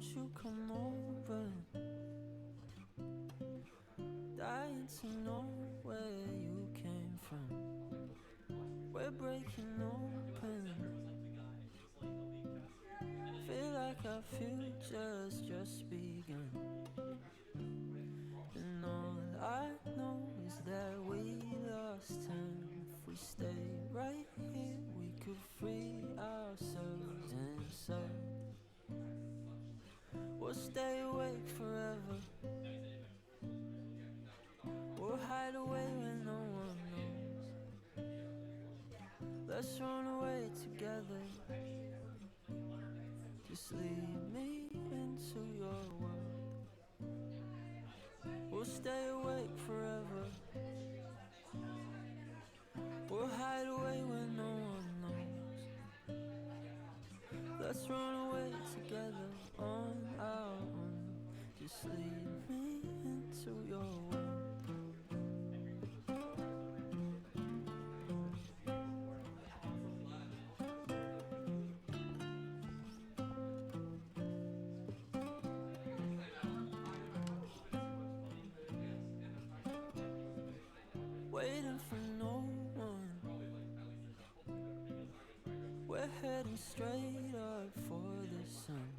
won't you come over? Dying to know where you came from. We're breaking open. Feel like our future's just begun. And all I know is that we lost time. If we stay right here, we could free ourselves inside. We'll stay awake forever. We'll hide away when no one knows. Let's run away together. Just lead me into your world. We'll stay awake forever. We'll hide away when no one knows. Let's run away together on our own. Just lead me into your world. Waiting for no one. We're heading straight up for the sun.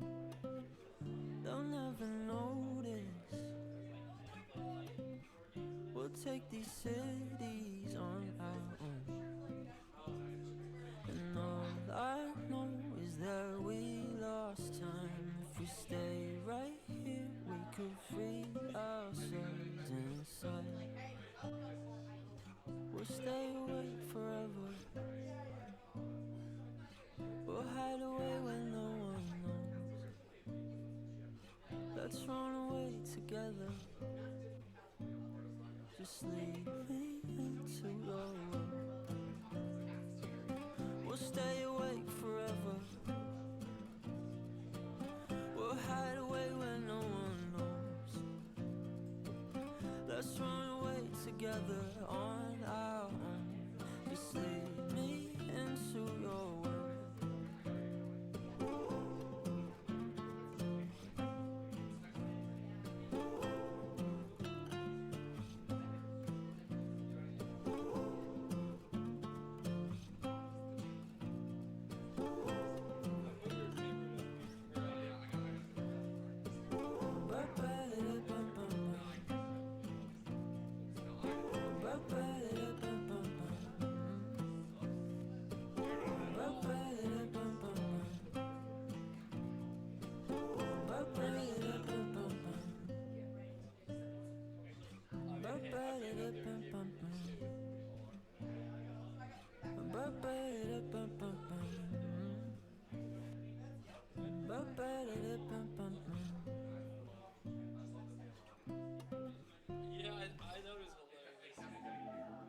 They'll never notice. We'll take these cities on our own. And all I know is that we lost time. If we stay right here, we could free ourselves inside. We'll stay awake forever. We'll hide away when no one knows. Let's run away together. Just lead me into your world. We'll stay awake forever. We'll hide away when no one knows. Let's run away together on our own. Just lead me into your world. Yeah, I thought it was hilarious.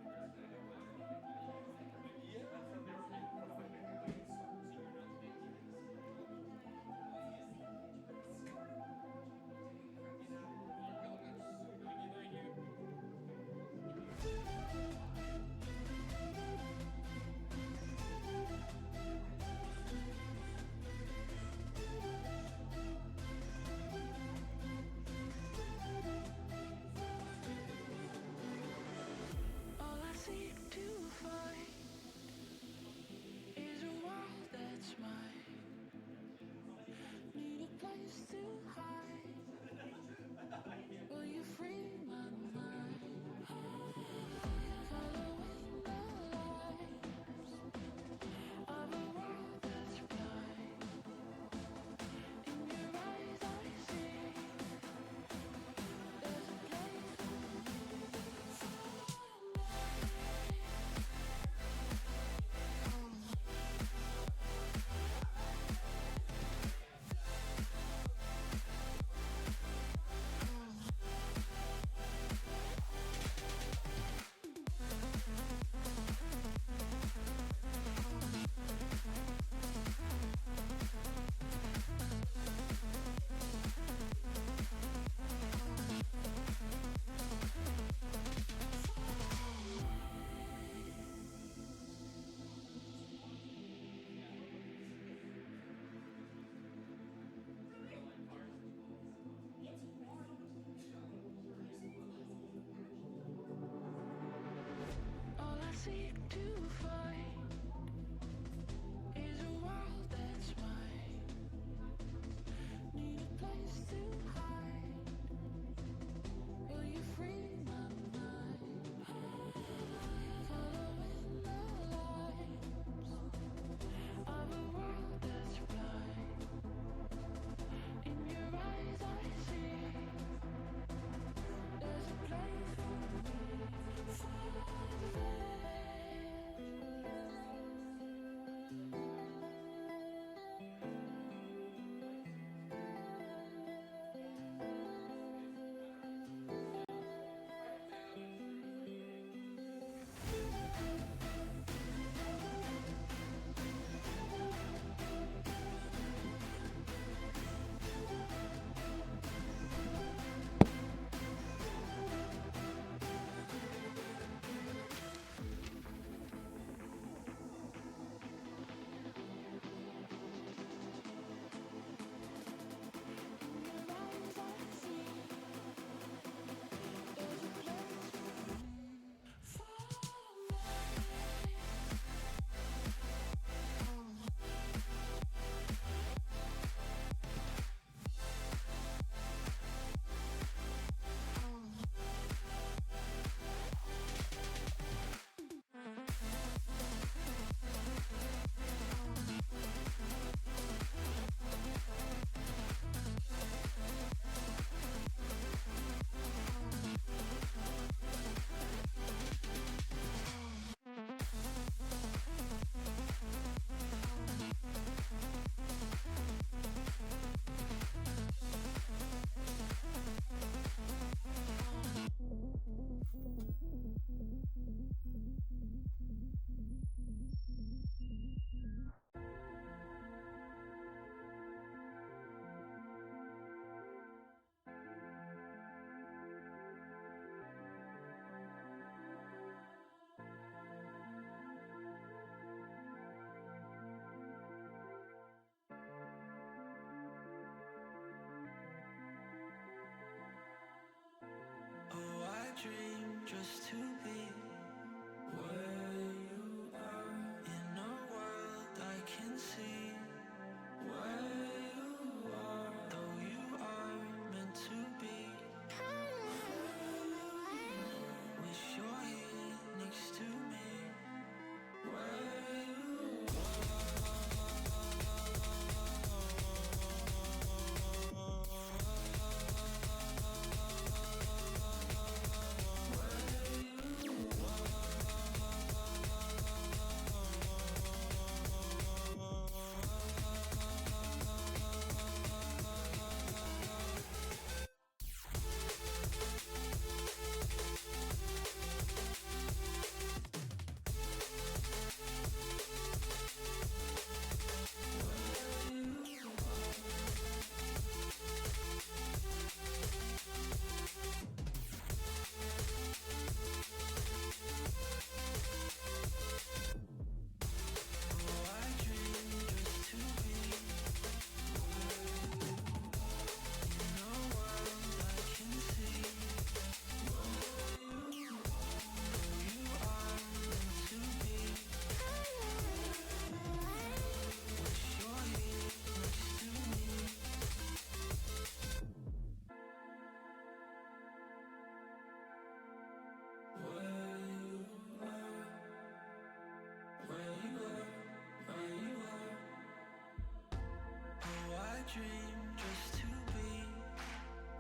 dream just to be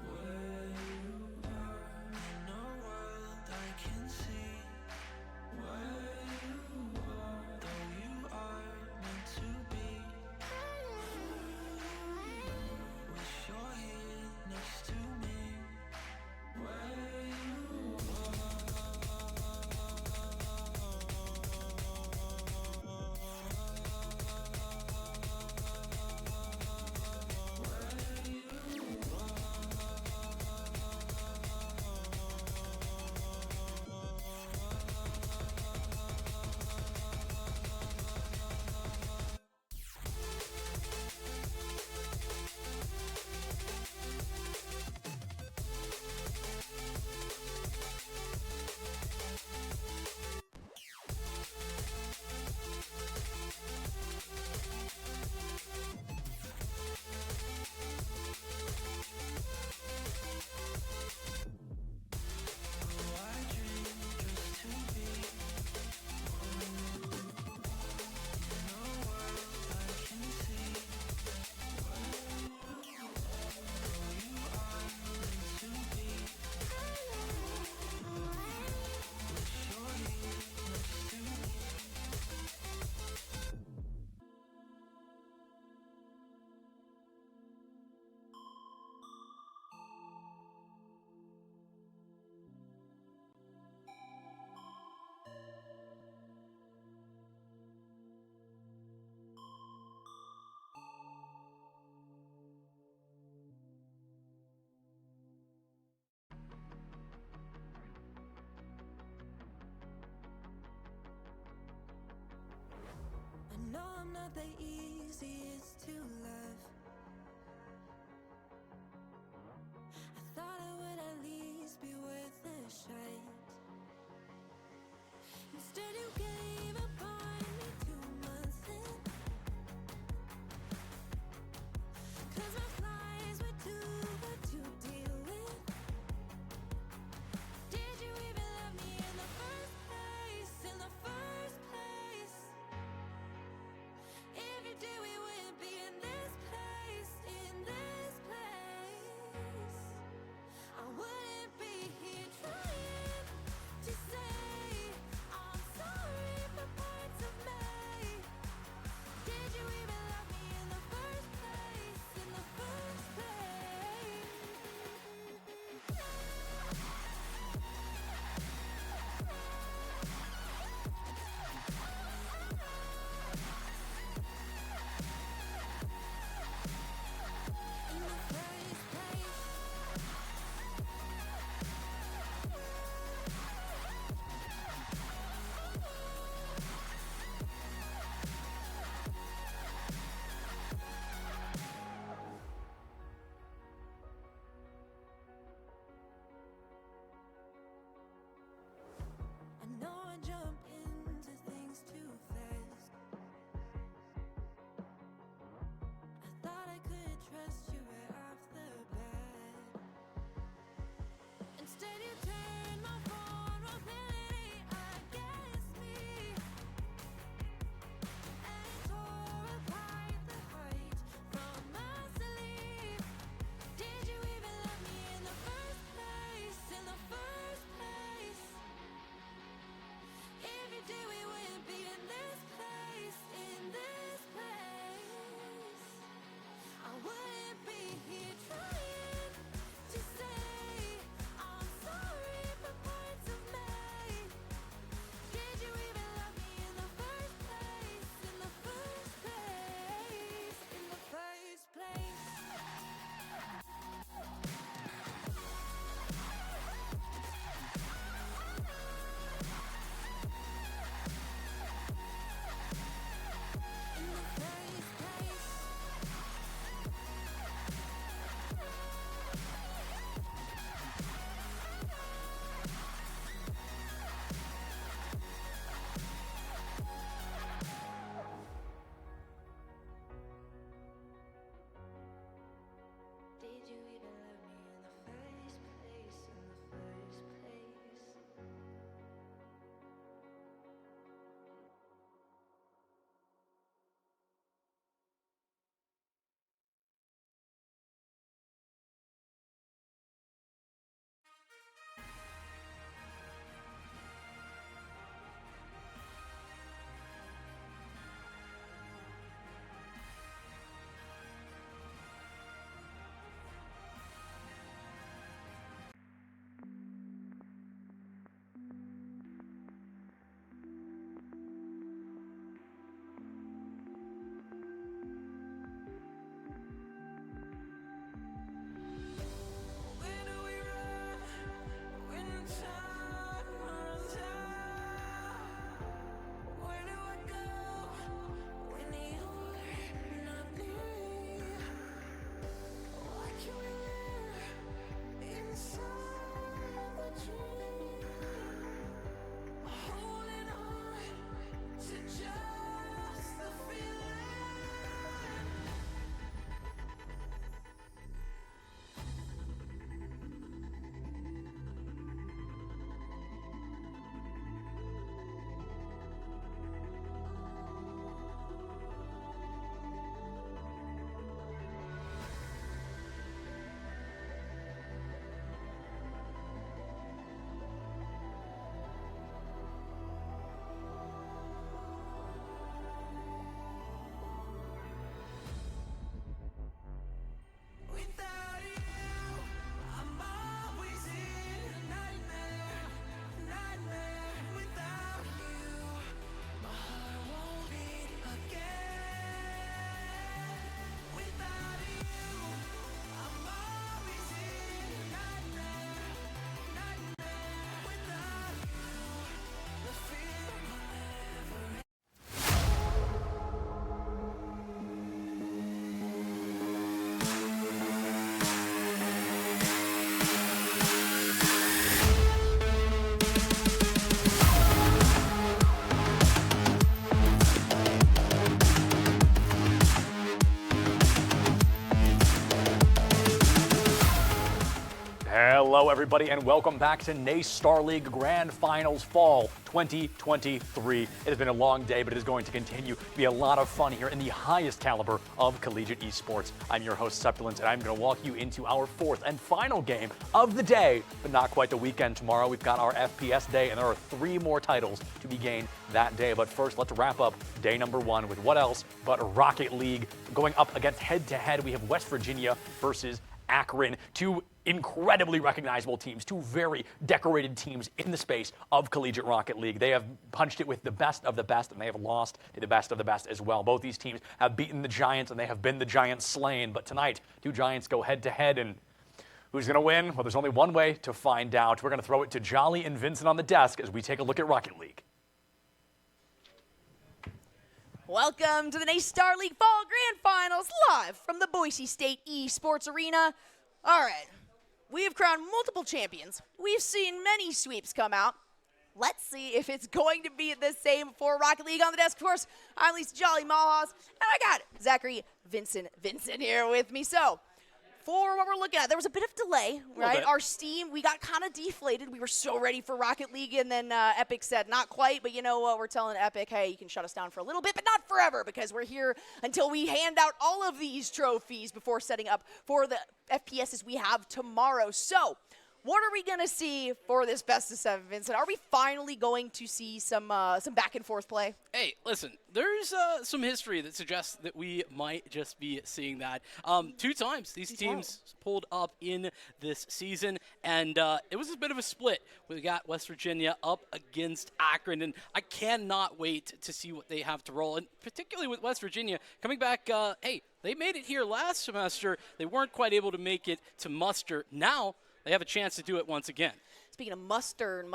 where you are, in a world I can see where you are, though you are meant to be. Wish you're here next to me, where you I know I'm not the easiest to love. I thought it would at least be worth a shot. Instead you gave up on me 2 months in, 'cause my flies were too hard to deal with. Did you even love me in the first place? In the first place? If you did, we wouldn't be in this place, in this place. I wouldn't be here trying to say I'm sorry for parts of me. Did you even love me in the first place, in the first place? I know I jump into things too fast. I thought I could trust you right off the bat. Instead you turned my vulnerability against me, and you tore apart the heart from my sleeve. Did you even love me in the first place, in the first place? If you did, we wouldn't be in this place, in this place. I wouldn't be here trying to say I'm sorry for parts of me. Hello, everybody, and welcome back to NACE Starleague Grand Finals Fall 2023. It has been a long day, but it is going to continue to be a lot of fun here in the highest caliber of collegiate esports. I'm your host, Suppulent, and I'm going to walk you into our fourth and final game of the day, but not quite the weekend. Tomorrow, we've got our FPS day, and there are 3 more titles to be gained that day. But first, let's wrap up day number 1 with what else but Rocket League. Going up against head-to-head, we have West Virginia versus Akron, 2 incredibly recognizable teams, 2 very decorated teams in the space of collegiate Rocket League. They have punched it with the best of the best, and they have lost to the best of the best as well. Both these teams have beaten the Giants, and they have been the Giants slain. But tonight, 2 Giants go head-to-head, and who's going to win? Well, there's only one way to find out. We're going to throw it to Jolly and Vincent on the desk as we take a look at Rocket League. Welcome to the NACE Starleague Fall Grand Finals, live from the Boise State Esports Arena. All right, we have crowned multiple champions. We've seen many sweeps come out. Let's see if it's going to be the same for Rocket League. On the desk, of course, I'm Lisa Jolly Malhaz, and I got Zachary Vincent here with me. So, for what we're looking at, there was a bit of delay, right? Our Steam, we got kind of deflated. We were so ready for Rocket League, and then Epic said, not quite, but you know what? We're telling Epic, hey, you can shut us down for a little bit, but not forever, because we're here until we hand out all of these trophies before setting up for the FPSs we have tomorrow. So, what are we going to see for this best of 7, Vincent? Are we finally going to see some back and forth play? Hey, listen, there's some history that suggests that we might just be seeing that. 2 times these teams pulled up in this season, and it was a bit of a split. We got West Virginia up against Akron, and I cannot wait to see what they have to roll, and particularly with West Virginia coming back, hey, they made it here last semester. They weren't quite able to make it to muster. Now, they have a chance to do it once again. Speaking of mustard,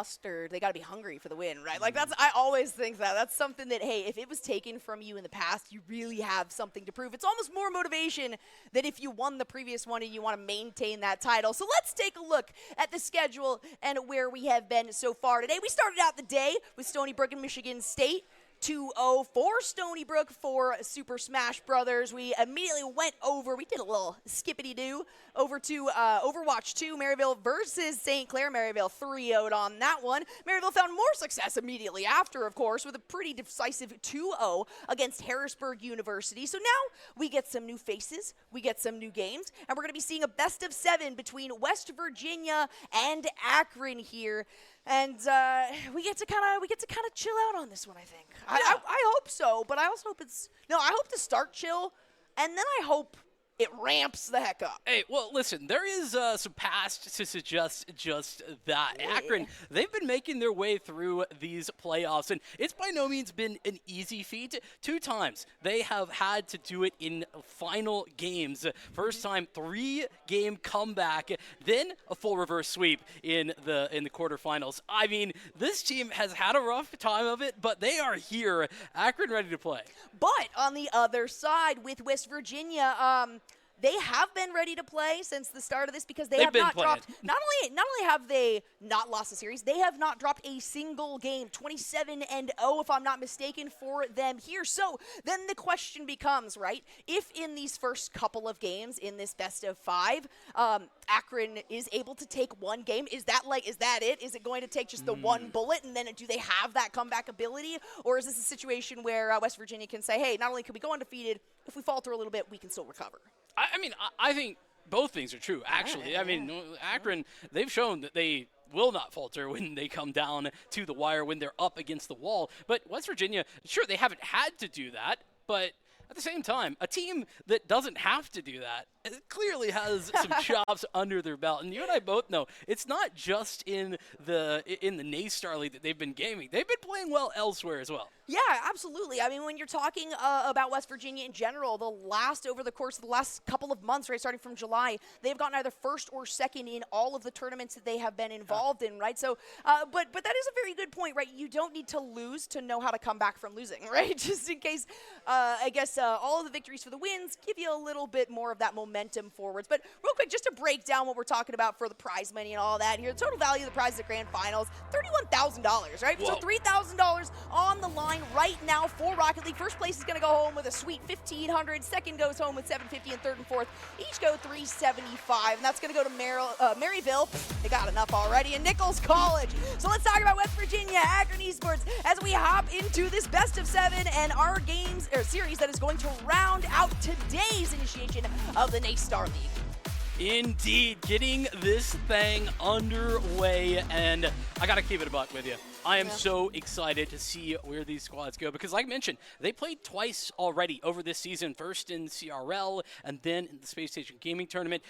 they got to be hungry for the win, right? Like, I always think that's something that, hey, if it was taken from you in the past, you really have something to prove. It's almost more motivation than if you won the previous one and you want to maintain that title. So let's take a look at the schedule and where we have been so far today. We started out the day with Stony Brook and Michigan State. 2-0 for Stony Brook for Super Smash Brothers. We immediately went over, we did a little skippity-doo, over to Overwatch 2, Maryville versus St. Clair. Maryville 3-0'd on that one. Maryville found more success immediately after, of course, with a pretty decisive 2-0 against Harrisburg University. So now we get some new faces, we get some new games, and we're going to be seeing a best of 7 between West Virginia and Akron here. And we get to kind of chill out on this one, I think. Yeah. I hope so, but I also hope I hope to start chill, and then I hope it ramps the heck up. Hey, well, listen, there is some past to suggest just that. Yeah. Akron, they've been making their way through these playoffs, and it's by no means been an easy feat. 2 times they have had to do it in final games. First time, 3-game comeback, then a full reverse sweep in the quarterfinals. I mean, this team has had a rough time of it, but they are here. Akron ready to play. But on the other side, with West Virginia, they have been ready to play since the start of this because they have not dropped. Not only have they not lost the series, they have not dropped a single game. 27-0, if I'm not mistaken, for them here. So then the question becomes, right? If in these first couple of games in this best of 5, Akron is able to take one game, is that it? Is it going to take just the one bullet, and then do they have that comeback ability, or is this a situation where West Virginia can say, hey, not only can we go undefeated, if we falter a little bit, we can still recover? I mean, I think both things are true, actually. I mean, Akron, they've shown that they will not falter when they come down to the wire, when they're up against the wall. But West Virginia, sure, they haven't had to do that, but at the same time, a team that doesn't have to do that clearly has some chops under their belt. And you and I both know it's not just in the NACE Starleague that they've been gaming. They've been playing well elsewhere as well. Yeah, absolutely. I mean, when you're talking about West Virginia in general, over the course of the last couple of months, right, starting from July, they've gotten either first or second in all of the tournaments that they have been involved in, right? So, but that is a very good point, right? You don't need to lose to know how to come back from losing, right? Just in case, I guess all of the victories for the wins give you a little bit more of that momentum momentum forwards. But real quick, just to break down what we're talking about for the prize money and all that here, the total value of the prize at Grand Finals, $31,000, right? Whoa. So $3,000 on the line right now for Rocket League. First place is going to go home with a sweet $1,500. Second goes home with $750, and third and fourth each go $375, and that's going to go to Maryville. They got enough already, and Nichols College. So let's talk about West Virginia, Akron Esports, as we hop into this best of 7 and our games or series that is going to round out today's initiation of the NACE Starleague. Indeed, getting this thing underway, and I gotta keep it a buck with you. I am so excited to see where these squads go because, like I mentioned, they played twice already over this season, first in CRL and then in the Space Station Gaming Tournament.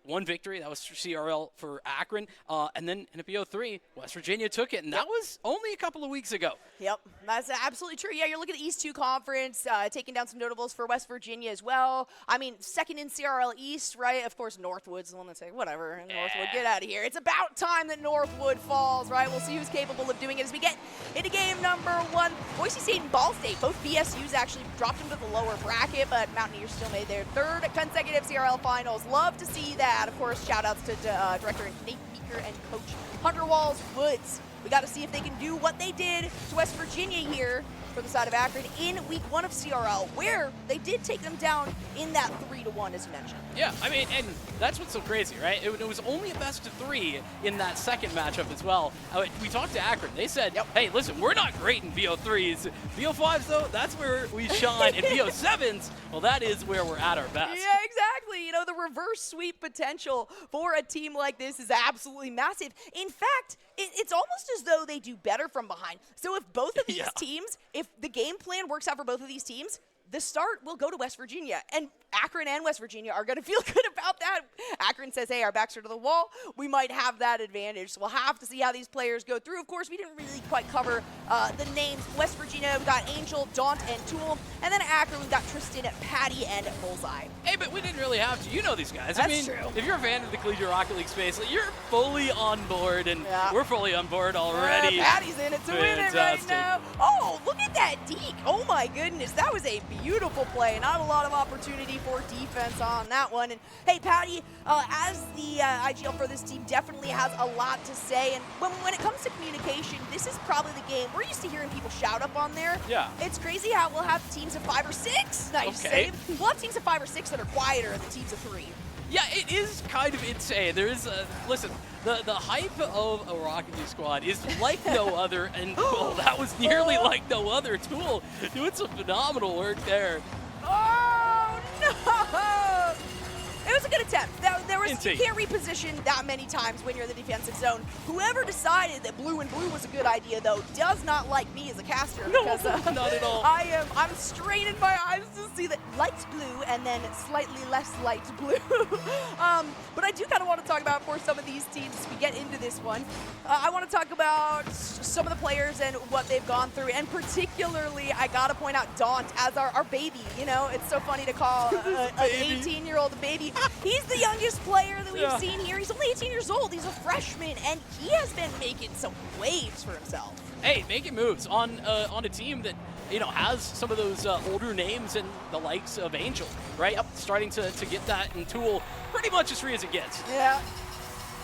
One victory, that was for CRL for Akron, and then in a BO3, West Virginia took it, and that was only a couple of weeks ago. Yep, that's absolutely true. Yeah, you're looking at East 2 Conference, taking down some notables for West Virginia as well. I mean, second in CRL East, right? Of course, Northwood's the one that's like, whatever, Northwood, get out of here. It's about time that Northwood falls, right? We'll see who's capable of doing it as we get into game number 1. Boise State and Ball State, both BSUs actually dropped into the lower bracket, but Mountaineers still made their third consecutive CRL finals. Love to see that. Of course, shout-outs to Director Nate Beaker and Coach Hunter Walls-Woods. We got to see if they can do what they did to West Virginia here for the side of Akron in week 1 of CRL, where they did take them down in that 3-1, as you mentioned. Yeah, I mean, and that's what's so crazy, right? It was only a best of 3 in that second matchup as well. We talked to Akron. They said, hey, listen, we're not great in BO3s. BO5s, though, that's where we shine. And BO7s, well, that is where we're at our best. Yeah, exactly. You know, the reverse sweep potential for a team like this is absolutely massive. In fact, it's almost as though they do better from behind. So if both of these teams, if the game plan works out for both of these teams, the start will go to West Virginia. And Akron and West Virginia are going to feel good about that. Akron says, hey, our backs are to the wall. We might have that advantage. So we'll have to see how these players go through. Of course, we didn't really quite cover the names. West Virginia, we've got Angel, Daunt, and Tool. And then Akron, we've got Tristan, Patty, and Bullseye. Hey, but we didn't really have to. You know these guys. That's I mean, true. If you're a fan of the Collegiate Rocket League space, like, you're fully on board, and we're fully on board already. Patty's in it to win it right now. Oh, look at that deke. Oh, my goodness. That was a beautiful play. Not a lot of opportunity for defense on that one. And, hey, Patty, as the IGL for this team, definitely has a lot to say. And when it comes to communication, this is probably the game. We're used to hearing people shout up on there. Yeah. It's crazy how we'll have teams of 5 or 6. Nice save. We'll have teams of 5 or 6 that are quieter than teams of 3. Yeah, it is kind of insane. There is listen, the hype of a Rocket League squad is like no other, and well, that was nearly like no other. Tool doing some phenomenal work there. Oh, no! It was a good attempt. You can't reposition that many times when you're in the defensive zone. Whoever decided that blue and blue was a good idea, though, does not like me as a caster. No, because, not at all. I'm straining my eyes to see that light blue and then slightly less light blue. But I do kind of want to talk about for some of these teams as we get into this one. I want to talk about some of the players and what they've gone through, and particularly I got to point out Daunt as our baby. You know, it's so funny to call an 18-year-old a baby. He's the youngest player that we've seen here. He's only 18 years old. He's a freshman, and he has been making some waves for himself. Hey, making moves on a team that, you know, has some of those older names and the likes of Angel, right? Starting to get that in Tool pretty much as free as it gets. Yeah.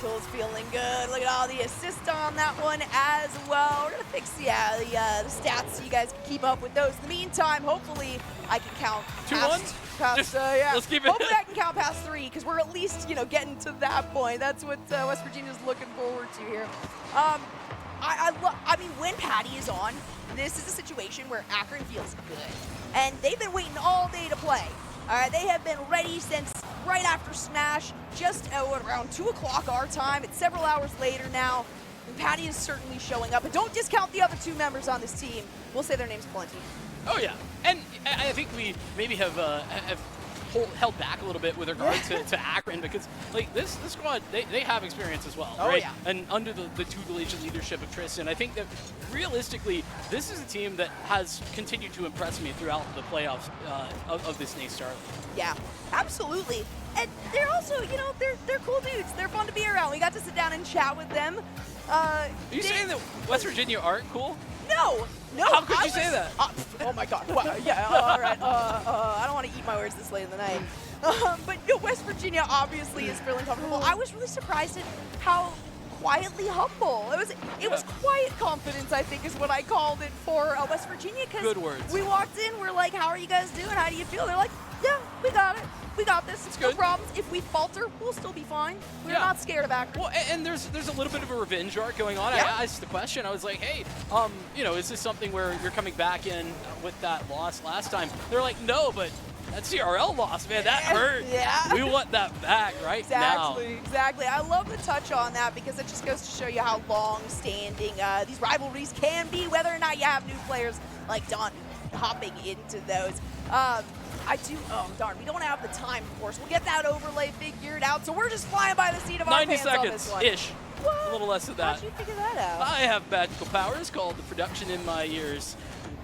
Tool's feeling good. Look at all the assists on that one as well. We're going to fix, the stats so you guys can keep up with those. In the meantime, hopefully I can count 2-1? Let's keep it. Hopefully I can count past 3 because we're at least, you know, getting to that point. That's what West Virginia's looking forward to here. I mean, when Patty is on, this is a situation where Akron feels good. And they've been waiting all day to play. All right, they have been ready since right after Smash, just around 2 o'clock our time. It's several hours later now. And Patty is certainly showing up. But don't discount the other 2 members on this team. We'll say their names plenty. Oh, yeah. And I think we maybe have held back a little bit with regard to Akron because, like, this squad, they have experience as well, right? Yeah. And under the tutelage and leadership of Tristan, I think that realistically, this is a team that has continued to impress me throughout the playoffs of this NACE Starleague. Yeah, absolutely. And they're also, you know, they're cool dudes. They're fun to be around. We got to sit down and chat with them. Are you saying that West Virginia aren't cool? No, No, How could I you say was- that? Oh my God. Wow. Yeah. All right. I don't want to eat my words this late in the night. But no, West Virginia obviously is feeling comfortable. I was really surprised at how quietly humble. It was quiet confidence, I think, is what I called it for West Virginia. Good words. We walked in, we're like, "How are you guys doing? How do you feel?" They're like, "Yeah, we got it. We got this. It's no problems. If we falter, we'll still be fine. We're not scared of Akron." Well, and there's a little bit of a revenge arc going on. Yeah. I asked the question. I was like, hey, is this something where you're coming back in with that loss last time? They're like, no, but that CRL loss, man, that hurt. Yeah. We want that back right now. Exactly. I love the touch on that because it just goes to show you how long-standing these rivalries can be, whether or not you have new players like Don hopping into those. Oh, darn, we don't have the time, of course. We'll get that overlay figured out, so we're just flying by the seat of our 90 pants on this one. seconds-ish. A little less than that. How'd you figure that out? I have magical powers called the production in my ears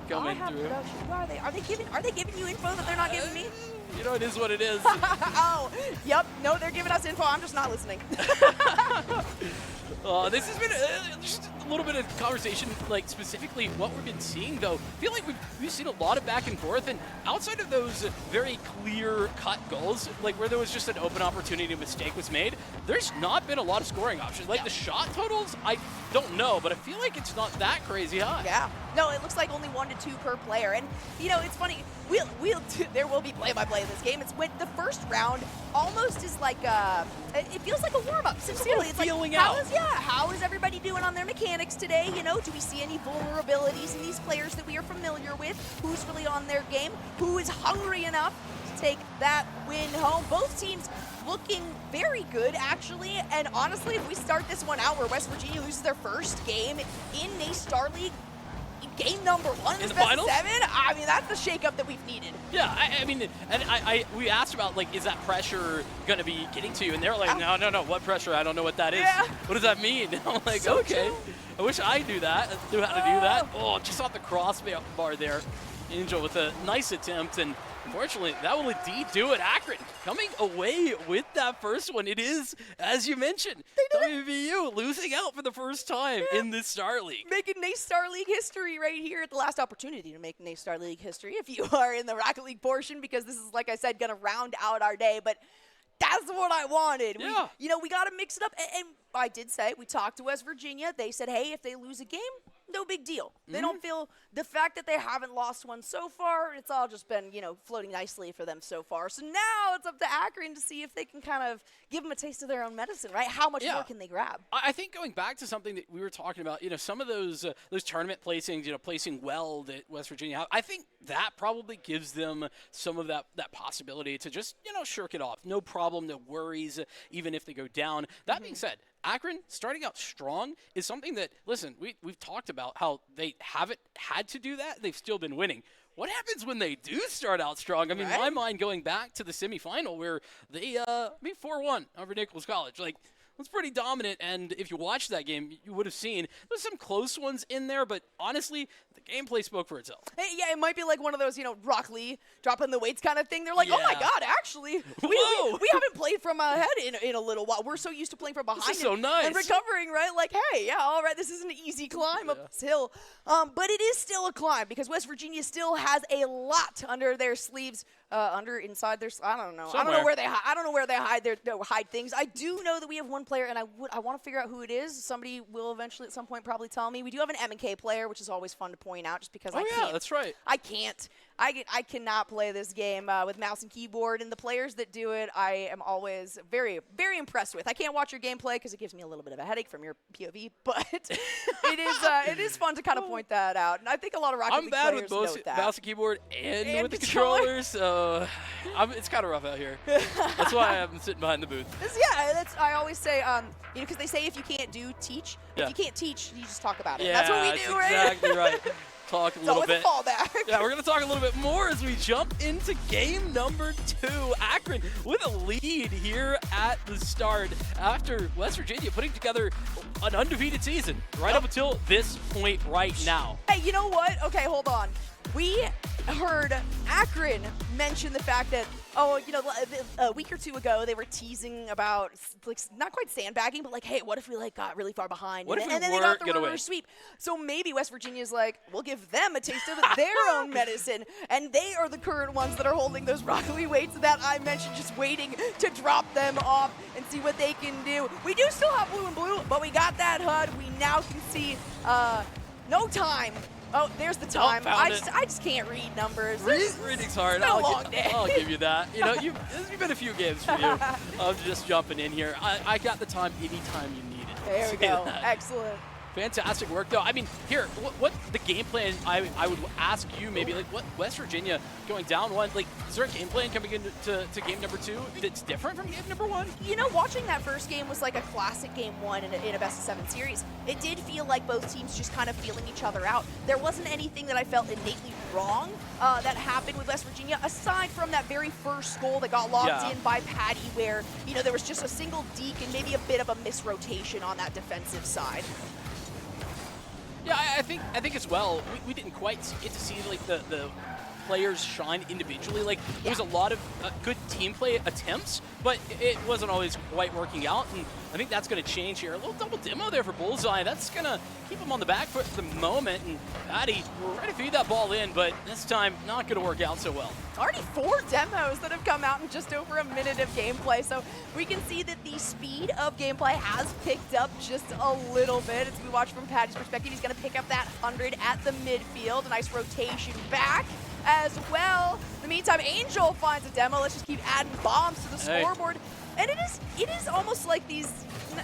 coming through. Production. Who are they? Are they giving you info that they're not giving me? You know, it is what it is. Oh, yep. No, they're giving us info. I'm just not listening. This has been just a little bit of conversation, like specifically what we've been seeing, though. I feel like we've seen a lot of back and forth, and outside of those very clear-cut goals, like where there was just an open opportunity, a mistake was made, there's not been a lot of scoring options. Like the shot totals, I don't know, but I feel like it's not that crazy high. Yeah. No, it looks like only 1 to 2 per player, and it's funny. There will be play-by-play in this game. It's when the first round almost is like it feels like a warm-up. Sincerely, it's like how is everybody doing on their mechanics today? Do we see any vulnerabilities in these players that we are familiar with? Who's really on their game? Who is hungry enough to take that win home? Both teams looking very good, actually. And honestly, if we start this one out where West Virginia loses their first game in NACE Starleague, game number 1 in the this best finals? of 7, I mean, that's the shakeup that we've needed. Yeah, I mean, and we asked about, like, is that pressure going to be getting to you? And they're like, no, what pressure? I don't know what that is. Yeah. What does that mean? I'm like, So okay. true. I wish I knew that, knew how to do that. Oh, just off the crossbar there. Angel with a nice attempt, and unfortunately, that will indeed do it. Akron coming away with that first one. It is, as you mentioned, WVU losing out for the first time in this Starleague. Making NACE Starleague history right here at the last opportunity to make NACE Starleague history if you are in the Rocket League portion, because this is, like I said, going to round out our day. But that's what I wanted. Yeah. We got to mix it up. And I did say, we talked to West Virginia. They said, hey, if they lose a game, no big deal. They don't feel the fact that they haven't lost one so far. It's all just been, floating nicely for them so far. So now it's up to Akron to see if they can kind of give them a taste of their own medicine, right? How much more can they grab? I think going back to something that we were talking about, some of those tournament placings, placing well that West Virginia, I think that probably gives them some of that possibility to just, shirk it off. No problem, no worries, even if they go down. That being said, Akron starting out strong is something that, listen, we've talked about how they haven't had to do that. They've still been winning. What happens when they do start out strong? I mean, my mind going back to the semifinal where they 4-1 over Nichols College. Like, was pretty dominant, and if you watched that game, you would have seen there's some close ones in there, but honestly, the gameplay spoke for itself. Hey, yeah, it might be like one of those, Rock Lee dropping the weights kind of thing. They're like, oh my God, actually, we haven't played from ahead in a little while. We're so used to playing from behind This is so nice. and recovering, right? Like, hey, yeah, all right, this is an easy climb up this hill. But it is still a climb because West Virginia still has a lot under their sleeves. Inside their, I don't know. Somewhere. I don't know where they hide things. I do know that we have one player, and I want to figure out who it is. Somebody will eventually at some point probably tell me. We do have an M&K player, which is always fun to point out, just because I can't. Yeah, that's right. I can't. I cannot play this game with mouse and keyboard, and the players that do it, I am always very, very impressed with. I can't watch your gameplay because it gives me a little bit of a headache from your POV, but it is fun to kind of point that out. And I think a lot of Rocket League I'm bad players with both note that. mouse and keyboard and with the controller. controllers, so it's kind of rough out here. That's why I'm sitting behind the booth. I always say, because they say if you can't teach. Yeah. If you can't teach, you just talk about it. Yeah, That's what we do, right? Exactly right. Talk a little bit. Fallback. Yeah, we're going to talk a little bit more as we jump into game number 2. Akron with a lead here at the start after West Virginia putting together an undefeated season right up until this point right now. Hey, you know what? Okay, hold on. We heard Akron mention the fact that, oh, you know, a week or two ago they were teasing about, like, not quite sandbagging, but like, hey, what if we like got really far behind What if we and then they got the weren't gonna reverse win? sweep? So maybe West Virginia's like, we'll give them a taste of their own medicine, and they are the current ones that are holding those broccoli weights that I mentioned, just waiting to drop them off and see what they can do. We do still have blue and blue, but we got that HUD. We now can see no time. Oh, there's the time. found I it. just can't read numbers. Reading's hard. It's been a long day. I'll give you that. You know, there's been a few games for you. I'm just jumping in here. I got the time anytime you need it. There we Say go. that. Excellent. Fantastic work, though. I mean, here, what the game plan, I would ask you maybe, like, what West Virginia going down one, like, is there a game plan coming into to game number 2 that's different from game number 1? You know, watching that first game was like a classic game 1 in a best-of-7 series. It did feel like both teams just kind of feeling each other out. There wasn't anything that I felt innately wrong that happened with West Virginia, aside from that very first goal that got locked in by Patty, where, you know, there was just a single deke and maybe a bit of a misrotation on that defensive side. Yeah, I think as well, we didn't quite get to see like the players shine individually. Like there was a lot of good team play attempts, but it wasn't always quite working out. And I think that's going to change here. A little double demo there for Bullseye. That's going to keep him on the back foot for the moment. And Patty trying to feed that ball in, but this time not going to work out so well. Already 4 demos that have come out in just over a minute of gameplay, so we can see that the speed of gameplay has picked up just a little bit. As we watch from Patty's perspective, he's going to pick up that 100 at the midfield. A nice rotation back as well. In the meantime, Angel finds a demo. Let's just keep adding bombs to the scoreboard. And it is almost like these,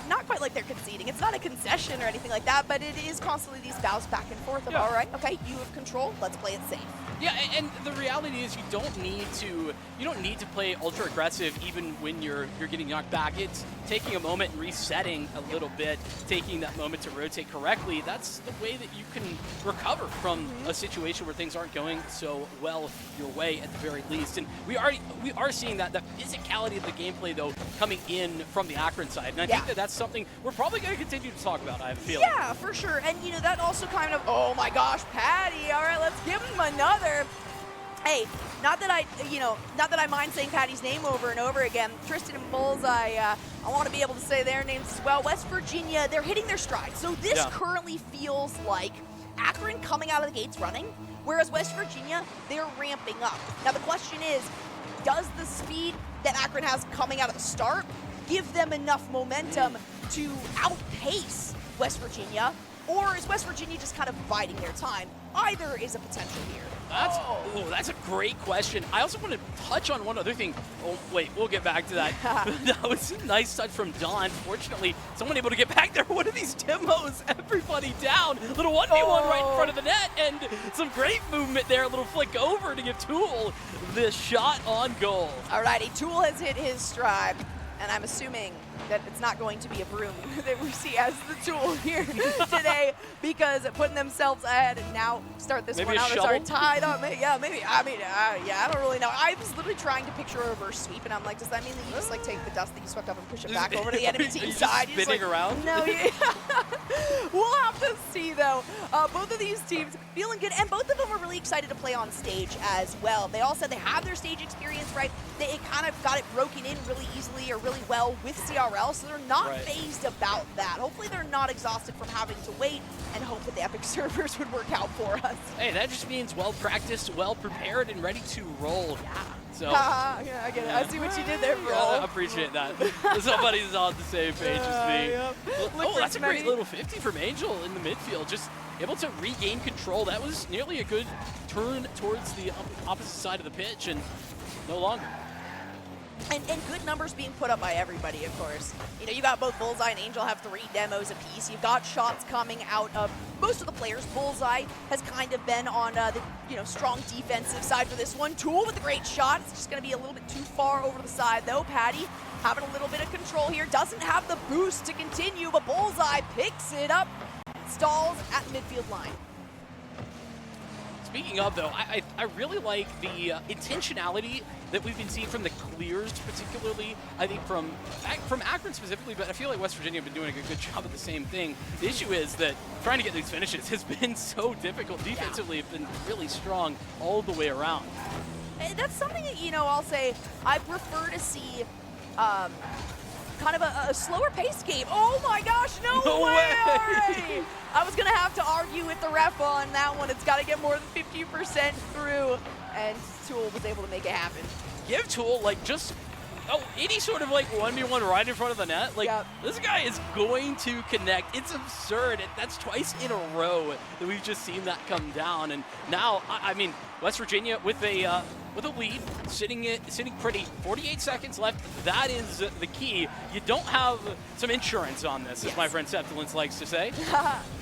not quite like they're conceding. It's not a concession or anything like that, but it is constantly these bows back and forth of, all right, okay, you have control, let's play it safe. Yeah, and the reality is you don't need to play ultra aggressive even when you're getting knocked back. It's taking a moment and resetting a little bit, taking that moment to rotate correctly. That's the way that you can recover from a situation where things aren't going so well your way at the very least. And we are seeing that physicality of the gameplay though coming in from the Akron side. And I think that's something we're probably going to continue to talk about, I have a feeling. Yeah, for sure. And you know, that also kind of, oh my gosh, Patty, all right, let's give him another. Hey, not that I mind saying Patty's name over and over again. Tristan and Bullseye, I want to be able to say their names as well. West Virginia, they're hitting their stride. So this currently feels like Akron coming out of the gates running, whereas West Virginia, they're ramping up. Now the question is, does the speed that Akron has coming out of the start give them enough momentum to outpace West Virginia? Or is West Virginia just kind of biding their time? Either is a potential here. That's a great question. I also want to touch on one other thing. Oh, wait, we'll get back to that. That was a nice touch from Don. Fortunately, someone able to get back there. One of these demos, everybody down. Little 1v1 right in front of the net, and some great movement there. A little flick over to give Tool the shot on goal. Alrighty, Tool has hit his stride, and I'm assuming that it's not going to be a broom that we see as the Tool here today, because putting themselves ahead and now start this Maybe one a out. It's shovel? already tied up. Yeah, maybe. I mean, I don't really know. I was literally trying to picture a reverse sweep, and I'm like, does that mean that you just like take the dust that you swept up and push it back over to the enemy team side? Just spinning around? No, we'll have to see though. Both of these teams feeling good, and both of them are really excited to play on stage as well. They all said they have their stage experience, right? They kind of got it broken in really easily or really well with CRL, so they're not phased about that. Hopefully they're not exhausted from having to wait and hope that the Epic servers would work out for us. Hey, that just means well practiced, well prepared, and ready to roll. Yeah. So, I get it. I see what you did there, bro. I appreciate that. Somebody's on the same page as me. Oh, that's a great little 50 from Angel in the midfield. Just able to regain control. That was nearly a good turn towards the opposite side of the pitch, and no longer. And good numbers being put up by everybody, of course. You know, you got both Bullseye and Angel have 3 demos apiece. You've got shots coming out of most of the players. Bullseye has kind of been on the strong defensive side for this one. Tool with a great shot. It's just going to be a little bit too far over the side, though. Patty having a little bit of control here. Doesn't have the boost to continue, but Bullseye picks it up. Stalls at midfield line. speaking of, though, I really like the intentionality that we've been seeing from the clears, particularly, I think, from Akron specifically, but I feel like West Virginia have been doing a good job of the same thing. The issue is that trying to get these finishes has been so difficult. Defensively, have been really strong all the way around. And that's something that, you know, I'll say I prefer to see kind of a slower pace game. Oh my gosh, no way! I was going to have to argue with the ref on that one. It's got to get more than 50% through, and Tool was able to make it happen. Give Tool, like, just any sort of, like, 1v1 right in front of the net. Like, this guy is going to connect. It's absurd. That's twice in a row that we've just seen that come down. And now, I mean, West Virginia with a lead, sitting pretty. 48 seconds left. That is the key. You don't have some insurance on this, as my friend Septilence likes to say.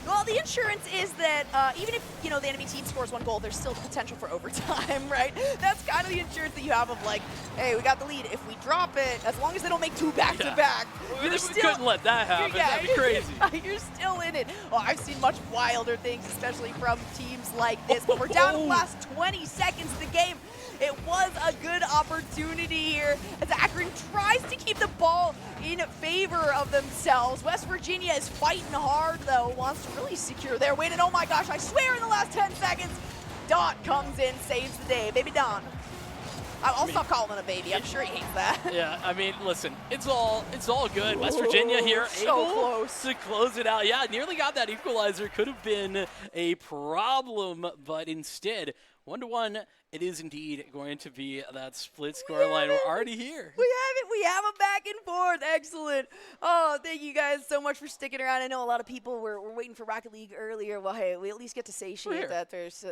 Well, the insurance is that even if, you know, the enemy team scores one goal, there's still potential for overtime, right? That's kind of the insurance that you have of, like, hey, we got the lead. If we drop it, as long as they don't make two back-to-back, we couldn't let that happen. That'd be crazy. You're still in it. Oh, I've seen much wilder things, especially from teams like this. But we're down to the last 20 seconds of the game. It was a good opportunity here as Akron tries to keep the ball in favor of themselves. West Virginia is fighting hard, though, wants to really secure their win. And oh my gosh, I swear in the last 10 seconds, Dot comes in, saves the day. Baby Don. I'll stop calling him a baby. I'm sure he hates that. Yeah, I mean, listen, it's all good. West Virginia here able to close it out. Yeah, nearly got that equalizer. Could have been a problem, but instead, 1-1. It is indeed going to be that split scoreline. We're already here. We have it. We have a back and forth. Excellent. Oh, thank you guys so much for sticking around. I know a lot of people were waiting for Rocket League earlier. Well, hey, we at least get to satiate that there's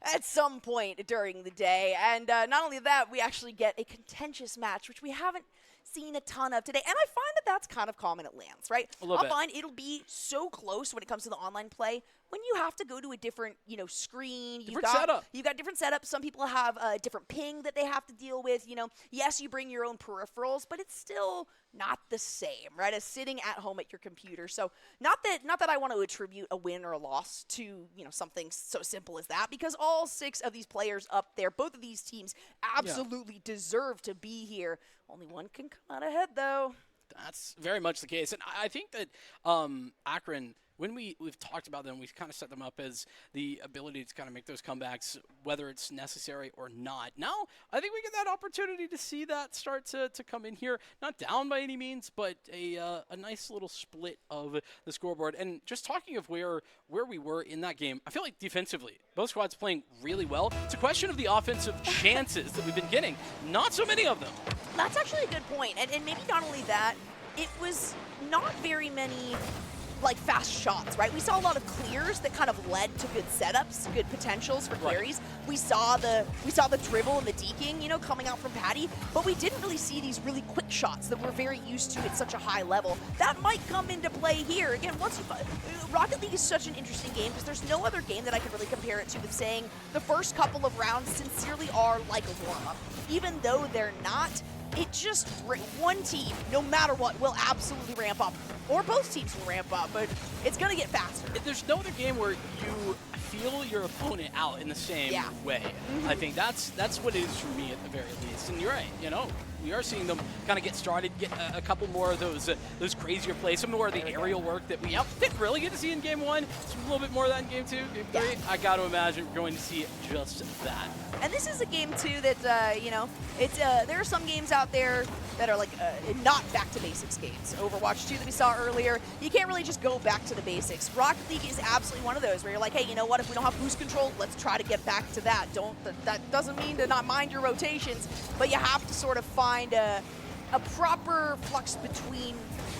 at some point during the day. And not only that, we actually get a contentious match, which we haven't seen a ton of today. And I find that that's kind of common at LANs, right? I'll find it'll be so close when it comes to the online play when you have to go to a different, you know, screen. You've got different setups. Some people have a different ping that they have to deal with. You know, yes, you bring your own peripherals, but it's still not the same, right, as sitting at home at your computer. So not that I want to attribute a win or a loss to, you know, something so simple as that, because all 6 of these players up there, both of these teams absolutely deserve to be here. Only one can come out ahead, though. That's very much the case. And I think that Akron, when we've talked about them, we've kind of set them up as the ability to kind of make those comebacks, whether it's necessary or not. Now, I think we get that opportunity to see that start to come in here. Not down by any means, but a nice little split of the scoreboard. And just talking of where we were in that game, I feel like defensively, both squads playing really well. It's a question of the offensive chances that we've been getting. Not so many of them. That's actually a good point. And maybe not only that, it was not very many like fast shots, right? We saw a lot of clears that kind of led to good setups, good potentials for carries. We saw the dribble and the deking, you know, coming out from Patty, but we didn't really see these really quick shots that we're very used to at such a high level. That might come into play here. Again, Rocket League is such an interesting game because there's no other game that I can really compare it to of saying the first couple of rounds sincerely are like a warm-up. Even though they're not, it just, one team, no matter what, will absolutely ramp up. Or both teams will ramp up, but it's going to get faster. There's no other game where you feel your opponent out in the same way. I think that's what it is for me at the very least. And you're right, you know, we are seeing them kind of get started, get a couple more of those crazier plays, some more of the aerial work that we didn't really get to see in Game 1. It's a little bit more of that in Game 2, Game 3. I got to imagine we're going to see just that. And this is a game, too, that, you know, it's there are some games out there that are like not back to basics games. Overwatch 2 that we saw earlier, you can't really just go back to the basics. Rocket League is absolutely one of those where you're like, hey, you know what, if we don't have boost control, let's try to get back to that. That doesn't mean to not mind your rotations, but you have to sort of find a proper flux between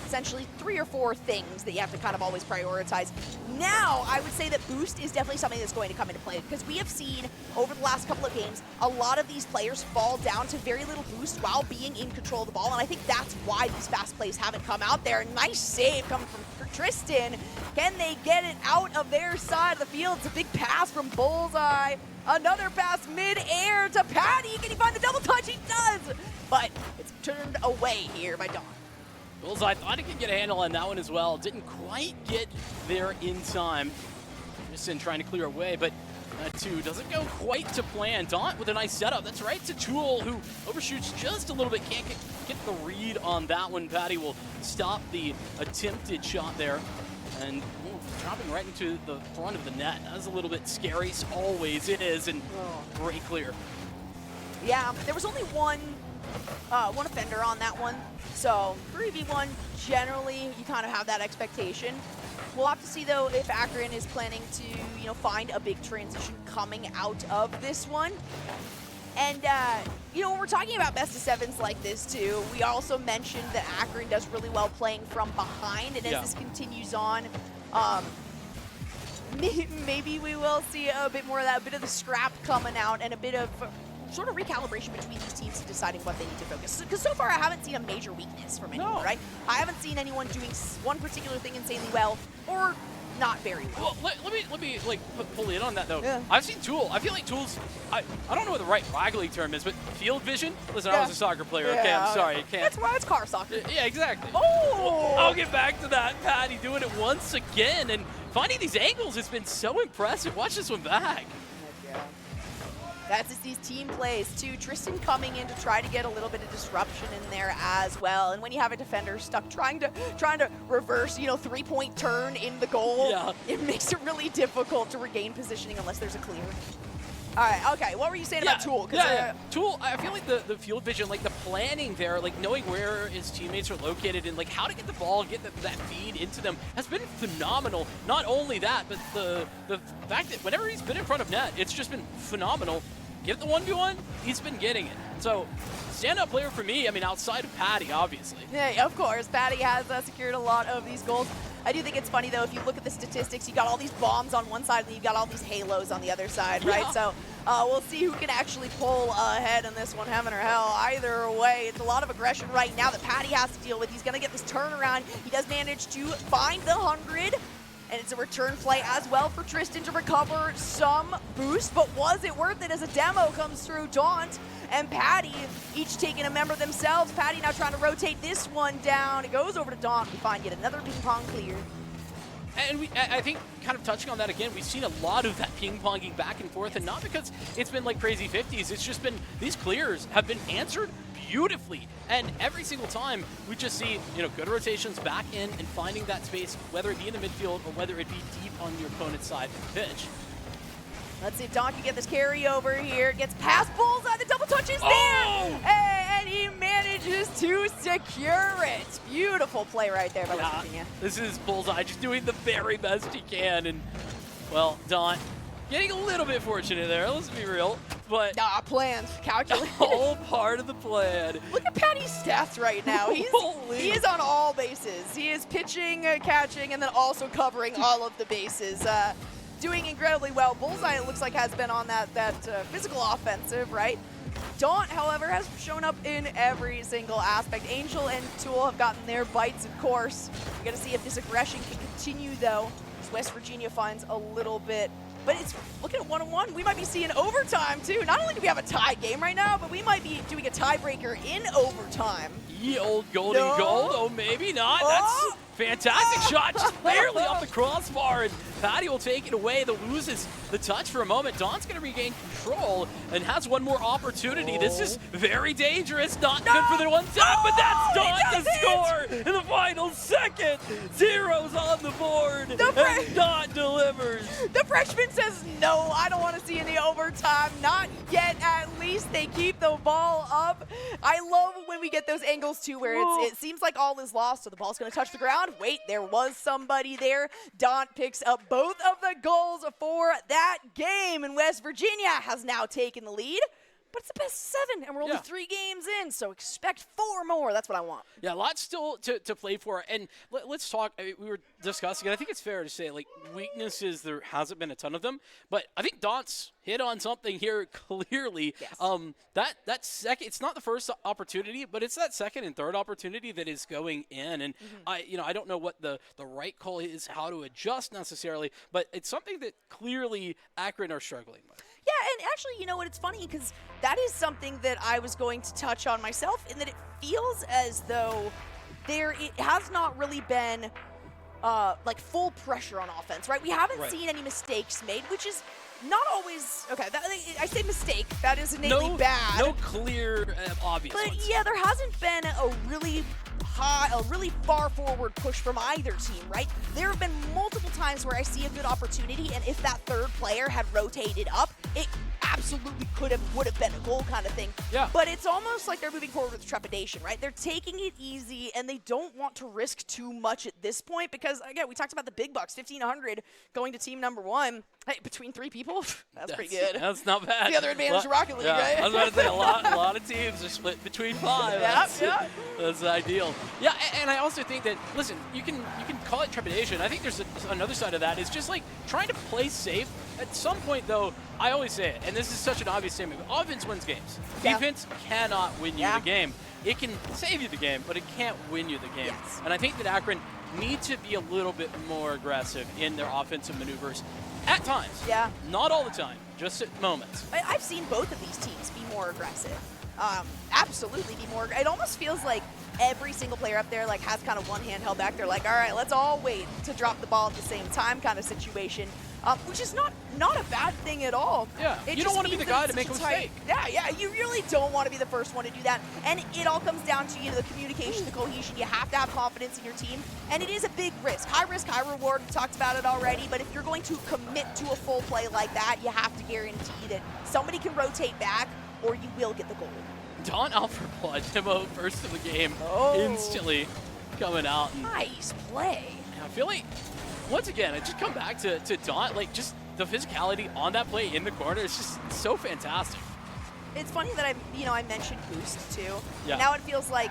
essentially 3 or 4 things that you have to kind of always prioritize. Now, I would say that boost is definitely something that's going to come into play because we have seen over the last couple of games, a lot of these players fall down to very little boost while being in control of the ball, and I think that's why these fast plays haven't come out there. Nice save coming from Tristan. Can they get it out of their side of the field? It's a big pass from Bullseye. Another pass mid-air to Patty. Can he find the double touch? He does! But it's turned away here by Dawn. Bullseye thought he could get a handle on that one as well. Didn't quite get there in time. Tristan trying to clear away, but That two doesn't go quite to plan. Daunt with a nice setup. That's right to Tool, who overshoots just a little bit. Can't get the read on that one. Patty will stop the attempted shot there. And dropping right into the front of the net. That's a little bit scary. It always is. And great clear. Yeah, there was only one offender on that one. So 3v1, generally, you kind of have that expectation. We'll have to see, though, if Akron is planning to, find a big transition coming out of this one. And, when we're talking about best of sevens like this, too, we also mentioned that Akron does really well playing from behind. And as this continues on, maybe we will see a bit more of that, a bit of the scrap coming out and a bit of sort of recalibration between these teams deciding what they need to focus. Because so far I haven't seen a major weakness from anyone, right? I haven't seen anyone doing one particular thing insanely well or not very well. Well, let me like pull in on that though. Yeah. I've seen Tool. I feel like Tool's. I don't know what the right rag league term is, but field vision. Listen, I was a soccer player. Okay, I'm sorry, I can't. That's why it's car soccer. Yeah, exactly. Oh! I'll get back to that. Patty doing it once again and finding these angles has been so impressive. Watch this one back. That's just these team plays, too. Tristan coming in to try to get a little bit of disruption in there as well. And when you have a defender stuck trying to reverse, three-point turn in the goal, it makes it really difficult to regain positioning unless there's a clear. All right, okay. What were you saying about Tool? Tool, I feel like the field vision, like the planning there, like knowing where his teammates are located and like how to get the ball, get that feed into them has been phenomenal. Not only that, but the fact that whenever he's been in front of net, it's just been phenomenal. Get the 1v1, he's been getting it. So, standout player for me, I mean, outside of Patty, obviously. Yeah, of course. Patty has secured a lot of these goals. I do think it's funny, though, if you look at the statistics, you got all these bombs on one side and you got all these halos on the other side, right? So, we'll see who can actually pull ahead in this one, heaven or hell. Either way, it's a lot of aggression right now that Patty has to deal with. He's going to get this turnaround. He does manage to find the 100. And it's a return play as well for Tristan to recover some boost, but was it worth it as a demo comes through? Daunt and Patty each taking a member themselves. Patty now trying to rotate this one down. It goes over to Daunt. We find yet another ping pong clear. And I think kind of touching on that again, we've seen a lot of that ping-ponging back and forth, and not because it's been like crazy 50s, it's just been these clears have been answered beautifully. And every single time we just see, good rotations back in and finding that space, whether it be in the midfield or whether it be deep on your opponent's side of the pitch. Let's see if Don can get this carry over here. Gets past Bullseye. The double touch is there. And he manages to secure it. Beautiful play right there by West Virginia. This is Bullseye just doing the very best he can. And, well, Don getting a little bit fortunate there. Let's be real. But planned, calculated. All part of the plan. Look at Patty's stats right now. He is on all bases. He is pitching, catching, and then also covering all of the bases. Doing incredibly well. Bullseye, it looks like, has been on that physical offensive, right? Daunt, however, has shown up in every single aspect. Angel and Tool have gotten their bites, of course. We're going to see if this aggression can continue, though, as West Virginia finds a little bit. But it's looking at 1-on-1. We might be seeing overtime, too. Not only do we have a tie game right now, but we might be doing a tiebreaker in overtime. Ye old golden gold. Oh, maybe not. That's fantastic shot. Just barely off the crossbar. And Patty will take it away. The loses the touch for a moment. Dawn's going to regain control and has one more opportunity. This is very dangerous. Not good for the one tap, but that's Dawn to score in the final second. Zeros on the board. And Dawn delivers. The freshman says, no, I don't want to see any overtime. Not yet, at least. They keep the ball up. I love when we get those angles, too, where it seems like all is lost, so the ball's going to touch the ground. Wait, there was somebody there. Daunt picks up both of the goals for that game, and West Virginia has now taken the lead. But it's the best 7, and we're only 3 games in, so expect 4 more. That's what I want. Yeah, lots still to play for. And let's talk. I mean, we were discussing, and I think it's fair to say, like, weaknesses, there hasn't been a ton of them. But I think Daunt's hit on something here clearly. Yes. That second, it's not the first opportunity, but it's that second and third opportunity that is going in. And I don't know what the right call is, how to adjust necessarily, but it's something that clearly Akron are struggling with. Yeah, and actually, you know what, it's funny because that is something that I was going to touch on myself, in that it feels as though it has not really been like full pressure on offense, right? We haven't seen any mistakes made, which is not always. Okay, I say mistake. That is innately bad. No clear, obvious But ones. yeah, there hasn't been a really far forward push from either team, right? There have been multiple times where I see a good opportunity, and if that third player had rotated up, it absolutely would have been a goal kind of thing. Yeah. But it's almost like they're moving forward with trepidation, right? They're taking it easy, and they don't want to risk too much at this point because, again, we talked about the big bucks, 1,500 going to team number 1. Hey, between 3 people, that's pretty good. That's not bad. The other advantage of Rocket League, right? I was about to say, a lot of teams are split between 5. That's ideal. Yeah, and I also think that, listen, you can call it trepidation. I think there's another side of that is just like trying to play safe. At some point, though, I always say it, and this is such an obvious statement, but offense wins games. Defense cannot win you the game. It can save you the game, but it can't win you the game. Yes. And I think that Akron need to be a little bit more aggressive in their offensive maneuvers at times. Yeah. Not all the time, just at moments. I've seen both of these teams be more aggressive. Absolutely be more. It almost feels like every single player up there like has kind of one hand held back. They're like, all right, let's all wait to drop the ball at the same time kind of situation, which is not a bad thing at all. Yeah, you don't want to be the guy to make a mistake. Yeah, you really don't want to be the first one to do that. And it all comes down to, the communication, the cohesion. You have to have confidence in your team. And it is a big risk. High risk, high reward. We talked about it already. But if you're going to commit to a full play like that, you have to guarantee that somebody can rotate back or you will get the goal. Don Alfred Demo first of the game, instantly coming out. And nice play. I feel like, once again, I just come back to Don, like just the physicality on that play in the corner is just so fantastic. It's funny that I mentioned boost too. Yeah. Now it feels like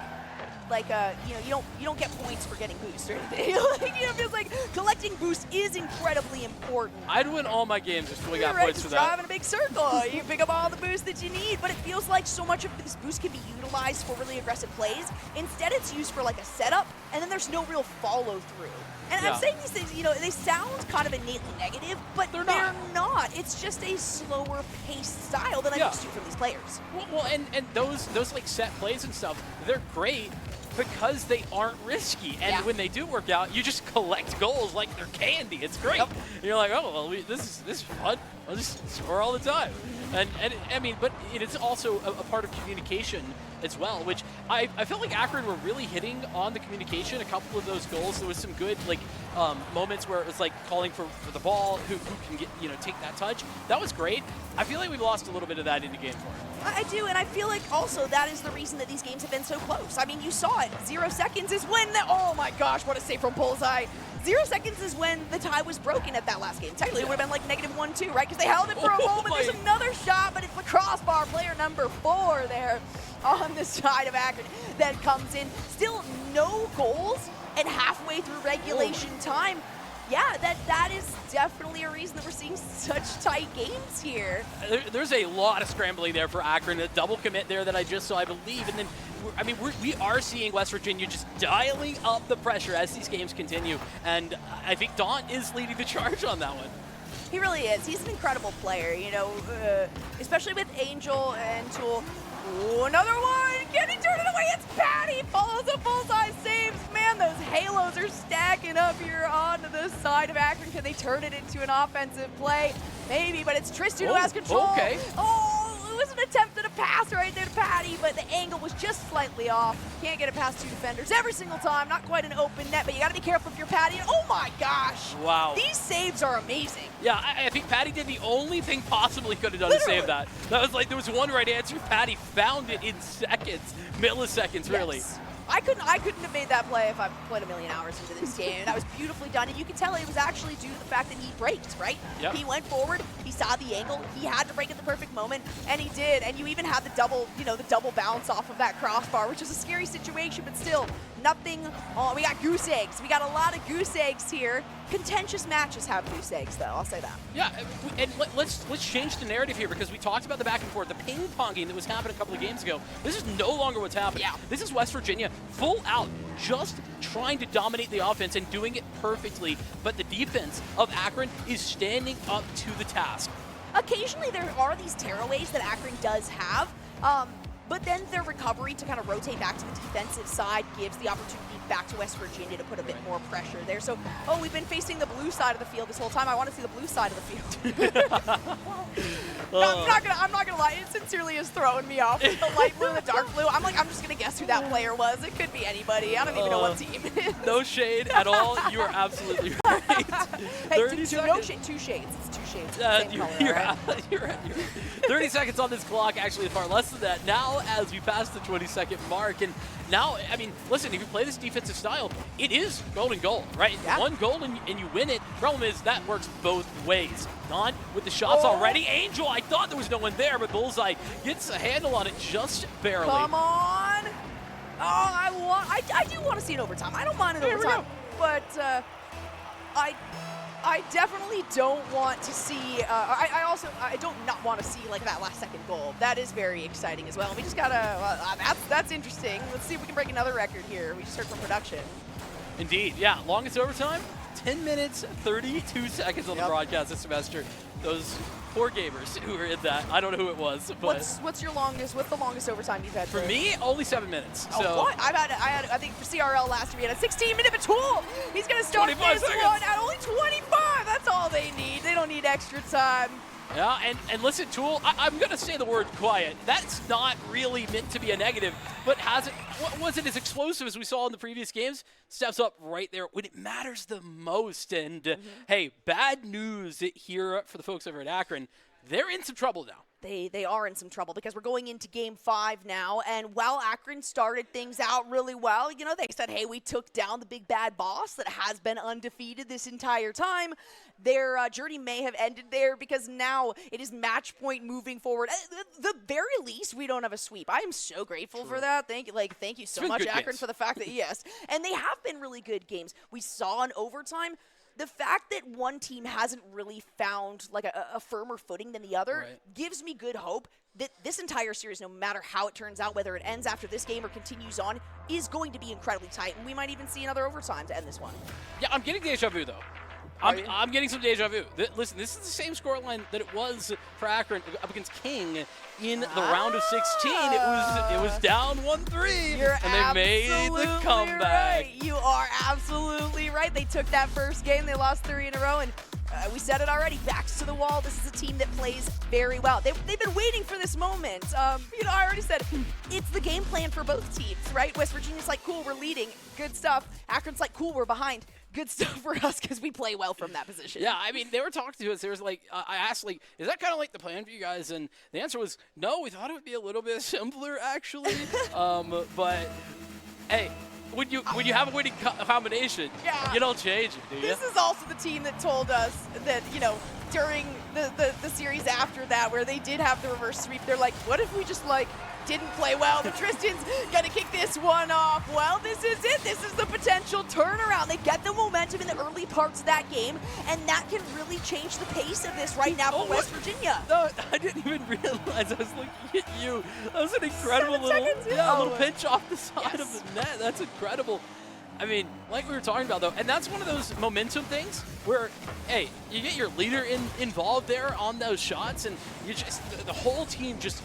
you don't get points for getting boost or anything. It feels like collecting boost is incredibly important. I'd win all my games if we got Right, points just for that. drive in a big circle. You pick up all the boost that you need, but it feels like so much of this boost can be utilized for really aggressive plays. Instead, it's used for like a setup, and then there's no real follow through. And I'm saying these things, they sound kind of innately negative, but they're not. It's just a slower paced style that I'm used to from these players. Well, and those like set plays and stuff, they're great because they aren't risky. And when they do work out, you just collect goals like they're candy. It's great. And you're like, oh, well, this is fun. I'll just score all the time. And I mean, but it is also a part of communication as well, which I felt like Akron were really hitting on the communication. A couple of those goals, there was some good like moments where it was like calling for the ball, who can get take that touch. That was great. I feel like we lost a little bit of that into game 4. I do, and I feel like also that is the reason that these games have been so close. I mean, you saw it. 0 seconds is when oh my gosh, what a save from Bullseye. 0 seconds is when the tie was broken at that last game. Technically, it would have been like -1-2, right? Because they held it for a moment. There's another shot, but it's the crossbar player number 4 there on the side of Akron that comes in. Still no goals, and halfway through regulation time. Yeah, that is definitely a reason that we're seeing such tight games here. There's a lot of scrambling there for Akron. A double commit there that I just saw, I believe. And then, I mean, we are seeing West Virginia just dialing up the pressure as these games continue. And I think Daunt is leading the charge on that one. He really is. He's an incredible player, especially with Angel and Tool. Ooh, another one! Can he turn it away? It's Patty! Follows a Bullseye, saves. Man, those halos are stacking up here onto the side of Akron. Can they turn it into an offensive play? Maybe, but it's Tristan who has control. Okay. Oh, it was an attempt at a pass right there to Patty, but the angle was just slightly off. Can't get it past 2 defenders every single time. Not quite an open net, but you got to be careful if you're Patty. Oh my gosh! Wow. These saves are amazing. Yeah, I think Patty did the only thing possible he could have done to save that. That was like, there was one right answer. Patty found it in seconds, milliseconds, really. Yes. I couldn't have made that play if I played 1 million hours into this game. That was beautifully done, and you can tell it was actually due to the fact that he braked, right? Yep. He went forward, he saw the angle, he had to break at the perfect moment, and he did. And you even had the double, the double bounce off of that crossbar, which is a scary situation, but still, nothing. Oh, we got goose eggs. We got a lot of goose eggs here. Contentious matches have goose eggs, though. I'll say that. Yeah, and let's change the narrative here, because we talked about the back and forth, the ping-ponging that was happening a couple of games ago. This is no longer what's happening. Yeah. This is West Virginia full out, just trying to dominate the offense and doing it perfectly, but the defense of Akron is standing up to the task. Occasionally, there are these tearaways that Akron does have. But then their recovery to kind of rotate back to the defensive side gives the opportunity back to West Virginia to put a bit more pressure there. So, we've been facing the blue side of the field this whole time. I want to see the blue side of the field. No, I'm not gonna lie. It sincerely is throwing me off with the light blue and the dark blue. I'm just gonna guess who that player was. It could be anybody. I don't even know what team it is. No shade at all. You are absolutely right. Hey, two shades. It's 2 shades. Same color, right? You're 30 seconds on this clock, actually far less than that. Now, as we pass the 20-second mark, and now, I mean, listen, if you play this defensive style, it is golden goal, right? Yeah. 1 goal and you win it. Problem is, that works both ways. Not with the shots already. Angel, I thought there was no one there, but Bullseye gets a handle on it just barely. Come on. I do want to see an overtime. I don't mind an overtime, but I definitely don't want to see. I don't not want to see like that last second goal. That is very exciting as well. We just gotta. That's interesting. Let's see if we can break another record here. We just heard from production. Indeed, yeah. Longest overtime, 10 minutes, 32 seconds on the broadcast this semester. Those poor gamers who were in that. I don't know who it was, but what's the longest overtime you've had? For me, only 7 minutes. So what? I think for CRL last year we had a 16-minute Batul. He's gonna start this one at only 25. That's all they need. They don't need extra time. Yeah, and listen, Tool, I'm going to say the word quiet. That's not really meant to be a negative, but wasn't as explosive as we saw in the previous games. Steps up right there when it matters the most. And, hey, bad news here for the folks over at Akron. They're in some trouble now. They are in some trouble because we're going into Game 5 now, and while Akron started things out really well, you know, they said, hey, we took down the big bad boss that has been undefeated this entire time. Their journey may have ended there because now it is match point moving forward. At the very least, we don't have a sweep. I am so grateful for that. Thank you so much, Akron, for the fact that, yes. And they have been really good games. We saw in overtime, the fact that one team hasn't really found like a firmer footing than the other gives me good hope that this entire series, no matter how it turns out, whether it ends after this game or continues on, is going to be incredibly tight. And we might even see another overtime to end this one. Yeah, I'm getting deja vu, though. I'm getting some deja vu. Listen, this is the same scoreline that it was for Akron up against King in the round of 16. It was down 1-3, and they made the comeback. Right. You are absolutely right. They took that first game. They lost 3 in a row, and we said it already. Backs to the wall. This is a team that plays very well. They've been waiting for this moment. You know, I already said it's the game plan for both teams, right? West Virginia's like, cool, we're leading. Good stuff. Akron's like, cool, we're behind. Good stuff for us because we play well from that position. Yeah, I mean, they were talking to us. There was like, I asked, like, is that kind of like the plan for you guys? And the answer was, no, we thought it would be a little bit simpler, actually. But, hey, when you have a winning combination, you don't change it, do you? This is also the team that told us that, you know, during the series after that where they did have the reverse sweep, they're like, what if we just, like, didn't play well, but Tristan's gonna kick this one off. Well, this is it. This is the potential turnaround. They get the momentum in the early parts of that game, and that can really change the pace of this right now for West Virginia. No, I didn't even realize. I was looking at you. That was an incredible little pinch off the side of the net. That's incredible. I mean, like we were talking about, though, and that's one of those momentum things where, hey, you get your leader involved there on those shots, and you just the whole team just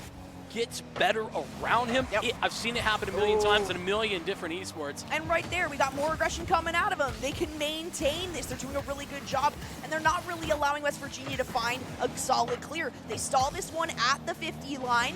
gets better around him. I've seen it happen a million times in a million different esports. And right there, we got more aggression coming out of them. They can maintain this. They're doing a really good job, and they're not really allowing West Virginia to find a solid clear. They stall this one at the 50 line.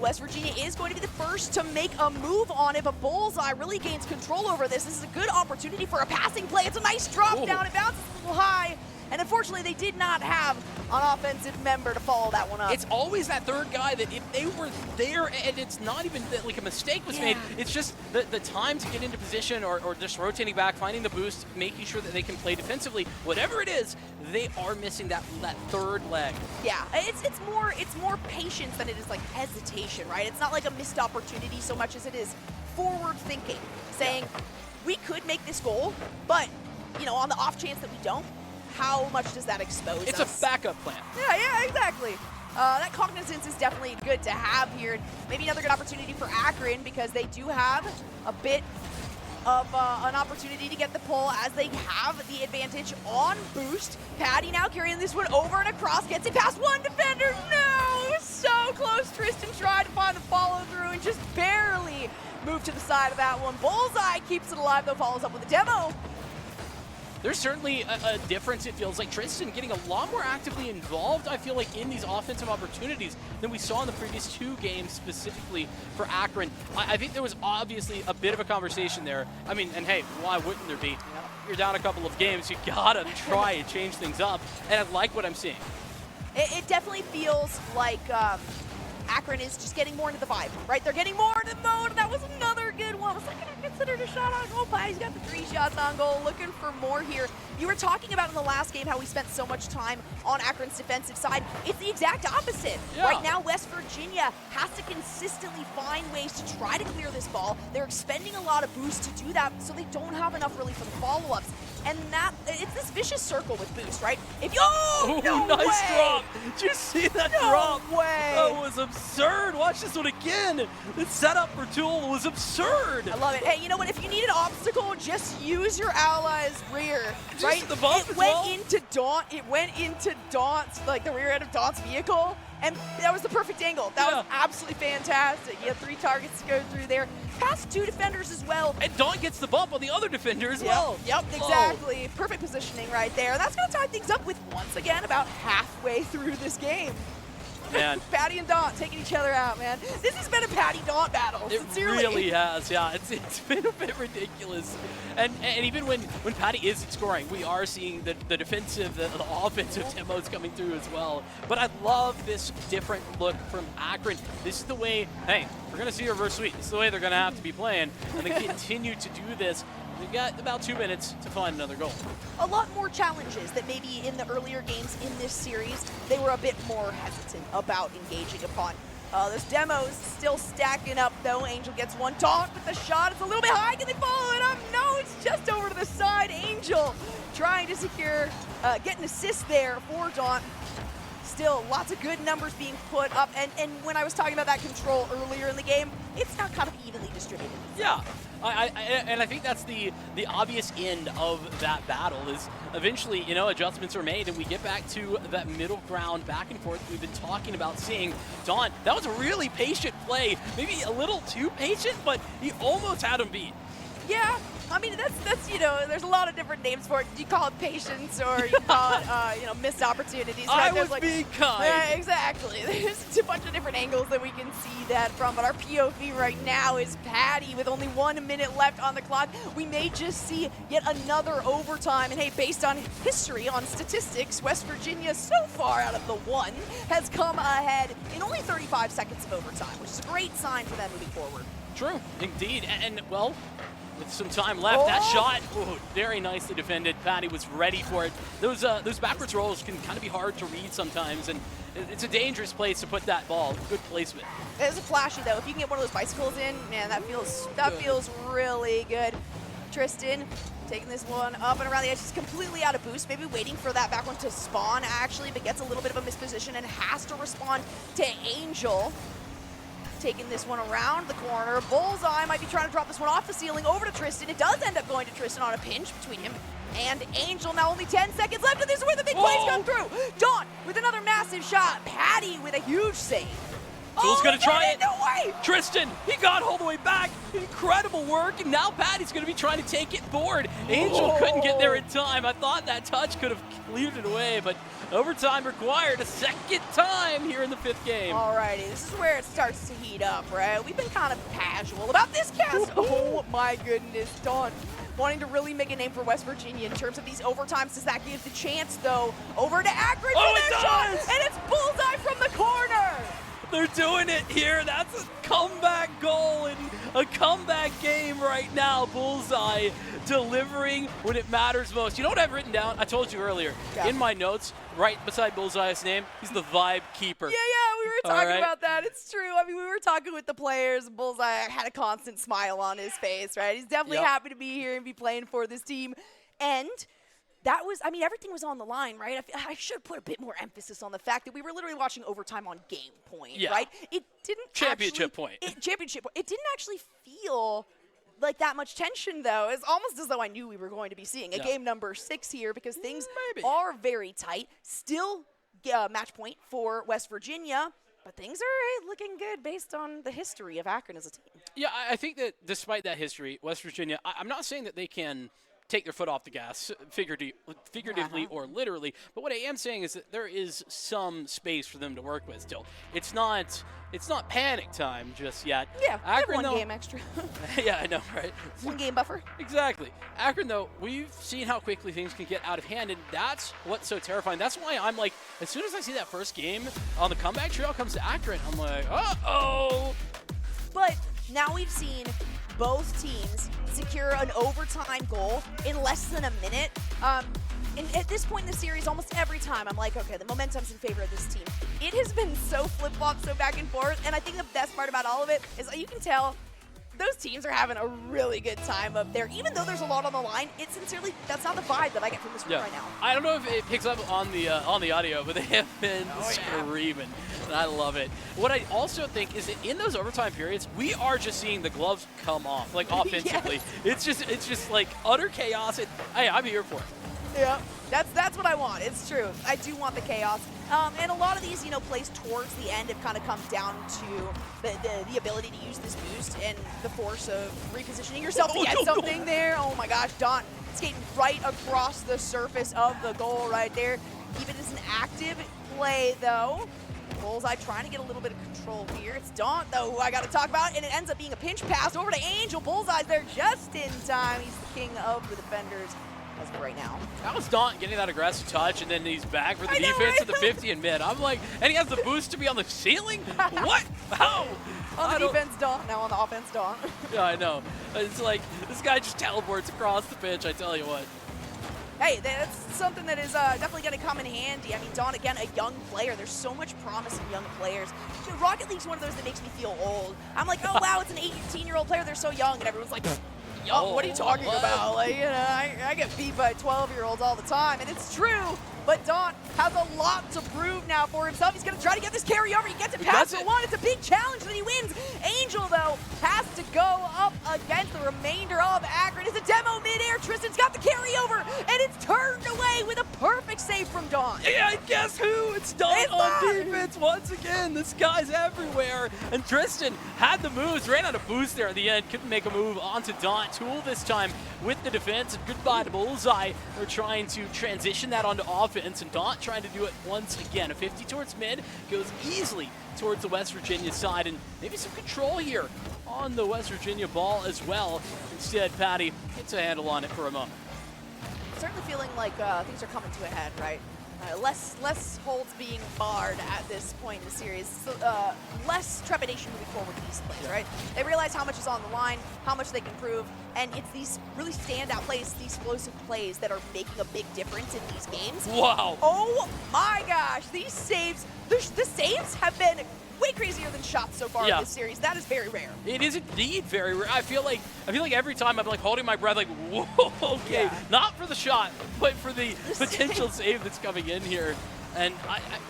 West Virginia is going to be the first to make a move on it, but Bullseye really gains control over this. This is a good opportunity for a passing play. It's a nice drop down. It bounces a little high. And unfortunately, they did not have an offensive member to follow that one up. It's always that third guy that if they were there, and it's not even that like a mistake was made, it's just the time to get into position or just rotating back, finding the boost, making sure that they can play defensively. Whatever it is, they are missing that third leg. Yeah, it's more patience than it is like hesitation, right? It's not like a missed opportunity so much as it is forward thinking, saying we could make this goal, but you know, on the off chance that we don't, how much does that expose us? It's a backup plan. Yeah, exactly. That cognizance is definitely good to have here. Maybe another good opportunity for Akron because they do have a bit of an opportunity to get the pull as they have the advantage on boost. Patty now carrying this one over and across, gets it past one defender. No, so close. Tristan tried to find the follow through and just barely moved to the side of that one. Bullseye keeps it alive though, follows up with a demo. There's certainly a difference, it feels like. Tristan getting a lot more actively involved, I feel like, in these offensive opportunities than we saw in the previous 2 games, specifically for Akron. I think there was obviously a bit of a conversation there. I mean, and hey, why wouldn't there be? You're down a couple of games, you gotta try and change things up, and I like what I'm seeing. It definitely feels like Akron is just getting more into the vibe, right? They're getting more into the mode. That was another good one. Was I going to consider a shot on goal? He's got the 3 shots on goal. Looking for more here. You were talking about in the last game how we spent so much time on Akron's defensive side. It's the exact opposite. Yeah. Right now, West Virginia has to consistently find ways to try to clear this ball. They're expending a lot of boost to do that, so they don't have enough really for the follow-ups. And it's this vicious circle with boost, right? If you, no nice way! drop. Did you see that No drop? way. That was absurd. Watch this one again. The setup for Tool was absurd. I love it. Hey, you know what? If you need an obstacle, just use your ally's rear, right? the bump it as went well? into Daunt. It went into Daunt's, like the rear end of Daunt's vehicle, and that was the perfect angle. That was absolutely fantastic. You had 3 targets to go through there. Past 2 defenders as well. And Daunt gets the bump on the other defender as well. Yep, exactly. Perfect positioning right there. That's going to tie things up with, once again, about halfway through this game. Man. Patty and Daunt taking each other out, man. This has been a Patty-Daunt battle, It sincerely. really has, yeah. It's been a bit ridiculous. And even when Patty is scoring, we are seeing the defensive, the offensive demos coming through as well. But I love this different look from Akron. This is the way, hey, we're going to see reverse sweep. This is the way they're going to have to be playing. And they continue to do this. They've got about 2 minutes to find another goal. A lot more challenges that maybe in the earlier games in this series, they were a bit more hesitant about engaging upon. Those demos still stacking up though. Angel gets one. Daunt with the shot. It's a little bit high. Can they follow it up? No, it's just over to the side. Angel trying to secure, get an assist there for Daunt. Still, lots of good numbers being put up. And when I was talking about that control earlier in the game, it's now kind of evenly distributed. Yeah. And I think that's the obvious end of that battle is eventually, you know, adjustments are made and we get back to that middle ground back and forth we've been talking about seeing. Daunt, that was a really patient play, maybe a little too patient, but he almost had him beat. Yeah, I mean, that's you know, there's a lot of different names for it. You call it patience or you call it, you know, missed opportunities. I There's was being kind. Exactly. There's a bunch of different angles that we can see that from, but our POV right now is Patty with only 1 minute left on the clock. We may just see yet another overtime, and hey, based on history, on statistics, West Virginia so far out of the 1 has come ahead in only 35 seconds of overtime, which is a great sign for them moving forward. True, indeed, and well, with some time left, that shot, very nicely defended. Patty was ready for it. Those backwards rolls can kind of be hard to read sometimes, and it's a dangerous place to put that ball. Good placement. It's a flashy though. If you can get one of those bicycles in, man, that feels really good. Tristan taking this one up and around the edge. He's completely out of boost. Maybe waiting for that back one to spawn actually, but gets a little bit of a misposition and has to respond to Angel. Taking this one around the corner. Bullseye might be trying to drop this one off the ceiling over to Tristan. It does end up going to Tristan on a pinch between him and Angel. Now only 10 seconds left, and this is where the big plays come through. Daunt with another massive shot. Patty with a huge save. Tool's gonna try it. No way! Tristan, he got all the way back. Incredible work, and now Patty's gonna be trying to take it forward. Angel couldn't get there in time. I thought that touch could have cleared it away, but overtime required a second time here in the 5th game. Alrighty, this is where it starts to heat up, right? We've been kind of casual about this cast. Oh my goodness, Daunt wanting to really make a name for West Virginia in terms of these overtimes. Does that give the chance, though? Over to Akron for their shot, and it's Bullseye from the corner. They're doing it here. That's a comeback goal and a comeback game right now. Bullseye delivering when it matters most. You know what I've written down? I told you earlier. Yeah. In my notes, right beside Bullseye's name, he's the vibe keeper. Yeah, we were talking about that. It's true. I mean, we were talking with the players. Bullseye had a constant smile on his face, right? He's definitely happy to be here and be playing for this team. And that was, I mean, everything was on the line, right? I should put a bit more emphasis on the fact that we were literally watching overtime on game point, right? It didn't championship point. Championship point. It didn't actually feel like that much tension, though. It's almost as though I knew we were going to be seeing a game number 6 here because things are very tight. Still match point for West Virginia. But things are looking good based on the history of Akron as a team. Yeah, I think that despite that history, West Virginia, I'm not saying that they can take their foot off the gas, figuratively or literally, but what I am saying is that there is some space for them to work with still. It's not panic time just yet. Yeah, Akron, one though, game extra. yeah, I know, right? One game buffer. Exactly. Akron, though, we've seen how quickly things can get out of hand, and that's what's so terrifying. That's why I'm like, as soon as I see that first game on the comeback trail comes to Akron, I'm like, uh-oh. But now we've seen both teams secure an overtime goal in less than a minute. And at this point in the series, almost every time, I'm like, okay, the momentum's in favor of this team. It has been so flip-flop, so back and forth, and I think the best part about all of it is that you can tell those teams are having a really good time up there. Even though there's a lot on the line, it sincerely, that's not the vibe that I get from this room right now. I don't know if it picks up on the audio, but they have been screaming, and I love it. What I also think is that in those overtime periods, we are just seeing the gloves come off, like offensively. It's just like utter chaos. Hey, I'm here for it. Yeah, that's what I want. It's true. I do want the chaos. And a lot of these, plays towards the end have kind of come down to the ability to use this boost and the force of repositioning yourself to get something there. Oh my gosh, Daunt skating right across the surface of the goal right there. Keep it as an active play, though. Bullseye trying to get a little bit of control here. It's Daunt, though, who I got to talk about, and it ends up being a pinch pass over to Angel. Bullseye's there just in time. He's the king of the defenders as of right now. That was Daunt getting that aggressive touch, and then he's back for the defense at the 50 and mid. I'm like, and he has the boost to be on the ceiling? What? How? On the defense, Daunt. Now on the offense, Daunt. Yeah, I know. It's like, this guy just teleports across the pitch, I tell you what. Hey, that's something that is definitely going to come in handy. I mean, Daunt, again, a young player. There's so much promise in young players. Rocket League's one of those that makes me feel old. I'm like, oh, wow, it's an 18-year-old player. They're so young. And everyone's like, oh, what are you talking about? Like, I get beat by 12-year-olds all the time, and it's true. But Daunt has a lot to prove now for himself. He's going to try to get this carry over. He gets it past for one. It's a big challenge that he wins. Angel, though, has to go up against the remainder of Akron. It's a demo midair. Tristan's got the carry over, and it's turned away with a perfect save from Daunt. Yeah, and guess who? It's Daunt on defense once again. This guy's everywhere. And Tristan had the moves, ran out of boost there at the end. Couldn't make a move onto Daunt. Tool this time with the defense. And goodbye to Bullseye. They're trying to transition that onto offense. And Daunt trying to do it once again. A 50 towards mid, goes easily towards the West Virginia side, and maybe some control here on the West Virginia ball as well. Instead, Patty gets a handle on it for a moment. Certainly feeling like things are coming to a head, right? Less holds being barred at this point in the series. So, less trepidation moving forward with these plays, right? They realize how much is on the line, how much they can prove, and it's these really standout plays, these explosive plays that are making a big difference in these games. Wow. Oh my gosh, these saves, the saves have been way crazier than shots so far in this series. That is very rare. It is indeed very rare. I feel like every time I'm like holding my breath, like, whoa, okay, not for the shot, but for the potential save that's coming in here. And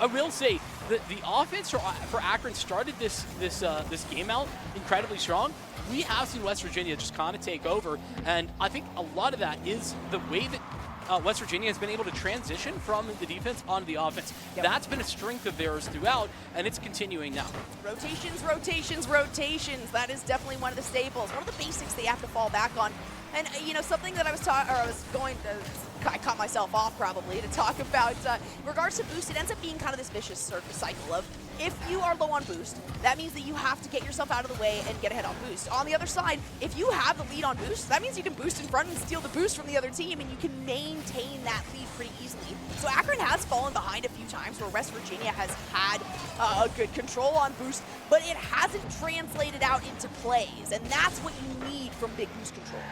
I will say that the offense for Akron started this game out incredibly strong. We have seen West Virginia just kind of take over, and I think a lot of that is the way that West Virginia has been able to transition from the defense onto the offense. That's been a strength of theirs throughout, and it's continuing now. Rotations, rotations, rotations. That is definitely one of the staples, one of the basics they have to fall back on. And something that I caught myself off probably to talk about in regards to boost. It ends up being kind of this vicious cycle of if you are low on boost, that means that you have to get yourself out of the way and get ahead on boost. On the other side, if you have the lead on boost, that means you can boost in front and steal the boost from the other team, and you can maintain that lead pretty easily. So Akron has fallen behind a few times where West Virginia has had a good control on boost, but it hasn't translated out into plays, and that's what you need from big boost control.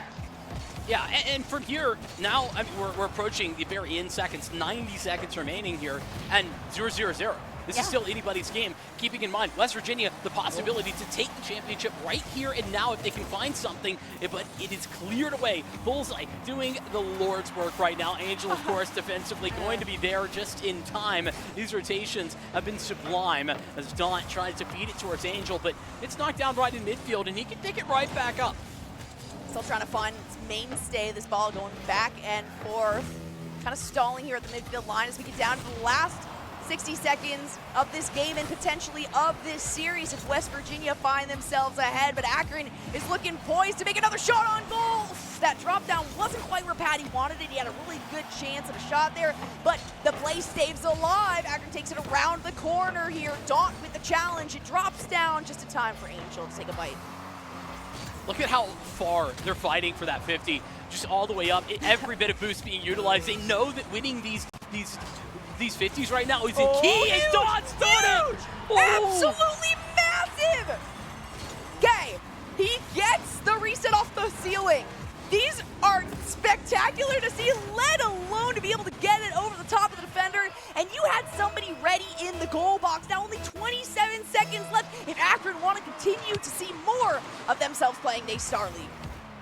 Yeah, and from here, now we're approaching the very end seconds, 90 seconds remaining here, and 0-0-0. This is still anybody's game. Keeping in mind, West Virginia, the possibility to take the championship right here and now if they can find something, but it is cleared away. Bullseye doing the Lord's work right now. Angel, of course, defensively going to be there just in time. These rotations have been sublime as Daunt tries to feed it towards Angel, but it's knocked down right in midfield, and he can pick it right back up. Still trying to find its mainstay, this ball going back and forth. Kind of stalling here at the midfield line as we get down to the last 60 seconds of this game and potentially of this series if West Virginia find themselves ahead, but Akron is looking poised to make another shot on goal. That drop down wasn't quite where Patty wanted it. He had a really good chance of a shot there, but the play stays alive. Akron takes it around the corner here. Daunt with the challenge. It drops down just in time for Angel to take a bite. Look at how far they're fighting for that 50, just all the way up. Every bit of boost being utilized. They know that winning these 50s right now is a key. Huge, And Daunt's done it! Absolutely massive! Okay, he gets the reset off the ceiling. These are spectacular to see, let alone to be able to get it over the top of the defender. And you had somebody ready in the goal box. Now only 27 seconds left if Akron want to continue to see more of themselves playing NACE Starleague.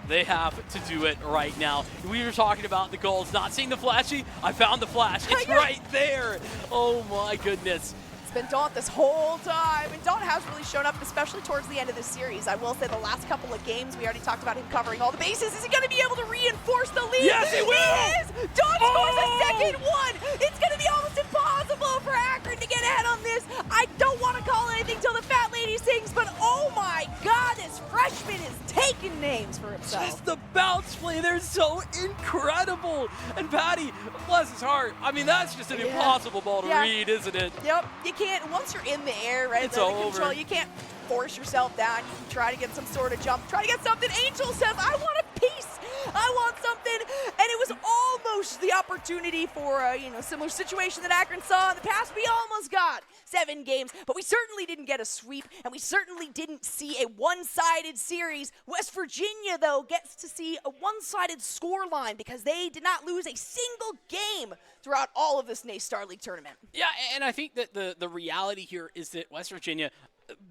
They have to do it right now. We were talking about the goals, not seeing the flashy. I found the flash. It's right there. Oh my goodness. It's been Daunt this whole time, and Daunt has really shown up, especially towards the end of this series. I will say the last couple of games, we already talked about him covering all the bases. Is he going to be able to reinforce the lead? Yes, he will! He is! Daunt scores a second one! It's going to be almost impossible for Akron to get ahead on this. I don't want to call anything till the fat lady sings, but oh my God, this freshman is taking names for himself. Just the bounce play, they're so incredible. And Patty, bless his heart, I mean, that's just an impossible ball to read, isn't it? Yep, you can't, once you're in the air, right, It's the over. control, you can't force yourself down. You can try to get some sort of jump, try to get something. Angel says, I want a piece, I want something. And it was almost the opportunity for a similar situation that Akron saw in the past. We almost got 7 games, but we certainly didn't get a sweep, and we certainly didn't see a one-sided series. West Virginia, though, gets to see a one-sided score line because they did not lose a single game throughout all of this NACE Starleague tournament. Yeah, and I think that the reality here is that West Virginia,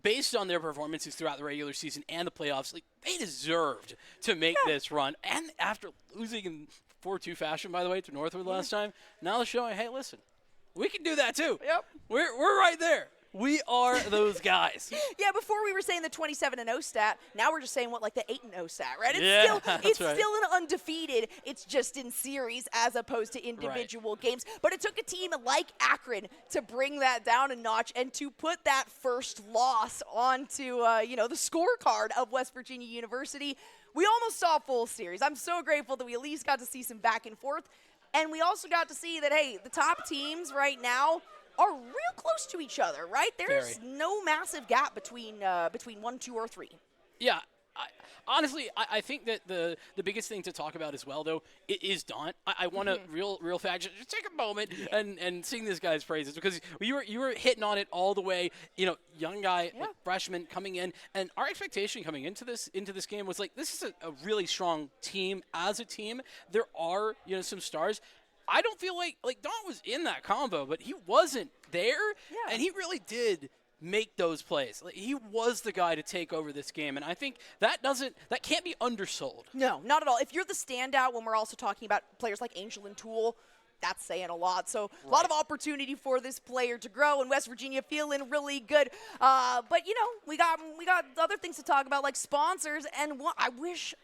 based on their performances throughout the regular season and the playoffs, like, they deserved to make this run. And after losing in 4-2 fashion, by the way, to Northwood last time, now they're showing, hey, listen, we can do that too. Yep. We're right there. We are those guys. Yeah, before we were saying the 27-0 stat, now we're just saying what, like the 8-0 stat, right? It's Yeah, it's right. still an undefeated. It's just in series as opposed to individual games. But it took a team like Akron to bring that down a notch and to put that first loss onto the scorecard of West Virginia University. We almost saw a full series. I'm so grateful that we at least got to see some back and forth. And we also got to see that, hey, the top teams right now are real close to each other, right? There's no massive gap between 1, 2, or 3. Yeah. Honestly, I think that the biggest thing to talk about as well, though, is Daunt. I want to real fast just take a moment and sing this guy's praises because you were hitting on it all the way. Young guy, like freshman coming in, and our expectation coming into this game was like this is a really strong team. As a team, there are some stars. I don't feel like Daunt was in that combo, but he wasn't there, and he really did make those plays. Like, he was the guy to take over this game, and I think that can't be undersold. No, not at all. If you're the standout when we're also talking about players like Angel and Toole, that's saying a lot. So a lot of opportunity for this player to grow, and West Virginia feeling really good. But we got other things to talk about, like sponsors. And I wish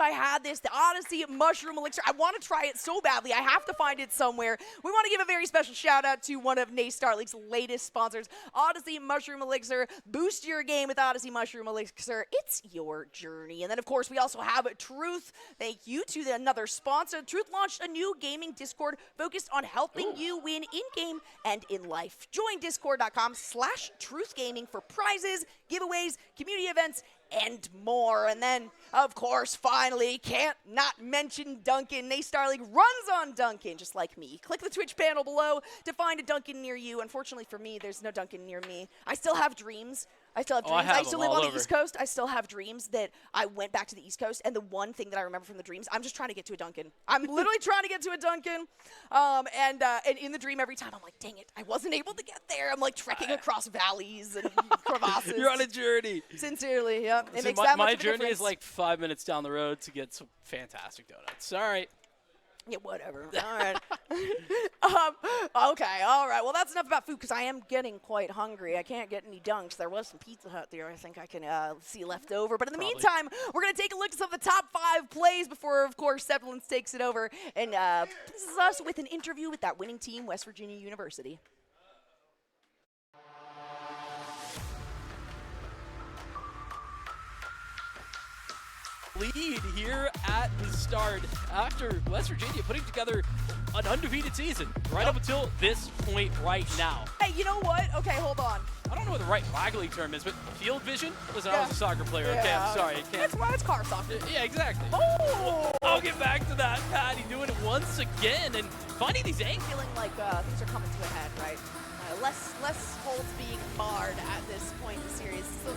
I had this, the Odyssey Mushroom Elixir. I want to try it so badly. I have to find it somewhere. We want to give a very special shout out to one of NACE Starleague's latest sponsors, Odyssey Mushroom Elixir. Boost your game with Odyssey Mushroom Elixir. It's your journey. And then of course we also have Truth. Thank you to another sponsor. Truth launched a new gaming Discord focused on helping you win in-game and in life. Join discord.com/truthgaming for prizes, giveaways, community events, and more. And then, of course, finally, can't not mention Duncan. NACE Starleague runs on Duncan, just like me. Click the Twitch panel below to find a Duncan near you. Unfortunately for me, there's no Duncan near me. I still have dreams. I used to live on the East Coast. I still have dreams that I went back to the East Coast, and the one thing that I remember from the dreams, I'm just trying to get to a Dunkin'. I'm literally trying to get to a Dunkin', and in the dream every time, I'm like, dang it, I wasn't able to get there. I'm like trekking across valleys and crevasses. You're on a journey. Sincerely, yeah. It See, makes that much my of a journey difference. is like 5 minutes down the road to get some fantastic donuts. All right. Yeah, whatever. All right. Okay, all right. Well, that's enough about food because I am getting quite hungry. I can't get any dunks. There was some Pizza Hut there I think I can see left over. But in the meantime, we're going to take a look at some of the top 5 plays before, of course, Sevlins takes it over. And this is us with an interview with that winning team, West Virginia University. lead here at the start after West Virginia putting together an undefeated season right up until this point right now. Hey, you know what? Okay, hold on. I don't know what the right flag league term is, but field vision? Listen, I was a soccer player, okay? I'm sorry. I can't. That's why it's car soccer. Yeah, exactly. Oh! I'll get back to that. Patty doing it once again and finding these angles. Feeling like things are coming to a head, right? Less holds being barred at this point in the series. So,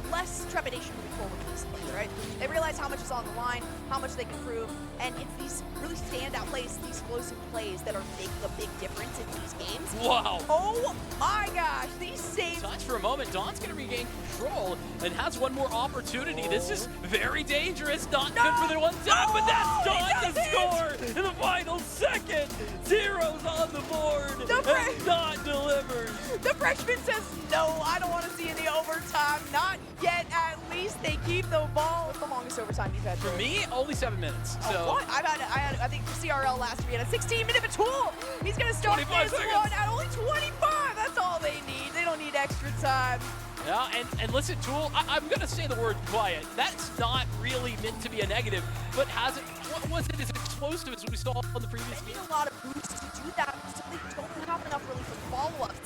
less trepidation moving forward for these plays, right? They realize how much is on the line, how much they can prove, and it's these really standout plays, these explosive plays that are making a big difference in these games. Wow. Oh my gosh, these saves. Touch for a moment. Dawn's going to regain control and has one more opportunity. This is very dangerous. Not good for the one tap, but that's Dawn to score in the final second. Zeros on the board. And Dawn delivers. The freshman says, no, I don't want to see any overtime. Not yet, at least. They keep the ball. What's the longest overtime you've had? For me, only 7 minutes. So. Oh, what? I think for CRL last year, we had a 16-minute Batul. He's going to start this one at only 25. That's all they need. They don't need extra time. Yeah, and listen, Tool, I'm going to say the word quiet. That's not really meant to be a negative, but has it, what was it as explosive as we saw on the previous game? They need a lot of boosts to do that, so they don't have enough really for follow-ups.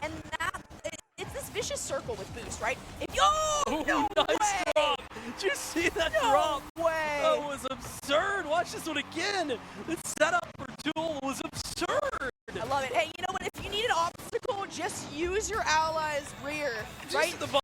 And that, it's this vicious circle with boost, right? If you, no nice way! drop. Did you see that No drop? way! That was absurd. Watch this one again. The setup for Tool was absurd. I love it. Hey, you know what? If you need an obstacle, just use your ally's rear, right? Just the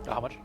How much?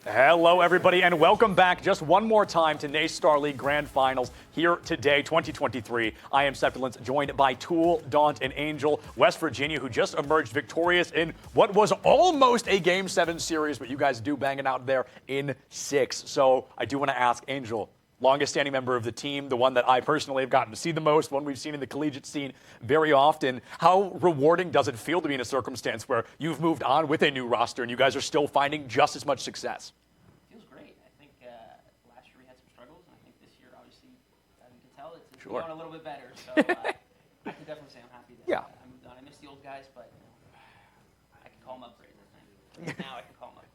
Hello, everybody, and welcome back just one more time to NACE Starleague Grand Finals here today, 2023. I am Septilence, joined by Tool, Daunt, and Angel. West Virginia, who just emerged victorious in what was almost a Game 7 series, but you guys do bang it out there in 6. So I do want to ask Angel, longest standing member of the team, the one that I personally have gotten to see the most, one we've seen in the collegiate scene very often. How rewarding does it feel to be in a circumstance where you've moved on with a new roster and you guys are still finding just as much success? It feels great. I think last year we had some struggles, and I think this year, obviously, as you can tell, it's going a little bit better. So I can definitely say I'm happy that I moved on. I miss the old guys, but I can call them upgrades, I think. Now I can call them upgrades.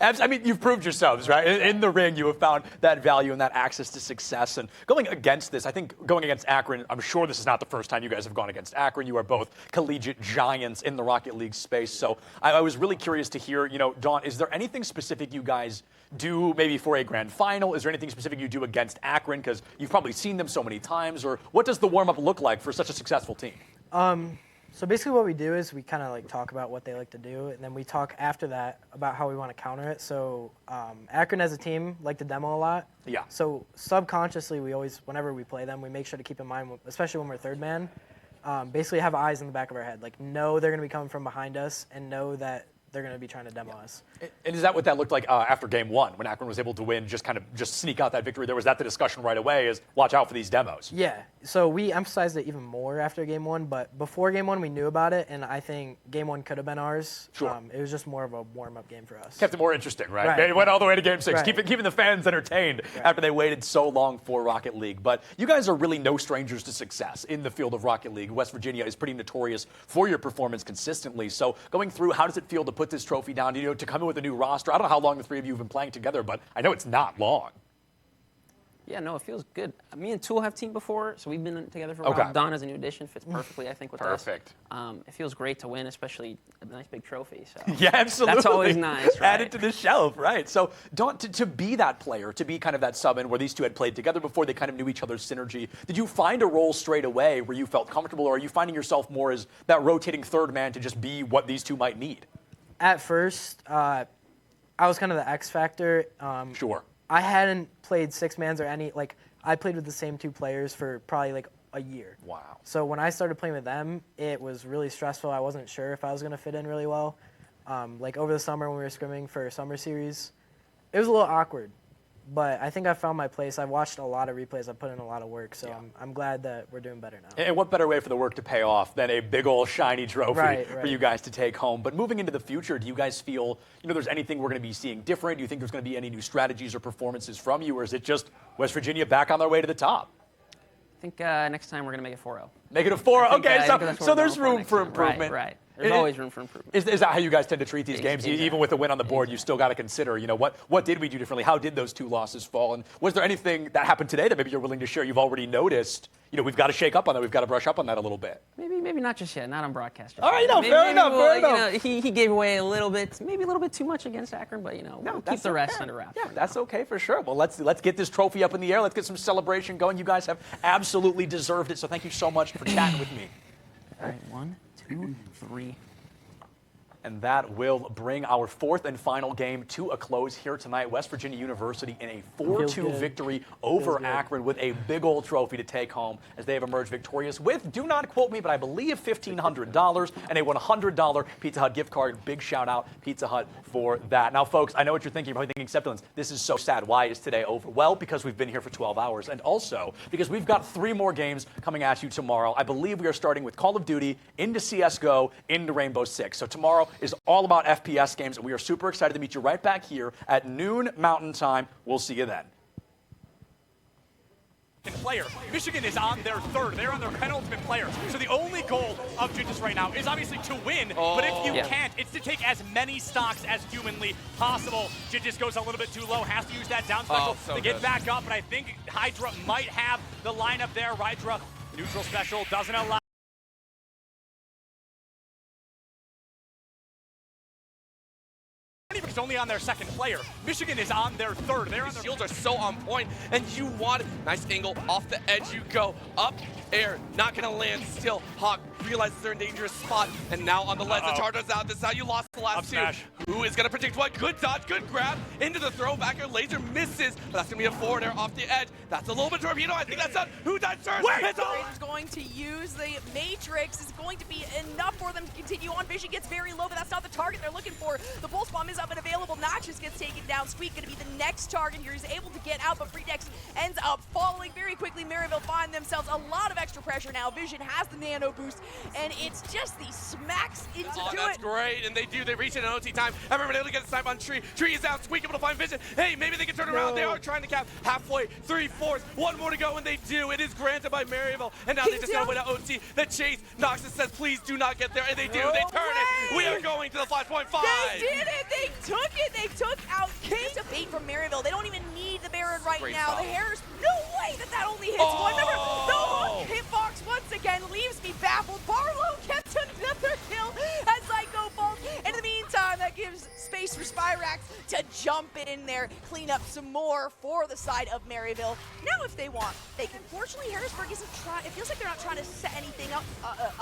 I mean, you've proved yourselves, right? In the ring, you have found that value and that access to success. And going against this, I think going against Akron, I'm sure this is not the first time you guys have gone against Akron. You are both collegiate giants in the Rocket League space. So I was really curious to hear, Dawn, is there anything specific you guys do maybe for a grand final? Is there anything specific you do against Akron? Because you've probably seen them so many times. Or what does the warm-up look like for such a successful team? So basically what we do is we kind of like talk about what they like to do, and then we talk after that about how we want to counter it. So Akron as a team like to demo a lot. Yeah. So subconsciously we always, whenever we play them, we make sure to keep in mind, especially when we're third man, basically have eyes in the back of our head. Like know they're going to be coming from behind us and know that they're going to be trying to demo us. And is that what that looked like after game 1 when Akron was able to win, just sneak out that victory? There was that the discussion right away is watch out for these demos. Yeah. So we emphasized it even more after game 1, but before game 1 we knew about it, and I think game 1 could have been ours. Sure. It was just more of a warm-up game for us. Kept it more interesting, right? Right. It went all the way to game 6, Right. keeping the fans entertained after they waited so long for Rocket League. But you guys are really no strangers to success in the field of Rocket League. West Virginia is pretty notorious for your performance consistently. So going through, how does it feel to put this trophy down? To come in with a new roster. I don't know how long the three of you have been playing together, but I know it's not long. Yeah, no, it feels good. Me and Tool have teamed before, so we've been together for a while. Don as a new addition fits perfectly, I think, with us. Perfect. It feels great to win, especially a nice big trophy. So yeah, absolutely. That's always nice, right? Add it to the shelf, right? So Dawn, to be that player, to be kind of that sub-in where these two had played together before, they kind of knew each other's synergy, did you find a role straight away where you felt comfortable, or are you finding yourself more as that rotating third man to just be what these two might need? At first, I was kind of the X factor. Sure. I hadn't played six-mans or any, I played with the same two players for probably a year. Wow. So when I started playing with them, it was really stressful. I wasn't sure if I was going to fit in really well. Over the summer when we were scrimming for summer series, it was a little awkward. But I think I found my place. I've watched a lot of replays. I've put in a lot of work, so I'm glad that we're doing better now. And what better way for the work to pay off than a big old shiny trophy Right. for you guys to take home? But moving into the future, do you guys feel, there's anything we're going to be seeing different? Do you think there's going to be any new strategies or performances from you, or is it just West Virginia back on their way to the top? I think next time we're going to make it 4-0. Make it a 4-0? Okay, so there's room for time. improvement. Right. There's always room for improvement. Is that how you guys tend to treat these games? Exactly. Even with a win on the board, you still got to consider, what did we do differently? How did those two losses fall? And was there anything that happened today that maybe you're willing to share? You've already noticed, we've got to shake up on that. We've got to brush up on that a little bit. Maybe not just yet. Not on broadcast. All right, fair enough. He gave away a little bit, maybe a little bit too much against Akron, but we'll keep the rest under wraps. Yeah, that's okay for sure. Well, let's get this trophy up in the air. Let's get some celebration going. You guys have absolutely deserved it. So thank you so much for chatting with me. All right, 1, 2, 3. And that will bring our fourth and final game to a close here tonight. West Virginia University in a 4-2 victory over Akron with a big old trophy to take home as they have emerged victorious with, do not quote me, but I believe $1,500 and a $100 Pizza Hut gift card. Big shout out Pizza Hut for that. Now, folks, I know what you're thinking. You're probably thinking, Septilence, this is so sad. Why is today over? Well, because we've been here for 12 hours, and also because we've got 3 more games coming at you tomorrow. I believe we are starting with Call of Duty, into CSGO, into Rainbow Six. So tomorrow is all about FPS games, and we are super excited to meet you right back here at noon Mountain Time. We'll see you then. Player. Michigan is on their third. They're on their penultimate player. So the only goal of Gintis right now is obviously to win, but if you can't, it's to take as many stocks as humanly possible. Gintis goes a little bit too low, has to use that down special to get back up, but I think Hydra might have the lineup there. Hydra, neutral special, doesn't allow. Because only on their second player. Michigan is on their third. Their shields are so on point, and you want nice angle off the edge. You go up air, not gonna land. Still, Hawk realizes they're in a dangerous spot, and now on the ledge, the Charger's out. This is how you lost the last two. Who is going to predict what? Good dodge, good grab into the throwback. Your laser misses, but that's going to be a forward air off the edge. That's a little bit torpedo. I think that's done. Who died first? It's all. Is going to use the Matrix. Is going to be enough for them to continue on. Vision gets very low, but that's not the target they're looking for. The pulse bomb is up and available. Noxious gets taken down. Squeak going to be the next target here. He's able to get out, but Freedex ends up falling very quickly. Maryville find themselves a lot of extra pressure now. Vision has the nano boost, and it's just these smacks into That's great, and they do. They reach it in OT time. Everyone able to get a snipe on Tree. Tree is out. Squeak able to find Vision. Hey, maybe they can turn around. They are trying to cap halfway, 3/4. One more to go, and they do. It is granted by Maryville, and now they just got to win at OT. The chase. Noxus says, please do not get there, and they do. They turn it. We are going to the Flashpoint 5. They did it. They took it. They took out Kate. A bait from Maryville. They don't even need the Baron right now. The Harris. No way that only hits one. Remember, the hook hitbox once again leaves me baffled. Barlow gets another kill as Zyko falls. And in the meantime, that gives space for Spyrax to jump in there, clean up some more for the side of Maryville. Now, if they want, they can. Fortunately, Harrisburg isn't trying. It feels like they're not trying to set anything up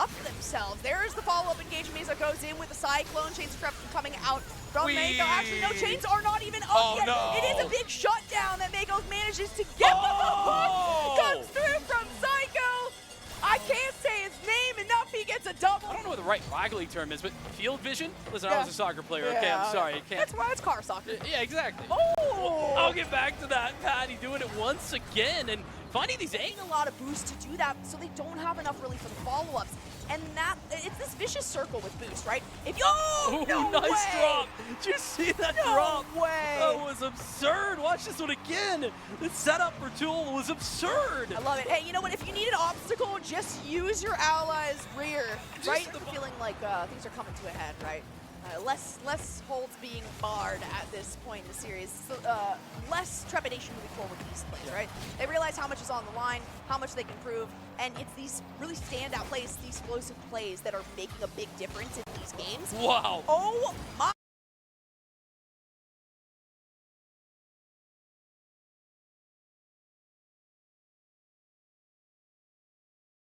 for themselves. There's the follow-up engagement. Mesa goes in with the Cyclone. Chains of Corruption coming out from Mako. Actually, no, chains are not even up yet. No. It is a big shutdown that Mako manages to get, but the hook comes through from Psycho. I can't say his name enough. He gets a double. I don't know what the right Rocket League term is, but field vision? Listen, I was a soccer player. Okay, I'm sorry. I can't. That's why it's car soccer. Yeah, exactly. Oh! I'll get back to that. Patty doing it once again and finding these angles. A lot of boost to do that, so they don't have enough really for the follow-ups. And that, it's this vicious circle with boost, right? If you, no nice way. drop. Did you see that drop? No way. That was absurd. Watch this one again. The setup for Tool was absurd. I love it. Hey, you know what? If you need an obstacle, just use your ally's rear, right? Feeling like things are coming to a head, right? Less holds being barred at this point in the series. So, less trepidation moving forward with these plays, right? They realize how much is on the line, how much they can prove, and it's these really standout plays, these explosive plays that are making a big difference in these games. Wow. Oh my